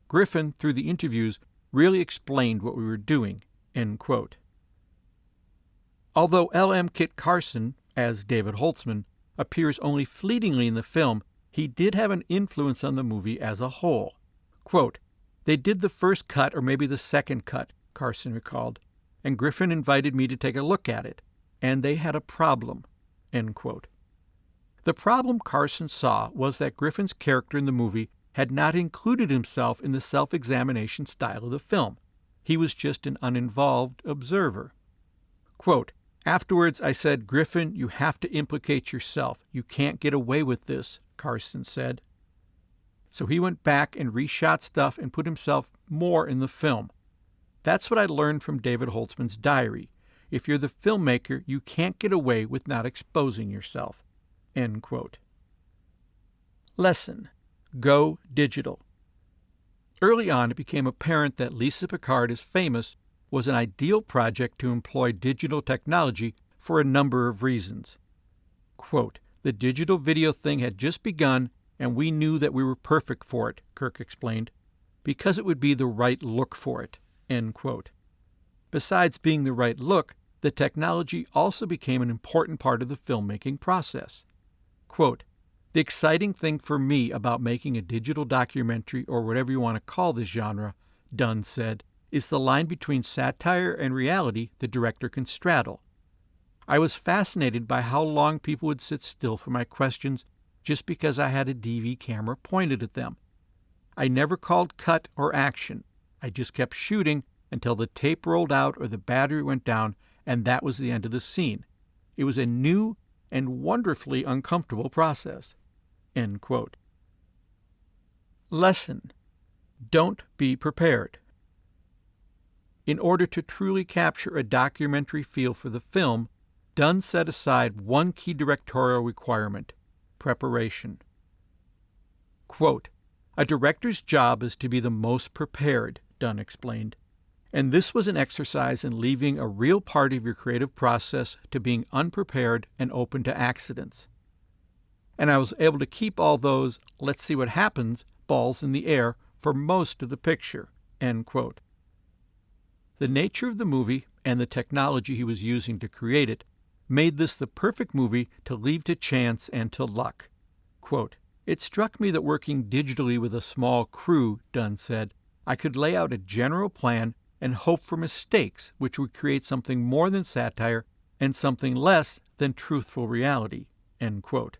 Griffin, through the interviews, really explained what we were doing." End quote. Although L.M. Kit Carson, as David Holtzman, appears only fleetingly in the film, he did have an influence on the movie as a whole. Quote, "They did the first cut or maybe the second cut," Carson recalled, "and Griffin invited me to take a look at it, and they had a problem." End quote. The problem Carson saw was that Griffin's character in the movie had not included himself in the self-examination style of the film. He was just an uninvolved observer. Quote, Afterwards, I said, "Griffin, you have to implicate yourself. You can't get away with this," Carson said. So he went back and reshot stuff and put himself more in the film. That's what I learned from David Holtzman's diary. If you're the filmmaker, you can't get away with not exposing yourself. End quote. Lesson: go digital. Early on, it became apparent that Lisa Picard is Famous was an ideal project to employ digital technology for a number of reasons. Quote, "The digital video thing had just begun, and we knew that we were perfect for it," Kirk explained, "because it would be the right look for it." End quote. Besides being the right look, the technology also became an important part of the filmmaking process. Quote, "The exciting thing for me about making a digital documentary, or whatever you want to call this genre," Dunn said, "is the line between satire and reality the director can straddle. I was fascinated by how long people would sit still for my questions just because I had a DV camera pointed at them. I never called cut or action. I just kept shooting until the tape rolled out or the battery went down, and that was the end of the scene. It was a new and wonderfully uncomfortable process." End quote. Lesson: don't be prepared. In order to truly capture a documentary feel for the film, Dunn set aside one key directorial requirement: preparation. Quote, "A director's job is to be the most prepared," Dunn explained, "and this was an exercise in leaving a real part of your creative process to being unprepared and open to accidents. And I was able to keep all those 'let's see what happens' balls in the air for most of the picture." End quote. The nature of the movie and the technology he was using to create it made this the perfect movie to leave to chance and to luck. Quote, "It struck me that working digitally with a small crew," Dunn said, "I could lay out a general plan and hope for mistakes which would create something more than satire and something less than truthful reality." End quote.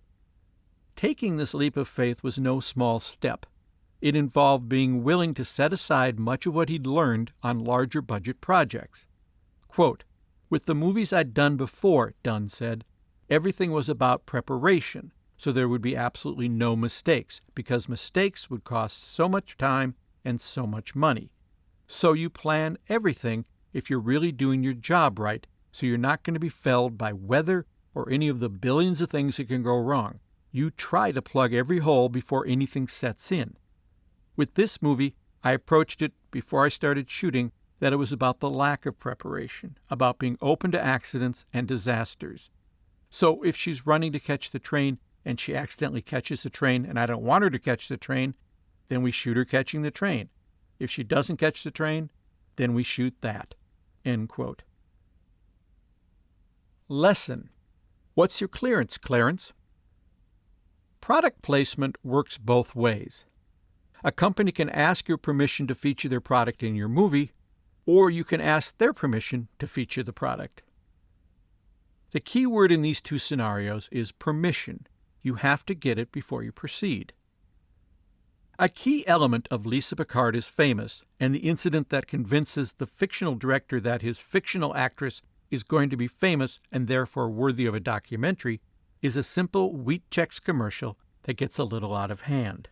Taking this leap of faith was no small step. It involved being willing to set aside much of what he'd learned on larger budget projects. Quote, "With the movies I'd done before," Dunn said, "everything was about preparation, so there would be absolutely no mistakes, because mistakes would cost so much time and so much money. So you plan everything if you're really doing your job right, so you're not going to be felled by weather or any of the billions of things that can go wrong. You try to plug every hole before anything sets in. With this movie, I approached it before I started shooting that it was about the lack of preparation, about being open to accidents and disasters. So if she's running to catch the train and she accidentally catches the train and I don't want her to catch the train, then we shoot her catching the train. If she doesn't catch the train, then we shoot that." End quote. Lesson: what's your clearance, Clarence? Product placement works both ways. A company can ask your permission to feature their product in your movie, or you can ask their permission to feature the product. The key word in these two scenarios is permission. You have to get it before you proceed. A key element of Lisa Picard is Famous, and the incident that convinces the fictional director that his fictional actress is going to be famous and therefore worthy of a documentary, is a simple Wheat Chex commercial that gets a little out of hand.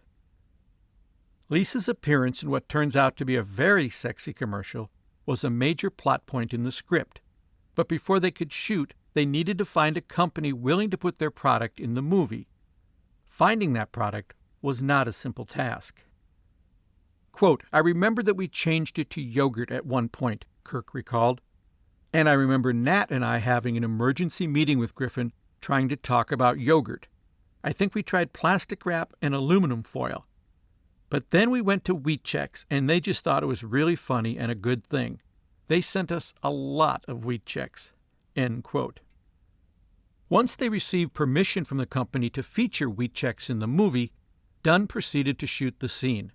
Lisa's appearance in what turns out to be a very sexy commercial was a major plot point in the script, but before they could shoot, they needed to find a company willing to put their product in the movie. Finding that product was not a simple task. Quote, "I remember that we changed it to yogurt at one point," Kirk recalled, "and I remember Nat and I having an emergency meeting with Griffin trying to talk about yogurt. I think we tried plastic wrap and aluminum foil. But then we went to Wheat Chex, and they just thought it was really funny and a good thing. They sent us a lot of Wheat Chex." End quote. Once they received permission from the company to feature Wheat Chex in the movie, Dunn proceeded to shoot the scene.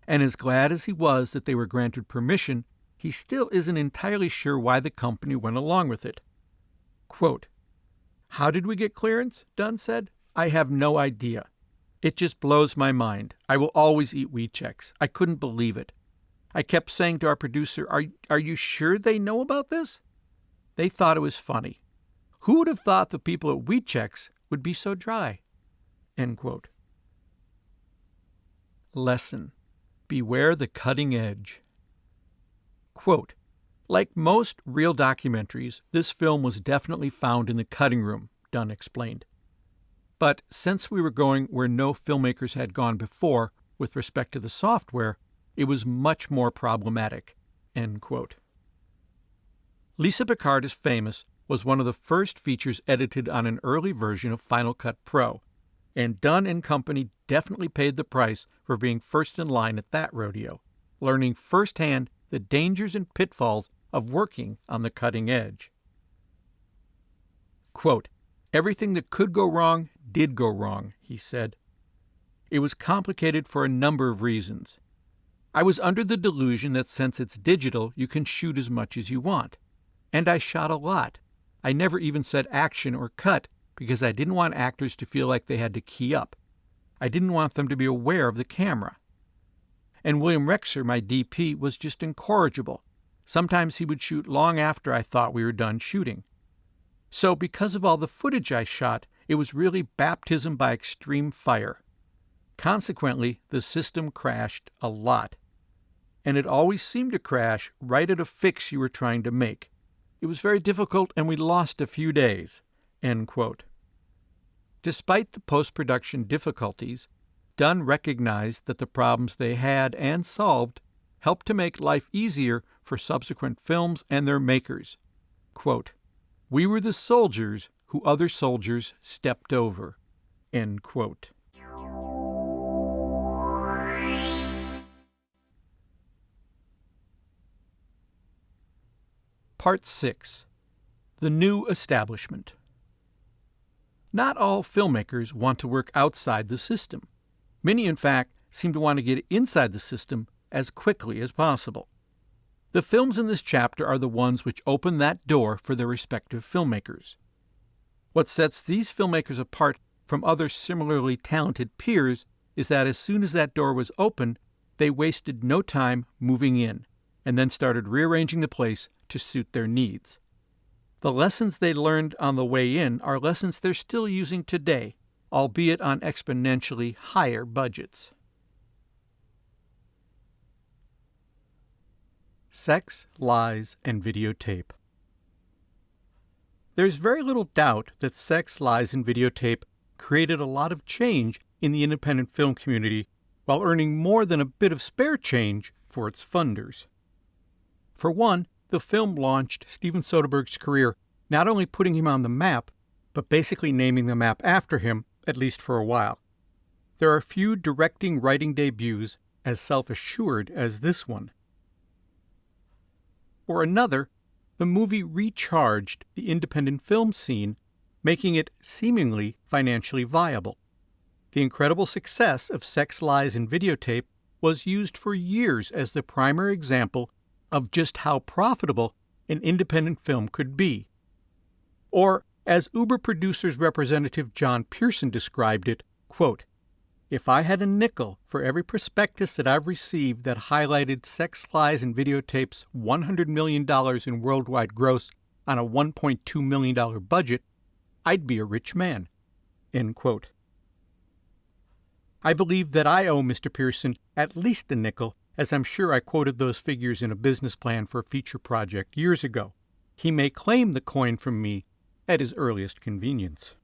And as glad as he was that they were granted permission, he still isn't entirely sure why the company went along with it. Quote, "How did we get clearance?" Dunn said. "I have no idea. It just blows my mind. I will always eat Wheat Chex. I couldn't believe it. I kept saying to our producer, are you sure they know about this? They thought it was funny. Who would have thought the people at Wheatchecks would be so dry? End quote. Lesson: beware the cutting edge. Quote, like most real documentaries, this film was definitely found in the cutting room, Dunn explained. But since we were going where no filmmakers had gone before with respect to the software, it was much more problematic. End quote. Lisa Picard is Famous was one of the first features edited on an early version of Final Cut Pro, and Dunn and company definitely paid the price for being first in line at that rodeo, learning firsthand the dangers and pitfalls of working on the cutting edge. Quote, everything that could go wrong did go wrong, he said. It was complicated for a number of reasons. I was under the delusion that since it's digital, you can shoot as much as you want. And I shot a lot. I never even said action or cut because I didn't want actors to feel like they had to key up. I didn't want them to be aware of the camera. And William Rexer, my DP, was just incorrigible. Sometimes he would shoot long after I thought we were done shooting. So because of all the footage I shot, it was really baptism by extreme fire. Consequently, the system crashed a lot. And it always seemed to crash right at a fix you were trying to make. It was very difficult, and we lost a few days. End quote. Despite the post-production difficulties, Dunn recognized that the problems they had and solved helped to make life easier for subsequent films and their makers. Quote, we were the soldiers who other soldiers stepped over. End quote. Part 6. The New Establishment. Not all filmmakers want to work outside the system. Many, in fact, seem to want to get inside the system as quickly as possible. The films in this chapter are the ones which open that door for their respective filmmakers. What sets these filmmakers apart from other similarly talented peers is that as soon as that door was opened, they wasted no time moving in, and then started rearranging the place to suit their needs. The lessons they learned on the way in are lessons they're still using today, albeit on exponentially higher budgets. Sex, Lies, and Videotape. There's very little doubt that Sex, Lies, and Videotape created a lot of change in the independent film community while earning more than a bit of spare change for its funders. For one, the film launched Steven Soderbergh's career, not only putting him on the map, but basically naming the map after him, at least for a while. There are few directing-writing debuts as self-assured as this one. For another, the movie recharged the independent film scene, making it seemingly financially viable. The incredible success of Sex, Lies, and Videotape was used for years as the primary example of just how profitable an independent film could be. Or, as Uber Producers representative John Pearson described it, quote, if I had a nickel for every prospectus that I've received that highlighted Sex, Lies, and Videotape's $100 million in worldwide gross on a $1.2 million budget, I'd be a rich man. End quote. I believe that I owe Mr. Pearson at least a nickel, as I'm sure I quoted those figures in a business plan for a feature project years ago. He may claim the coin from me at his earliest convenience.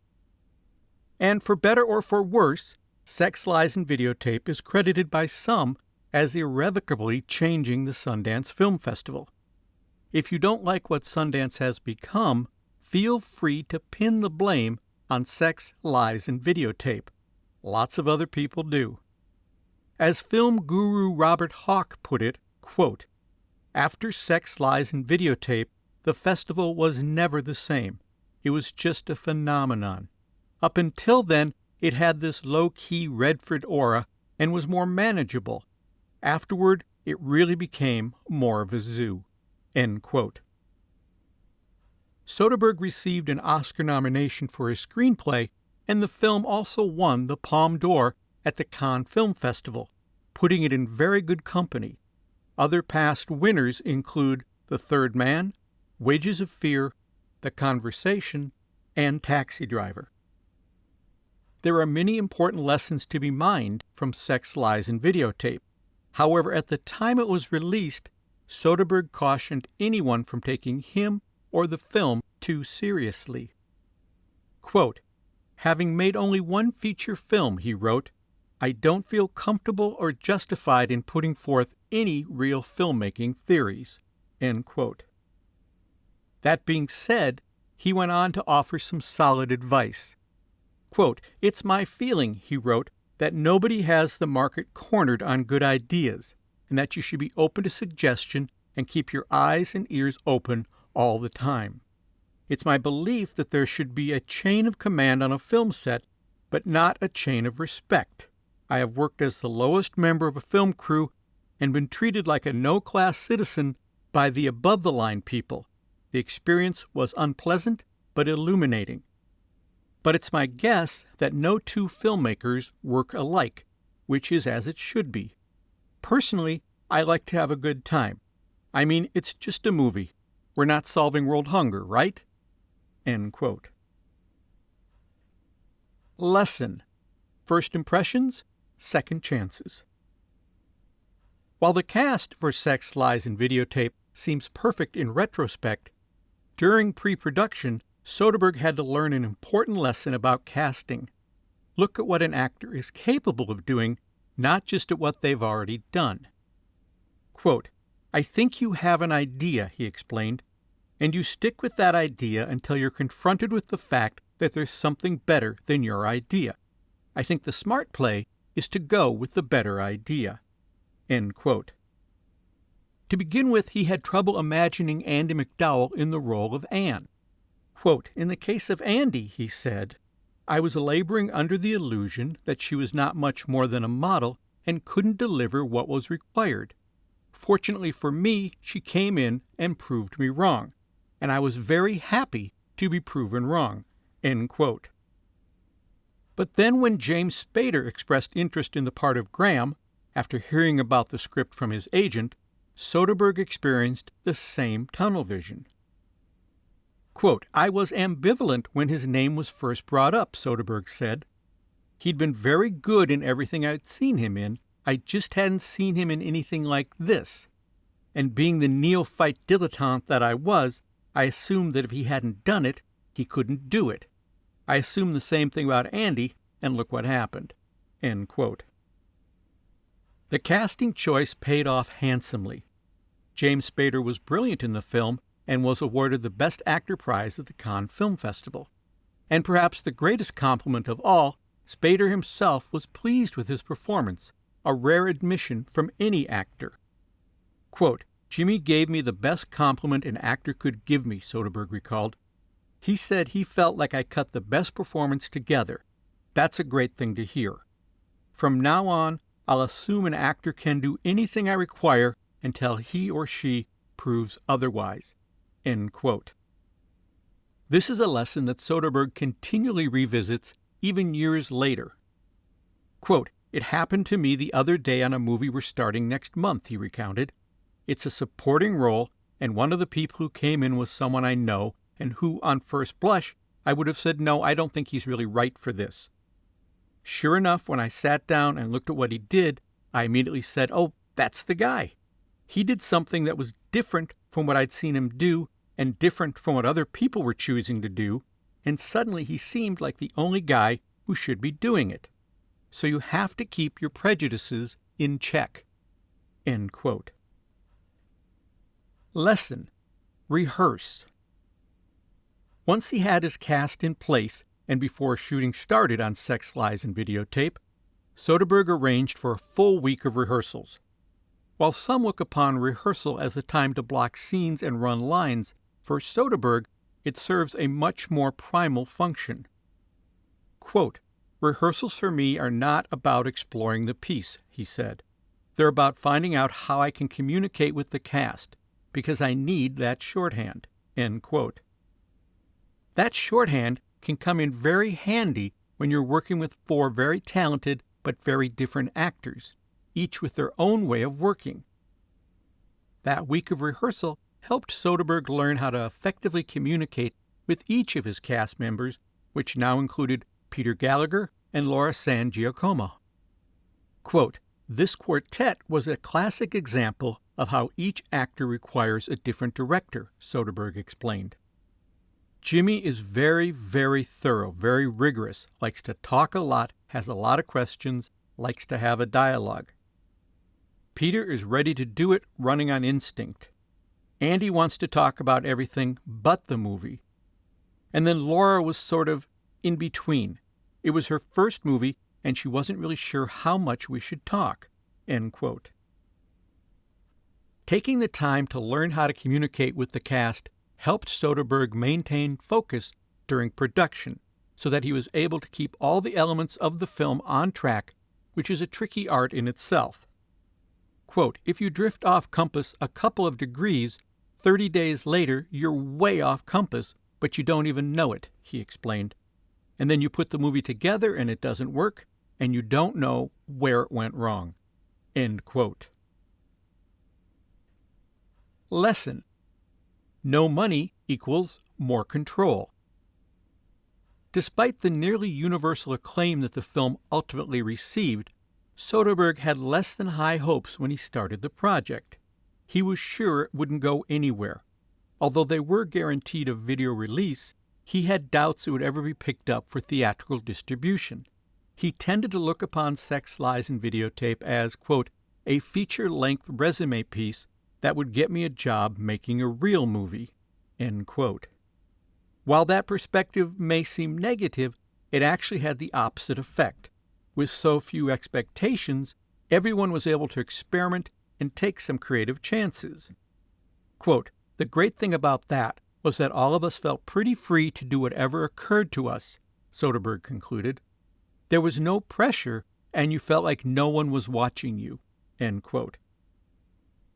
And for better or for worse, Sex, Lies, and Videotape is credited by some as irrevocably changing the Sundance Film Festival. If you don't like what Sundance has become, feel free to pin the blame on Sex, Lies, and Videotape. Lots of other people do. As film guru Robert Hawke put it, quote, after Sex, Lies, and Videotape, the festival was never the same. It was just a phenomenon. Up until then, it had this low-key Redford aura and was more manageable. Afterward, it really became more of a zoo. End quote. Soderbergh received an Oscar nomination for his screenplay, and the film also won the Palme d'Or at the Cannes Film Festival, putting it in very good company. Other past winners include The Third Man, Wages of Fear, The Conversation, and Taxi Driver. There are many important lessons to be mined from Sex, Lies, and Videotape. However, at the time it was released, Soderbergh cautioned anyone from taking him or the film too seriously. Quote, "Having made only one feature film," he wrote, "I don't feel comfortable or justified in putting forth any real filmmaking theories." End quote. That being said, he went on to offer some solid advice. Quote, "It's my feeling," he wrote, "that nobody has the market cornered on good ideas, and that you should be open to suggestion and keep your eyes and ears open all the time. It's my belief that there should be a chain of command on a film set, but not a chain of respect. I have worked as the lowest member of a film crew and been treated like a no-class citizen by the above-the-line people. The experience was unpleasant but illuminating. But it's my guess that no two filmmakers work alike, which is as it should be. Personally, I like to have a good time. I mean, it's just a movie. We're not solving world hunger, right?" End quote. Lesson: First impressions, second chances. While the cast for Sex, Lies, and Videotape seems perfect in retrospect, during pre-production, Soderbergh had to learn an important lesson about casting. Look at what an actor is capable of doing, not just at what they've already done. Quote, "I think you have an idea," he explained, "and you stick with that idea until you're confronted with the fact that there's something better than your idea. I think the smart play is to go with the better idea." End quote. To begin with, he had trouble imagining Andie MacDowell in the role of Anne. Quote, "In the case of Andie," he said, "I was laboring under the illusion that she was not much more than a model and couldn't deliver what was required. Fortunately for me, she came in and proved me wrong, and I was very happy to be proven wrong." End quote. But then when James Spader expressed interest in the part of Graham, after hearing about the script from his agent, Soderbergh experienced the same tunnel vision. Quote, "I was ambivalent when his name was first brought up," Soderbergh said. "He'd been very good in everything I'd seen him in. I just hadn't seen him in anything like this. And being the neophyte dilettante that I was, I assumed that if he hadn't done it, he couldn't do it. I assumed the same thing about Andie, and look what happened." End quote. The casting choice paid off handsomely. James Spader was brilliant in the film and was awarded the Best Actor prize at the Cannes Film Festival. And perhaps the greatest compliment of all, Spader himself was pleased with his performance, a rare admission from any actor. Quote, "Jimmy gave me the best compliment an actor could give me," Soderbergh recalled. "He said he felt like I cut the best performance together. That's a great thing to hear. From now on, I'll assume an actor can do anything I require until he or she proves otherwise." End quote. This is a lesson that Soderbergh continually revisits even years later. Quote, "It happened to me the other day on a movie we're starting next month," he recounted. "It's a supporting role, and one of the people who came in was someone I know and who, on first blush, I would have said, no, I don't think he's really right for this. Sure enough, when I sat down and looked at what he did, I immediately said, oh, that's the guy. He did something that was different from what I'd seen him do and different from what other people were choosing to do, and suddenly he seemed like the only guy who should be doing it. So you have to keep your prejudices in check." End quote. Lesson: Rehearse. Once he had his cast in place, and before shooting started on Sex, Lies, and Videotape, Soderbergh arranged for a full week of rehearsals. While some look upon rehearsal as a time to block scenes and run lines, for Soderbergh, it serves a much more primal function. Quote, "Rehearsals for me are not about exploring the piece," he said. "They're about finding out how I can communicate with the cast, because I need that shorthand." End quote. That shorthand can come in very handy when you're working with 4 very talented but very different actors, each with their own way of working. That week of rehearsal helped Soderbergh learn how to effectively communicate with each of his cast members, which now included Peter Gallagher and Laura San Giacomo. Quote, "This quartet was a classic example of how each actor requires a different director," Soderbergh explained. "Jimmy is very, very thorough, very rigorous, likes to talk a lot, has a lot of questions, likes to have a dialogue. Peter is ready to do it, running on instinct. Andy wants to talk about everything but the movie. And then Laura was sort of in between. It was her first movie, and she wasn't really sure how much we should talk." End quote. Taking the time to learn how to communicate with the cast helped Soderbergh maintain focus during production, so that he was able to keep all the elements of the film on track, which is a tricky art in itself. Quote, "If you drift off compass a couple of degrees, 30 days later you're way off compass, but you don't even know it," he explained. "And then you put the movie together and it doesn't work, and you don't know where it went wrong." End quote. Lesson: no money equals more control. Despite the nearly universal acclaim that the film ultimately received, Soderbergh had less than high hopes when he started the project. He was sure it wouldn't go anywhere. Although they were guaranteed a video release, he had doubts it would ever be picked up for theatrical distribution. He tended to look upon Sex, Lies, and Videotape as, quote, "a feature-length resume piece that would get me a job making a real movie," end quote. While that perspective may seem negative, it actually had the opposite effect. With so few expectations, everyone was able to experiment and take some creative chances. Quote, "The great thing about that was that all of us felt pretty free to do whatever occurred to us," Soderbergh concluded. "There was no pressure, and you felt like no one was watching you," end quote.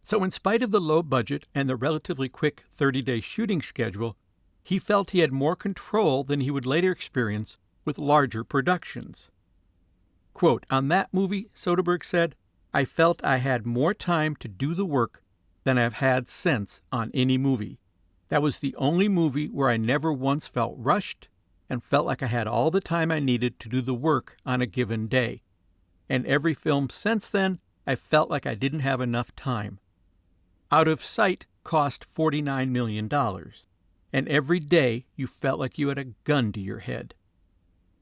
So in spite of the low budget and the relatively quick 30-day shooting schedule, he felt he had more control than he would later experience with larger productions. Quote, "On that movie," Soderbergh said, "I felt I had more time to do the work than I've had since on any movie. That was the only movie where I never once felt rushed and felt like I had all the time I needed to do the work on a given day. And every film since then, I felt like I didn't have enough time. Out of Sight cost $49 million, and every day you felt like you had a gun to your head."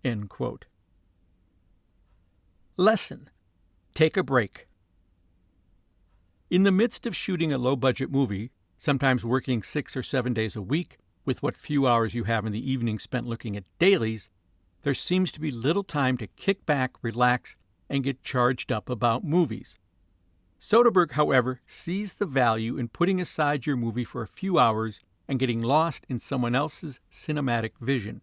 End quote. Lesson: take a break. In the midst of shooting a low-budget movie, sometimes working 6 or 7 days a week, with what few hours you have in the evening spent looking at dailies, there seems to be little time to kick back, relax, and get charged up about movies. Soderbergh, however, sees the value in putting aside your movie for a few hours and getting lost in someone else's cinematic vision.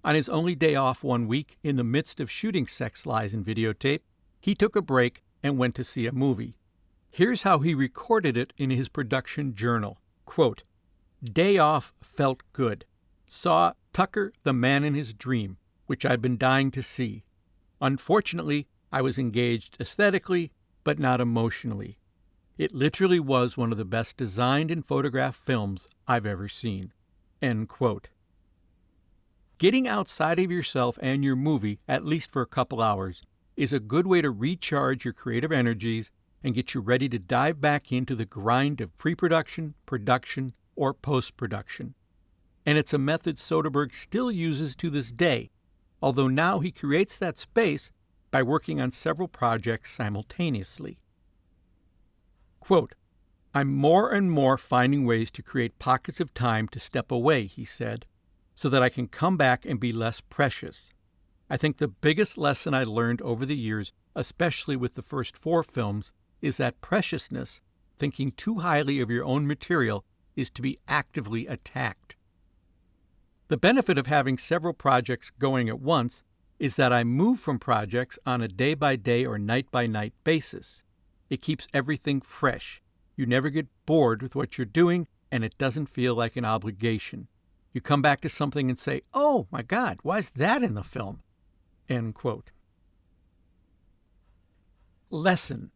On his only day off one week, in the midst of shooting Sex, Lies, and Videotape, he took a break and went to see a movie. Here's how he recorded it in his production journal. Quote, "Day off felt good. Saw Tucker, the Man in His Dream, which I'd been dying to see. Unfortunately, I was engaged aesthetically, but not emotionally. It literally was one of the best designed and photographed films I've ever seen." End quote. Getting outside of yourself and your movie, at least for a couple hours, is a good way to recharge your creative energies and get you ready to dive back into the grind of pre-production, production, or post-production. And it's a method Soderbergh still uses to this day, although now he creates that space by working on several projects simultaneously. Quote, "I'm more and more finding ways to create pockets of time to step away," he said, "so that I can come back and be less precious. I think the biggest lesson I learned over the years, especially with the first 4 films, is that preciousness, thinking too highly of your own material, is to be actively attacked. The benefit of having several projects going at once is that I move from projects on a day-by-day or night-by-night basis. It keeps everything fresh. You never get bored with what you're doing, and it doesn't feel like an obligation. You come back to something and say, 'Oh, my God, why is that in the film?'" End quote. Lesson: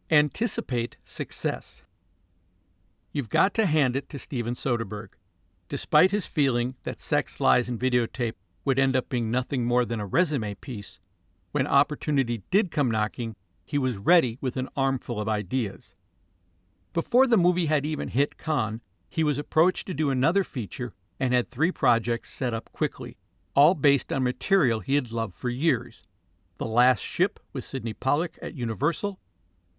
anticipate success. You've got to hand it to Steven Soderbergh. Despite his feeling that Sex, Lies, and Videotape would end up being nothing more than a resume piece, when opportunity did come knocking, he was ready with an armful of ideas. Before the movie had even hit Cannes, he was approached to do another feature and had 3 projects set up quickly, all based on material he had loved for years. The Last Ship with Sidney Pollack at Universal,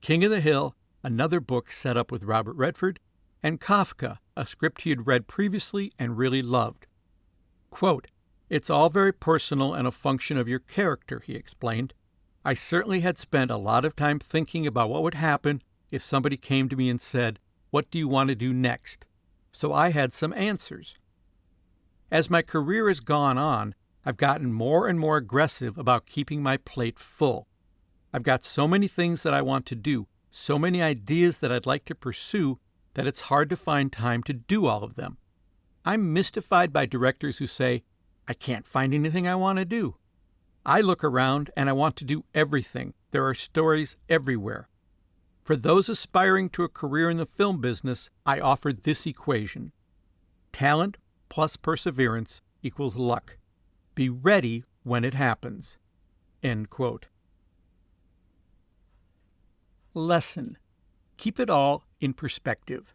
King of the Hill, another book set up with Robert Redford, and Kafka, a script he had read previously and really loved. Quote, "It's all very personal and a function of your character," he explained. "I certainly had spent a lot of time thinking about what would happen if somebody came to me and said, 'What do you want to do next?' So I had some answers. As my career has gone on, I've gotten more and more aggressive about keeping my plate full. I've got so many things that I want to do, so many ideas that I'd like to pursue, that it's hard to find time to do all of them. I'm mystified by directors who say, 'I can't find anything I want to do.' I look around and I want to do everything. There are stories everywhere. For those aspiring to a career in the film business, I offered this equation. Talent plus perseverance equals luck. Be ready when it happens." End quote. Lesson: keep it all in perspective.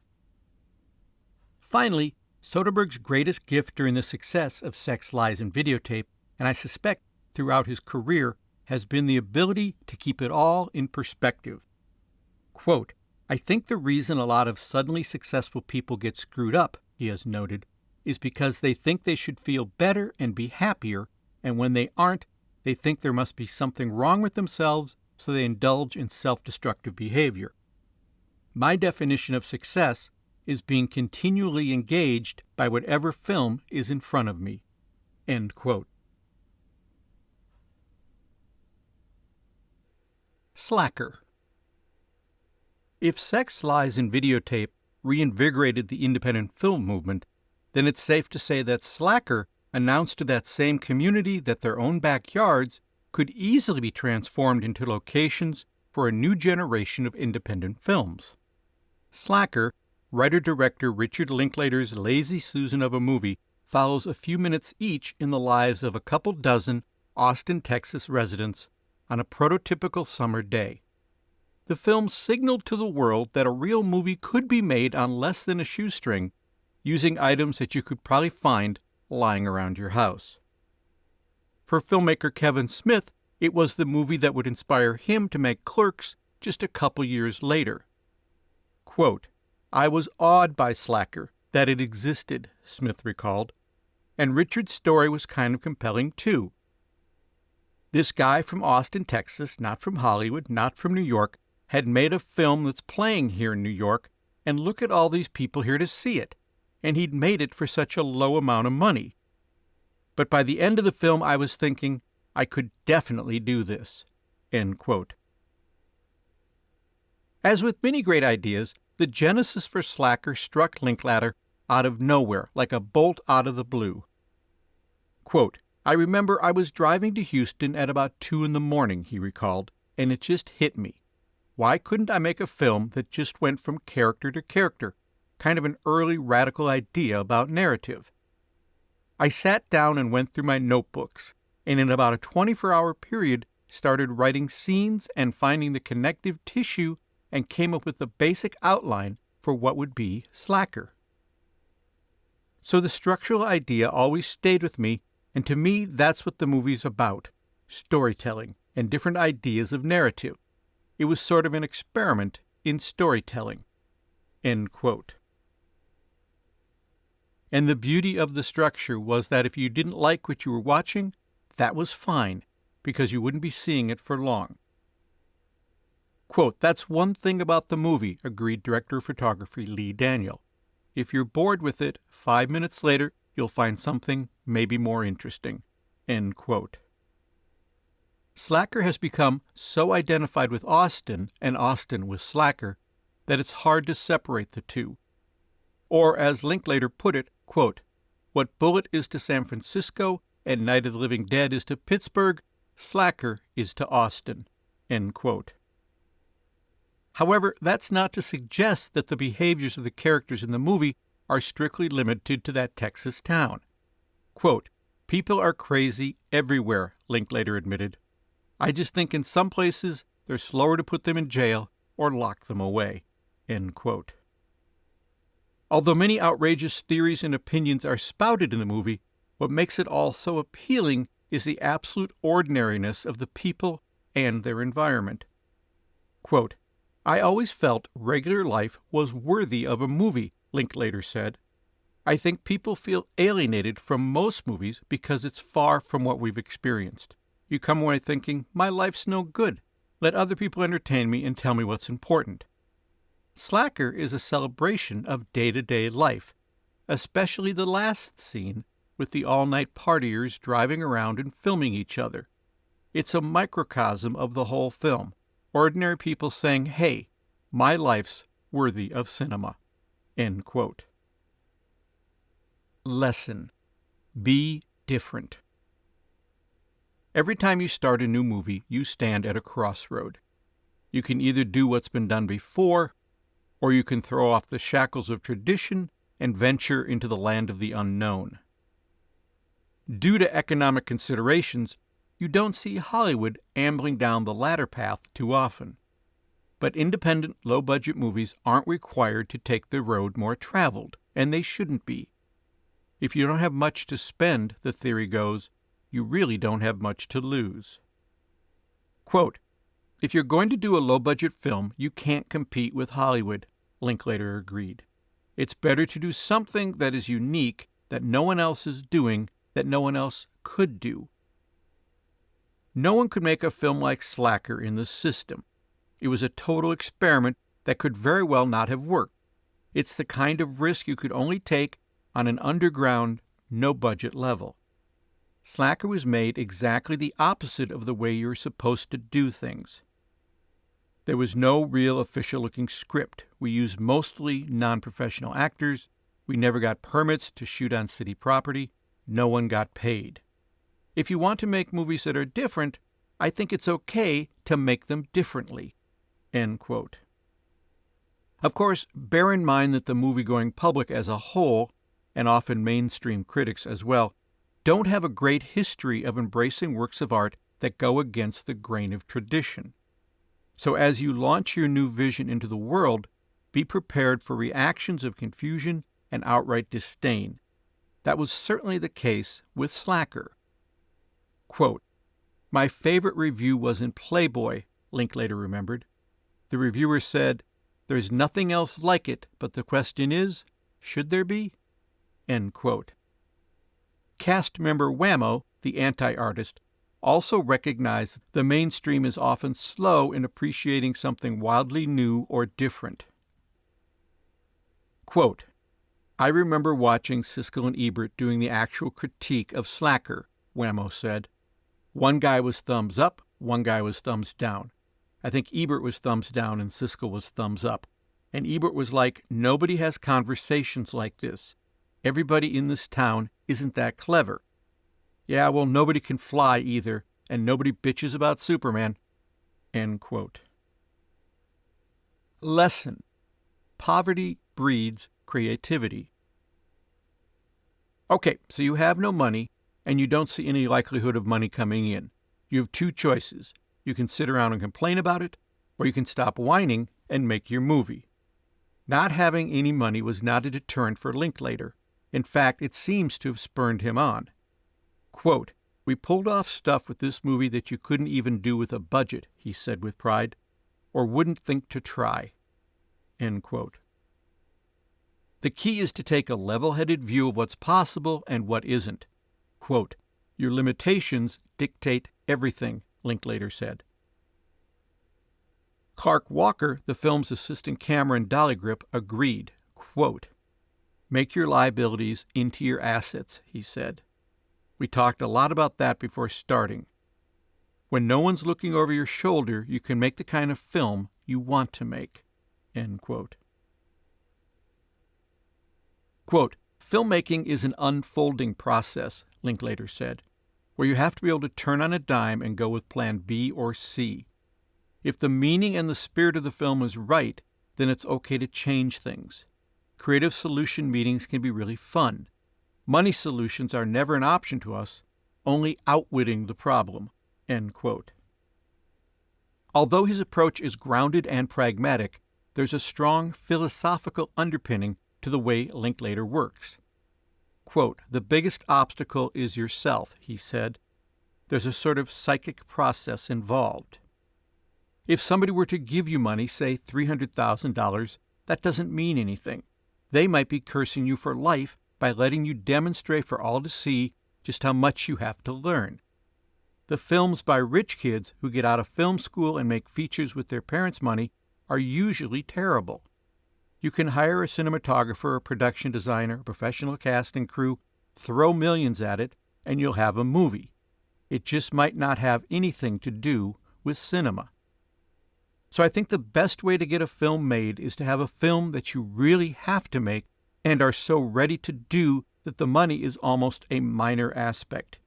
Finally, Soderbergh's greatest gift during the success of Sex, Lies, and Videotape, and I suspect throughout his career, has been the ability to keep it all in perspective. Quote, "I think the reason a lot of suddenly successful people get screwed up," he has noted, "is because they think they should feel better and be happier, and when they aren't, they think there must be something wrong with themselves, so they indulge in self-destructive behavior. My definition of success is being continually engaged by whatever film is in front of me." End quote. Slacker. If Sex, Lies, and Videotape reinvigorated the independent film movement, then it's safe to say that Slacker announced to that same community that their own backyards could easily be transformed into locations for a new generation of independent films. Slacker, writer-director Richard Linklater's Lazy Susan of a movie, follows a few minutes each in the lives of a couple dozen Austin, Texas residents on a prototypical summer day. The film signaled to the world that a real movie could be made on less than a shoestring, using items that you could probably find lying around your house. For filmmaker Kevin Smith, it was the movie that would inspire him to make Clerks just a couple years later. Quote, "I was awed by Slacker, that it existed," Smith recalled, "and Richard's story was kind of compelling too. This guy from Austin, Texas, not from Hollywood, not from New York, had made a film that's playing here in New York, and look at all these people here to see it, and he'd made it for such a low amount of money. But by the end of the film, I was thinking, I could definitely do this." End quote. As with many great ideas, the genesis for Slacker struck Linklater out of nowhere, like a bolt out of the blue. Quote, "I remember I was driving to Houston at about 2 a.m, he recalled, and it just hit me. Why couldn't I make a film that just went from character to character, kind of an early radical idea about narrative? I sat down and went through my notebooks, and in about a 24-hour period started writing scenes and finding the connective tissue and came up with the basic outline for what would be Slacker. So the structural idea always stayed with me, and to me that's what the movie's about, storytelling and different ideas of narrative. It was sort of an experiment in storytelling." End quote. And the beauty of the structure was that if you didn't like what you were watching, that was fine, because you wouldn't be seeing it for long. Quote, "That's one thing about the movie," agreed director of photography Lee Daniel. "If you're bored with it, 5 minutes later, you'll find something maybe more interesting." End quote. Slacker has become so identified with Austin and Austin with Slacker that it's hard to separate the two. Or, as Linklater put it, quote, "What Bullet is to San Francisco and Night of the Living Dead is to Pittsburgh, Slacker is to Austin." End quote. However, that's not to suggest that the behaviors of the characters in the movie are strictly limited to that Texas town. Quote, "People are crazy everywhere," Linklater admitted. "I just think in some places they're slower to put them in jail or lock them away." End quote. Although many outrageous theories and opinions are spouted in the movie, what makes it all so appealing is the absolute ordinariness of the people and their environment. Quote, "I always felt regular life was worthy of a movie," Linklater said. "I think people feel alienated from most movies because it's far from what we've experienced. You come away thinking, my life's no good. Let other people entertain me and tell me what's important." Slacker is a celebration of day-to-day life, especially the last scene with the all-night partiers driving around and filming each other. It's a microcosm of the whole film. Ordinary people saying, hey, my life's worthy of cinema. End quote. Lesson: be different. Every time you start a new movie, you stand at a crossroad. You can either do what's been done before, or you can throw off the shackles of tradition and venture into the land of the unknown. Due to economic considerations, you don't see Hollywood ambling down the latter path too often. But independent, low-budget movies aren't required to take the road more traveled, and they shouldn't be. If you don't have much to spend, the theory goes, you really don't have much to lose. Quote, "If you're going to do a low-budget film, you can't compete with Hollywood," Linklater agreed. "It's better to do something that is unique, that no one else is doing, that no one else could do." No one could make a film like Slacker in the system. It was a total experiment that could very well not have worked. It's the kind of risk you could only take on an underground, no-budget level. Slacker was made exactly the opposite of the way you're supposed to do things. There was no real official-looking script. We used mostly non-professional actors. We never got permits to shoot on city property. No one got paid. If you want to make movies that are different, I think it's okay to make them differently." End quote. Of course, bear in mind that the movie-going public as a whole, and often mainstream critics as well, don't have a great history of embracing works of art that go against the grain of tradition. So as you launch your new vision into the world, be prepared for reactions of confusion and outright disdain. That was certainly the case with Slacker. Quote, "My favorite review was in Playboy," Linklater remembered. The reviewer said, "There's nothing else like it, but the question is, should there be?" End quote. Cast member Whammo, the anti-artist, also recognized the mainstream is often slow in appreciating something wildly new or different. Quote, "I remember watching Siskel and Ebert doing the actual critique of Slacker," Whammo said. "One guy was thumbs up, one guy was thumbs down. I think Ebert was thumbs down and Siskel was thumbs up. And Ebert was like, nobody has conversations like this. Everybody in this town isn't that clever. Yeah, well, nobody can fly either, and nobody bitches about Superman." End quote. Lesson: poverty breeds creativity. Okay, so you have no money, and you don't see any likelihood of money coming in. You have two choices. You can sit around and complain about it, or you can stop whining and make your movie. Not having any money was not a deterrent for Linklater. In fact, it seems to have spurred him on. Quote, "We pulled off stuff with this movie that you couldn't even do with a budget," he said with pride, "or wouldn't think to try." End quote. The key is to take a level-headed view of what's possible and what isn't. Quote, "Your limitations dictate everything," Linklater said. Clark Walker, the film's assistant camera and dolly grip, agreed. Quote, "Make your liabilities into your assets," he said. "We talked a lot about that before starting. When no one's looking over your shoulder, you can make the kind of film you want to make." End quote. Quote, "Filmmaking is an unfolding process," Linklater said, "where you have to be able to turn on a dime and go with plan B or C. If the meaning and the spirit of the film is right, then it's okay to change things. creative solution meetings can be really fun. Money solutions are never an option to us, only outwitting the problem." End quote. Although his approach is grounded and pragmatic, there's a strong philosophical underpinning to the way Linklater works. Quote, "The biggest obstacle is yourself," he said. "There's a sort of psychic process involved. If somebody were to give you money, say $300,000, that doesn't mean anything. They might be cursing you for life by letting you demonstrate for all to see just how much you have to learn. The films by rich kids who get out of film school and make features with their parents' money are usually terrible. You can hire a cinematographer, a production designer, a professional cast and crew, throw millions at it, and you'll have a movie. It just might not have anything to do with cinema. So I think the best way to get a film made is to have a film that you really have to make and are so ready to do that the money is almost a minor aspect.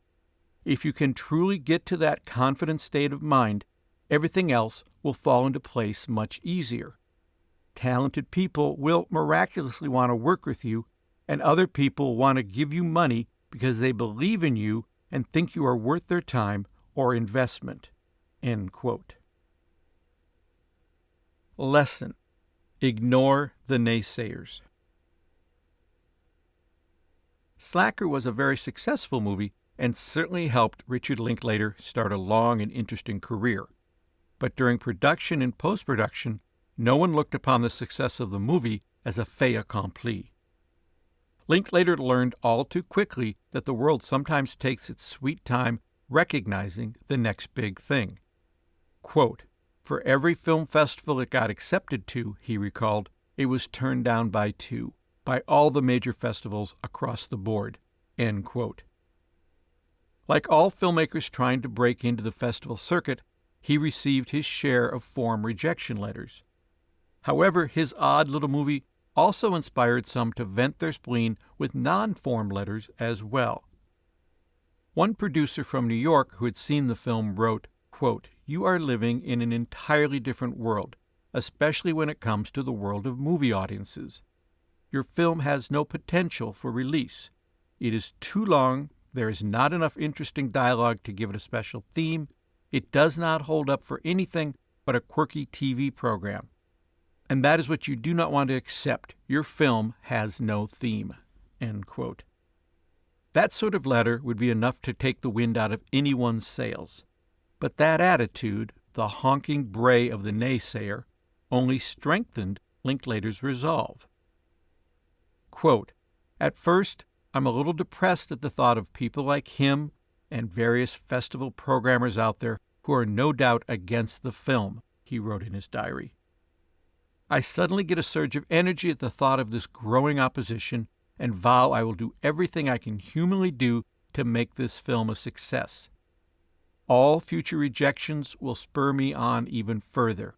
If you can truly get to that confident state of mind, everything else will fall into place much easier. Talented people will miraculously want to work with you, and other people want to give you money because they believe in you and think you are worth their time or investment." End quote. Lesson: ignore the naysayers. Slacker was a very successful movie and certainly helped Richard Linklater start a long and interesting career. But during production and post-production, no one looked upon the success of the movie as a fait accompli. Linklater learned all too quickly that the world sometimes takes its sweet time recognizing the next big thing. Quote, "For every film festival it got accepted to," he recalled, "it was turned down by 2, by all the major festivals across the board." End quote. Like all filmmakers trying to break into the festival circuit, he received his share of form rejection letters. However, his odd little movie also inspired some to vent their spleen with non-form letters as well. One producer from New York who had seen the film wrote, quote, "You are living in an entirely different world, especially when it comes to the world of movie audiences. Your film has no potential for release. It is too long, there is not enough interesting dialogue to give it a special theme, it does not hold up for anything but a quirky TV program. And that is what you do not want to accept. Your film has no theme." End quote. That sort of letter would be enough to take the wind out of anyone's sails. But that attitude, the honking bray of the naysayer, only strengthened Linklater's resolve. Quote, "At first, I'm a little depressed at the thought of people like him and various festival programmers out there who are no doubt against the film," he wrote in his diary. "I suddenly get a surge of energy at the thought of this growing opposition and vow I will do everything I can humanly do to make this film a success. All future rejections will spur me on even further.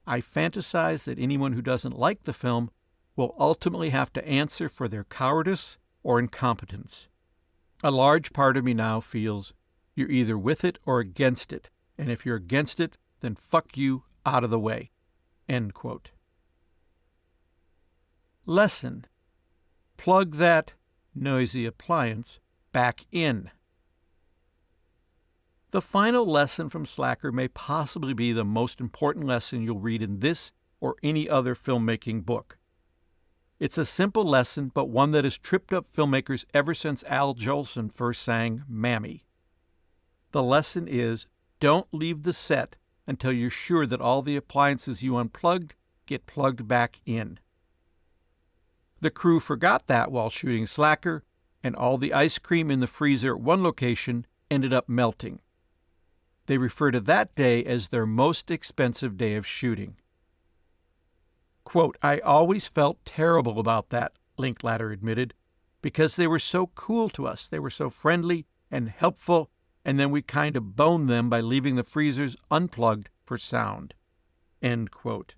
I fantasize that anyone who doesn't like the film will ultimately have to answer for their cowardice or incompetence. A large part of me now feels you're either with it or against it, and if you're against it, then fuck you out of the way." End quote. Lesson: plug that noisy appliance back in. The final lesson from Slacker may possibly be the most important lesson you'll read in this or any other filmmaking book. It's a simple lesson, but one that has tripped up filmmakers ever since Al Jolson first sang Mammy. The lesson is, don't leave the set until you're sure that all the appliances you unplugged get plugged back in. The crew forgot that while shooting Slacker, and all the ice cream in the freezer at one location ended up melting. They refer to that day as their most expensive day of shooting. Quote, "I always felt terrible about that," Linklater admitted, "because they were so cool to us. They were so friendly and helpful, and then we kind of boned them by leaving the freezers unplugged for sound." End quote.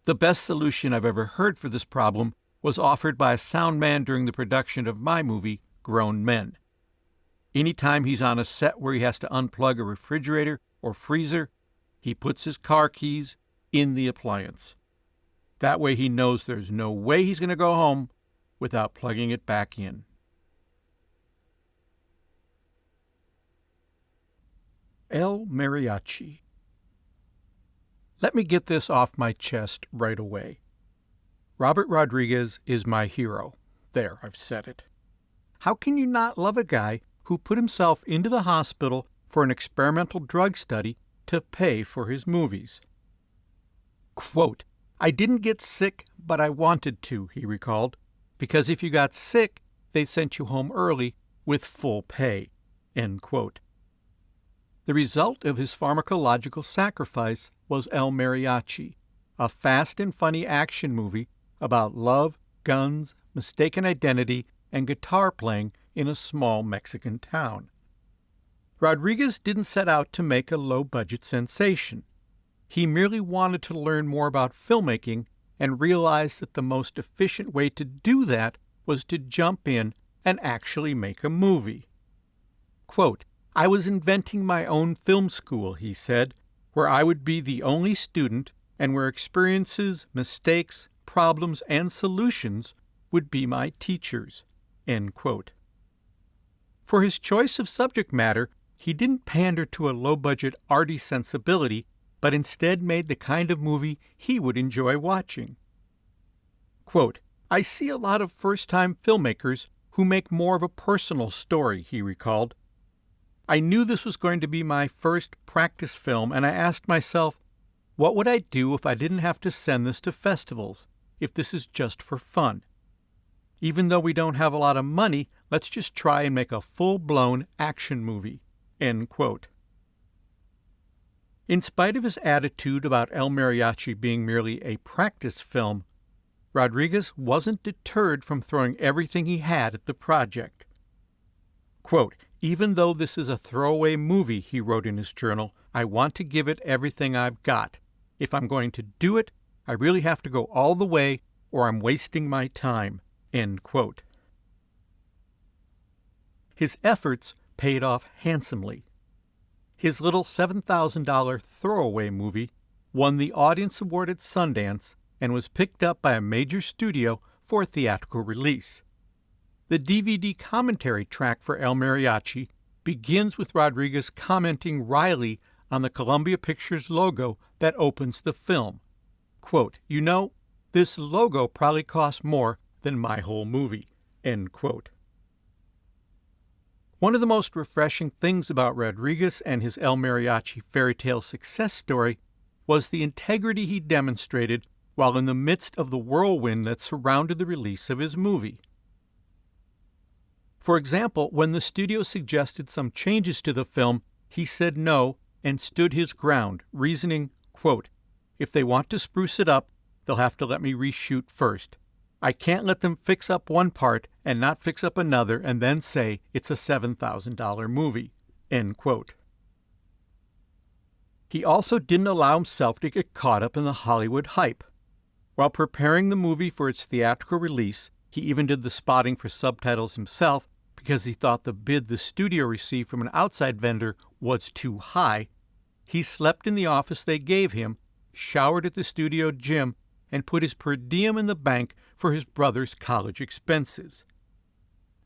The best solution I've ever heard for this problem was offered by a sound man during the production of my movie, Grown Men. Anytime he's on a set where he has to unplug a refrigerator or freezer, he puts his car keys in the appliance. That way he knows there's no way he's going to go home without plugging it back in. El Mariachi. Let me get this off my chest right away. Robert Rodriguez is my hero. There, I've said it. How can you not love a guy who put himself into the hospital for an experimental drug study to pay for his movies? Quote, "I didn't get sick, but I wanted to," he recalled, "because if you got sick, they sent you home early with full pay." End quote. The result of his pharmacological sacrifice was El Mariachi, a fast and funny action movie about love, guns, mistaken identity, and guitar playing in a small Mexican town. Rodriguez didn't set out to make a low-budget sensation. He merely wanted to learn more about filmmaking and realized that the most efficient way to do that was to jump in and actually make a movie. Quote, "I was inventing my own film school," he said, "where I would be the only student and where experiences, mistakes, problems, and solutions would be my teachers." End quote. For his choice of subject matter, he didn't pander to a low-budget arty sensibility, but instead made the kind of movie he would enjoy watching. Quote, "I see a lot of first-time filmmakers who make more of a personal story," he recalled. "I knew this was going to be my first practice film, and I asked myself, what would I do if I didn't have to send this to festivals, if this is just for fun? Even though we don't have a lot of money, let's just try and make a full-blown action movie." End quote. In spite of his attitude about El Mariachi being merely a practice film, Rodriguez wasn't deterred from throwing everything he had at the project. Quote, "Even though this is a throwaway movie," he wrote in his journal, "I want to give it everything I've got. If I'm going to do it, I really have to go all the way or I'm wasting my time." End quote. His efforts paid off handsomely. His little $7,000 throwaway movie won the Audience Award at Sundance and was picked up by a major studio for theatrical release. The DVD commentary track for El Mariachi begins with Rodriguez commenting wryly on the Columbia Pictures logo that opens the film. Quote, "You know, this logo probably costs more than my whole movie." End quote. One of the most refreshing things about Rodriguez and his El Mariachi fairy tale success story was the integrity he demonstrated while in the midst of the whirlwind that surrounded the release of his movie. For example, when the studio suggested some changes to the film, he said no and stood his ground, reasoning, quote, "If they want to spruce it up, they'll have to let me reshoot first. I can't let them fix up one part and not fix up another and then say it's a $7,000 movie." End quote. He also didn't allow himself to get caught up in the Hollywood hype. While preparing the movie for its theatrical release, he even did the spotting for subtitles himself because he thought the bid the studio received from an outside vendor was too high. He slept in the office they gave him, showered at the studio gym, and put his per diem in the bank for his brother's college expenses.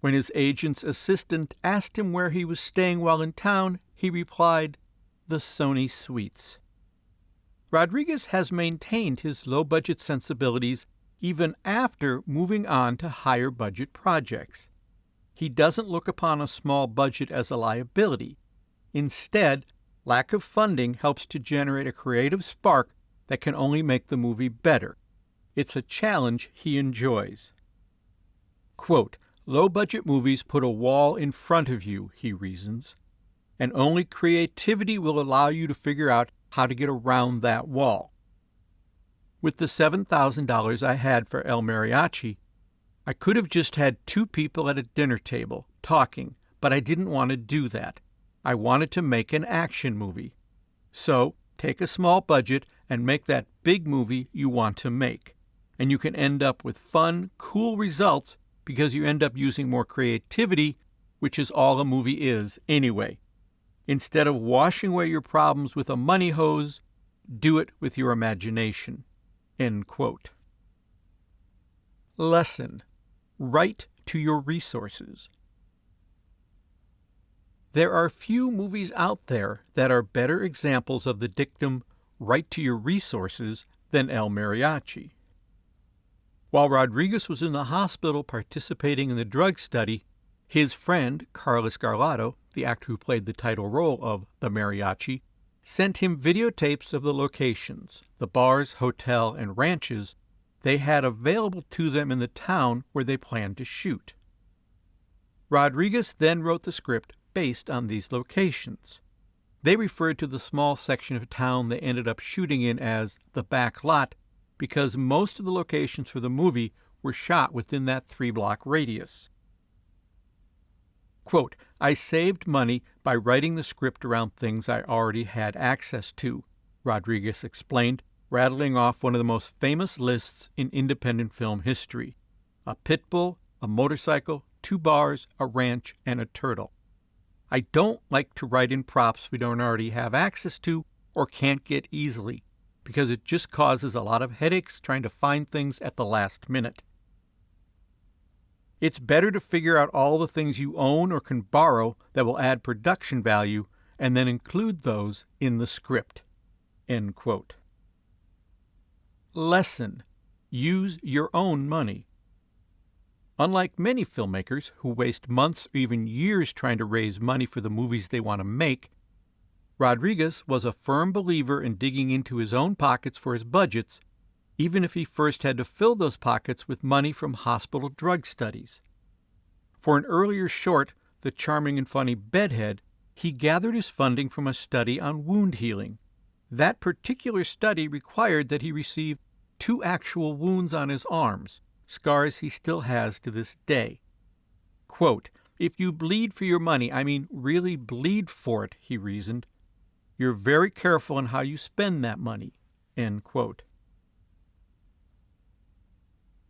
When his agent's assistant asked him where he was staying while in town, he replied, "The Sony Suites." Rodriguez has maintained his low-budget sensibilities even after moving on to higher-budget projects. He doesn't look upon a small budget as a liability. Instead, lack of funding helps to generate a creative spark that can only make the movie better. It's a challenge he enjoys. Quote, "Low-budget movies put a wall in front of you," he reasons, "and only creativity will allow you to figure out how to get around that wall. With the $7,000 I had for El Mariachi, I could have just had two people at a dinner table talking, but I didn't want to do that. I wanted to make an action movie. So, take a small budget and make that big movie you want to make. And you can end up with fun, cool results because you end up using more creativity, which is all a movie is anyway. Instead of washing away your problems with a money hose, do it with your imagination." End quote. Lesson: write to your resources. There are few movies out there that are better examples of the dictum, write to your resources, than El Mariachi. While Rodriguez was in the hospital participating in the drug study, his friend, Carlos Garlado, the actor who played the title role of the Mariachi, sent him videotapes of the locations, the bars, hotel, and ranches they had available to them in the town where they planned to shoot. Rodriguez then wrote the script based on these locations. They referred to the small section of town they ended up shooting in as the back lot because most of the locations for the movie were shot within that 3-block radius. Quote, I saved money by writing the script around things I already had access to, Rodriguez explained, rattling off one of the most famous lists in independent film history: a pit bull, a motorcycle, 2 bars, a ranch, and a turtle. I don't like to write in props we don't already have access to or can't get easily, because it just causes a lot of headaches trying to find things at the last minute. It's better to figure out all the things you own or can borrow that will add production value and then include those in the script. End quote. Lesson: use your own money. Unlike many filmmakers who waste months or even years trying to raise money for the movies they want to make, Rodriguez was a firm believer in digging into his own pockets for his budgets, even if he first had to fill those pockets with money from hospital drug studies. For an earlier short, The Charming and Funny Bedhead, he gathered his funding from a study on wound healing. That particular study required that he receive 2 actual wounds on his arms, scars he still has to this day. Quote, if you bleed for your money, I mean really bleed for it, he reasoned, you're very careful in how you spend that money. End quote.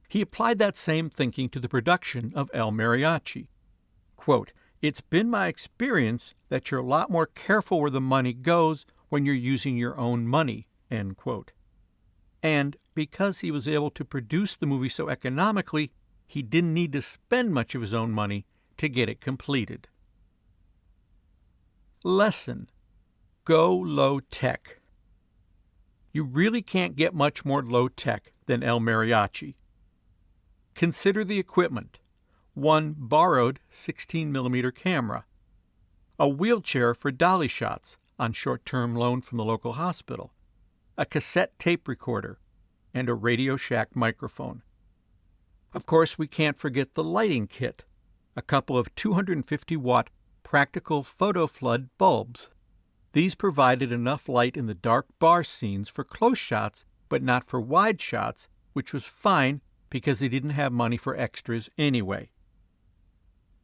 He applied that same thinking to the production of El Mariachi. Quote, it's been my experience that you're a lot more careful where the money goes when you're using your own money. End quote. And because he was able to produce the movie so economically, he didn't need to spend much of his own money to get it completed. Lesson: go low-tech. You really can't get much more low-tech than El Mariachi. Consider the equipment: one borrowed 16mm camera, a wheelchair for dolly shots on short-term loan from the local hospital, a cassette tape recorder, and a Radio Shack microphone. Of course, we can't forget the lighting kit, a couple of 250-watt practical photo flood bulbs. These provided enough light in the dark bar scenes for close shots, but not for wide shots, which was fine because they didn't have money for extras anyway.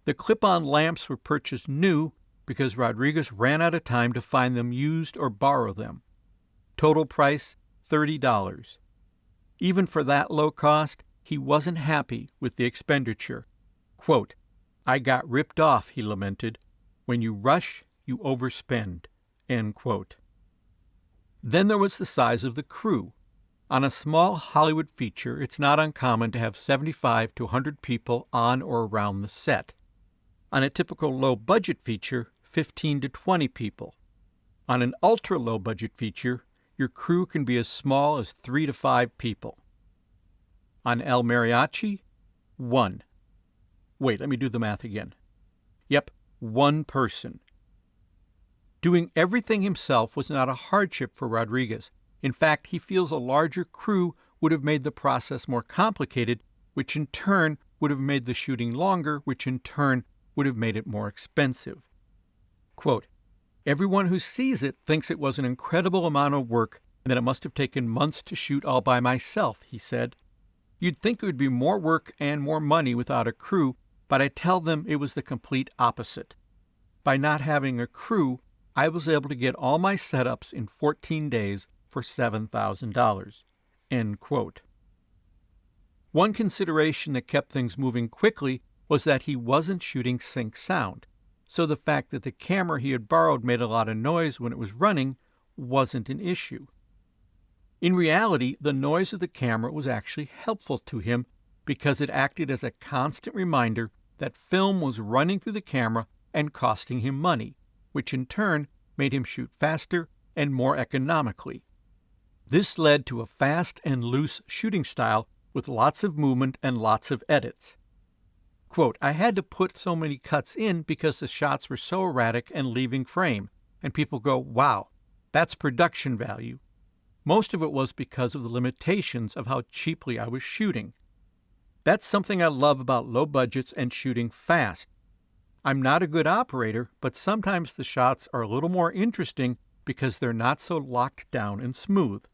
The clip-on lamps were purchased new because Rodriguez ran out of time to find them used or borrow them. Total price, $30. Even for that low cost, he wasn't happy with the expenditure. Quote, I got ripped off, he lamented. When you rush, you overspend. End quote. Then there was the size of the crew. On a small Hollywood feature, it's not uncommon to have 75 to 100 people on or around the set. On a typical low-budget feature, 15 to 20 people. On an ultra-low-budget feature, your crew can be as small as 3 to 5 people. On El Mariachi, 1. Wait, let me do the math again. Yep, 1 person. Doing everything himself was not a hardship for Rodriguez. In fact, he feels a larger crew would have made the process more complicated, which in turn would have made the shooting longer, which in turn would have made it more expensive. Quote, everyone who sees it thinks it was an incredible amount of work and that it must have taken months to shoot all by myself, he said. You'd think it would be more work and more money without a crew, but I tell them it was the complete opposite. By not having a crew, I was able to get all my setups in 14 days for $7,000. End quote. One consideration that kept things moving quickly was that he wasn't shooting sync sound, so the fact that the camera he had borrowed made a lot of noise when it was running wasn't an issue. In reality, the noise of the camera was actually helpful to him because it acted as a constant reminder that film was running through the camera and costing him money, which in turn made him shoot faster and more economically. This led to a fast and loose shooting style with lots of movement and lots of edits. Quote, I had to put so many cuts in because the shots were so erratic and leaving frame, and people go, wow, that's production value. Most of it was because of the limitations of how cheaply I was shooting. That's something I love about low budgets and shooting fast. I'm not a good operator, but sometimes the shots are a little more interesting because they're not so locked down and smooth.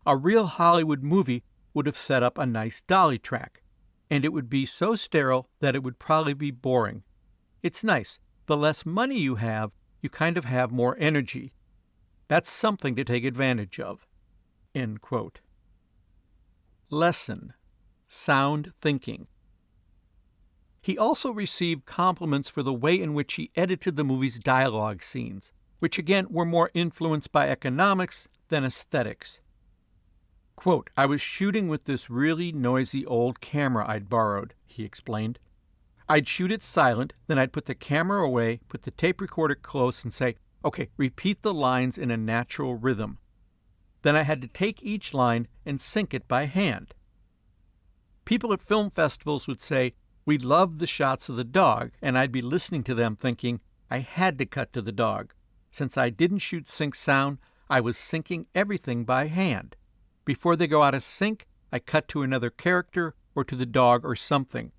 A real Hollywood movie would have set up a nice dolly track, and it would be so sterile that it would probably be boring. It's nice. The less money you have, you kind of have more energy. That's something to take advantage of. End quote. Lesson: sound thinking. He also received compliments for the way in which he edited the movie's dialogue scenes, which again were more influenced by economics than aesthetics. Quote, I was shooting with this really noisy old camera I'd borrowed, he explained. I'd shoot it silent, then I'd put the camera away, put the tape recorder close, and say, okay, repeat the lines in a natural rhythm. Then I had to take each line and sync it by hand. People at film festivals would say, we loved the shots of the dog, and I'd be listening to them thinking, I had to cut to the dog. Since I didn't shoot sync sound, I was syncing everything by hand. Before they go out of sync, I cut to another character or to the dog or something.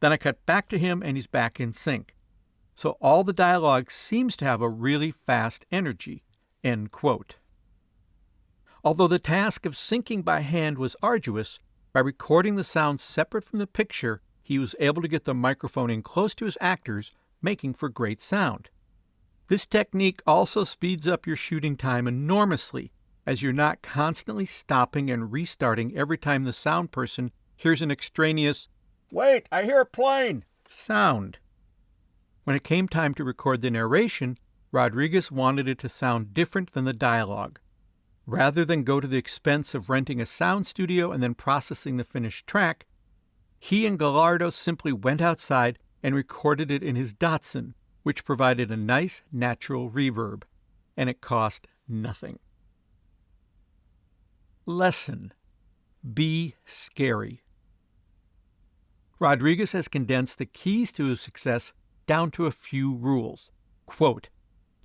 Then I cut back to him and he's back in sync. So all the dialogue seems to have a really fast energy. End quote. Although the task of syncing by hand was arduous, by recording the sound separate from the picture, he was able to get the microphone in close to his actors, making for great sound. This technique also speeds up your shooting time enormously, as you're not constantly stopping and restarting every time the sound person hears an extraneous, "Wait, I hear a plane!" sound. When it came time to record the narration, Rodriguez wanted it to sound different than the dialogue. Rather than go to the expense of renting a sound studio and then processing the finished track, he and Gallardo simply went outside and recorded it in his Datsun, which provided a nice, natural reverb, and it cost nothing. Lesson: be scary. Rodriguez has condensed the keys to his success down to a few rules. Quote,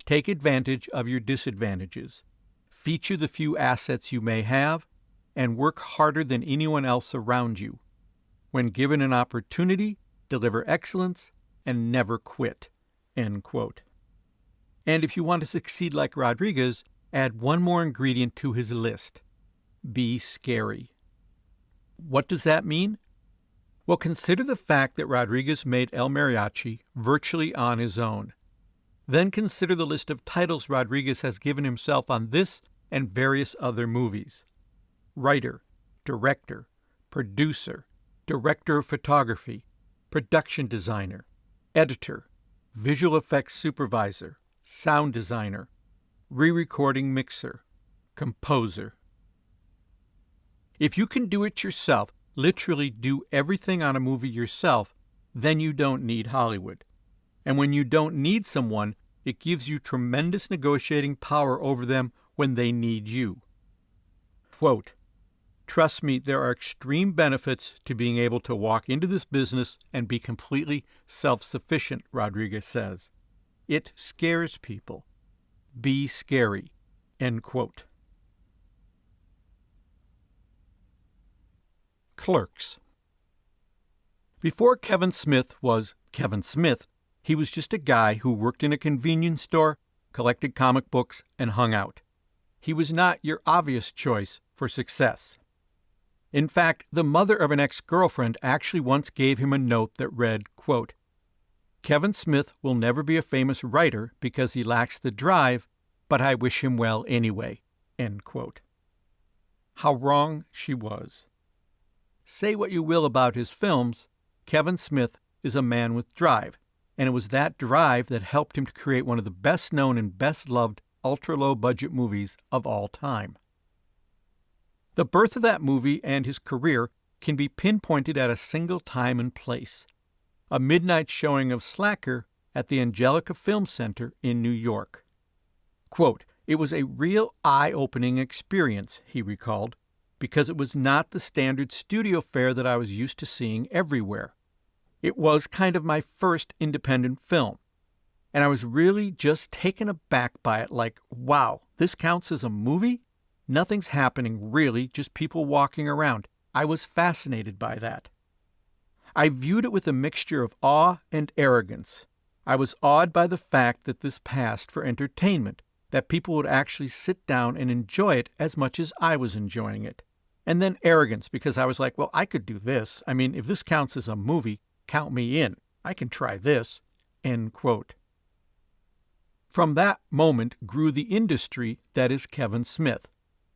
take advantage of your disadvantages. Feature the few assets you may have, and work harder than anyone else around you. When given an opportunity, deliver excellence and never quit. End quote. And if you want to succeed like Rodriguez, add one more ingredient to his list. Be scary. What does that mean? Well, consider the fact that Rodriguez made El Mariachi virtually on his own. Then consider the list of titles Rodriguez has given himself on this and various other movies. Writer, director, producer, director of photography, production designer, editor, visual effects supervisor, sound designer, re-recording mixer, composer. If you can do it yourself, literally do everything on a movie yourself, then you don't need Hollywood. And when you don't need someone, it gives you tremendous negotiating power over them when they need you. Quote, trust me, there are extreme benefits to being able to walk into this business and be completely self-sufficient, Rodriguez says. It scares people. Be scary. End quote. Clerks. Before Kevin Smith was Kevin Smith, he was just a guy who worked in a convenience store, collected comic books, and hung out. He was not your obvious choice for success. In fact, the mother of an ex-girlfriend actually once gave him a note that read, quote, Kevin Smith will never be a famous writer because he lacks the drive, but I wish him well anyway. End quote. How wrong she was. Say what you will about his films, Kevin Smith is a man with drive, and it was that drive that helped him to create one of the best-known and best-loved ultra-low-budget movies of all time. The birth of that movie and his career can be pinpointed at a single time and place. A midnight showing of Slacker at the Angelica Film Center in New York. Quote, "It was a real eye-opening experience," he recalled, because it was not the standard studio fare that I was used to seeing everywhere. It was kind of my first independent film, and I was really just taken aback by it, like, wow, this counts as a movie? Nothing's happening, really, just people walking around. I was fascinated by that. I viewed it with a mixture of awe and arrogance. I was awed by the fact that this passed for entertainment, that people would actually sit down and enjoy it as much as I was enjoying it. And then arrogance, because I was like, well, I could do this. I mean, if this counts as a movie, count me in. I can try this. End quote. From that moment grew the industry that is Kevin Smith,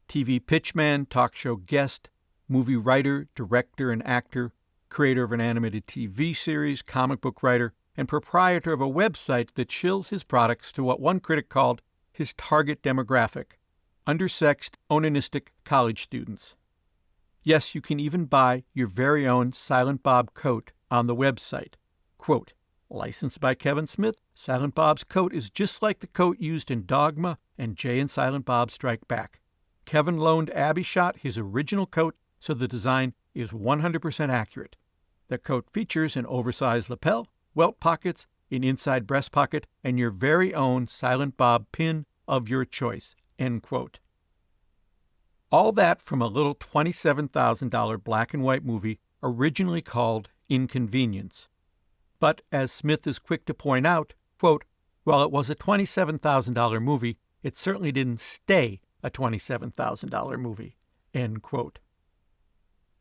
TV pitchman, talk show guest, movie writer, director, and actor, creator of an animated TV series, comic book writer, and proprietor of a website that shills his products to what one critic called his target demographic, undersexed, onanistic college students. Yes, you can even buy your very own Silent Bob coat on the website. Quote, "Licensed by Kevin Smith, Silent Bob's coat is just like the coat used in Dogma and Jay and Silent Bob Strike Back. Kevin loaned Abby Shot his original coat, so the design is 100% accurate. The coat features an oversized lapel, welt pockets, an inside breast pocket, and your very own Silent Bob pin of your choice." End quote. All that from a little $27,000 black and white movie originally called Inconvenience. But as Smith is quick to point out, quote, "While it was a $27,000 movie, it certainly didn't stay a $27,000 movie." End quote.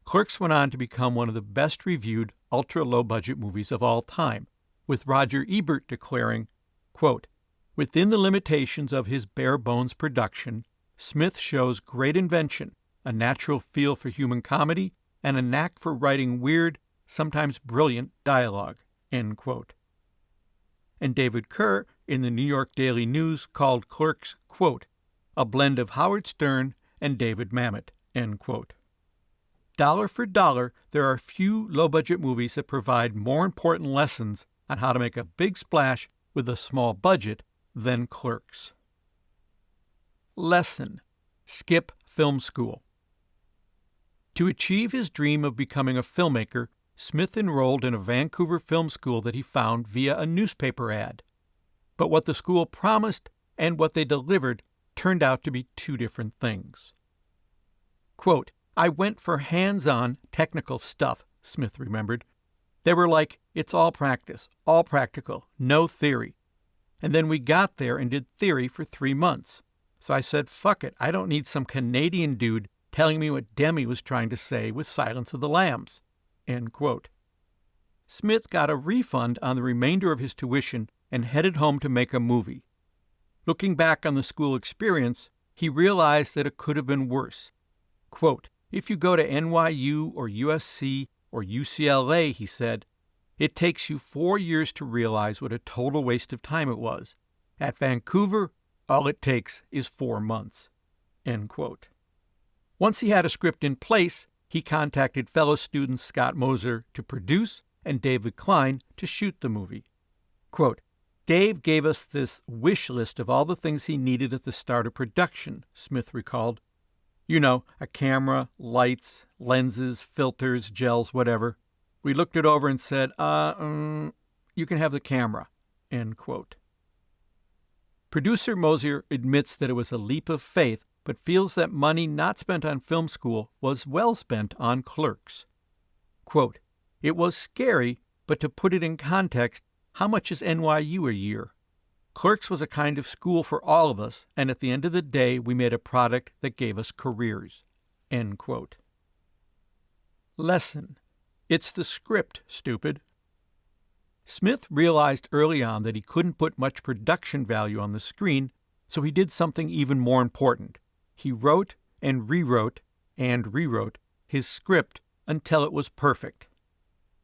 Clerks went on to become one of the best-reviewed ultra-low-budget movies of all time, with Roger Ebert declaring, quote, "Within the limitations of his bare-bones production, Smith shows great invention, a natural feel for human comedy, and a knack for writing weird, sometimes brilliant dialogue." End quote. And David Kerr in the New York Daily News called Clerks, quote, "a blend of Howard Stern and David Mamet." End quote. Dollar for dollar, there are few low-budget movies that provide more important lessons on how to make a big splash with a small budget than Clerks. Lesson: skip film school. To achieve his dream of becoming a filmmaker, Smith enrolled in a Vancouver film school that he found via a newspaper ad. But what the school promised and what they delivered turned out to be two different things. Quote, "I went for hands-on technical stuff," Smith remembered. "They were like, it's all practice, all practical, no theory. And then we got there and did theory for 3 months. So I said, fuck it, I don't need some Canadian dude telling me what Demme was trying to say with Silence of the Lambs." End quote. Smith got a refund on the remainder of his tuition and headed home to make a movie. Looking back on the school experience, he realized that it could have been worse. Quote, "If you go to NYU or USC or UCLA," he said, "it takes you 4 years to realize what a total waste of time it was. At Vancouver, all it takes is 4 months." End quote. Once he had a script in place, he contacted fellow student Scott Moser to produce and David Klein to shoot the movie. Quote, "Dave gave us this wish list of all the things he needed at the start of production," Smith recalled. "You know, a camera, lights, lenses, filters, gels, whatever. We looked it over and said, you can have the camera." End quote. Producer Moser admits that it was a leap of faith, but feels that money not spent on film school was well spent on Clerks. Quote, "It was scary, but to put it in context, how much is NYU a year? Clerks was a kind of school for all of us, and at the end of the day, we made a product that gave us careers." End quote. Lesson: it's the script, stupid. Smith realized early on that he couldn't put much production value on the screen, so he did something even more important. He wrote and rewrote his script until it was perfect.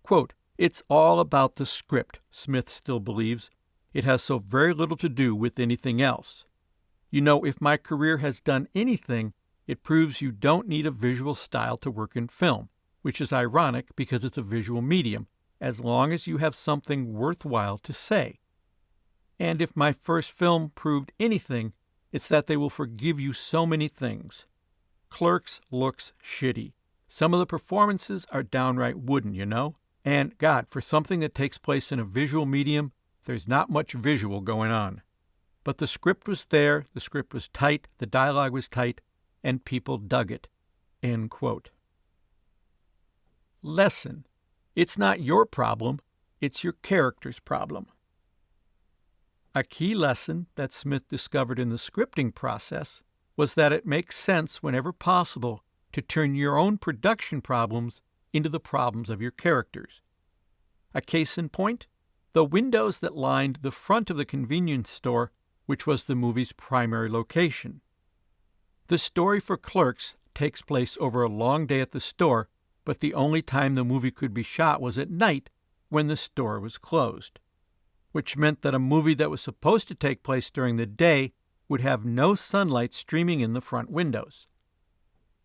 Quote, "It's all about the script," Smith still believes. "It has so very little to do with anything else. You know, if my career has done anything, it proves you don't need a visual style to work in film. which is ironic because it's a visual medium, as long as you have something worthwhile to say. And if my first film proved anything, it's that they will forgive you so many things. Clerks looks shitty. Some of the performances are downright wooden, you know? And, God, for something that takes place in a visual medium, there's not much visual going on. But the script was there, the script was tight, the dialogue was tight, and people dug it." End quote. Lesson: it's not your problem, it's your character's problem. A key lesson that Smith discovered in the scripting process was that it makes sense whenever possible to turn your own production problems into the problems of your characters. A case in point, the windows that lined the front of the convenience store, which was the movie's primary location. The story for Clerks takes place over a long day at the store, but the only time the movie could be shot was at night when the store was closed, which meant that a movie that was supposed to take place during the day would have no sunlight streaming in the front windows.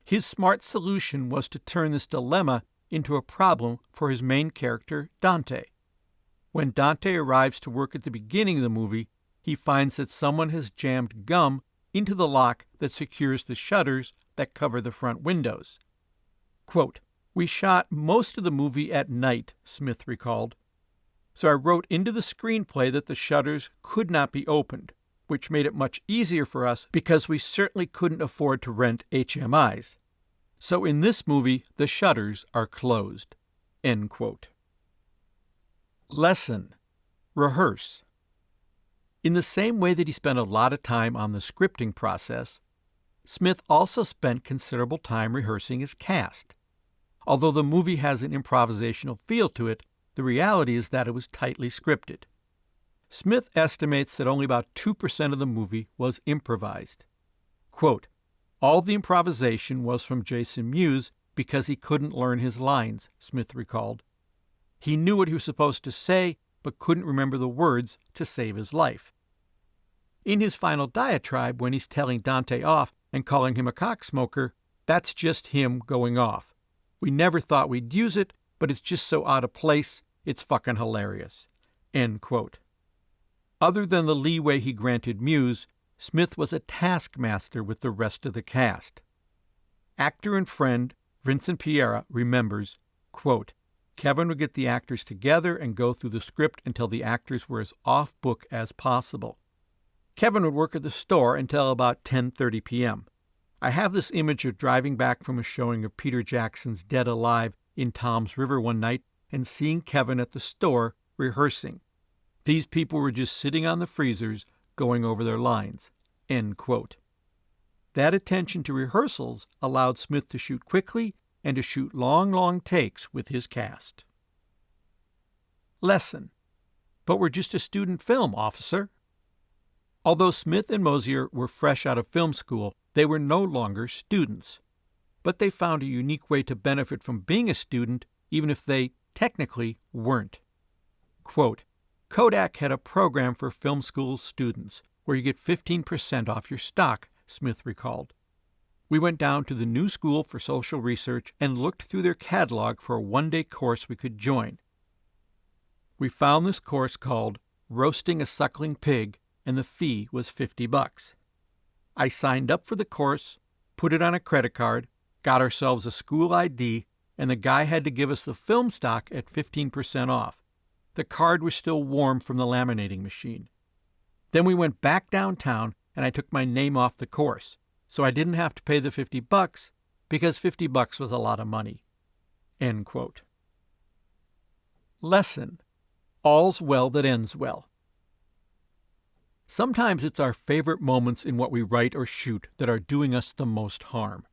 His smart solution was to turn this dilemma into a problem for his main character, Dante. When Dante arrives to work at the beginning of the movie, he finds that someone has jammed gum into the lock that secures the shutters that cover the front windows. Quote, "We shot most of the movie at night," Smith recalled. "So I wrote into the screenplay that the shutters could not be opened, which made it much easier for us because we certainly couldn't afford to rent HMIs. So in this movie, the shutters are closed." End quote. Lesson: rehearse. In the same way that he spent a lot of time on the scripting process, Smith also spent considerable time rehearsing his cast. Although the movie has an improvisational feel to it, the reality is that it was tightly scripted. Smith estimates that only about 2% of the movie was improvised. Quote, "All the improvisation was from Jason Mewes because he couldn't learn his lines," Smith recalled. "He knew what he was supposed to say, but couldn't remember the words to save his life." In his final diatribe, when he's telling Dante off and calling him a cocksmoker, that's just him going off. "We never thought we'd use it, but it's just so out of place, it's fucking hilarious." End quote. Other than the leeway he granted Mewes, Smith was a taskmaster with the rest of the cast. Actor and friend Vincent Piera remembers, quote, "Kevin would get the actors together and go through the script until the actors were as off-book as possible. Kevin would work at the store until about 10:30 p.m. I have this image of driving back from a showing of Peter Jackson's Dead Alive in Tom's River one night and seeing Kevin at the store rehearsing. These people were just sitting on the freezers going over their lines." End quote. That attention to rehearsals allowed Smith to shoot quickly and to shoot long takes with his cast. Lesson: but we're just a student film, officer. Although Smith and Mosier were fresh out of film school, they were no longer students. But they found a unique way to benefit from being a student, even if they technically weren't. Quote, "Kodak had a program for film school students where you get 15% off your stock," Smith recalled. "We went down to the New School for Social Research and looked through their catalog for a one-day course we could join. We found this course called Roasting a Suckling Pig, and the fee was $50. I signed up for the course, put it on a credit card, got ourselves a school ID, and the guy had to give us the film stock at 15% off. The card was still warm from the laminating machine. Then we went back downtown, and I took my name off the course, so I didn't have to pay the $50 because $50 was a lot of money." End quote. Lesson: all's well that ends well. Sometimes it's our favorite moments in what we write or shoot that are doing us the most harm.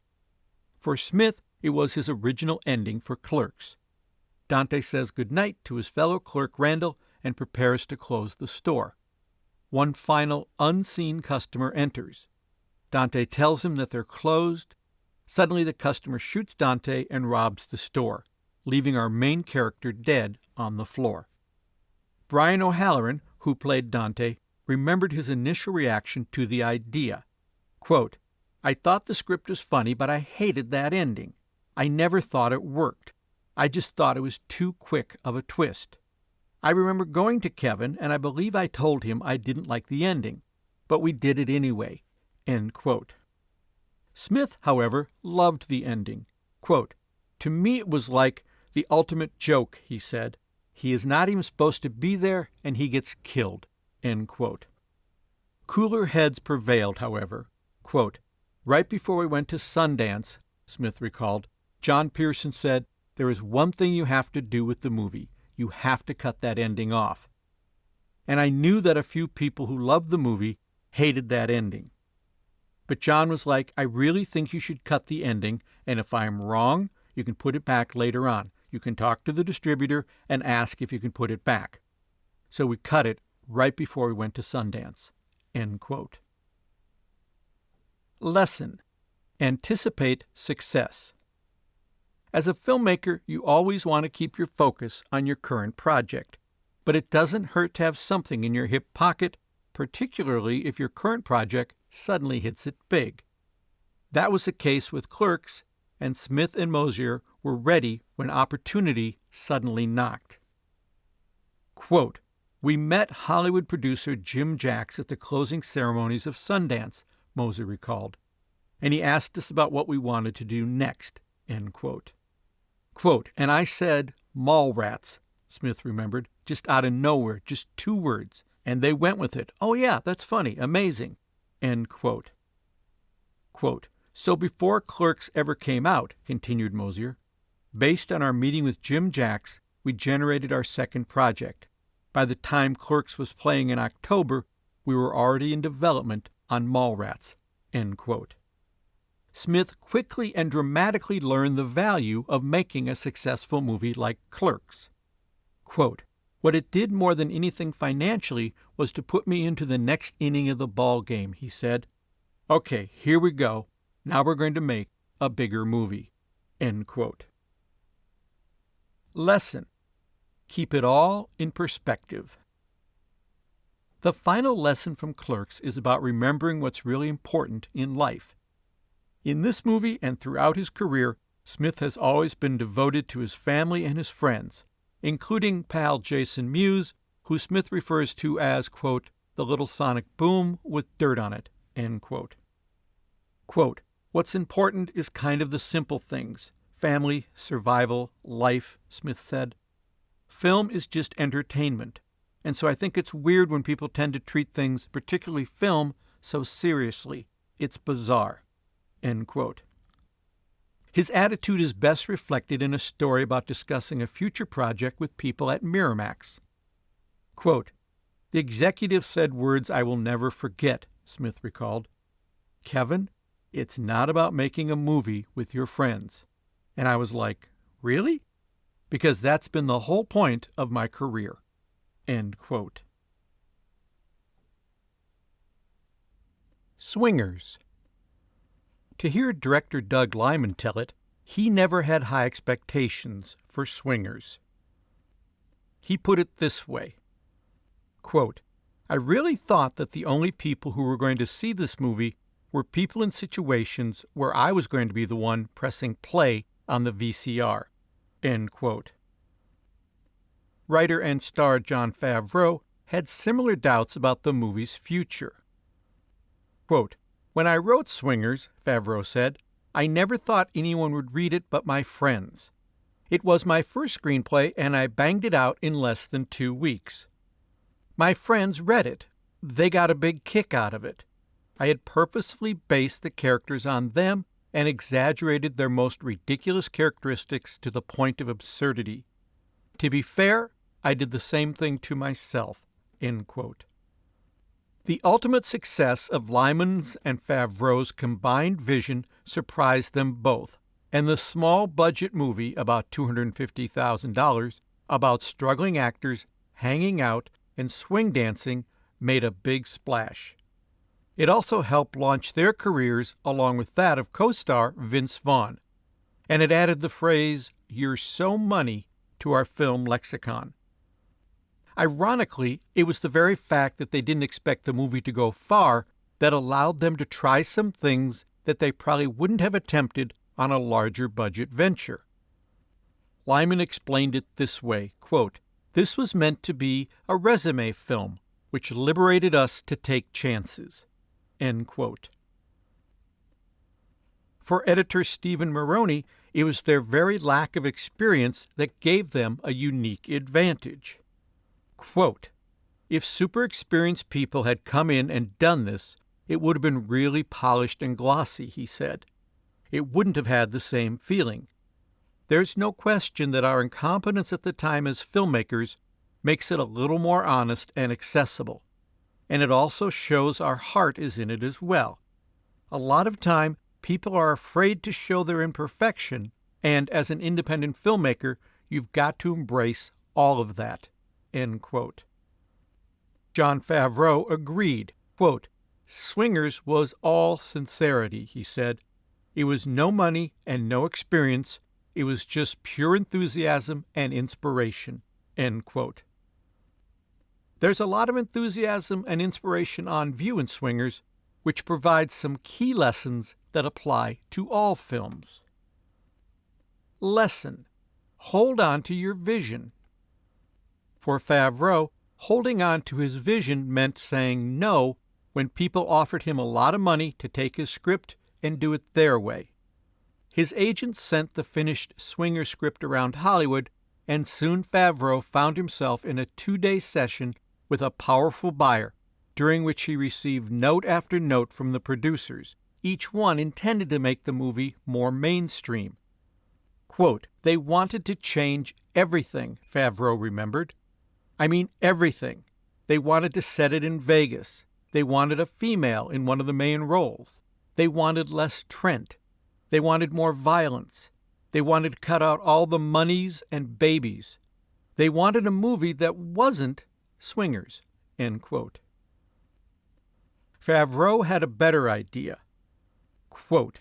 For Smith, it was his original ending for Clerks. Dante says goodnight to his fellow clerk Randall and prepares to close the store. One final unseen customer enters. Dante tells him that they're closed. Suddenly the customer shoots Dante and robs the store, leaving our main character dead on the floor. Brian O'Halloran, who played Dante, remembered his initial reaction to the idea. Quote, "I thought the script was funny, but I hated that ending. I never thought it worked. I just thought it was too quick of a twist. I remember going to Kevin, and I believe I told him I didn't like the ending, but we did it anyway." End quote. Smith, however, loved the ending. Quote, "To me it was like the ultimate joke," he said. "He is not even supposed to be there, and he gets killed." End quote. Cooler heads prevailed, however. Quote, "Right before we went to Sundance," Smith recalled, "John Pearson said, 'There is one thing you have to do with the movie. You have to cut that ending off.' And I knew that a few people who loved the movie hated that ending. But John was like, 'I really think you should cut the ending, and if I'm wrong, you can put it back later on. You can talk to the distributor and ask if you can put it back.' So we cut it right before we went to Sundance." End quote. Lesson: anticipate success. As a filmmaker, you always want to keep your focus on your current project, but it doesn't hurt to have something in your hip pocket, particularly if your current project suddenly hits it big. That was the case with Clerks, and Smith and Mosier were ready when opportunity suddenly knocked. Quote, "We met Hollywood producer Jim Jacks at the closing ceremonies of Sundance," Mosier recalled, "and he asked us about what we wanted to do next." End quote. Quote, "And I said, 'Mall rats,'" Smith remembered, "just out of nowhere, just 2 words. And they went with it. 'Oh yeah, that's funny, amazing.'" End quote. Quote, "So before Clerks ever came out," continued Mosier, "based on our meeting with Jim Jacks, we generated our second project. By the time Clerks was playing in October, we were already in development on Mallrats." End quote. Smith quickly and dramatically learned the value of making a successful movie like Clerks. Quote, "What it did more than anything financially was to put me into the next inning of the ball game," he said. "Okay, here we go. Now we're going to make a bigger movie." End quote. Lesson: keep it all in perspective. The final lesson from Clerks is about remembering what's really important in life. In this movie and throughout his career, Smith has always been devoted to his family and his friends, including pal Jason Mewes, who Smith refers to as, quote, "the little sonic boom with dirt on it," end quote. Quote, "What's important is kind of the simple things, family, survival, life," Smith said. "Film is just entertainment, and so I think it's weird when people tend to treat things, particularly film, so seriously. It's bizarre." End quote. His attitude is best reflected in a story about discussing a future project with people at Miramax. Quote, "The executive said words I will never forget," Smith recalled. "Kevin, it's not about making a movie with your friends." And I was like, "Really?" Because that's been the whole point of my career. End quote. Swingers. To hear director Doug Liman tell it, he never had high expectations for Swingers. He put it this way, quote, "I really thought that the only people who were going to see this movie were people in situations where I was going to be the one pressing play on the VCR." End quote. Writer and star Jon Favreau had similar doubts about the movie's future. Quote, "When I wrote Swingers," Favreau said, "I never thought anyone would read it but my friends. It was my first screenplay, and I banged it out in less than 2 weeks. My friends read it. They got a big kick out of it. I had purposefully based the characters on them and exaggerated their most ridiculous characteristics to the point of absurdity. To be fair, I did the same thing to myself." End quote. The ultimate success of Liman's and Favreau's combined vision surprised them both, and the small-budget movie, about $250,000, about struggling actors hanging out and swing dancing, made a big splash. It also helped launch their careers along with that of co-star Vince Vaughn, and it added the phrase, "You're so money," to our film lexicon. Ironically, it was the very fact that they didn't expect the movie to go far that allowed them to try some things that they probably wouldn't have attempted on a larger budget venture. Lyman explained it this way, quote, "This was meant to be a resume film, which liberated us to take chances." End quote. For editor Stephen Maroney, it was their very lack of experience that gave them a unique advantage. Quote, "If super experienced people had come in and done this, it would have been really polished and glossy," he said. "It wouldn't have had the same feeling. There's no question that our incompetence at the time as filmmakers makes it a little more honest and accessible. And it also shows our heart is in it as well. A lot of time, people are afraid to show their imperfection, and as an independent filmmaker, you've got to embrace all of that." End quote. Jon Favreau agreed, quote, "Swingers was all sincerity," he said. "It was no money and no experience. It was just pure enthusiasm and inspiration." End quote. There's a lot of enthusiasm and inspiration on view in Swingers, which provides some key lessons that apply to all films. Lesson: hold on to your vision. For Favreau, holding on to his vision meant saying no when people offered him a lot of money to take his script and do it their way. His agent sent the finished Swinger script around Hollywood, and soon Favreau found himself in a 2-day session with a powerful buyer, during which he received note after note from the producers, each one intended to make the movie more mainstream. Quote, "They wanted to change everything," Favreau remembered. "I mean everything. They wanted to set it in Vegas. They wanted a female in one of the main roles. They wanted less Trent. They wanted more violence. They wanted to cut out all the monies and babies. They wanted a movie that wasn't Swingers." End quote. Favreau had a better idea. Quote,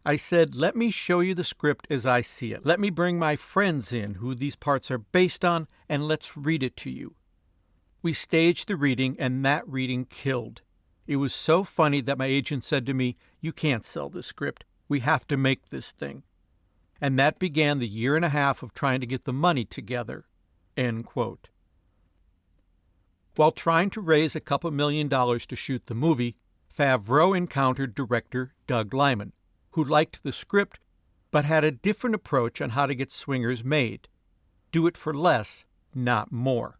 "I said, let me show you the script as I see it. Let me bring my friends in who these parts are based on, and let's read it to you." We staged the reading, and that reading killed. It was so funny that my agent said to me, "You can't sell this script. We have to make this thing." And that began the 1.5 years of trying to get the money together. End quote. While trying to raise a couple $1 million to shoot the movie, Favreau encountered director Doug Liman, who liked the script but had a different approach on how to get Swingers made. Do it for less, not more.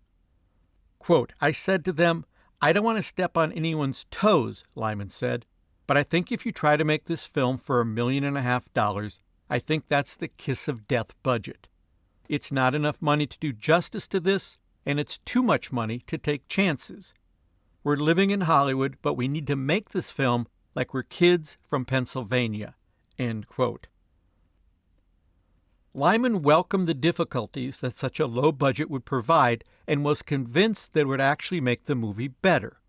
Quote, "I said to them, I don't want to step on anyone's toes," Liman said, "but I think if you try to make this film for $1.5 million, I think that's the kiss of death budget. It's not enough money to do justice to this, and it's too much money to take chances. We're living in Hollywood, but we need to make this film like we're kids from Pennsylvania." End quote. Lyman welcomed the difficulties that such a low budget would provide and was convinced that it would actually make the movie better.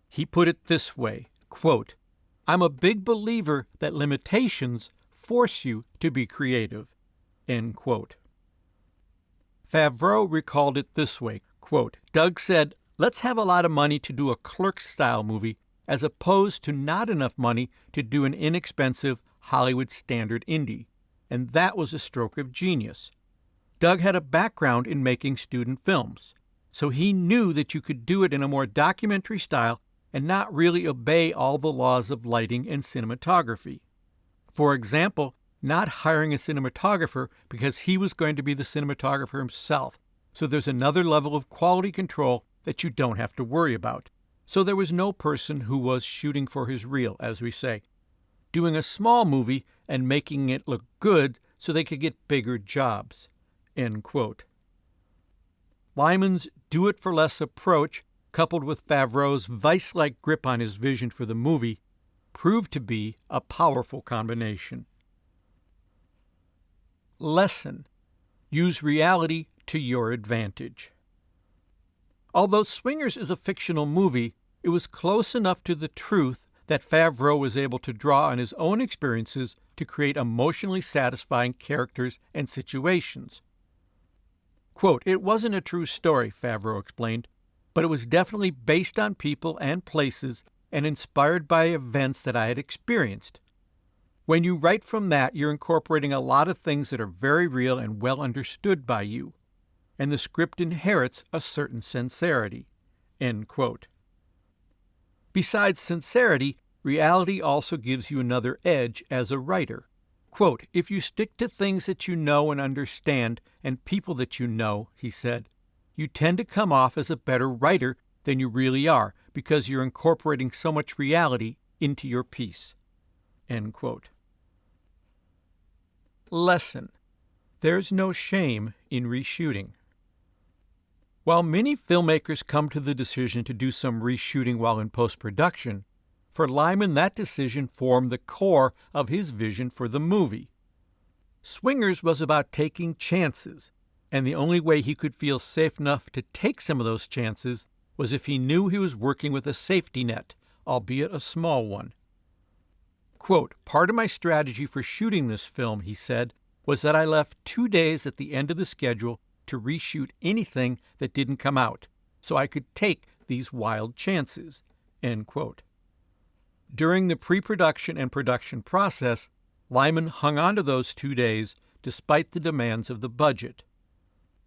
He put it this way, quote, "I'm a big believer that limitations force you to be creative." End quote. Favreau recalled it this way, quote, "Doug said, let's have a lot of money to do a Clerks-style movie as opposed to not enough money to do an inexpensive Hollywood standard indie. And that was a stroke of genius. Doug had a background in making student films, so he knew that you could do it in a more documentary style and not really obey all the laws of lighting and cinematography. For example, not hiring a cinematographer because he was going to be the cinematographer himself, so there's another level of quality control that you don't have to worry about. So there was no person who was shooting for his reel, as we say, doing a small movie and making it look good so they could get bigger jobs." End quote. Lyman's do-it-for-less approach, coupled with Favreau's vice-like grip on his vision for the movie, proved to be a powerful combination. Lesson: use reality to your advantage. Although Swingers is a fictional movie, it was close enough to the truth that Favreau was able to draw on his own experiences to create emotionally satisfying characters and situations. Quote, "It wasn't a true story," Favreau explained, "but it was definitely based on people and places and inspired by events that I had experienced. When you write from that, you're incorporating a lot of things that are very real and well understood by you, and the script inherits a certain sincerity." End quote. Besides sincerity, reality also gives you another edge as a writer. Quote, "If you stick to things that you know and understand and people that you know," he said, "you tend to come off as a better writer than you really are because you're incorporating so much reality into your piece." End quote. Lesson: there's no shame in reshooting. While many filmmakers come to the decision to do some reshooting while in post-production, for Lyman that decision formed the core of his vision for the movie. Swingers was about taking chances, and the only way he could feel safe enough to take some of those chances was if he knew he was working with a safety net, albeit a small one. Quote, "Part of my strategy for shooting this film," he said, "was that I left 2 days at the end of the schedule to reshoot anything that didn't come out, so I could take these wild chances." End quote. During the pre-production and production process, Lyman hung on to those 2 days despite the demands of the budget.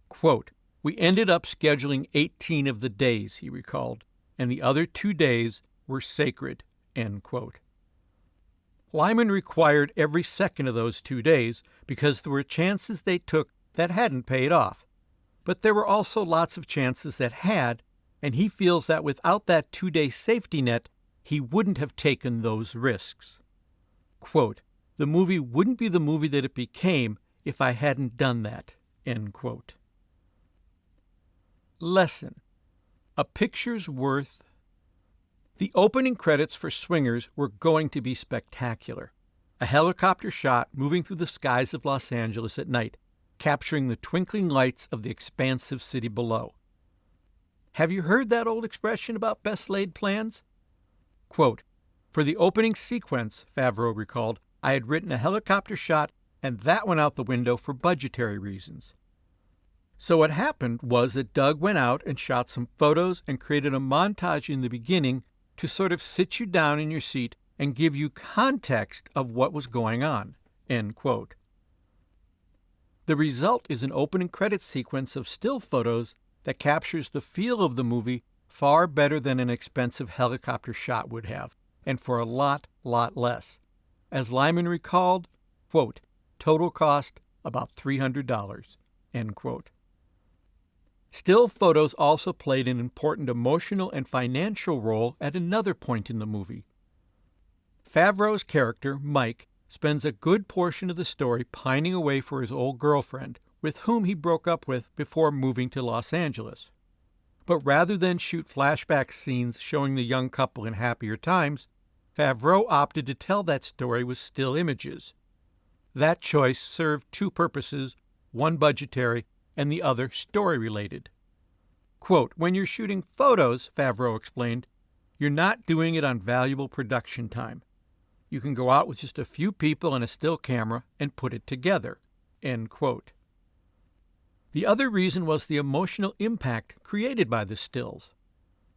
Quote, "We ended up scheduling 18 of the days," he recalled, "and the other 2 days were sacred." End quote. Lyman required every second of those 2 days because there were chances they took that hadn't paid off. But there were also lots of chances that had, and he feels that without that 2-day safety net, he wouldn't have taken those risks. Quote, "The movie wouldn't be the movie that it became if I hadn't done that." End quote. Lesson: a picture's worth. The opening credits for Swingers were going to be spectacular. A helicopter shot moving through the skies of Los Angeles at night, capturing the twinkling lights of the expansive city below. Have you heard that old expression about best laid plans? Quote, "For the opening sequence," Favreau recalled, "I had written a helicopter shot, and that went out the window for budgetary reasons." So what happened was that Doug went out and shot some photos and created a montage in the beginning to sort of sit you down in your seat and give you context of what was going on." End quote. The result is an opening credits sequence of still photos that captures the feel of the movie far better than an expensive helicopter shot would have, and for a lot less. As Lyman recalled, quote, "Total cost about $300." End quote. Still photos also played an important emotional and financial role at another point in the movie. Favreau's character, Mike, spends a good portion of the story pining away for his old girlfriend, with whom he broke up with before moving to Los Angeles. But rather than shoot flashback scenes showing the young couple in happier times, Favreau opted to tell that story with still images. That choice served 2 purposes, one budgetary and the other story-related. Quote, "When you're shooting photos," Favreau explained, "you're not doing it on valuable production time. You can go out with just a few people and a still camera and put it together." End quote. The other reason was the emotional impact created by the stills.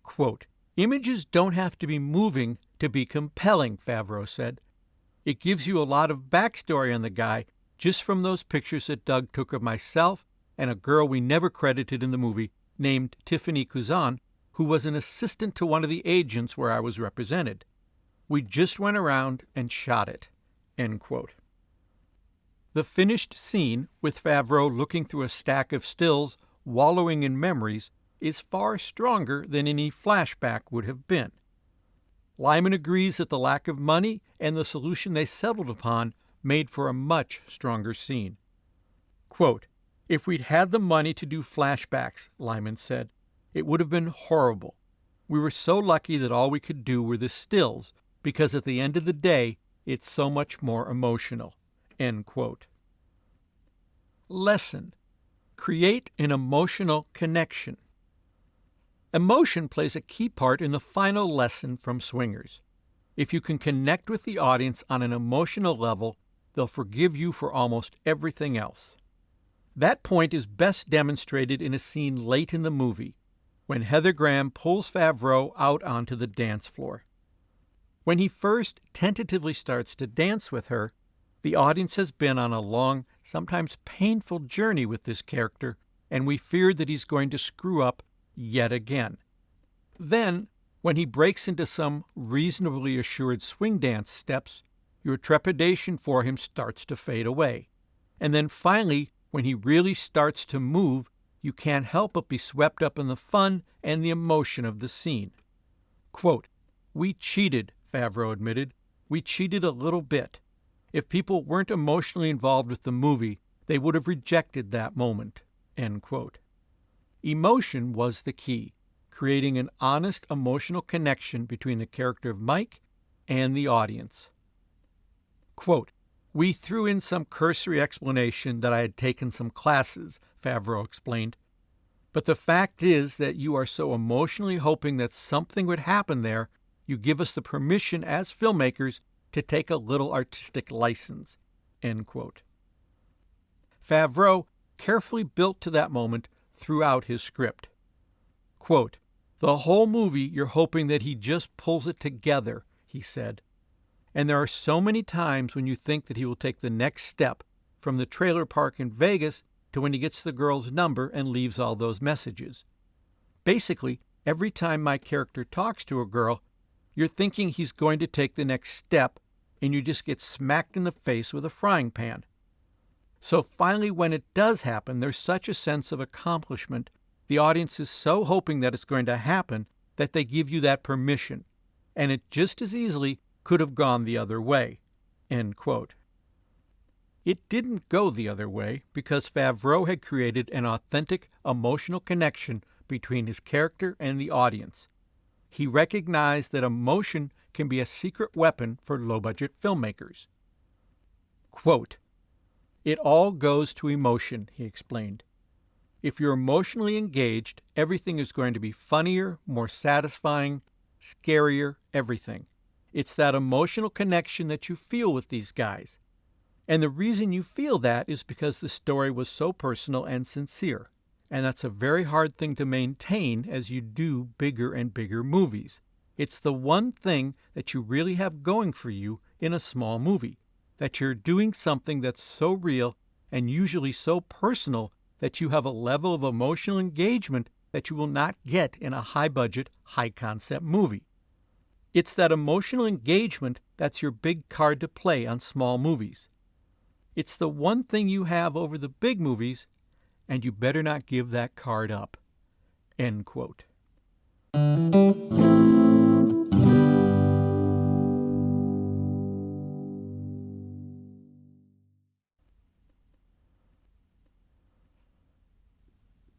Quote, "Images don't have to be moving to be compelling," Favreau said. "It gives you a lot of backstory on the guy just from those pictures that Doug took of myself and a girl we never credited in the movie named Tiffany Kuzan, who was an assistant to one of the agents where I was represented. We just went around and shot it." End quote. The finished scene, with Favreau looking through a stack of stills, wallowing in memories, is far stronger than any flashback would have been. Lyman agrees that the lack of money and the solution they settled upon made for a much stronger scene. Quote, "If we'd had the money to do flashbacks," Lyman said, "it would have been horrible. We were so lucky that all we could do were the stills, because at the end of the day, it's so much more emotional." End quote. Lesson: create an emotional connection. Emotion plays a key part in the final lesson from Swingers. If you can connect with the audience on an emotional level, they'll forgive you for almost everything else. That point is best demonstrated in a scene late in the movie, when Heather Graham pulls Favreau out onto the dance floor. When he first tentatively starts to dance with her, the audience has been on a long, sometimes painful journey with this character, and we fear that he's going to screw up yet again. Then, when he breaks into some reasonably assured swing dance steps, your trepidation for him starts to fade away. And then finally, when he really starts to move, you can't help but be swept up in the fun and the emotion of the scene. Quote, "We cheated," Favreau admitted. "We cheated a little bit. If people weren't emotionally involved with the movie, they would have rejected that moment." End quote. Emotion was the key, creating an honest emotional connection between the character of Mike and the audience. Quote, "We threw in some cursory explanation that I had taken some classes," Favreau explained. "But the fact is that you are so emotionally hoping that something would happen there, you give us the permission as filmmakers to take a little artistic license." End quote. Favreau carefully built to that moment throughout his script. Quote, "The whole movie you're hoping that he just pulls it together," he said. "And there are so many times when you think that he will take the next step, from the trailer park in Vegas to when he gets the girl's number and leaves all those messages. Basically, every time my character talks to a girl, you're thinking he's going to take the next step, and you just get smacked in the face with a frying pan. So finally, when it does happen, there's such a sense of accomplishment. The audience is so hoping that it's going to happen that they give you that permission, and it just as easily could have gone the other way." End quote. It didn't go the other way because Favreau had created an authentic emotional connection between his character and the audience. He recognized that emotion can be a secret weapon for low-budget filmmakers. Quote, "It all goes to emotion," he explained. "If you're emotionally engaged, everything is going to be funnier, more satisfying, scarier, everything. It's that emotional connection that you feel with these guys. And the reason you feel that is because the story was so personal and sincere. And that's a very hard thing to maintain as you do bigger and bigger movies. It's the one thing that you really have going for you in a small movie, that you're doing something that's so real and usually so personal that you have a level of emotional engagement that you will not get in a high-budget, high-concept movie. It's that emotional engagement that's your big card to play on small movies. It's the one thing you have over the big movies, and you better not give that card up." End quote.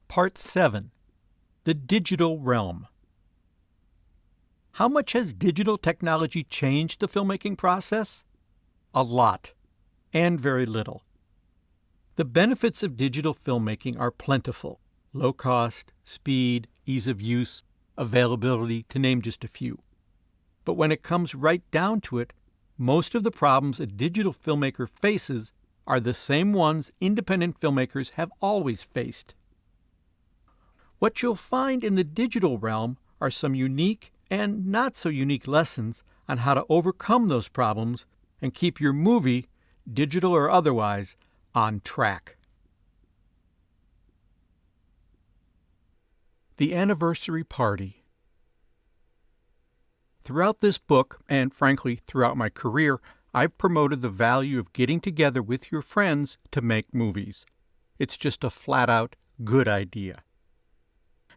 Part 7. The Digital Realm. How much has digital technology changed the filmmaking process? A lot, and very little. The benefits of digital filmmaking are plentiful: low cost, speed, ease of use, availability, to name just a few. But when it comes right down to it, most of the problems a digital filmmaker faces are the same ones independent filmmakers have always faced. What you'll find in the digital realm are some unique and not so unique lessons on how to overcome those problems and keep your movie, digital or otherwise, on track. The Anniversary Party. Throughout this book, and frankly throughout my career, I've promoted the value of getting together with your friends to make movies. It's just a flat-out good idea.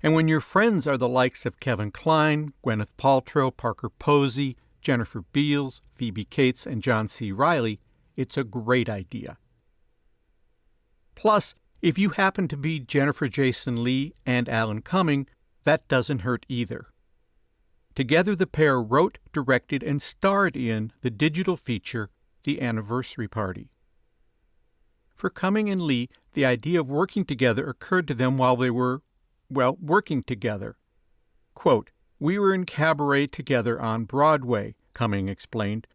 And when your friends are the likes of Kevin Kline, Gwyneth Paltrow, Parker Posey, Jennifer Beals, Phoebe Cates, and John C. Reilly, it's a great idea. Plus, if you happen to be Jennifer Jason Leigh and Alan Cumming, that doesn't hurt either. Together the pair wrote, directed, and starred in the digital feature, The Anniversary Party. For Cumming and Leigh, the idea of working together occurred to them while they were, working together. Quote, "We were in cabaret together on Broadway," Cumming explained,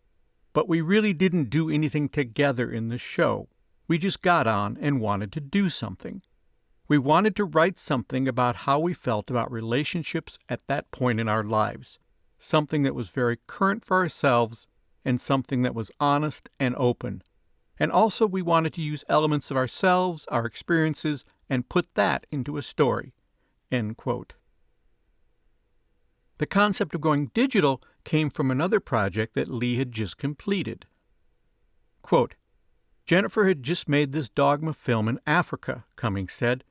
"but we really didn't do anything together in the show. We just got on and wanted to do something. We wanted to write something about how we felt about relationships at that point in our lives. something that was very current for ourselves, and something that was honest and open. And also we wanted to use elements of ourselves, our experiences, and put that into a story." End quote. The concept of going digital came from another project that Lee had just completed. Quote, "Jennifer had just made this Dogma film in Africa," Cummings said,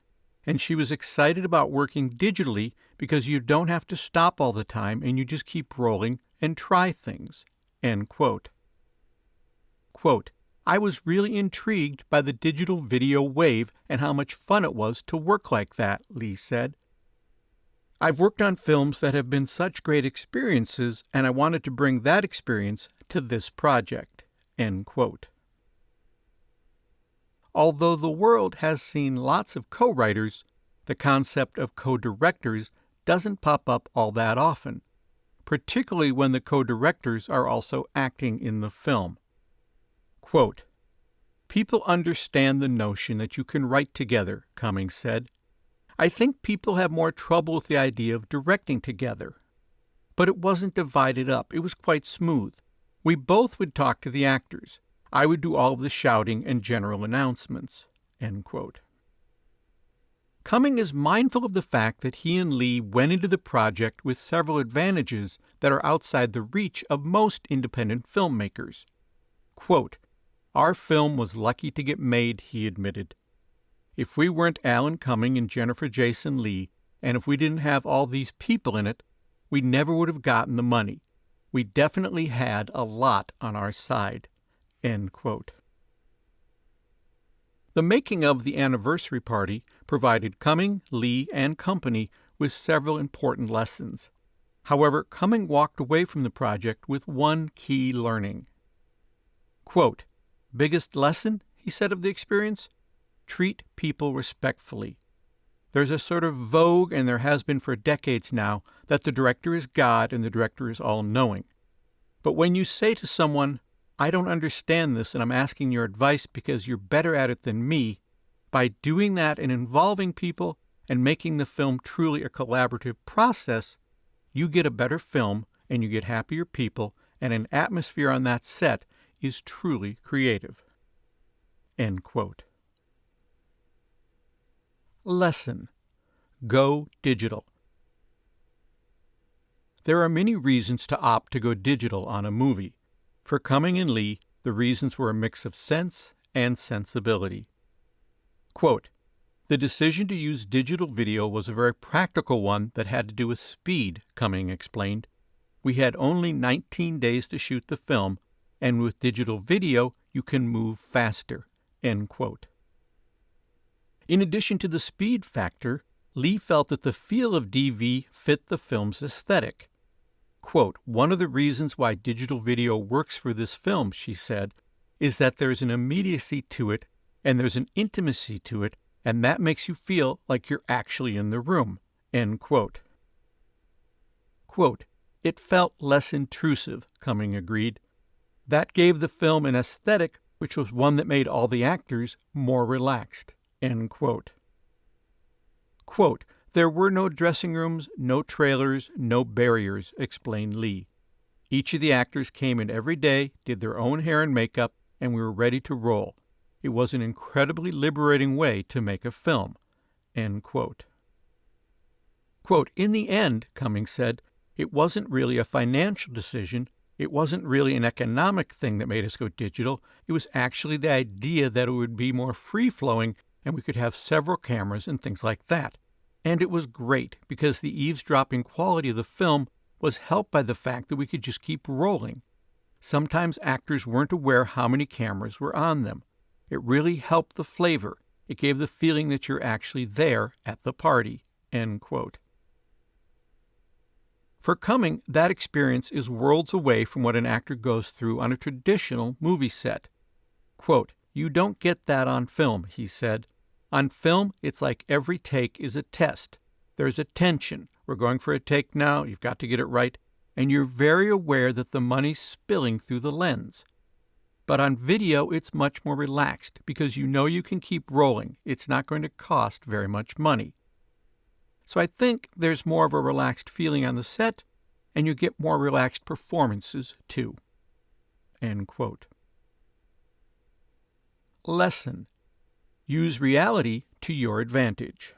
"and she was excited about working digitally because you don't have to stop all the time and you just keep rolling and try things." End quote. Quote, "I was really intrigued by the digital video wave and how much fun it was to work like that," Lee said. "I've worked on films that have been such great experiences, and I wanted to bring that experience to this project." End quote. Although the world has seen lots of co-writers, the concept of co-directors doesn't pop up all that often, particularly when the co-directors are also acting in the film. Quote, "People understand the notion that you can write together," Cummings said. "I think people have more trouble with the idea of directing together. But it wasn't divided up. It was quite smooth. We both would talk to the actors. I would do all of the shouting and general announcements." End quote. Cummings is mindful of the fact that he and Lee went into the project with several advantages that are outside the reach of most independent filmmakers. Quote, "Our film was lucky to get made," he admitted. "If we weren't Alan Cumming and Jennifer Jason Lee, and if we didn't have all these people in it, we never would have gotten the money. We definitely had a lot on our side." End quote. The making of The Anniversary Party provided Cumming, Lee, and company with several important lessons. However, Cumming walked away from the project with one key learning. Quote, "Biggest lesson," he said of the experience, "treat people respectfully. There's a sort of vogue, and there has been for decades now, that the director is God and the director is all-knowing. But when you say to someone, 'I don't understand this and I'm asking your advice because you're better at it than me,' by doing that and involving people and making the film truly a collaborative process, you get a better film and you get happier people, and an atmosphere on that set is truly creative." End quote. Lesson: Go digital. There are many reasons to opt to go digital on a movie. For Cumming and Lee, the reasons were a mix of sense and sensibility. Quote, "The decision to use digital video was a very practical one that had to do with speed," Cumming explained. "We had only 19 days to shoot the film, and with digital video, you can move faster." End quote. In addition to the speed factor, Lee felt that the feel of DV fit the film's aesthetic. Quote, "One of the reasons why digital video works for this film," she said, "is that there's an immediacy to it, and there's an intimacy to it, and that makes you feel like you're actually in the room." End quote. Quote, "It felt less intrusive," Cumming agreed. "That gave the film an aesthetic which was one that made all the actors more relaxed." End quote. Quote, "There were no dressing rooms, no trailers, no barriers," explained Lee. "Each of the actors came in every day, did their own hair and makeup, and we were ready to roll. It was an incredibly liberating way to make a film." End quote. Quote, "In the end," Cummings said, "it wasn't really a financial decision. It wasn't really an economic thing that made us go digital. It was actually the idea that it would be more free-flowing and we could have several cameras and things like that. And it was great because the eavesdropping quality of the film was helped by the fact that we could just keep rolling. Sometimes actors weren't aware how many cameras were on them. It really helped the flavor. It gave the feeling that you're actually there at the party." End quote. For Cumming, that experience is worlds away from what an actor goes through on a traditional movie set. Quote, "You don't get that on film," he said. "On film, it's like every take is a test. There's a tension. We're going for a take now, you've got to get it right, and you're very aware that the money's spilling through the lens. But on video, it's much more relaxed because you know you can keep rolling. It's not going to cost very much money. So I think there's more of a relaxed feeling on the set, and you get more relaxed performances, too." End quote. Lesson: use reality to your advantage.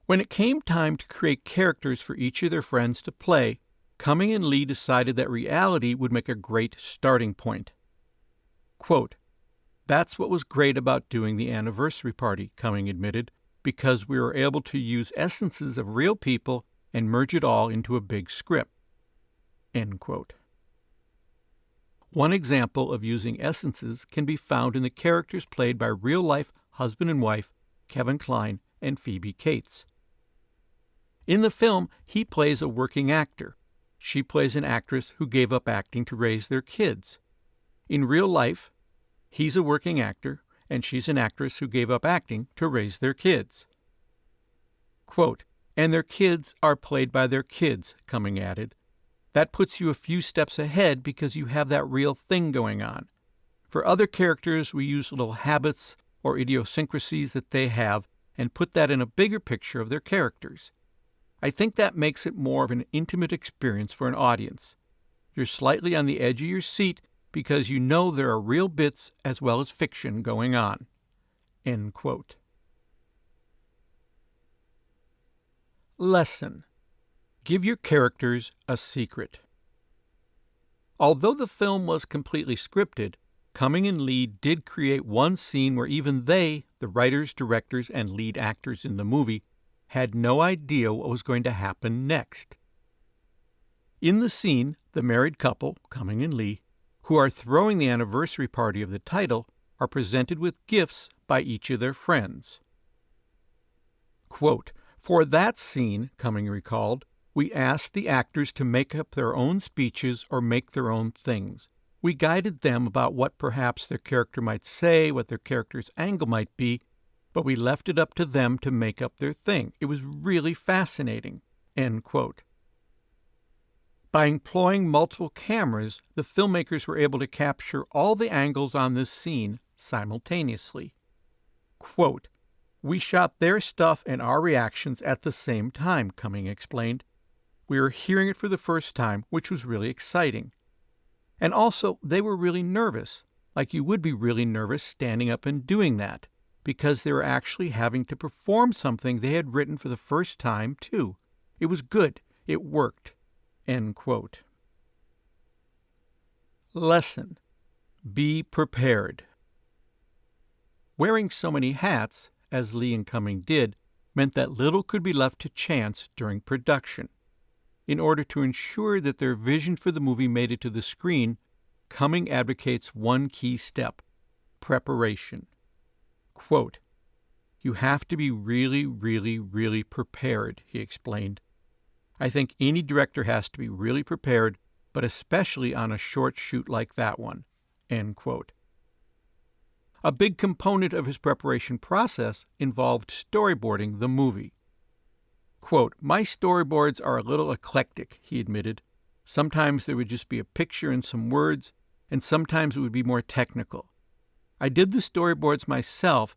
When it came time to create characters for each of their friends to play, Cumming and Lee decided that reality would make a great starting point. Quote, "That's what was great about doing the anniversary party," Cumming admitted, "because we were able to use essences of real people and merge it all into a big script." End quote. One example of using essences can be found in the characters played by real-life husband and wife Kevin Kline and Phoebe Cates. In the film, he plays a working actor. She plays an actress who gave up acting to raise their kids. In real life, he's a working actor, and she's an actress who gave up acting to raise their kids. Quote, "And their kids are played by their kids," Cumming added. "That puts you a few steps ahead because you have that real thing going on. For other characters, we use little habits or idiosyncrasies that they have and put that in a bigger picture of their characters. I think that makes it more of an intimate experience for an audience. You're slightly on the edge of your seat because you know there are real bits as well as fiction going on." End quote. Lesson: give your characters a secret. Although the film was completely scripted, Cumming and Lee did create one scene where even they, the writers, directors, and lead actors in the movie, had no idea what was going to happen next. In the scene, the married couple, Cumming and Lee, who are throwing the anniversary party of the title, are presented with gifts by each of their friends. Quote, "For that scene," Cumming recalled, "we asked the actors to make up their own speeches or make their own things. We guided them about what perhaps their character might say, what their character's angle might be, but we left it up to them to make up their thing. It was really fascinating." End quote. By employing multiple cameras, the filmmakers were able to capture all the angles on this scene simultaneously. Quote, "We shot their stuff and our reactions at the same time," Cumming explained. "We were hearing it for the first time, which was really exciting. And also, they were really nervous, like you would be really nervous standing up and doing that, because they were actually having to perform something they had written for the first time, too. It was good. It worked." End quote. Lesson: be prepared. Wearing so many hats, as Lee and Cumming did, meant that little could be left to chance during production. In order to ensure that their vision for the movie made it to the screen, Cumming advocates one key step: preparation. Quote, "You have to be really, really, really prepared," he explained. "I think any director has to be really prepared, but especially on a short shoot like that one." End quote. A big component of his preparation process involved storyboarding the movie. Quote, "My storyboards are a little eclectic," he admitted. "Sometimes there would just be a picture and some words, and sometimes it would be more technical. I did the storyboards myself,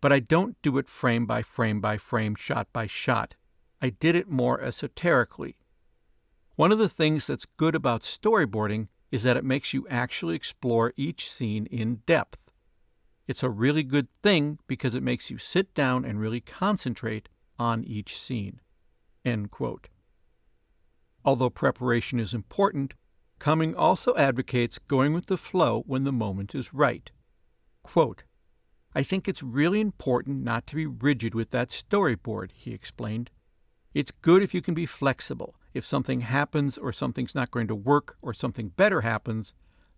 but I don't do it frame by frame by frame, shot by shot. I did it more esoterically. One of the things that's good about storyboarding is that it makes you actually explore each scene in depth. It's a really good thing because it makes you sit down and really concentrate on each scene." End quote. Although preparation is important, Cumming also advocates going with the flow when the moment is right. Quote, "I think it's really important not to be rigid with that storyboard," he explained. "It's good if you can be flexible. If something happens or something's not going to work or something better happens,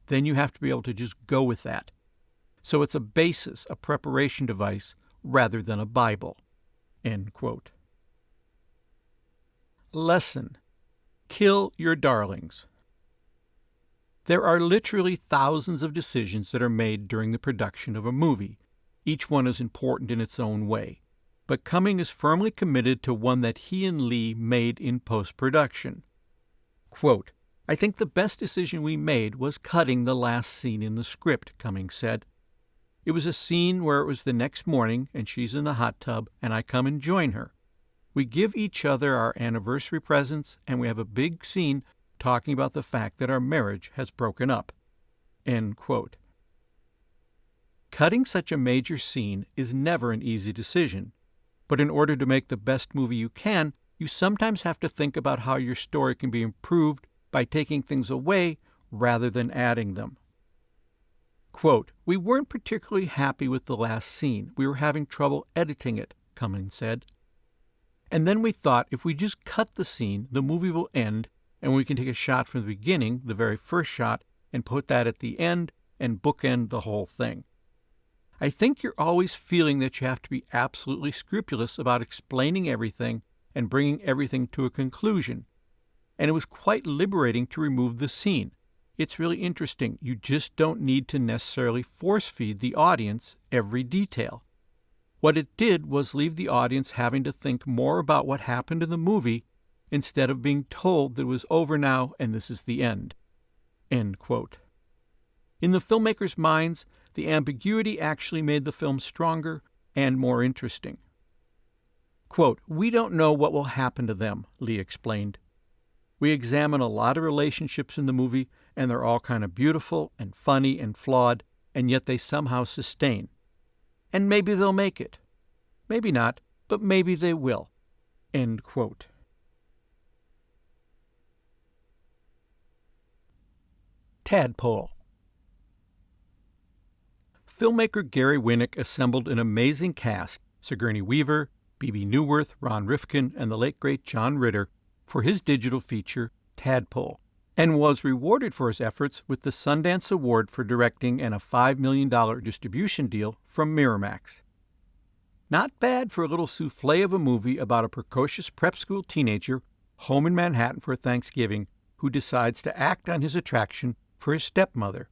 then you have to be able to just go with that. So it's a basis, a preparation device, rather than a Bible." End quote. Lesson: kill your darlings. There are literally thousands of decisions that are made during the production of a movie. Each one is important in its own way. But Cumming is firmly committed to one that he and Lee made in post-production. Quote, "I think the best decision we made was cutting the last scene in the script," Cumming said. "It was a scene where it was the next morning and she's in the hot tub and I come and join her. We give each other our anniversary presents, and we have a big scene talking about the fact that our marriage has broken up." End quote. Cutting such a major scene is never an easy decision, but in order to make the best movie you can, you sometimes have to think about how your story can be improved by taking things away rather than adding them. Quote, "We weren't particularly happy with the last scene. We were having trouble editing it," Cummings said. "And then we thought if we just cut the scene, the movie will end, and we can take a shot from the beginning, the very first shot, and put that at the end and bookend the whole thing. I think you're always feeling that you have to be absolutely scrupulous about explaining everything and bringing everything to a conclusion. And it was quite liberating to remove the scene. It's really interesting. You just don't need to necessarily force-feed the audience every detail. What it did was leave the audience having to think more about what happened in the movie instead of being told that it was over now and this is the end." End quote. In the filmmakers' minds, the ambiguity actually made the film stronger and more interesting. Quote, "We don't know what will happen to them," Lee explained. "We examine a lot of relationships in the movie, and they're all kind of beautiful and funny and flawed, and yet they somehow sustain. And maybe they'll make it. Maybe not, but maybe they will." End quote. Tadpole. Filmmaker Gary Winnick assembled an amazing cast, Sigourney Weaver, Bebe Neuwirth, Ron Rifkin, and the late great John Ritter, for his digital feature, Tadpole, and was rewarded for his efforts with the Sundance Award for directing and a $5 million distribution deal from Miramax. Not bad for a little souffle of a movie about a precocious prep school teenager home in Manhattan for Thanksgiving who decides to act on his attraction for his stepmother.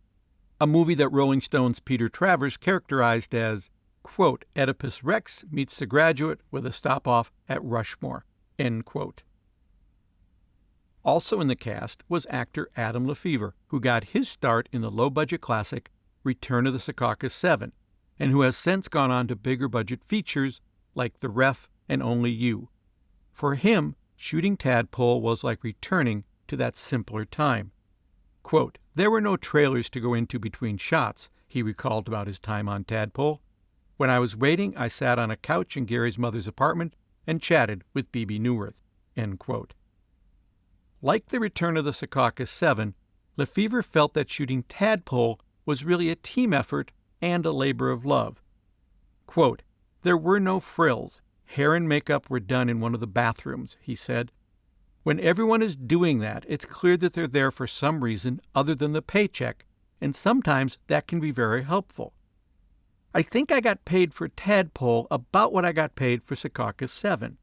A movie that Rolling Stone's Peter Travers characterized as, quote, "Oedipus Rex meets The Graduate with a stop-off at Rushmore," end quote. Also in the cast was actor Adam Lefevre, who got his start in the low-budget classic Return of the Secaucus 7, and who has since gone on to bigger-budget features like The Ref and Only You. For him, shooting Tadpole was like returning to that simpler time. Quote, "There were no trailers to go into between shots," he recalled about his time on Tadpole. "When I was waiting, I sat on a couch in Gary's mother's apartment and chatted with Bebe Neuwirth." End quote. Like the Return of the Secaucus 7, Lefevre felt that shooting Tadpole was really a team effort and a labor of love. Quote, "There were no frills. Hair and makeup were done in one of the bathrooms," he said. "When everyone is doing that, it's clear that they're there for some reason other than the paycheck, and sometimes that can be very helpful. I think I got paid for Tadpole about what I got paid for Secaucus 7.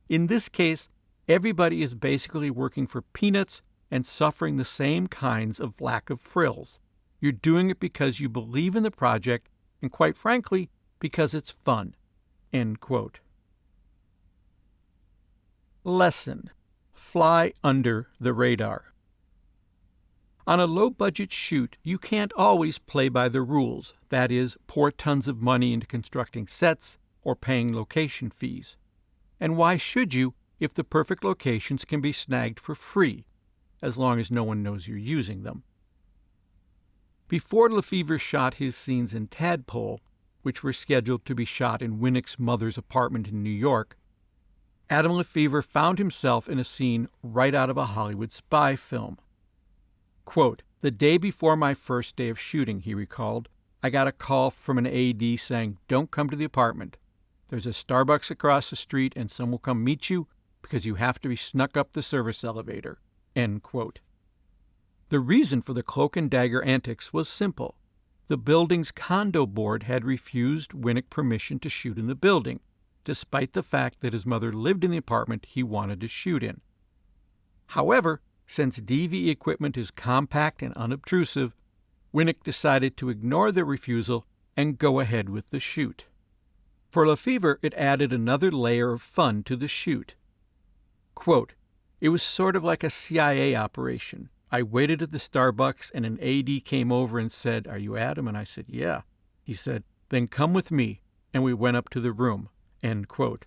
In this case, everybody is basically working for peanuts and suffering the same kinds of lack of frills. You're doing it because you believe in the project and, quite frankly, because it's fun." End quote. Lesson: fly under the radar. On a low-budget shoot, you can't always play by the rules, that is, pour tons of money into constructing sets or paying location fees. And why should you if the perfect locations can be snagged for free, as long as no one knows you're using them? Before Lefevre shot his scenes in Tadpole, which were scheduled to be shot in Winnick's mother's apartment in New York, Adam Lefevre found himself in a scene right out of a Hollywood spy film. Quote, "The day before my first day of shooting," he recalled, "I got a call from an AD saying, 'Don't come to the apartment. There's a Starbucks across the street and someone will come meet you because you have to be snuck up the service elevator.'" End quote. The reason for the cloak and dagger antics was simple. The building's condo board had refused Winnick permission to shoot in the building, despite the fact that his mother lived in the apartment he wanted to shoot in. However, since DV equipment is compact and unobtrusive, Winnick decided to ignore the refusal and go ahead with the shoot. For Lefevre, it added another layer of fun to the shoot. Quote, "It was sort of like a CIA operation. I waited at the Starbucks and an AD came over and said, 'Are you Adam?' And I said, 'Yeah.' He said, 'Then come with me,' and we went up to the room." End quote.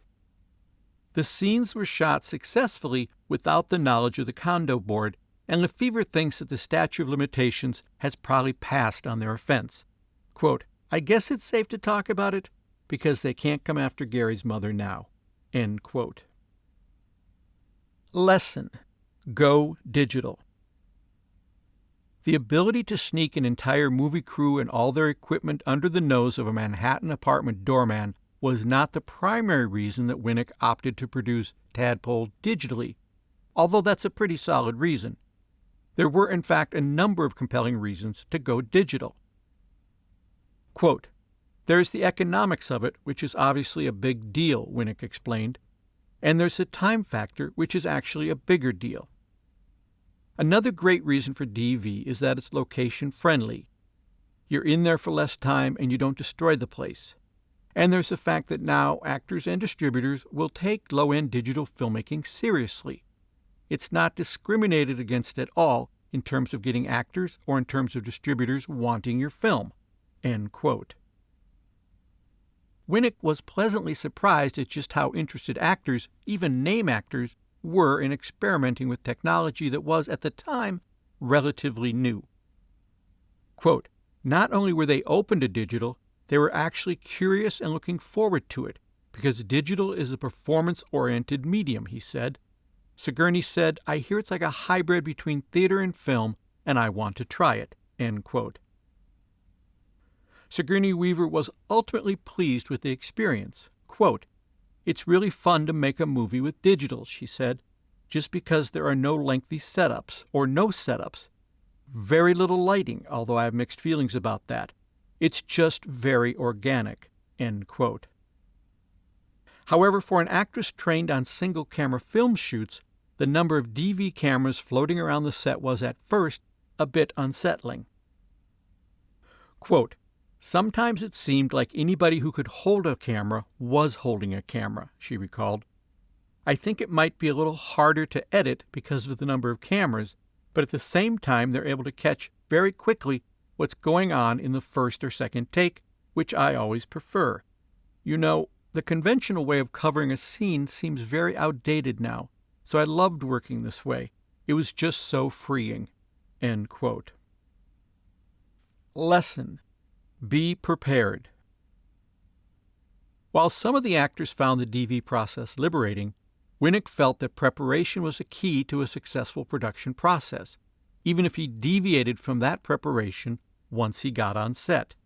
The The scenes were shot successfully without the knowledge of the condo board, and Lefevre thinks that the statute of limitations has probably passed on their offense. Quote, I guess it's safe to talk about it because they can't come after Gary's mother now. End quote. Lesson: Go digital. The ability to sneak an entire movie crew and all their equipment under the nose of a Manhattan apartment doorman was not the primary reason that Winnick opted to produce Tadpole digitally, although that's a pretty solid reason. There were, in fact, a number of compelling reasons to go digital. Quote, there's the economics of it, which is obviously a big deal, Winnick explained, and there's the time factor, which is actually a bigger deal. Another great reason for DV is that it's location-friendly. You're in there for less time and you don't destroy the place. And there's the fact that now actors and distributors will take low-end digital filmmaking seriously. It's not discriminated against at all in terms of getting actors or in terms of distributors wanting your film. End quote. Winnick was pleasantly surprised at just how interested actors, even name actors, were in experimenting with technology that was, at the time, relatively new. Quote, not only were they open to digital, they were actually curious and looking forward to it, because digital is a performance-oriented medium, he said. Sigourney said, I hear it's like a hybrid between theater and film, and I want to try it. End quote. Sigourney Weaver was ultimately pleased with the experience. Quote, it's really fun to make a movie with digital, she said, just because there are no lengthy setups, or no setups. Very little lighting, although I have mixed feelings about that. It's just very organic. End quote. However, for an actress trained on single-camera film shoots, the number of DV cameras floating around the set was, at first, a bit unsettling. Quote, sometimes it seemed like anybody who could hold a camera was holding a camera, she recalled. I think it might be a little harder to edit because of the number of cameras, but at the same time they're able to catch very quickly what's going on in the first or second take, which I always prefer. You know, the conventional way of covering a scene seems very outdated now, so I loved working this way. It was just so freeing. End quote. Lesson: be prepared. While some of the actors found the DV process liberating, Winnick felt that preparation was a key to a successful production process, even if he deviated from that preparation once he got on set.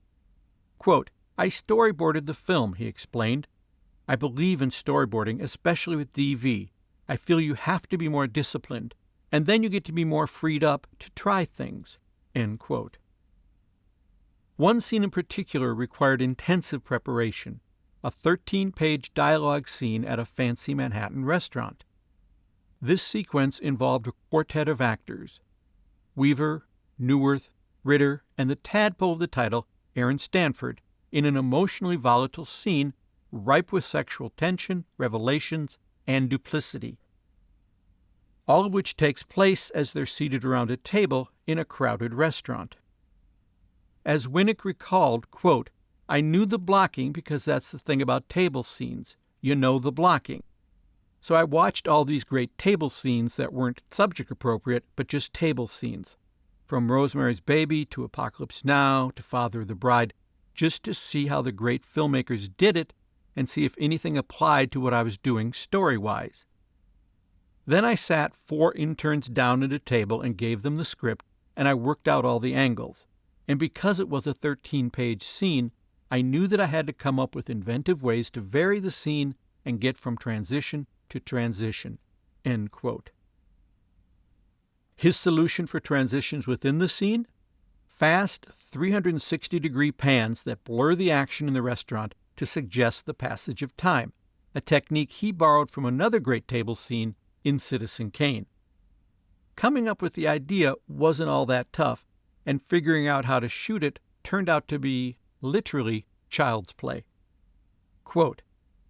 Quote, I storyboarded the film, he explained. I believe in storyboarding, especially with DV. I feel you have to be more disciplined, and then you get to be more freed up to try things. End quote. One scene in particular required intensive preparation, a 13-page dialogue scene at a fancy Manhattan restaurant. This sequence involved a quartet of actors: Weaver, Neuwirth, Ritter, and the tadpole of the title, Aaron Stanford, in an emotionally volatile scene ripe with sexual tension, revelations, and duplicity. All of which takes place as they're seated around a table in a crowded restaurant. As Winnick recalled, quote, I knew the blocking because that's the thing about table scenes. You know the blocking. So I watched all these great table scenes that weren't subject appropriate, but just table scenes. From Rosemary's Baby to Apocalypse Now to Father of the Bride, just to see how the great filmmakers did it and see if anything applied to what I was doing story-wise. Then I sat 4 interns down at a table and gave them the script, and I worked out all the angles. And because it was a 13-page scene, I knew that I had to come up with inventive ways to vary the scene and get from transition to transition. End quote. His solution for transitions within the scene? Fast 360-degree pans that blur the action in the restaurant to suggest the passage of time, a technique he borrowed from another great table scene in Citizen Kane. Coming up with the idea wasn't all that tough, and figuring out how to shoot it turned out to be, literally, child's play. Quote,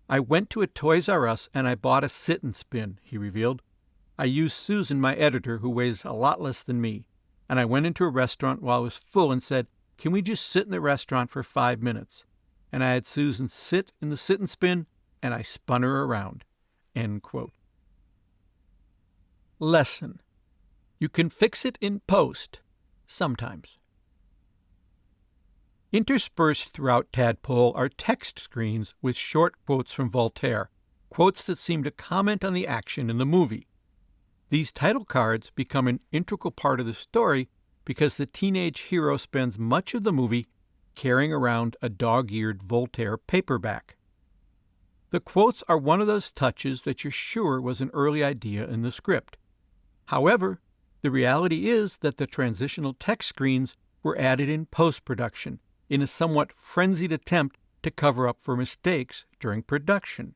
I went to a Toys R Us and I bought a sit and spin, he revealed. I used Susan, my editor, who weighs a lot less than me, and I went into a restaurant while it was full and said, can we just sit in the restaurant for 5 minutes? And I had Susan sit in the sit and spin, and I spun her around. End quote. Lesson: you can fix it in post, sometimes. Interspersed throughout Tadpole are text screens with short quotes from Voltaire, quotes that seem to comment on the action in the movie. These title cards become an integral part of the story because the teenage hero spends much of the movie carrying around a dog-eared Voltaire paperback. The quotes are one of those touches that you're sure was an early idea in the script. However, the reality is that the transitional text screens were added in post-production in a somewhat frenzied attempt to cover up for mistakes during production.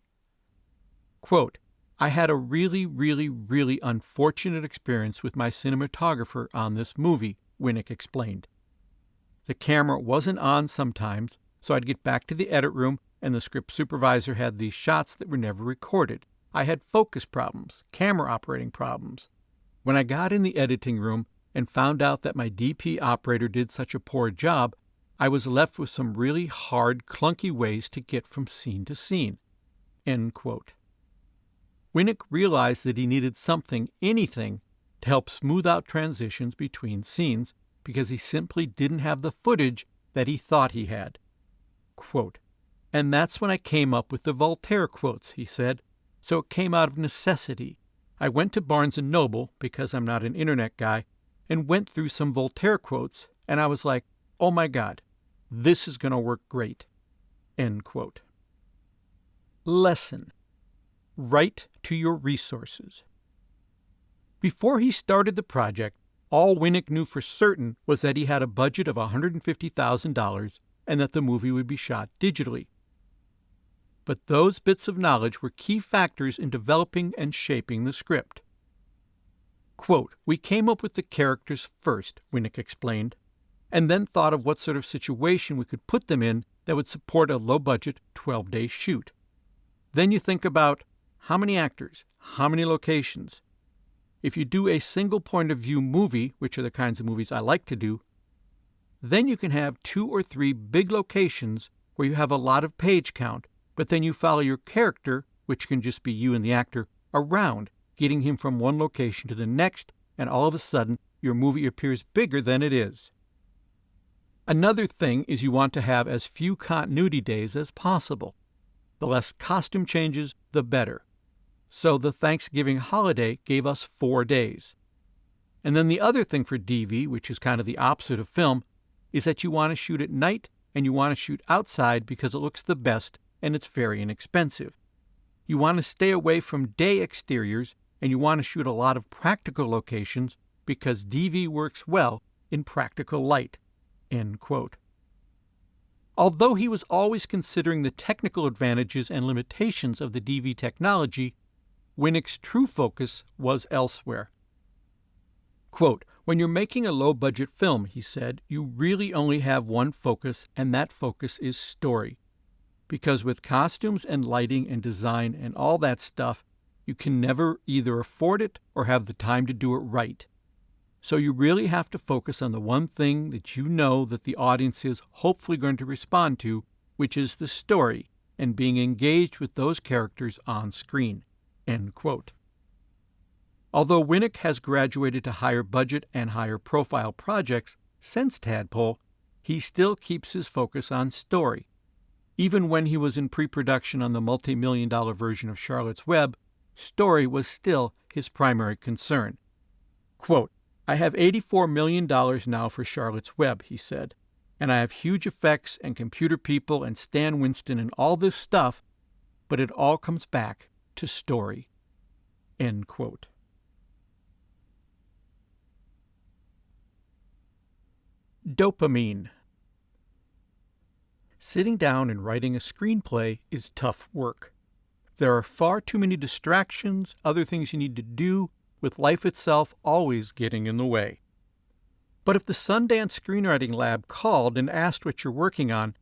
Quote, I had a really unfortunate experience with my cinematographer on this movie, Winnick explained. The camera wasn't on sometimes, so I'd get back to the edit room and the script supervisor had these shots that were never recorded. I had focus problems, camera operating problems. When I got in the editing room and found out that my DP operator did such a poor job, I was left with some really hard, clunky ways to get from scene to scene. End quote. Winnick realized that he needed something, anything, to help smooth out transitions between scenes because he simply didn't have the footage that he thought he had. Quote, and that's when I came up with the Voltaire quotes, he said. So it came out of necessity. I went to Barnes & Noble, because I'm not an internet guy, and went through some Voltaire quotes, and I was like, oh my God, this is going to work great. End quote. Lesson: write to your resources. Before he started the project, all Winnick knew for certain was that he had a budget of $150,000 and that the movie would be shot digitally. But those bits of knowledge were key factors in developing and shaping the script. Quote, we came up with the characters first, Winnick explained, and then thought of what sort of situation we could put them in that would support a low-budget 12-day shoot. Then you think about how many actors, how many locations. If you do a single point-of-view movie, which are the kinds of movies I like to do, then you can have 2 or 3 big locations where you have a lot of page count, but then you follow your character, which can just be you and the actor, around, getting him from one location to the next, and all of a sudden your movie appears bigger than it is. Another thing is you want to have as few continuity days as possible. The less costume changes, the better. So the Thanksgiving holiday gave us 4 days. And then the other thing for DV, which is kind of the opposite of film, is that you want to shoot at night and you want to shoot outside because it looks the best and it's very inexpensive. You want to stay away from day exteriors and you want to shoot a lot of practical locations because DV works well in practical light. End quote. Although he was always considering the technical advantages and limitations of the DV technology, Winnick's true focus was elsewhere. Quote, when you're making a low-budget film, he said, you really only have one focus, and that focus is story. Because with costumes and lighting and design and all that stuff, you can never either afford it or have the time to do it right. So you really have to focus on the one thing that you know that the audience is hopefully going to respond to, which is the story, and being engaged with those characters on screen. End quote. Although Winnick has graduated to higher budget and higher profile projects since Tadpole, he still keeps his focus on story. Even when he was in pre-production on the multi-million-dollar version of Charlotte's Web, story was still his primary concern. Quote, I have $84 million now for Charlotte's Web, he said, and I have huge effects and computer people and Stan Winston and all this stuff, but it all comes back to story. End quote. Dopamine. Sitting down and writing a screenplay is tough work. There are far too many distractions, other things you need to do, with life itself always getting in the way. But if the Sundance Screenwriting Lab called and asked what you're working on,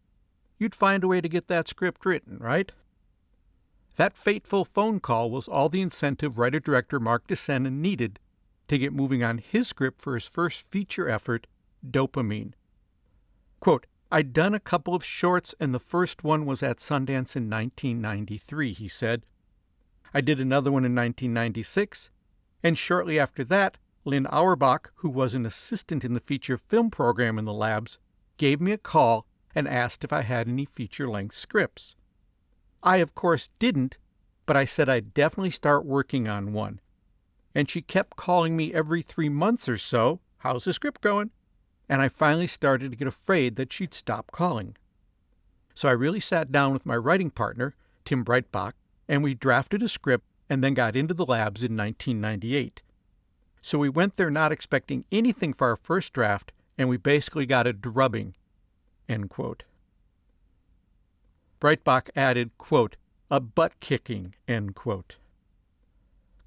you'd find a way to get that script written, right? That fateful phone call was all the incentive writer-director Mark DeSena needed to get moving on his script for his first feature effort, Dopamine. Quote, I'd done a couple of shorts and the first one was at Sundance in 1993, he said. I did another one in 1996, and shortly after that, Lynn Auerbach, who was an assistant in the feature film program in the labs, gave me a call and asked if I had any feature-length scripts. I, of course, didn't, but I said I'd definitely start working on one. And she kept calling me every 3 months or so, "How's the script going?" And I finally started to get afraid that she'd stop calling. So I really sat down with my writing partner, Tim Breitbach, and we drafted a script and then got into the labs in 1998. So we went there not expecting anything for our first draft, and we basically got a drubbing, end quote. Breitbach added, quote, "a butt-kicking," end quote.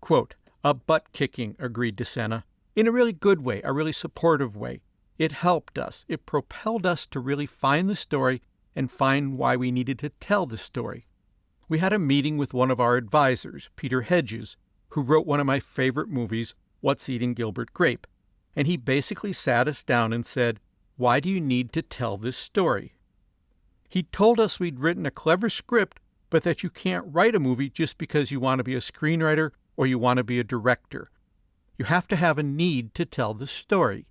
Quote, "a butt-kicking," agreed DeSena, in a really good way, a really supportive way. It helped us. It propelled us to really find the story and find why we needed to tell the story. We had a meeting with one of our advisors, Peter Hedges, who wrote one of my favorite movies, What's Eating Gilbert Grape, and he basically sat us down and said, "Why do you need to tell this story?" He told us we'd written a clever script, but that you can't write a movie just because you want to be a screenwriter or you want to be a director. You have to have a need to tell the story.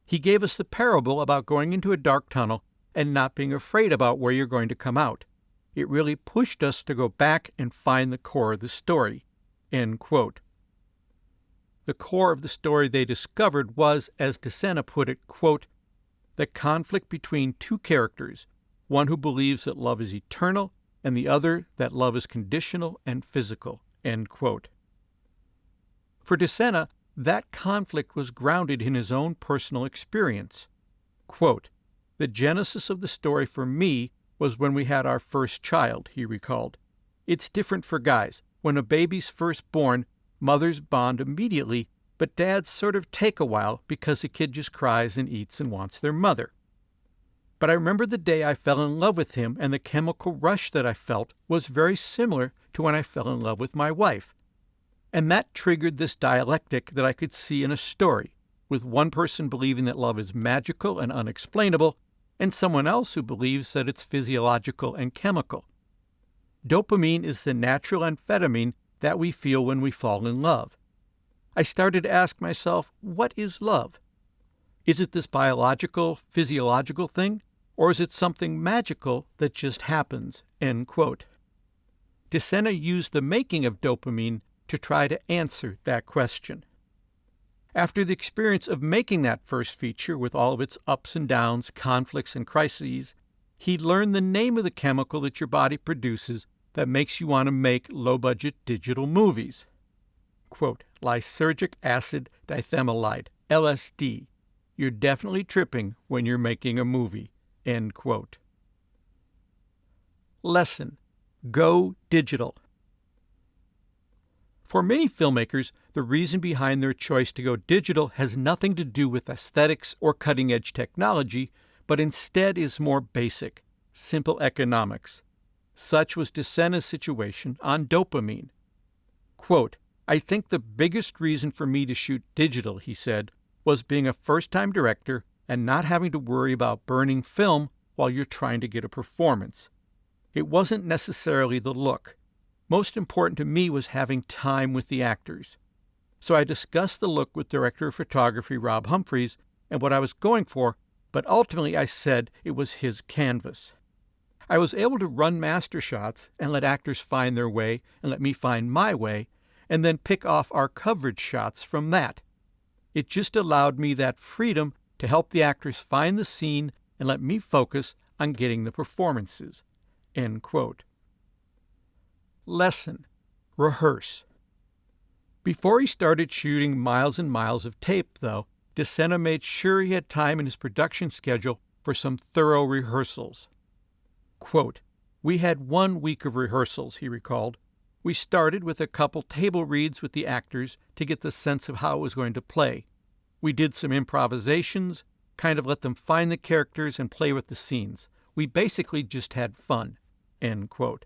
He gave us the parable about going into a dark tunnel and not being afraid about where you're going to come out. It really pushed us to go back and find the core of the story, end quote. The core of the story they discovered was, as DeSena put it, quote, "the conflict between two characters, one who believes that love is eternal and the other that love is conditional and physical," end quote. For DeSena, that conflict was grounded in his own personal experience. Quote, "The genesis of the story for me was when we had our first child," he recalled. "It's different for guys. When a baby's first born, mothers bond immediately, but dads sort of take a while because the kid just cries and eats and wants their mother. But I remember the day I fell in love with him, and the chemical rush that I felt was very similar to when I fell in love with my wife. And that triggered this dialectic that I could see in a story, with one person believing that love is magical and unexplainable, and someone else who believes that it's physiological and chemical. Dopamine is the natural amphetamine that we feel when we fall in love. I started to ask myself, what is love? Is it this biological, physiological thing, or is it something magical that just happens?" End quote. DeSena used the making of dopamine to try to answer that question. After the experience of making that first feature with all of its ups and downs, conflicts and crises, he learned the name of the chemical that your body produces that makes you want to make low-budget digital movies. Quote, "lysergic acid diphenylide, LSD. You're definitely tripping when you're making a movie." End quote. Lesson: go digital. For many filmmakers, the reason behind their choice to go digital has nothing to do with aesthetics or cutting-edge technology, but instead is more basic, simple economics. Such was DeSena's situation on dopamine. Quote, "I think the biggest reason for me to shoot digital," he said, "was being a first-time director and not having to worry about burning film while you're trying to get a performance. It wasn't necessarily the look. Most important to me was having time with the actors. So I discussed the look with director of photography Rob Humphreys and what I was going for, but ultimately I said it was his canvas. I was able to run master shots and let actors find their way and let me find my way, and then pick off our coverage shots from that. It just allowed me that freedom to help the actors find the scene and let me focus on getting the performances." End quote. Lesson: rehearse. Before he started shooting miles and miles of tape, though, DeSena made sure he had time in his production schedule for some thorough rehearsals. Quote, "We had 1 week of rehearsals," he recalled. "We started with a couple table reads with the actors to get the sense of how it was going to play. We did some improvisations, kind of let them find the characters and play with the scenes. We basically just had fun." End quote.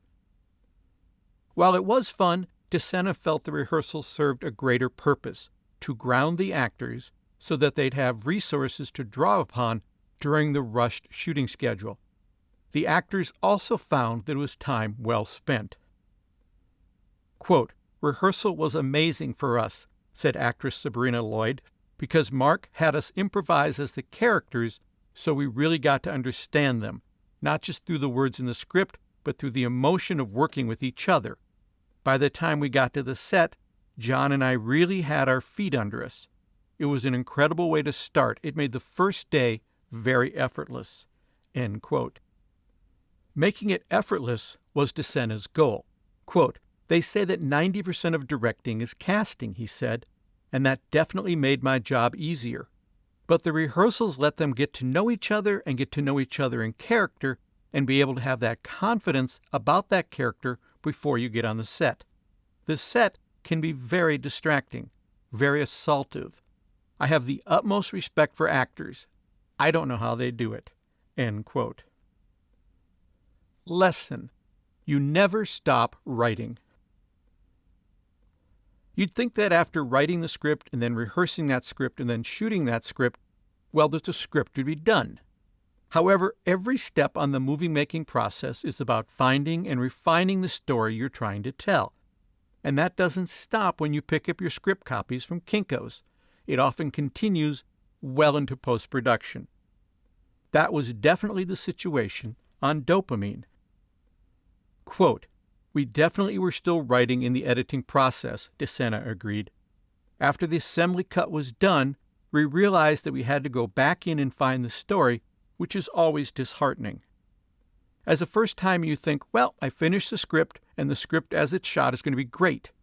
While it was fun, DeSena felt the rehearsals served a greater purpose, to ground the actors so that they'd have resources to draw upon during the rushed shooting schedule. The actors also found that it was time well spent. Quote, Rehearsal was amazing for us, said actress Sabrina Lloyd, because Mark had us improvise as the characters so we really got to understand them, not just through the words in the script, but through the emotion of working with each other. By the time we got to the set, Jon and I really had our feet under us. It was an incredible way to start. It made the first day very effortless." End quote. Making it effortless was DeSena's goal. Quote, "They say that 90% of directing is casting," he said, "and that definitely made my job easier. But the rehearsals let them get to know each other and get to know each other in character and be able to have that confidence about that character before you get on the set. The set can be very distracting, very assaultive. I have the utmost respect for actors. I don't know how they do it." End quote. Lesson: you never stop writing. You'd think that after writing the script and then rehearsing that script and then shooting that script, well, that the script would be done. However, every step on the movie-making process is about finding and refining the story you're trying to tell. And that doesn't stop when you pick up your script copies from Kinko's. It often continues well into post-production. That was definitely the situation on Dopamine. Quote, "We definitely were still writing in the editing process," DeSena agreed. "After the assembly cut was done, we realized that we had to go back in and find the story, which is always disheartening. As a first time you think, well, I finished the script, and the script as it's shot is going to be great.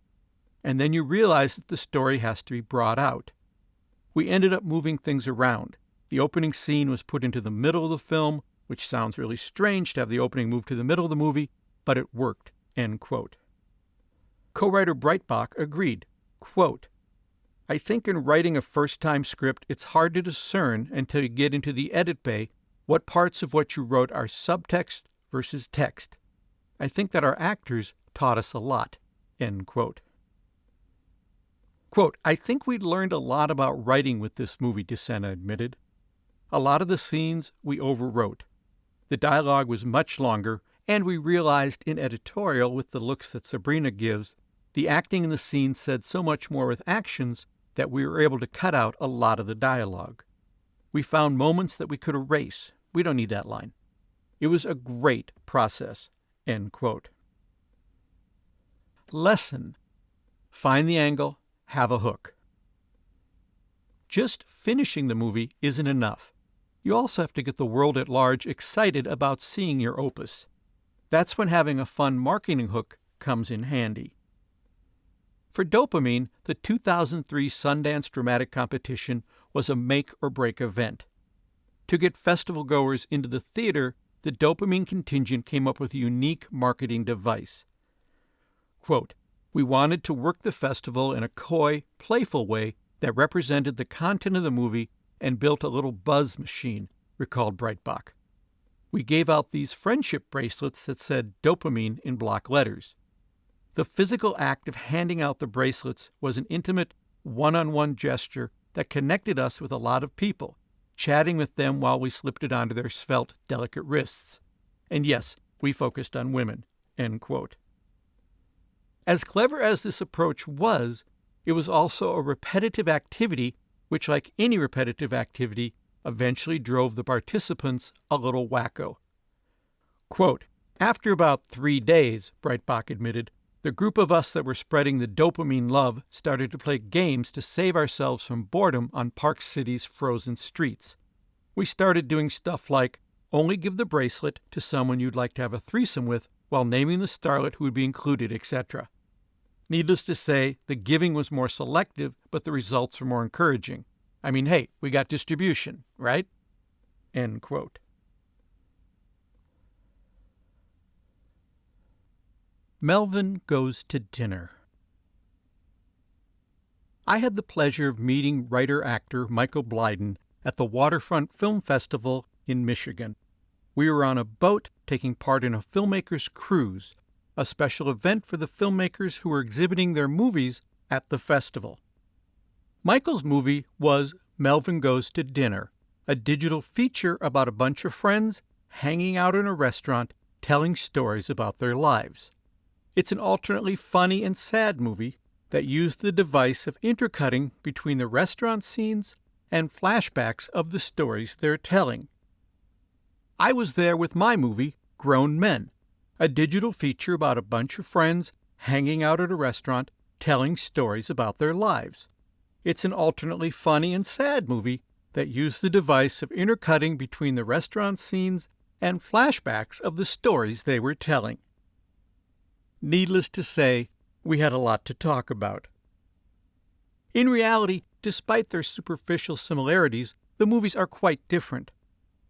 And then you realize that the story has to be brought out. We ended up moving things around. The opening scene was put into the middle of the film, which sounds really strange to have the opening move to the middle of the movie, but it worked." End quote. Co-writer Breitbach agreed, quote, "I think in writing a first-time script, it's hard to discern until you get into the edit bay what parts of what you wrote are subtext versus text. I think that our actors taught us a lot." End quote. Quote, "I think we'd learned a lot about writing with this movie," DeSena admitted. "A lot of the scenes we overwrote. The dialogue was much longer, and we realized in editorial, with the looks that Sabrina gives, the acting in the scene said so much more with actions that we were able to cut out a lot of the dialogue. We found moments that we could erase. We don't need that line. It was a great process." End quote. Lesson: find the angle, have a hook. Just finishing the movie isn't enough. You also have to get the world at large excited about seeing your opus. That's when having a fun marketing hook comes in handy. For Dopamine, the 2003 Sundance Dramatic Competition was a make-or-break event. To get festival goers into the theater, the Dopamine contingent came up with a unique marketing device. Quote, "We wanted to work the festival in a coy, playful way that represented the content of the movie and built a little buzz machine," recalled Breitbach. "We gave out these friendship bracelets that said Dopamine in block letters. The physical act of handing out the bracelets was an intimate, one-on-one gesture that connected us with a lot of people, chatting with them while we slipped it onto their svelte, delicate wrists. And yes, we focused on women." End quote. As clever as this approach was, it was also a repetitive activity which, like any repetitive activity, eventually drove the participants a little wacko. Quote, "After about 3 days," Breitbach admitted, "the group of us that were spreading the Dopamine love started to play games to save ourselves from boredom on Park City's frozen streets. We started doing stuff like, only give the bracelet to someone you'd like to have a threesome with while naming the starlet who would be included, etc. Needless to say, the giving was more selective, but the results were more encouraging. I mean, hey, we got distribution, right?" End quote. Melvin Goes to Dinner. I had the pleasure of meeting writer-actor Michael Blyden at the Waterfront Film Festival in Michigan. We were on a boat taking part in a filmmakers' cruise, a special event for the filmmakers who were exhibiting their movies at the festival. Michael's movie was Melvin Goes to Dinner, a digital feature about a bunch of friends hanging out in a restaurant telling stories about their lives. It's an alternately funny and sad movie that used the device of intercutting between the restaurant scenes and flashbacks of the stories they're telling. I was there with my movie, Grown Men, a digital feature about a bunch of friends hanging out at a restaurant telling stories about their lives. It's an alternately funny and sad movie that used the device of intercutting between the restaurant scenes and flashbacks of the stories they were telling. Needless to say, we had a lot to talk about. In reality, despite their superficial similarities, the movies are quite different.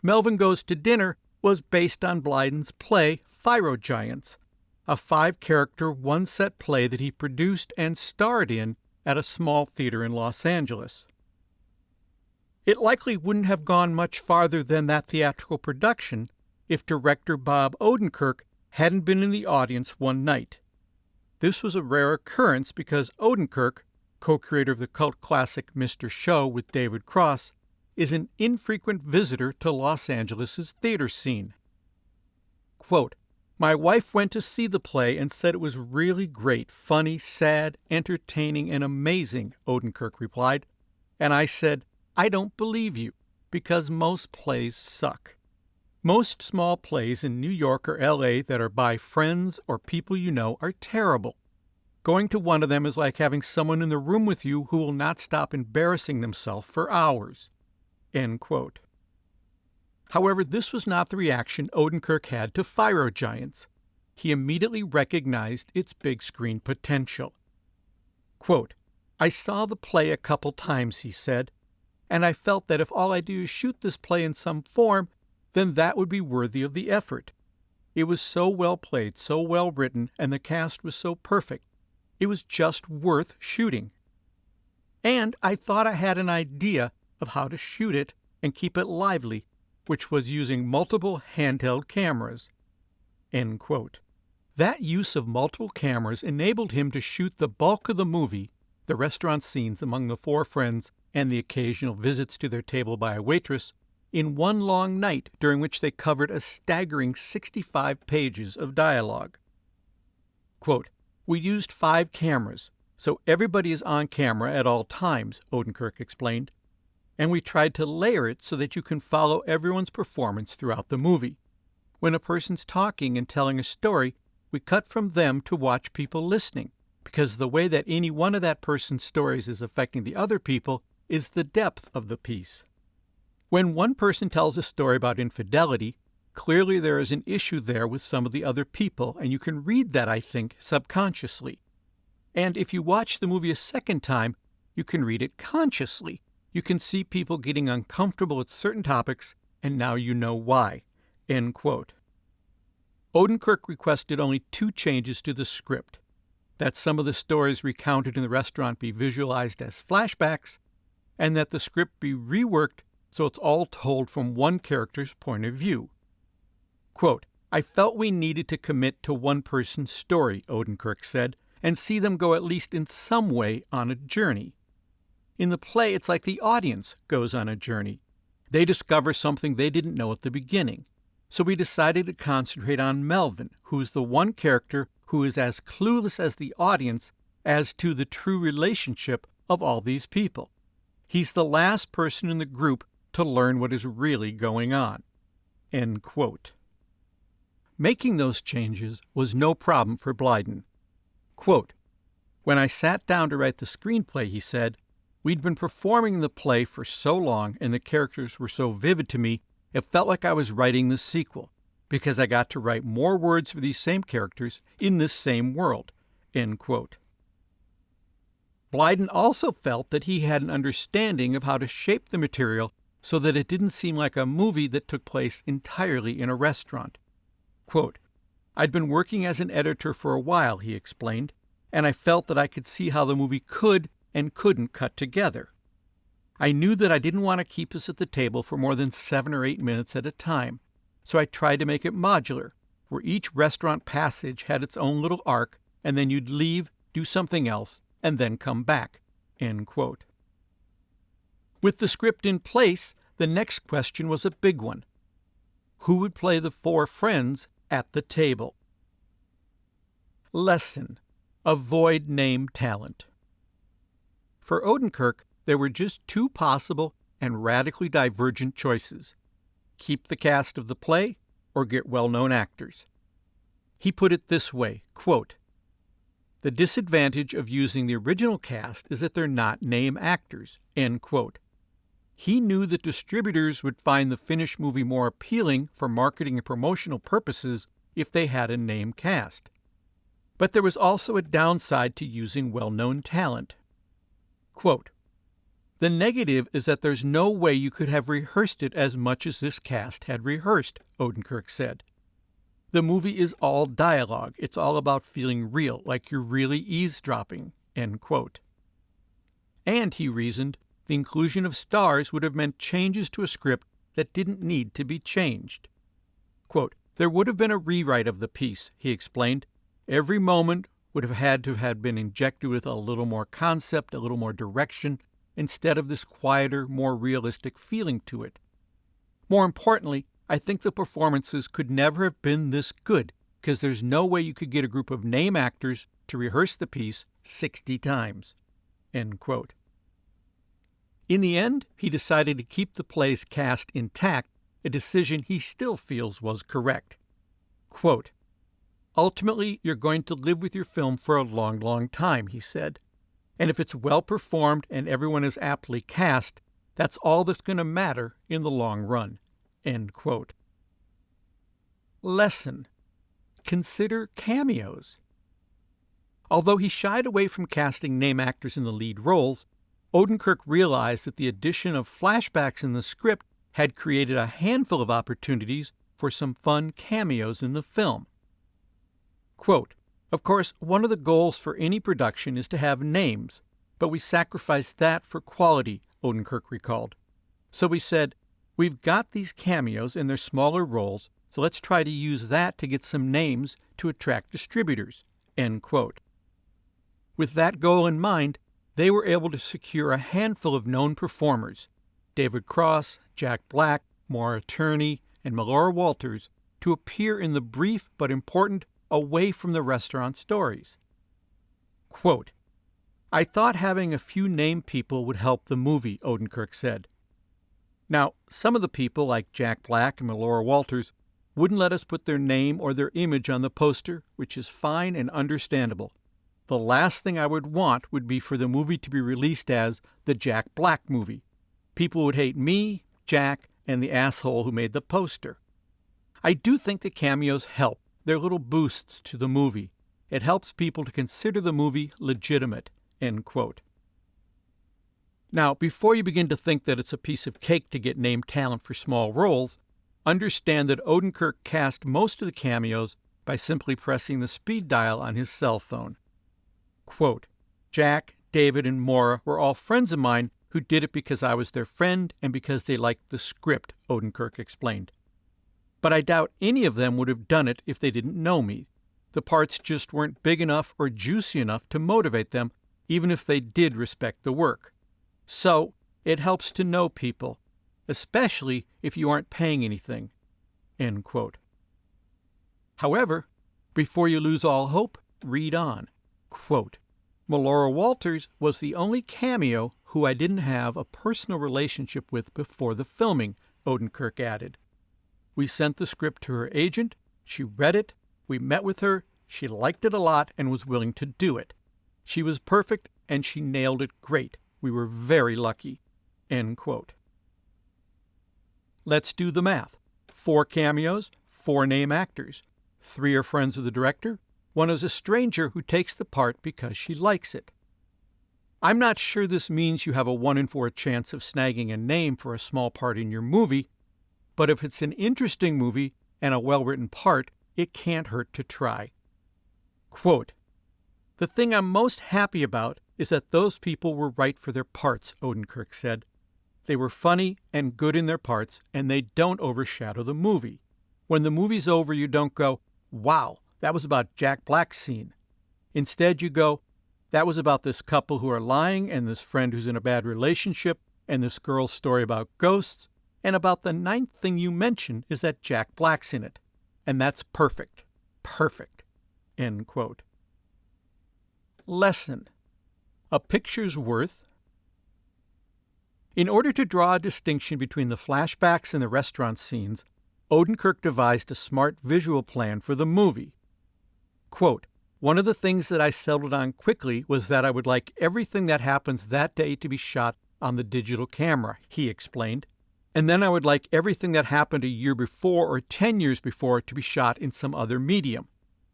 Melvin Goes to Dinner was based on Blyden's play Fire Giants, a 5-character, one-set play that he produced and starred in at a small theater in Los Angeles. It likely wouldn't have gone much farther than that theatrical production if director Bob Odenkirk hadn't been in the audience one night. This was a rare occurrence because Odenkirk, co-creator of the cult classic Mr. Show with David Cross, is an infrequent visitor to Los Angeles' theater scene. Quote, "My wife went to see the play and said it was really great, funny, sad, entertaining, and amazing," Odenkirk replied. And I said, "I don't believe you, because most plays suck. Most small plays in New York or L.A. that are by friends or people you know are terrible. Going to one of them is like having someone in the room with you who will not stop embarrassing themselves for hours." End quote. However, this was not the reaction Odenkirk had to Fire Giants. He immediately recognized its big screen potential. Quote, "I saw the play a couple times," he said, "and I felt that if all I do is shoot this play in some form, then that would be worthy of the effort. It was so well played, so well written, and the cast was so perfect. It was just worth shooting. And I thought I had an idea of how to shoot it and keep it lively, which was using multiple handheld cameras." End quote. That use of multiple cameras enabled him to shoot the bulk of the movie, the restaurant scenes among the 4 friends and the occasional visits to their table by a waitress, in one long night during which they covered a staggering 65 pages of dialogue. Quote, "We used 5 cameras, so everybody is on camera at all times," Odenkirk explained, "and we tried to layer it so that you can follow everyone's performance throughout the movie. When a person's talking and telling a story, we cut from them to watch people listening, because the way that any one of that person's stories is affecting the other people is the depth of the piece. When one person tells a story about infidelity, clearly there is an issue there with some of the other people, and you can read that, I think, subconsciously. And if you watch the movie a second time, you can read it consciously. You can see people getting uncomfortable with certain topics, and now you know why." End quote. Odenkirk requested only 2 changes to the script: that some of the stories recounted in the restaurant be visualized as flashbacks, and that the script be reworked so it's all told from one character's point of view. Quote, "I felt we needed to commit to one person's story," Odenkirk said, "and see them go at least in some way on a journey. In the play, it's like the audience goes on a journey. They discover something they didn't know at the beginning. So we decided to concentrate on Melvin, who's the one character who is as clueless as the audience as to the true relationship of all these people. He's the last person in the group to learn what is really going on." End quote. Making those changes was no problem for Blyden. Quote, "When I sat down to write the screenplay," he said, "we'd been performing the play for so long and the characters were so vivid to me, it felt like I was writing the sequel, because I got to write more words for these same characters in this same world." End quote. Blyden also felt that he had an understanding of how to shape the material so that it didn't seem like a movie that took place entirely in a restaurant. Quote, "I'd been working as an editor for a while," he explained, "and I felt that I could see how the movie could and couldn't cut together. I knew that I didn't want to keep us at the table for more than 7 or 8 minutes at a time, so I tried to make it modular, where each restaurant passage had its own little arc, and then you'd leave, do something else, and then come back." End quote. With the script in place, the next question was a big one. Who would play the 4 friends at the table? Lesson: avoid name talent. For Odenkirk, there were just two possible and radically divergent choices: keep the cast of the play or get well-known actors. He put it this way, quote, "The disadvantage of using the original cast is that they're not name actors," end quote. He knew that distributors would find the finished movie more appealing for marketing and promotional purposes if they had a name cast. But there was also a downside to using well-known talent. Quote, "The negative is that there's no way you could have rehearsed it as much as this cast had rehearsed," Odenkirk said. "The movie is all dialogue. It's all about feeling real, like you're really eavesdropping," end quote. And, he reasoned, the inclusion of stars would have meant changes to a script that didn't need to be changed. Quote, "There would have been a rewrite of the piece," he explained. "Every moment would have had to have been injected with a little more concept, a little more direction, instead of this quieter, more realistic feeling to it. More importantly, I think the performances could never have been this good, because there's no way you could get a group of name actors to rehearse the piece 60 times." End quote. In the end, he decided to keep the play's cast intact, a decision he still feels was correct. Quote, "Ultimately, you're going to live with your film for a long, long time," he said. "And if it's well performed and everyone is aptly cast, that's all that's going to matter in the long run." End quote. Lesson: consider cameos. Although he shied away from casting name actors in the lead roles, Odenkirk realized that the addition of flashbacks in the script had created a handful of opportunities for some fun cameos in the film. Quote, "Of course, one of the goals for any production is to have names, but we sacrificed that for quality," Odenkirk recalled. "So we said, we've got these cameos in their smaller roles, so let's try to use that to get some names to attract distributors." End quote. With that goal in mind, they were able to secure a handful of known performers, David Cross, Jack Black, Maura Tierney, and Melora Walters, to appear in the brief but important Away from the Restaurant stories. Quote, "I thought having a few named people would help the movie," Odenkirk said. Now, some of the people, like Jack Black and Melora Walters, wouldn't let us put their name or their image on the poster, which is fine and understandable. The last thing I would want would be for the movie to be released as the Jack Black movie. People would hate me, Jack, and the asshole who made the poster. I do think the cameos help. They're little boosts to the movie. It helps people to consider the movie legitimate." End quote. Now, before you begin to think that it's a piece of cake to get named talent for small roles, understand that Odenkirk cast most of the cameos by simply pressing the speed dial on his cell phone. Quote, "Jack, David, and Maura were all friends of mine who did it because I was their friend and because they liked the script," Odenkirk explained. "But I doubt any of them would have done it if they didn't know me. The parts just weren't big enough or juicy enough to motivate them, even if they did respect the work. So, it helps to know people, especially if you aren't paying anything." End quote. However, before you lose all hope, read on. Quote, "Melora Walters was the only cameo who I didn't have a personal relationship with before the filming," Odenkirk added. "We sent the script to her agent, she read it, we met with her, she liked it a lot and was willing to do it. She was perfect and she nailed it great. We were very lucky." End quote. Let's do the math. 4 cameos, 4 name actors. 3 are friends of the director. 1 is a stranger who takes the part because she likes it. I'm not sure this means you have a 1 in 4 chance of snagging a name for a small part in your movie, but if it's an interesting movie and a well-written part, it can't hurt to try. Quote, "The thing I'm most happy about is that those people were right for their parts," Odenkirk said. "They were funny and good in their parts, and they don't overshadow the movie. When the movie's over, you don't go, 'Wow, that was about Jack Black's scene.' Instead, you go, 'That was about this couple who are lying, and this friend who's in a bad relationship, and this girl's story about ghosts, and about the 9th thing you mention is that Jack Black's in it. And that's perfect. Perfect." End quote. Lesson: a picture's worth. In order to draw a distinction between the flashbacks and the restaurant scenes, Odenkirk devised a smart visual plan for the movie. Quote, "One of the things that I settled on quickly was that I would like everything that happens that day to be shot on the digital camera," he explained. "And then I would like everything that happened a year before or 10 years before to be shot in some other medium.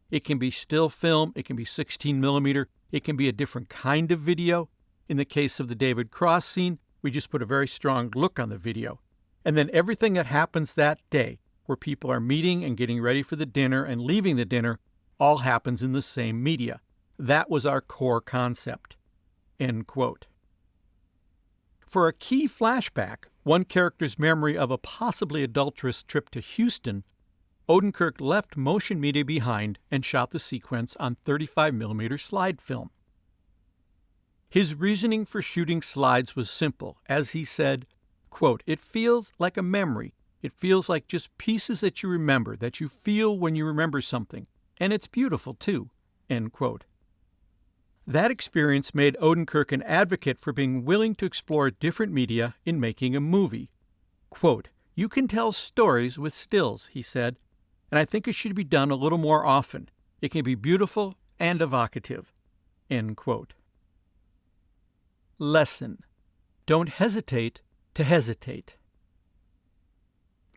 It can be still film, it can be 16 millimeter, it can be a different kind of video. In the case of the David Cross scene, we just put a very strong look on the video. And then everything that happens that day, where people are meeting and getting ready for the dinner and leaving the dinner, all happens in the same media. That was our core concept." End quote. For a key flashback, one character's memory of a possibly adulterous trip to Houston, Odenkirk left motion media behind and shot the sequence on 35mm slide film. His reasoning for shooting slides was simple. As he said, quote, "It feels like a memory. It feels like just pieces that you remember, that you feel when you remember something. And it's beautiful, too." End quote. That experience made Odenkirk an advocate for being willing to explore different media in making a movie. Quote, "You can tell stories with stills," he said, "and I think it should be done a little more often. It can be beautiful and evocative." End quote. Lesson: don't hesitate to hesitate.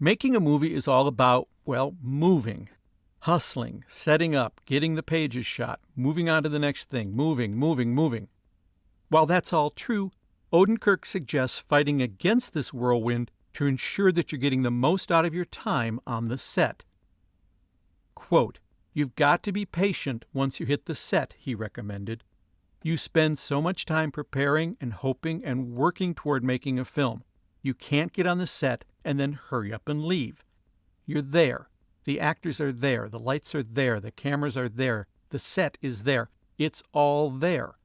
Making a movie is all about, well, moving. Hustling, setting up, getting the pages shot, moving on to the next thing, moving. While that's all true, Odenkirk suggests fighting against this whirlwind to ensure that you're getting the most out of your time on the set. Quote, "You've got to be patient once you hit the set," he recommended. "You spend so much time preparing and hoping and working toward making a film. You can't get on the set and then hurry up and leave. You're there. The actors are there, the lights are there, the cameras are there, the set is there. It's all there.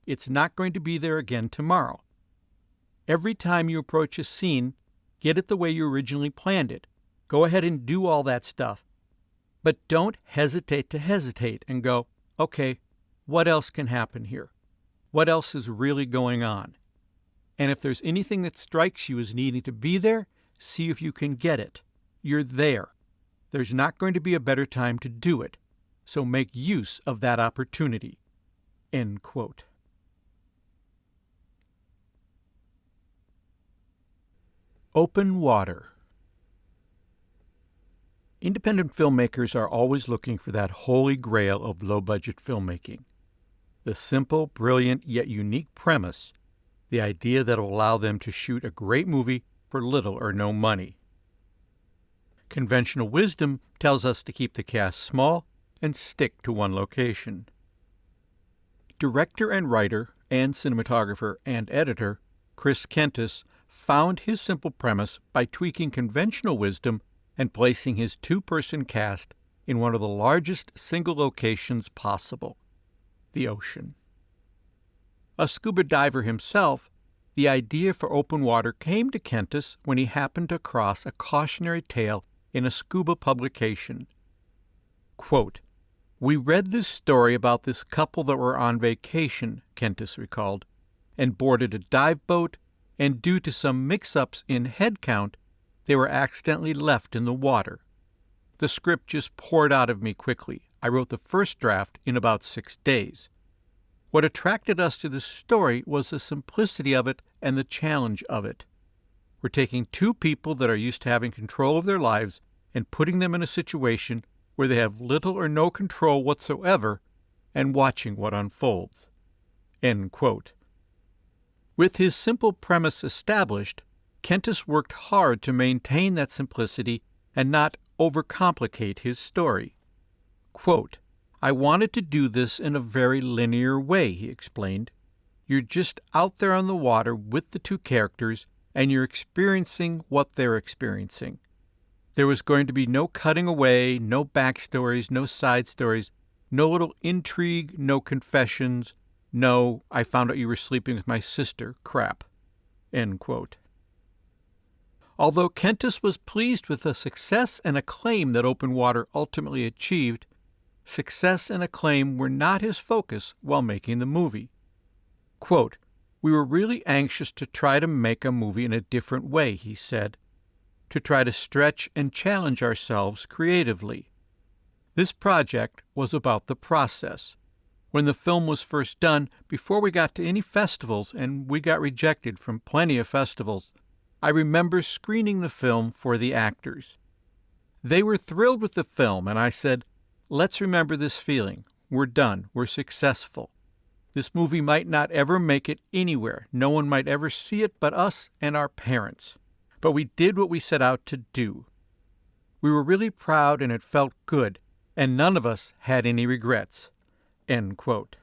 It's not going to be there again tomorrow. Every time you approach a scene, get it the way you originally planned it. Go ahead and do all that stuff. But don't hesitate to hesitate and go, okay, what else can happen here? What else is really going on? And if there's anything that strikes you as needing to be there, see if you can get it. You're there. There's not going to be a better time to do it, so make use of that opportunity." End quote. Open water. Independent filmmakers are always looking for that holy grail of low-budget filmmaking. The simple, brilliant, yet unique premise, the idea that will allow them to shoot a great movie for little or no money. Conventional wisdom tells us to keep the cast small and stick to one location. Director and writer and cinematographer and editor Chris Kentis found his simple premise by tweaking conventional wisdom and placing his two-person cast in one of the largest single locations possible, the ocean. A scuba diver himself, the idea for open water came to Kentis when he happened across a cautionary tale in a scuba publication. Quote, "We read this story about this couple that were on vacation," Kentis recalled, "and boarded a dive boat, and due to some mix-ups in head count, they were accidentally left in the water. The script just poured out of me quickly. I wrote the first draft in about 6 days. What attracted us to the story was the simplicity of it and the challenge of it. We're taking two people that are used to having control of their lives and putting them in a situation where they have little or no control whatsoever and watching what unfolds." End quote. With his simple premise established, Kentis worked hard to maintain that simplicity and not overcomplicate his story. Quote, "I wanted to do this in a very linear way," he explained. "You're just out there on the water with the two characters, and you're experiencing what they're experiencing. There was going to be no cutting away, no backstories, no side stories, no little intrigue, no confessions, no, I found out you were sleeping with my sister crap." End quote. Although Kentis was pleased with the success and acclaim that Open Water ultimately achieved, success and acclaim were not his focus while making the movie. Quote, "We were really anxious to try to make a movie in a different way," he said, "to try to stretch and challenge ourselves creatively. This project was about the process. When the film was first done, before we got to any festivals, and we got rejected from plenty of festivals, I remember screening the film for the actors. They were thrilled with the film, and I said, let's remember this feeling. We're done. We're successful. This movie might not ever make it anywhere. No one might ever see it but us and our parents. But we did what we set out to do. We were really proud, and it felt good, and none of us had any regrets." End quote.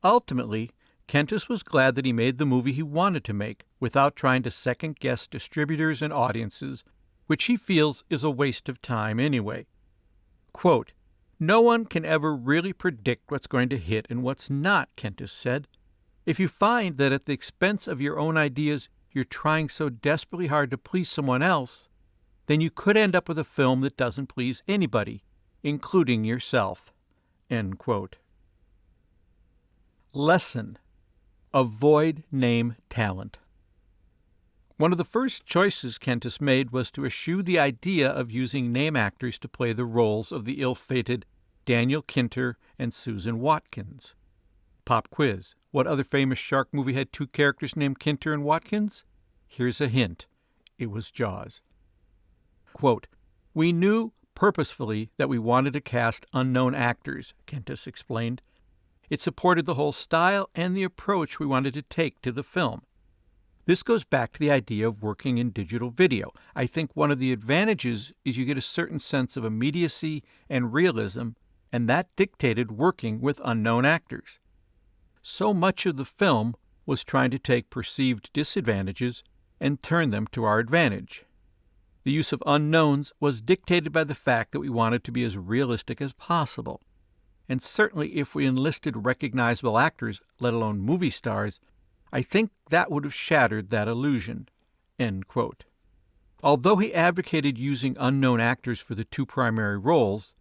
Ultimately, Kentis was glad that he made the movie he wanted to make without trying to second-guess distributors and audiences, which he feels is a waste of time anyway. Quote, "No one can ever really predict what's going to hit and what's not," Kentis said. "If you find that at the expense of your own ideas you're trying so desperately hard to please someone else, then you could end up with a film that doesn't please anybody, including yourself." End quote. Lesson: avoid name talent. One of the first choices Kentis made was to eschew the idea of using name actors to play the roles of the ill-fated Daniel Kinter and Susan Watkins. Pop quiz: what other famous shark movie had two characters named Kinter and Watkins? Here's a hint. It was Jaws. Quote, "We knew purposefully that we wanted to cast unknown actors," Kentis explained. "It supported the whole style and the approach we wanted to take to the film. This goes back to the idea of working in digital video. I think one of the advantages is you get a certain sense of immediacy and realism, and that dictated working with unknown actors. So much of the film was trying to take perceived disadvantages and turn them to our advantage. The use of unknowns was dictated by the fact that we wanted to be as realistic as possible. And certainly if we enlisted recognizable actors, let alone movie stars, I think that would have shattered that illusion." End quote. Although he advocated using unknown actors for the two primary roles,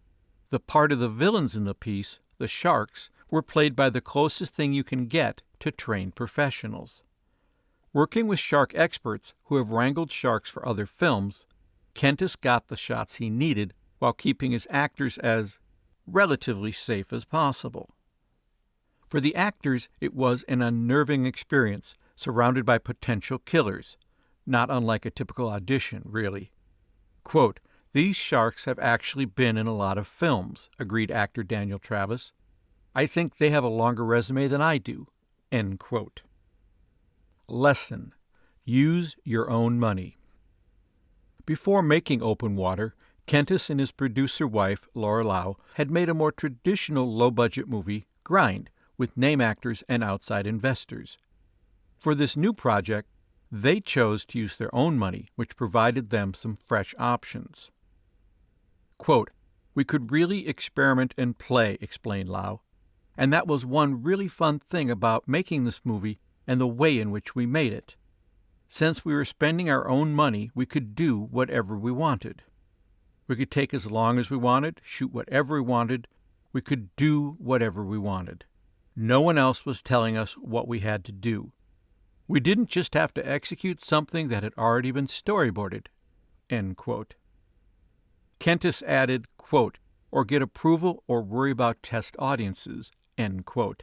the part of the villains in the piece, the sharks, were played by the closest thing you can get to trained professionals. Working with shark experts who have wrangled sharks for other films, Kentis got the shots he needed while keeping his actors as relatively safe as possible. For the actors, it was an unnerving experience, surrounded by potential killers, not unlike a typical audition, really. Quote, "These sharks have actually been in a lot of films," agreed actor Daniel Travis. "I think they have a longer resume than I do." End quote. Lesson: use your own money. Before making Open Water, Kentis and his producer wife, Laura Lau, had made a more traditional low-budget movie, Grind, with name actors and outside investors. For this new project, they chose to use their own money, which provided them some fresh options. Quote, "We could really experiment and play," explained Lau, "and that was one really fun thing about making this movie and the way in which we made it. Since we were spending our own money, we could do whatever we wanted. We could take as long as we wanted, shoot whatever we wanted. We could do whatever we wanted. No one else was telling us what we had to do. We didn't just have to execute something that had already been storyboarded." End quote. Kentis added, quote, "or get approval or worry about test audiences." End quote.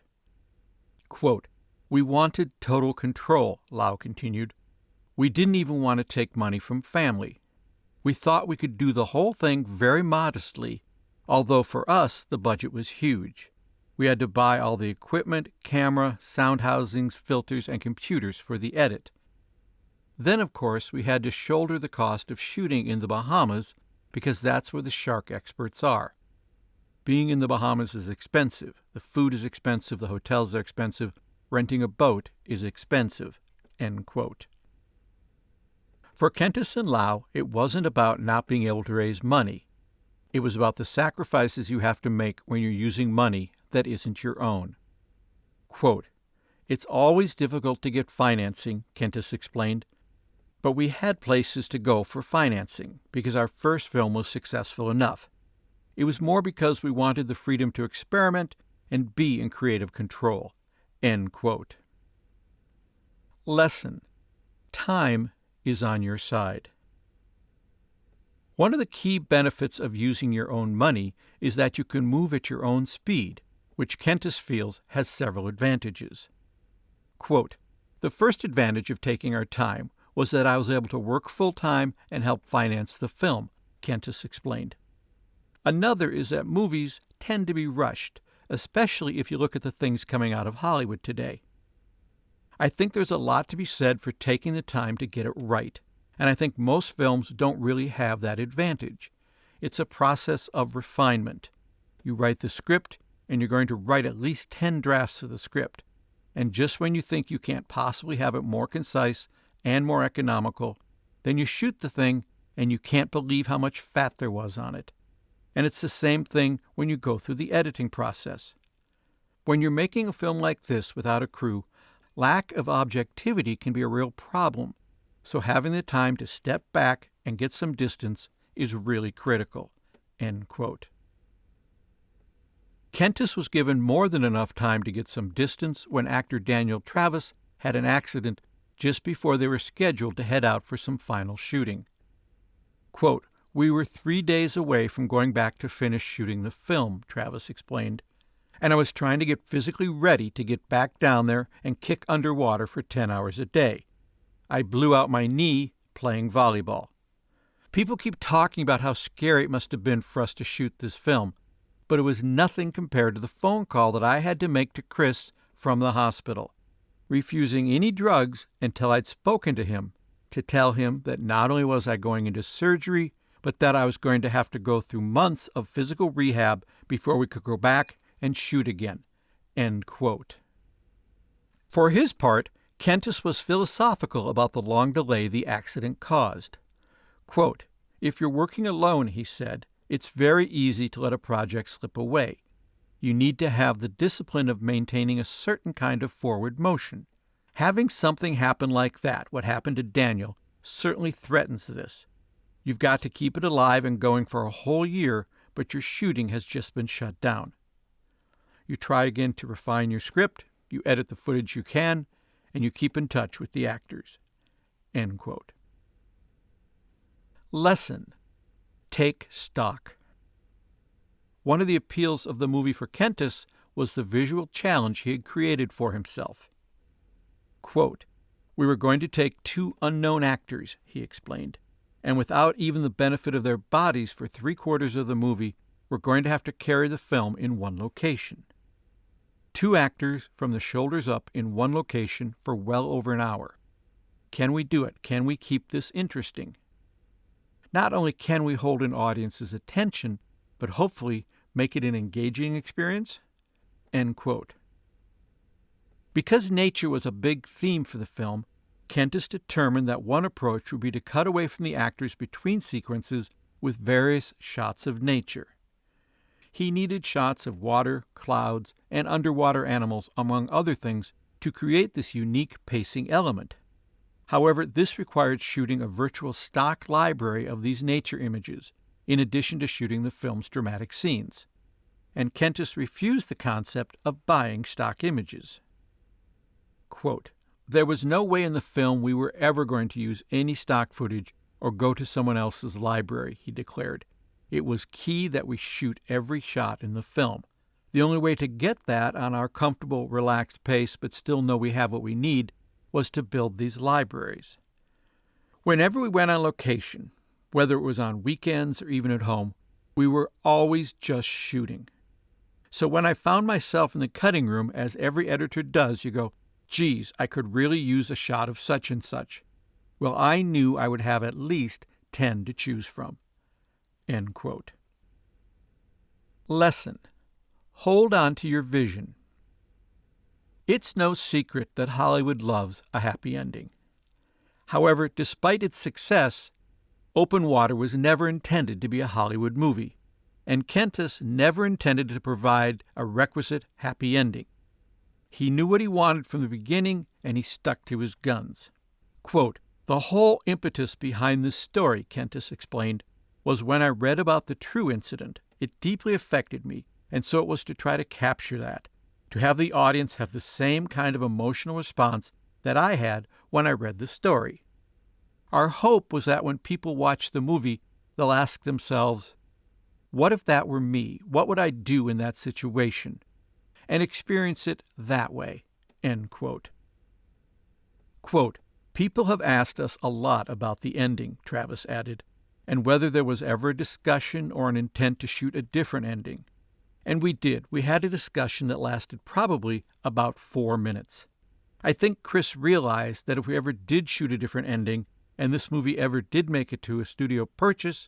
Quote, "We wanted total control," Lau continued. "We didn't even want to take money from family. We thought we could do the whole thing very modestly, although for us the budget was huge. We had to buy all the equipment, camera, sound housings, filters, and computers for the edit. Then, of course, we had to shoulder the cost of shooting in the Bahamas because that's where the shark experts are. Being in the Bahamas is expensive. The food is expensive. The hotels are expensive. Renting a boat is expensive." End quote. For Kentis and Lau, it wasn't about not being able to raise money. It was about the sacrifices you have to make when you're using money that isn't your own. Quote, "It's always difficult to get financing," Kentis explained, "but we had places to go for financing because our first film was successful enough. It was more because we wanted the freedom to experiment and be in creative control." End quote. Lesson: time is on your side. One of the key benefits of using your own money is that you can move at your own speed, which Kentis feels has several advantages. Quote, "The first advantage of taking our time was that I was able to work full-time and help finance the film," Kentis explained. Another is that movies tend to be rushed, especially if you look at the things coming out of Hollywood today. I think there's a lot to be said for taking the time to get it right, and I think most films don't really have that advantage. It's a process of refinement. You write the script, and you're going to write at least 10 drafts of the script, and just when you think you can't possibly have it more concise and more economical, then you shoot the thing, and you can't believe how much fat there was on it. And it's the same thing when you go through the editing process. When you're making a film like this without a crew, lack of objectivity can be a real problem, so having the time to step back and get some distance is really critical." End quote. Kentis was given more than enough time to get some distance when actor Daniel Travis had an accident just before they were scheduled to head out for some final shooting. Quote, "We were 3 days away from going back to finish shooting the film," Travis explained, "and I was trying to get physically ready to get back down there and kick underwater for 10 hours a day. I blew out my knee playing volleyball. People keep talking about how scary it must have been for us to shoot this film, but it was nothing compared to the phone call that I had to make to Chris from the hospital, refusing any drugs until I'd spoken to him to tell him that not only was I going into surgery, but that I was going to have to go through months of physical rehab before we could go back and shoot again." End quote. For his part, Kentis was philosophical about the long delay the accident caused. Quote, "If you're working alone," he said, "it's very easy to let a project slip away. You need to have the discipline of maintaining a certain kind of forward motion. Having something happen like that, what happened to Daniel, certainly threatens this. You've got to keep it alive and going for a whole year, but your shooting has just been shut down. You try again to refine your script, you edit the footage you can, and you keep in touch with the actors." End quote. Lesson: take stock. One of the appeals of the movie for Kentis was the visual challenge he had created for himself. Quote, "We were going to take 2 unknown actors," he explained, "and without even the benefit of their bodies for 3/4 of the movie, we're going to have to carry the film in one location. 2 actors from the shoulders up in one location for well over an hour. Can we do it? Can we keep this interesting? Not only can we hold an audience's attention, but hopefully make it an engaging experience?" End quote. Because nature was a big theme for the film, Kentis determined that one approach would be to cut away from the actors between sequences with various shots of nature. He needed shots of water, clouds, and underwater animals, among other things, to create this unique pacing element. However, this required shooting a virtual stock library of these nature images, in addition to shooting the film's dramatic scenes. And Kentis refused the concept of buying stock images. Quote, "There was no way in the film we were ever going to use any stock footage or go to someone else's library," he declared. "It was key that we shoot every shot in the film. The only way to get that on our comfortable, relaxed pace but still know we have what we need was to build these libraries. Whenever we went on location, whether it was on weekends or even at home, we were always just shooting. So when I found myself in the cutting room, as every editor does, you go, geez, I could really use a shot of such and such. Well, I knew I would have at least 10 to choose from." End quote. Lesson: hold on to your vision. It's no secret that Hollywood loves a happy ending. However, despite its success, Open Water was never intended to be a Hollywood movie, and Kentis never intended to provide a requisite happy ending. He knew what he wanted from the beginning, and he stuck to his guns. Quote, "The whole impetus behind this story," Kentis explained, "was when I read about the true incident. It deeply affected me, and so it was to try to capture that, to have the audience have the same kind of emotional response that I had when I read the story. Our hope was that when people watch the movie, they'll ask themselves, what if that were me? What would I do in that situation? And experience it that way. End quote. Quote, people have asked us a lot about the ending, Travis added, and whether there was ever a discussion or an intent to shoot a different ending. And we did. We had a discussion that lasted probably about 4 minutes. I think Chris realized that if we ever did shoot a different ending, and this movie ever did make it to a studio purchase,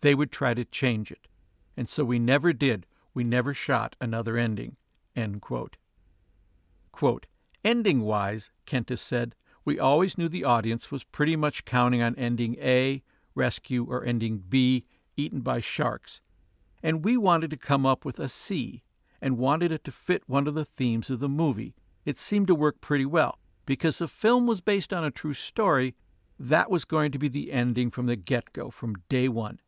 they would try to change it. And so we never did. We never shot another ending. End quote. Quote, ending-wise, Kentis said, we always knew the audience was pretty much counting on ending A, rescue, or ending B, eaten by sharks. And we wanted to come up with a C, and wanted it to fit one of the themes of the movie. It seemed to work pretty well. Because the film was based on a true story, that was going to be the ending from the get-go, from day one.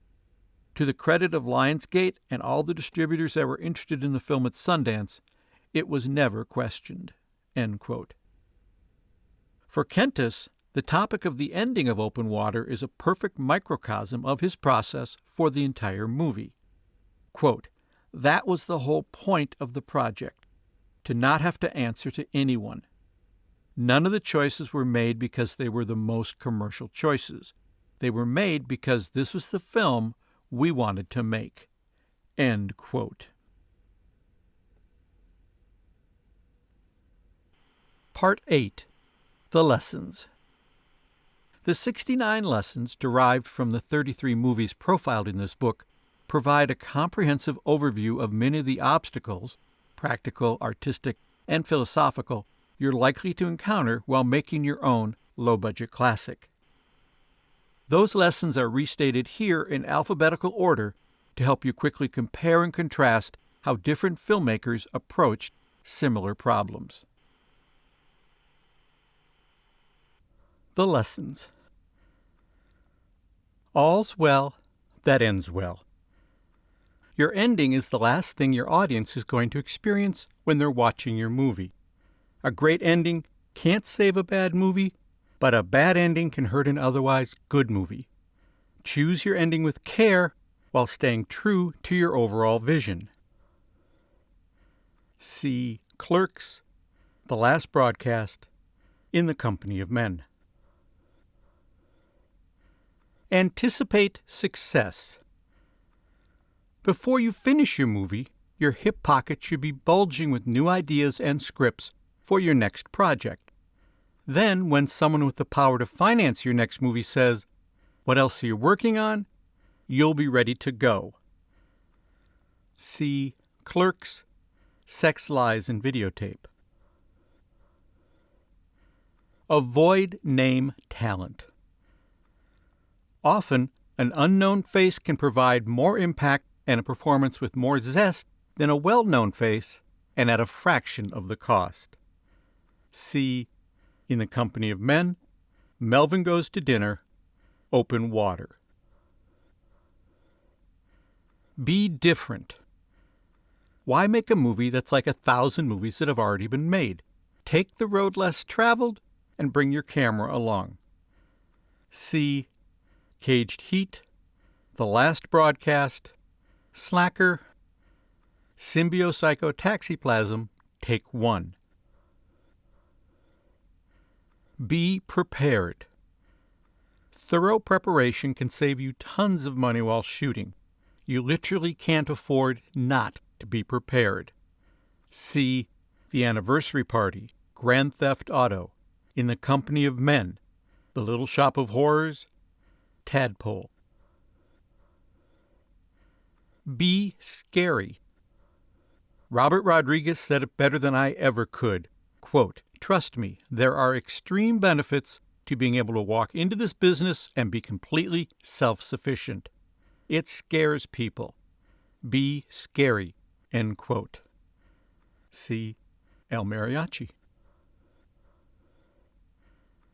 To the credit of Lionsgate and all the distributors that were interested in the film at Sundance, it was never questioned. End quote. For Kentis, the topic of the ending of Open Water is a perfect microcosm of his process for the entire movie. Quote, that was the whole point of the project, to not have to answer to anyone. None of the choices were made because they were the most commercial choices. They were made because this was the film we wanted to make. End quote. Part 8. The Lessons. The 69 lessons derived from the 33 movies profiled in this book provide a comprehensive overview of many of the obstacles, practical, artistic, and philosophical, you're likely to encounter while making your own low-budget classic. Those lessons are restated here in alphabetical order to help you quickly compare and contrast how different filmmakers approached similar problems. The lessons. All's well that ends well. Your ending is the last thing your audience is going to experience when they're watching your movie. A great ending can't save a bad movie, but a bad ending can hurt an otherwise good movie. Choose your ending with care while staying true to your overall vision. See Clerks, The Last Broadcast, In the Company of Men. Anticipate success. Before you finish your movie, your hip pocket should be bulging with new ideas and scripts for your next project. Then, when someone with the power to finance your next movie says, "What else are you working on?" you'll be ready to go. See Clerks, Sex, Lies, and Videotape. Avoid name talent. Often, an unknown face can provide more impact and a performance with more zest than a well-known face, and at a fraction of the cost. See In the Company of Men, Melvin Goes to Dinner, Open Water. Be different. Why make a movie that's like 1,000 movies that have already been made? Take the road less traveled and bring your camera along. See Caged Heat, The Last Broadcast, Slacker, Symbiopsychotaxiplasm, Take 1. Be prepared. Thorough preparation can save you tons of money while shooting. You literally can't afford not to be prepared. See The Anniversary Party, Grand Theft Auto, In the Company of Men, The Little Shop of Horrors, Tadpole. Be scary. Robert Rodriguez said it better than I ever could. Quote, "Trust me, there are extreme benefits to being able to walk into this business and be completely self-sufficient. It scares people. Be scary." End quote. See El Mariachi.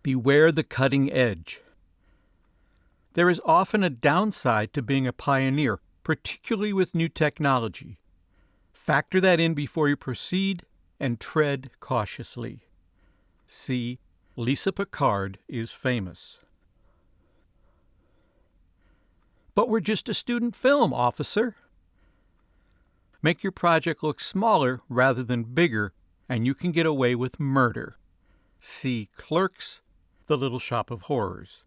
Beware the cutting edge. There is often a downside to being a pioneer, particularly with new technology. Factor that in before you proceed and tread cautiously. See, Lisa Picard is famous. But we're just a student film, officer. Make your project look smaller rather than bigger, and you can get away with murder. See Clerks, The Little Shop of Horrors.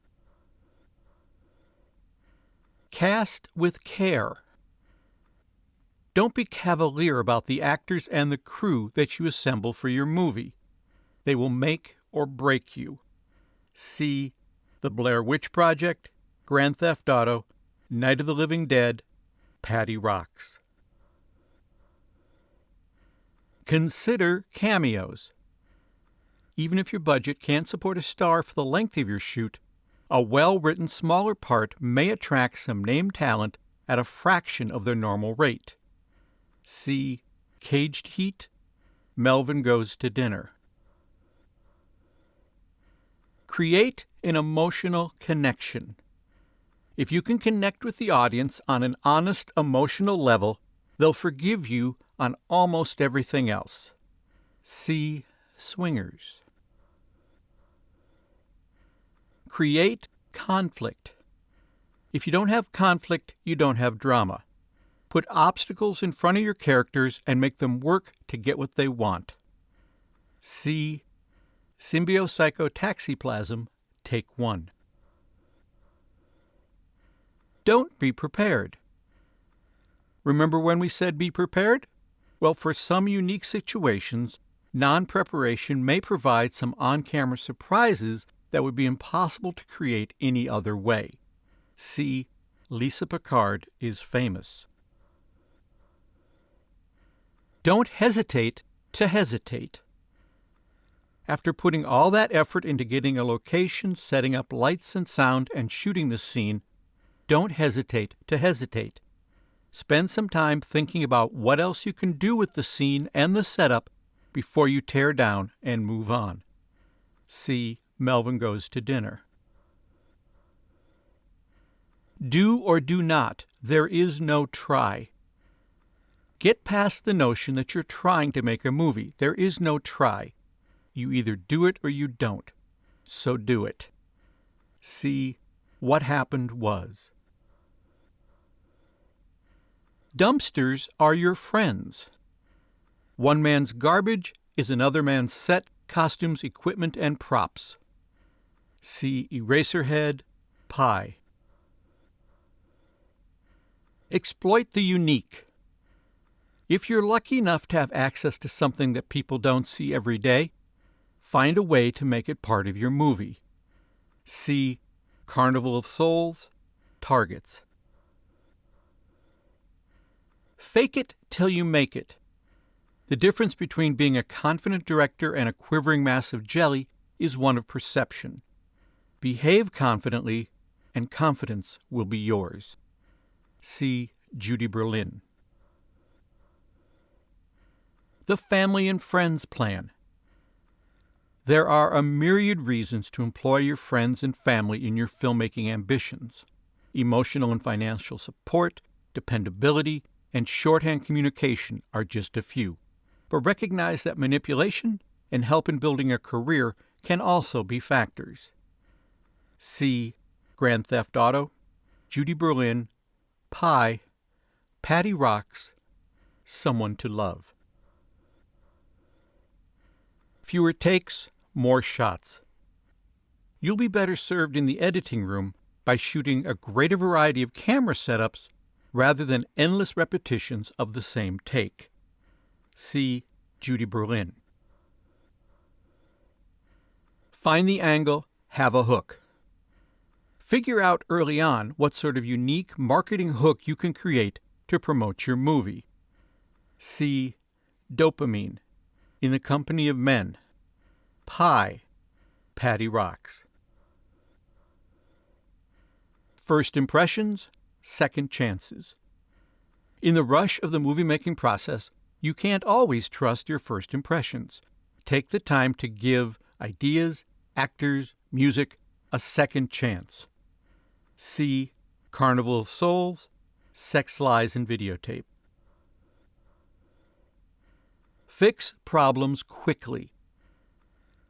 Cast with care. Don't be cavalier about the actors and the crew that you assemble for your movie. They will make or break you. See The Blair Witch Project, Grand Theft Auto, Night of the Living Dead, Patty Rocks. Consider cameos. Even if your budget can't support a star for the length of your shoot, a well-written smaller part may attract some named talent at a fraction of their normal rate. See Caged Heat, Melvin Goes to Dinner. Create an emotional connection. If you can connect with the audience on an honest emotional level, they'll forgive you on almost everything else. See Swingers. Create conflict. If you don't have conflict, you don't have drama. Put obstacles in front of your characters and make them work to get what they want. See Symbiopsychotaxiplasm, Take 1. Don't be prepared. Remember when we said be prepared? Well, for some unique situations, non-preparation may provide some on-camera surprises that would be impossible to create any other way. See, Lisa Picard is famous. Don't hesitate to hesitate. After putting all that effort into getting a location, setting up lights and sound, and shooting the scene, don't hesitate to hesitate. Spend some time thinking about what else you can do with the scene and the setup before you tear down and move on. See Melvin Goes to Dinner. Do or do not. There is no try. Get past the notion that you're trying to make a movie. There is no try. You either do it or you don't. So do it. See What Happened Was. Dumpsters are your friends. One man's garbage is another man's set, costumes, equipment, and props. See Eraserhead, Pie. Exploit the unique. If you're lucky enough to have access to something that people don't see every day, find a way to make it part of your movie. See Carnival of Souls, Targets. Fake it till you make it. The difference between being a confident director and a quivering mass of jelly is one of perception. Behave confidently, and confidence will be yours. See Judy Berlin. The family and friends plan. There are a myriad reasons to employ your friends and family in your filmmaking ambitions. Emotional and financial support, dependability, and shorthand communication are just a few. But recognize that manipulation and help in building a career can also be factors. See Grand Theft Auto, Judy Berlin, Pie, Patty Rocks, Someone to Love. Fewer takes, more shots. You'll be better served in the editing room by shooting a greater variety of camera setups rather than endless repetitions of the same take. See Judy Berlin. Find the angle, have a hook. Figure out early on what sort of unique marketing hook you can create to promote your movie. See Dopamine, In the Company of Men, Pie, Patty Rocks. First impressions, second chances. In the rush of the movie-making process, you can't always trust your first impressions. Take the time to give ideas, actors, music a second chance. See Carnival of Souls, Sex, Lies, and Videotape. Fix problems quickly.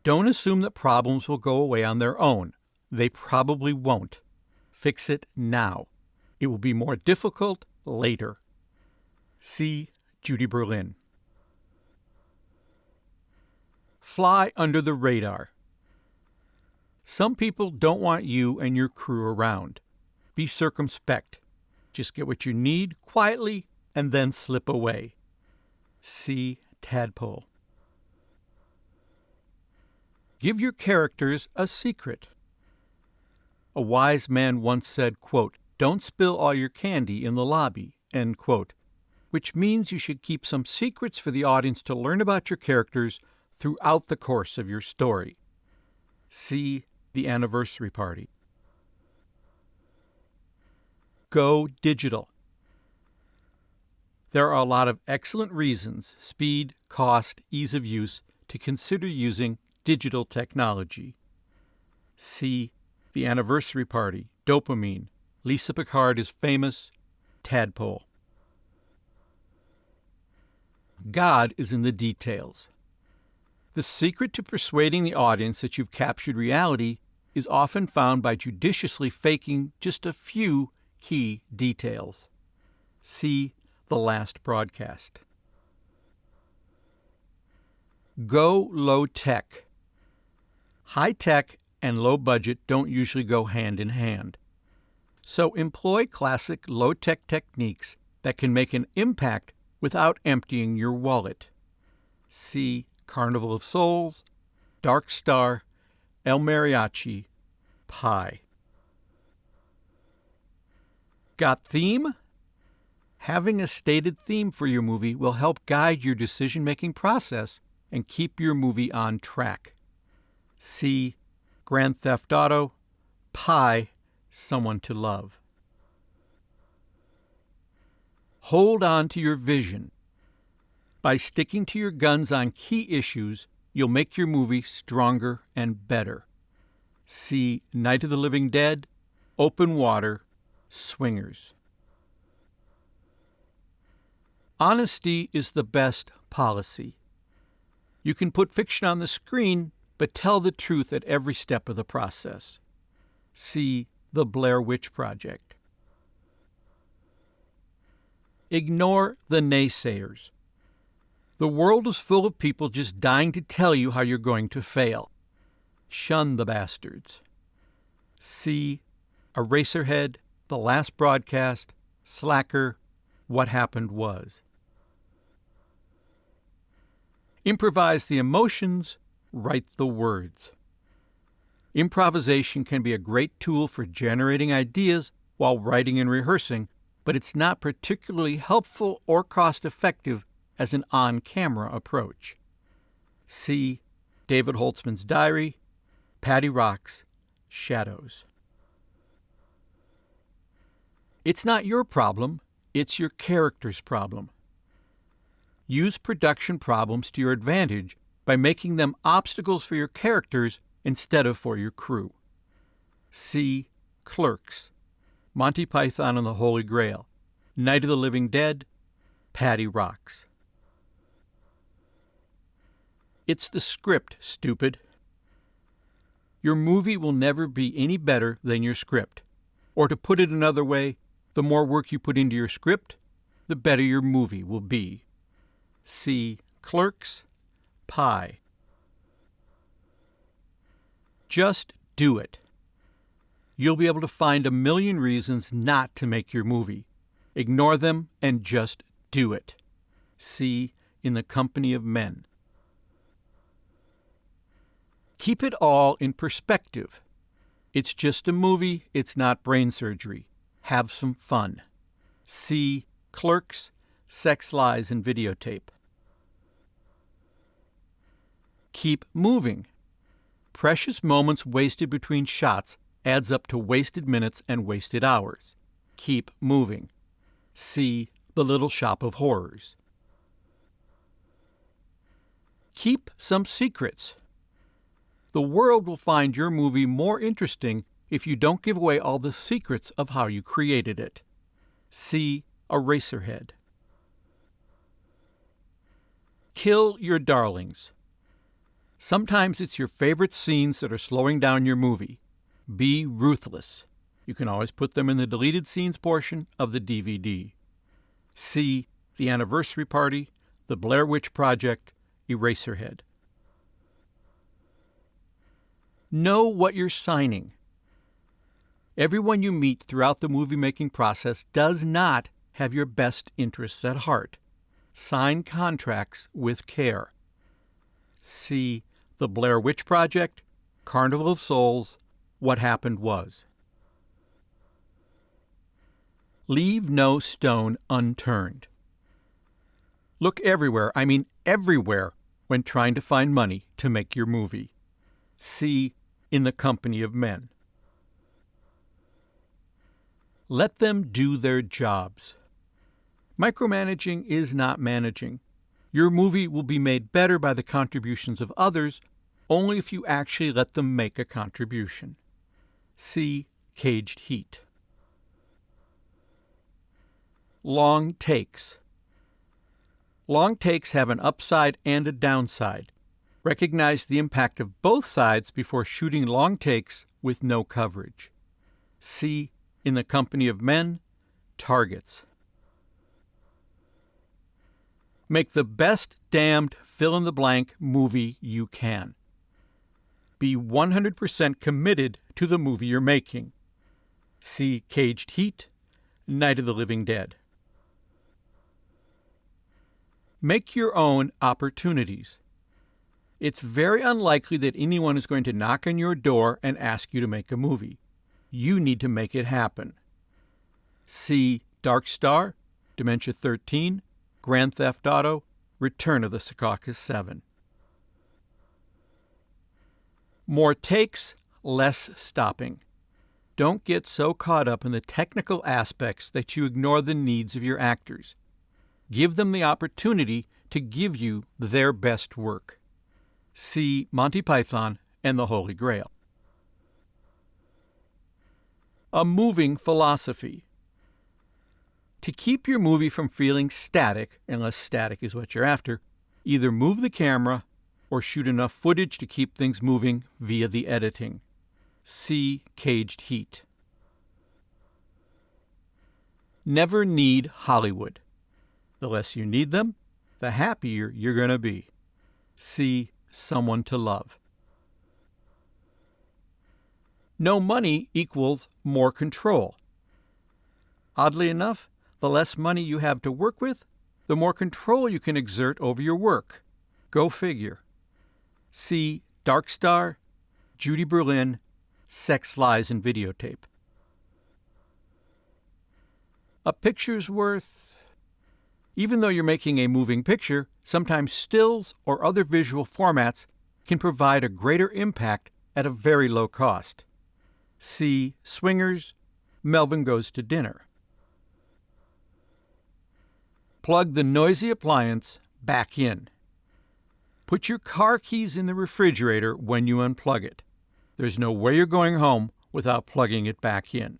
Don't assume that problems will go away on their own. They probably won't. Fix it now. It will be more difficult later. See Judy Berlin. Fly under the radar. Some people don't want you and your crew around. Be circumspect. Just get what you need quietly and then slip away. See Tadpole. Give your characters a secret. A wise man once said, quote, "Don't spill all your candy in the lobby," end quote, which means you should keep some secrets for the audience to learn about your characters throughout the course of your story. See The Anniversary Party. Go digital. There are a lot of excellent reasons, speed, cost, ease of use, to consider using digital technology. See The Anniversary Party, Dopamine, Lisa Picard is Famous, Tadpole. God is in the details. The secret to persuading the audience that you've captured reality is often found by judiciously faking just a few key details. See The Last Broadcast. Go low tech. High tech and low budget don't usually go hand in hand. So employ classic low tech techniques that can make an impact without emptying your wallet. See Carnival of Souls, Dark Star, El Mariachi, Pi. Got theme? Having a stated theme for your movie will help guide your decision-making process and keep your movie on track. See Grand Theft Auto, Pi, Someone to Love. Hold on to your vision. By sticking to your guns on key issues, you'll make your movie stronger and better. See Night of the Living Dead, Open Water, Swingers. Honesty is the best policy. You can put fiction on the screen, but tell the truth at every step of the process. See The Blair Witch Project. Ignore the naysayers. The world is full of people just dying to tell you how you're going to fail. Shun the bastards. See Eraserhead, The Last Broadcast, Slacker, What Happened Was. Improvise the emotions, write the words. Improvisation can be a great tool for generating ideas while writing and rehearsing, but it's not particularly helpful or cost-effective as an on-camera approach. See David Holtzman's Diary, Patty Rock's Shadows. It's not your problem, it's your character's problem. Use production problems to your advantage by making them obstacles for your characters instead of for your crew. See Clerks, Monty Python and the Holy Grail, Night of the Living Dead, Patty Rocks. It's the script, stupid. Your movie will never be any better than your script. Or to put it another way, the more work you put into your script, the better your movie will be. See Clerks, Pi. Just do it. You'll be able to find a million reasons not to make your movie. Ignore them and just do it. See In the Company of Men. Keep it all in perspective. It's just a movie, it's not brain surgery. Have some fun. See Clerks, Sex, Lies, and Videotape. Keep moving. Precious moments wasted between shots adds up to wasted minutes and wasted hours. Keep moving. See The Little Shop of Horrors. Keep some secrets. The world will find your movie more interesting if you don't give away all the secrets of how you created it. See Eraserhead. Kill your darlings. Sometimes it's your favorite scenes that are slowing down your movie. Be ruthless. You can always put them in the deleted scenes portion of the DVD. See The Anniversary Party, The Blair Witch Project, Eraserhead. Know what you're signing. Everyone you meet throughout the movie-making process does not have your best interests at heart. Sign contracts with care. See The Blair Witch Project, Carnival of Souls, What Happened Was. Leave no stone unturned. Look everywhere, I mean everywhere, when trying to find money to make your movie. See In the Company of Men. Let them do their jobs. Micromanaging is not managing. Your movie will be made better by the contributions of others only if you actually let them make a contribution. See Caged Heat. Long takes. Long takes have an upside and a downside. Recognize the impact of both sides before shooting long takes with no coverage. See In the Company of Men, Targets. Make the best damned fill-in-the-blank movie you can. Be 100% committed to the movie you're making. See Caged Heat, Night of the Living Dead. Make your own opportunities. It's very unlikely that anyone is going to knock on your door and ask you to make a movie. You need to make it happen. See Dark Star, Dementia 13, Grand Theft Auto, Return of the Secaucus 7. More takes, less stopping. Don't get so caught up in the technical aspects that you ignore the needs of your actors. Give them the opportunity to give you their best work. See Monty Python and the Holy Grail. A moving philosophy. To keep your movie from feeling static, unless static is what you're after, either move the camera or shoot enough footage to keep things moving via the editing. See Caged Heat. Never need Hollywood. The less you need them, the happier you're going to be. See Someone to Love. No money equals more control. Oddly enough, the less money you have to work with, the more control you can exert over your work. Go figure. See Dark Star, Judy Berlin, Sex, Lies, and Videotape. A picture's worth... Even though you're making a moving picture, sometimes stills or other visual formats can provide a greater impact at a very low cost. See Swingers, Melvin Goes to Dinner. Plug the noisy appliance back in. Put your car keys in the refrigerator when you unplug it. There's no way you're going home without plugging it back in.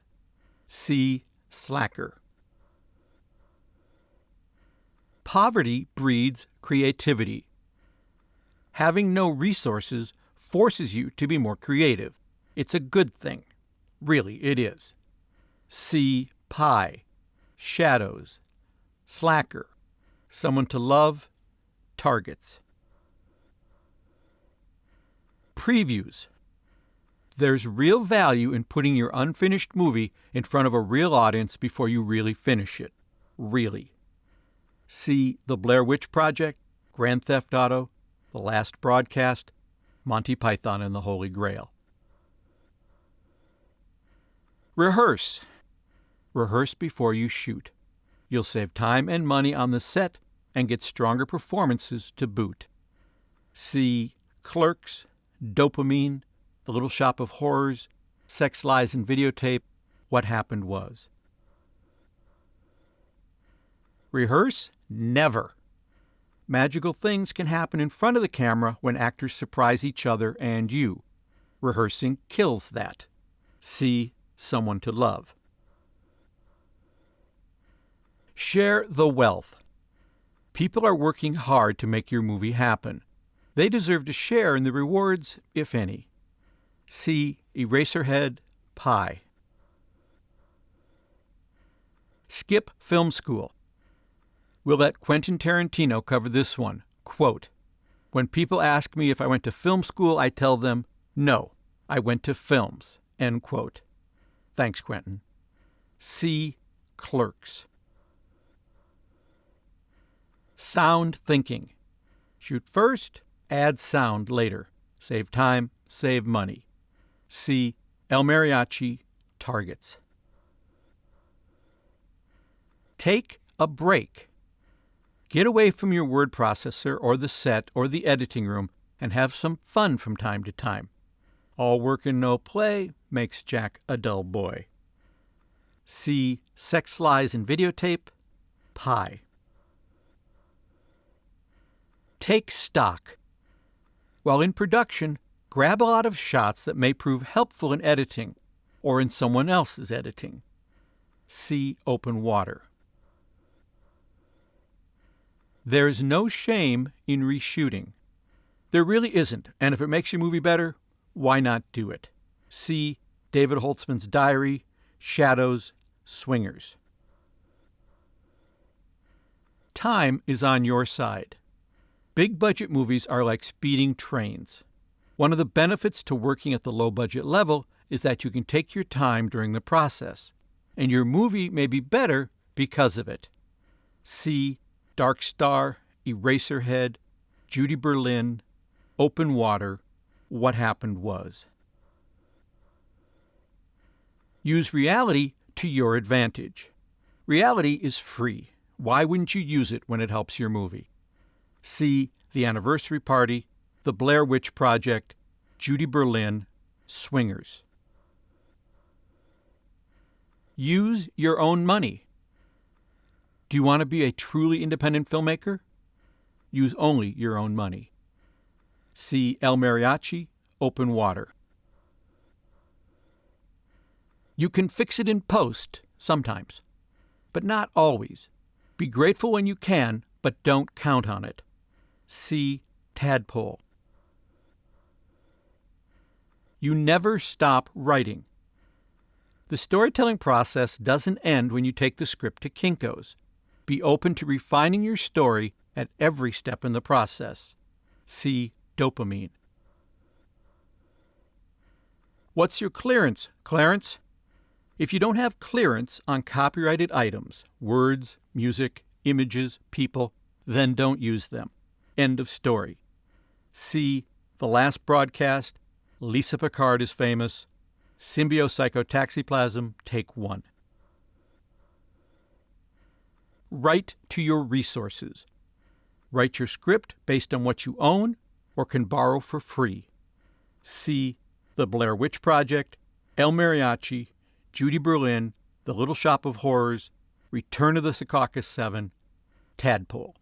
See Slacker. Poverty breeds creativity. Having no resources forces you to be more creative. It's a good thing. Really, it is. See Pi, Shadows, Slacker, Someone to Love, Targets. Previews. There's real value in putting your unfinished movie in front of a real audience before you really finish it. Really. See The Blair Witch Project, Grand Theft Auto, The Last Broadcast, Monty Python and the Holy Grail. Rehearse. Rehearse before you shoot. You'll save time and money on the set and get stronger performances to boot. See Clerks, Dopamine, The Little Shop of Horrors, Sex, Lies, and Videotape, What Happened Was. Rehearse? Never. Magical things can happen in front of the camera when actors surprise each other and you. Rehearsing kills that. See Someone to Love. Share the wealth. People are working hard to make your movie happen. They deserve to share in the rewards, if any. See Eraserhead, Pie. Skip film school. We'll let Quentin Tarantino cover this one. Quote, "When people ask me if I went to film school, I tell them, no, I went to films." End quote. Thanks, Quentin. See Clerks. Sound thinking. Shoot first, add sound later. Save time, save money. See El Mariachi, Targets. Take a break. Get away from your word processor or the set or the editing room and have some fun from time to time. All work and no play makes Jack a dull boy. See Sex, Lies, and Videotape, Pie. Take stock. While in production, grab a lot of shots that may prove helpful in editing or in someone else's editing. See Open Water. There is no shame in reshooting. There really isn't, and if it makes your movie better, why not do it? See David Holtzman's Diary, Shadows, Swingers. Time is on your side. Big-budget movies are like speeding trains. One of the benefits to working at the low-budget level is that you can take your time during the process, and your movie may be better because of it. See Dark Star, Eraserhead, Judy Berlin, Open Water, What Happened Was. Use reality to your advantage. Reality is free. Why wouldn't you use it when it helps your movie? See The Anniversary Party, The Blair Witch Project, Judy Berlin, Swingers. Use your own money. Do you want to be a truly independent filmmaker? Use only your own money. See El Mariachi, Open Water. You can fix it in post, sometimes, but not always. Be grateful when you can, but don't count on it. See Tadpole. You never stop writing. The storytelling process doesn't end when you take the script to Kinko's. Be open to refining your story at every step in the process. See Dopamine. What's your clearance, Clarence? If you don't have clearance on copyrighted items, words, music, images, people, then don't use them. End of story. See The Last Broadcast, Lisa Picard is Famous, Symbiocytotaxiplasm, Take One. Write to your resources. Write your script based on what you own or can borrow for free. See The Blair Witch Project, El Mariachi, Judy Berlin, The Little Shop of Horrors, Return of the Secaucus 7, Tadpole.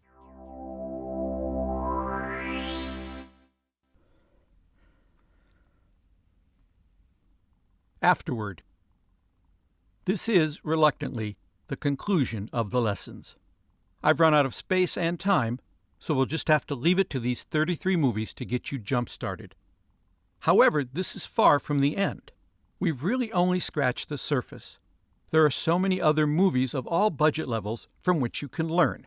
Afterward. This is, reluctantly, the conclusion of the lessons. I've run out of space and time, so we'll just have to leave it to these 33 movies to get you jump-started. However, this is far from the end. We've really only scratched the surface. There are so many other movies of all budget levels from which you can learn.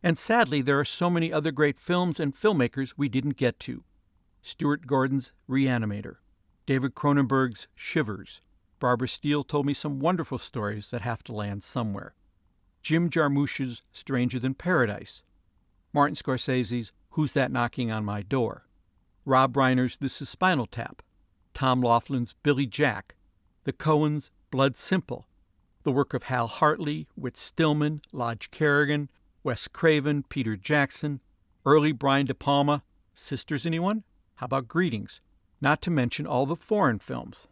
And sadly, there are so many other great films and filmmakers we didn't get to. Stuart Gordon's Reanimator, David Cronenberg's Shivers. Barbara Steele told me some wonderful stories that have to land somewhere. Jim Jarmusch's Stranger Than Paradise. Martin Scorsese's Who's That Knocking on My Door? Rob Reiner's This Is Spinal Tap. Tom Laughlin's Billy Jack. The Coens' Blood Simple. The work of Hal Hartley, Whit Stillman, Lodge Kerrigan, Wes Craven, Peter Jackson, early Brian De Palma. Sisters, anyone? How about Greetings? Not to mention all the foreign films.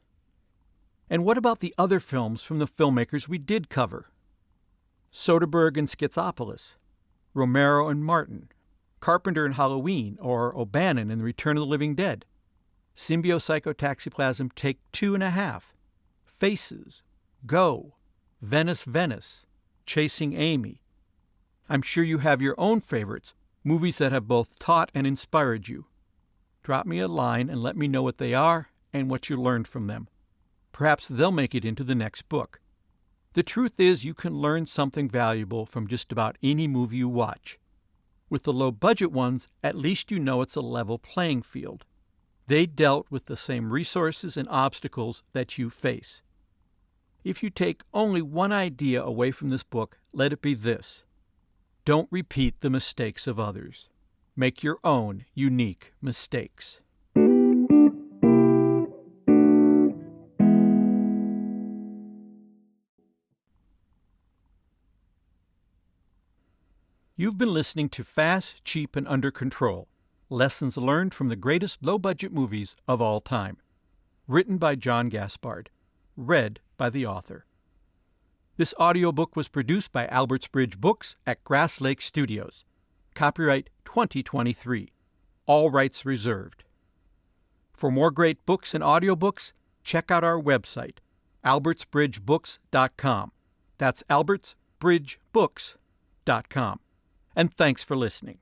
And what about the other films from the filmmakers we did cover? Soderbergh and Schizopolis, Romero and Martin, Carpenter and Halloween, or O'Bannon and The Return of the Living Dead, Symbiocytotaxiplasm Take 2.5, Faces, Go, Venice, Venice, Chasing Amy. I'm sure you have your own favorites, movies that have both taught and inspired you. Drop me a line and let me know what they are and what you learned from them. Perhaps they'll make it into the next book. The truth is, you can learn something valuable from just about any movie you watch. With the low-budget ones, at least you know it's a level playing field. They dealt with the same resources and obstacles that you face. If you take only one idea away from this book, let it be this: don't repeat the mistakes of others. Make your own unique mistakes. You've been listening to Fast, Cheap, and Under Control, lessons learned from the greatest low-budget movies of all time. Written by John Gaspard. Read by the author. This audiobook was produced by Albertsbridge Books at Grass Lake Studios. Copyright 2023. All rights reserved. For more great books and audiobooks, check out our website, albertsbridgebooks.com. That's albertsbridgebooks.com. And thanks for listening.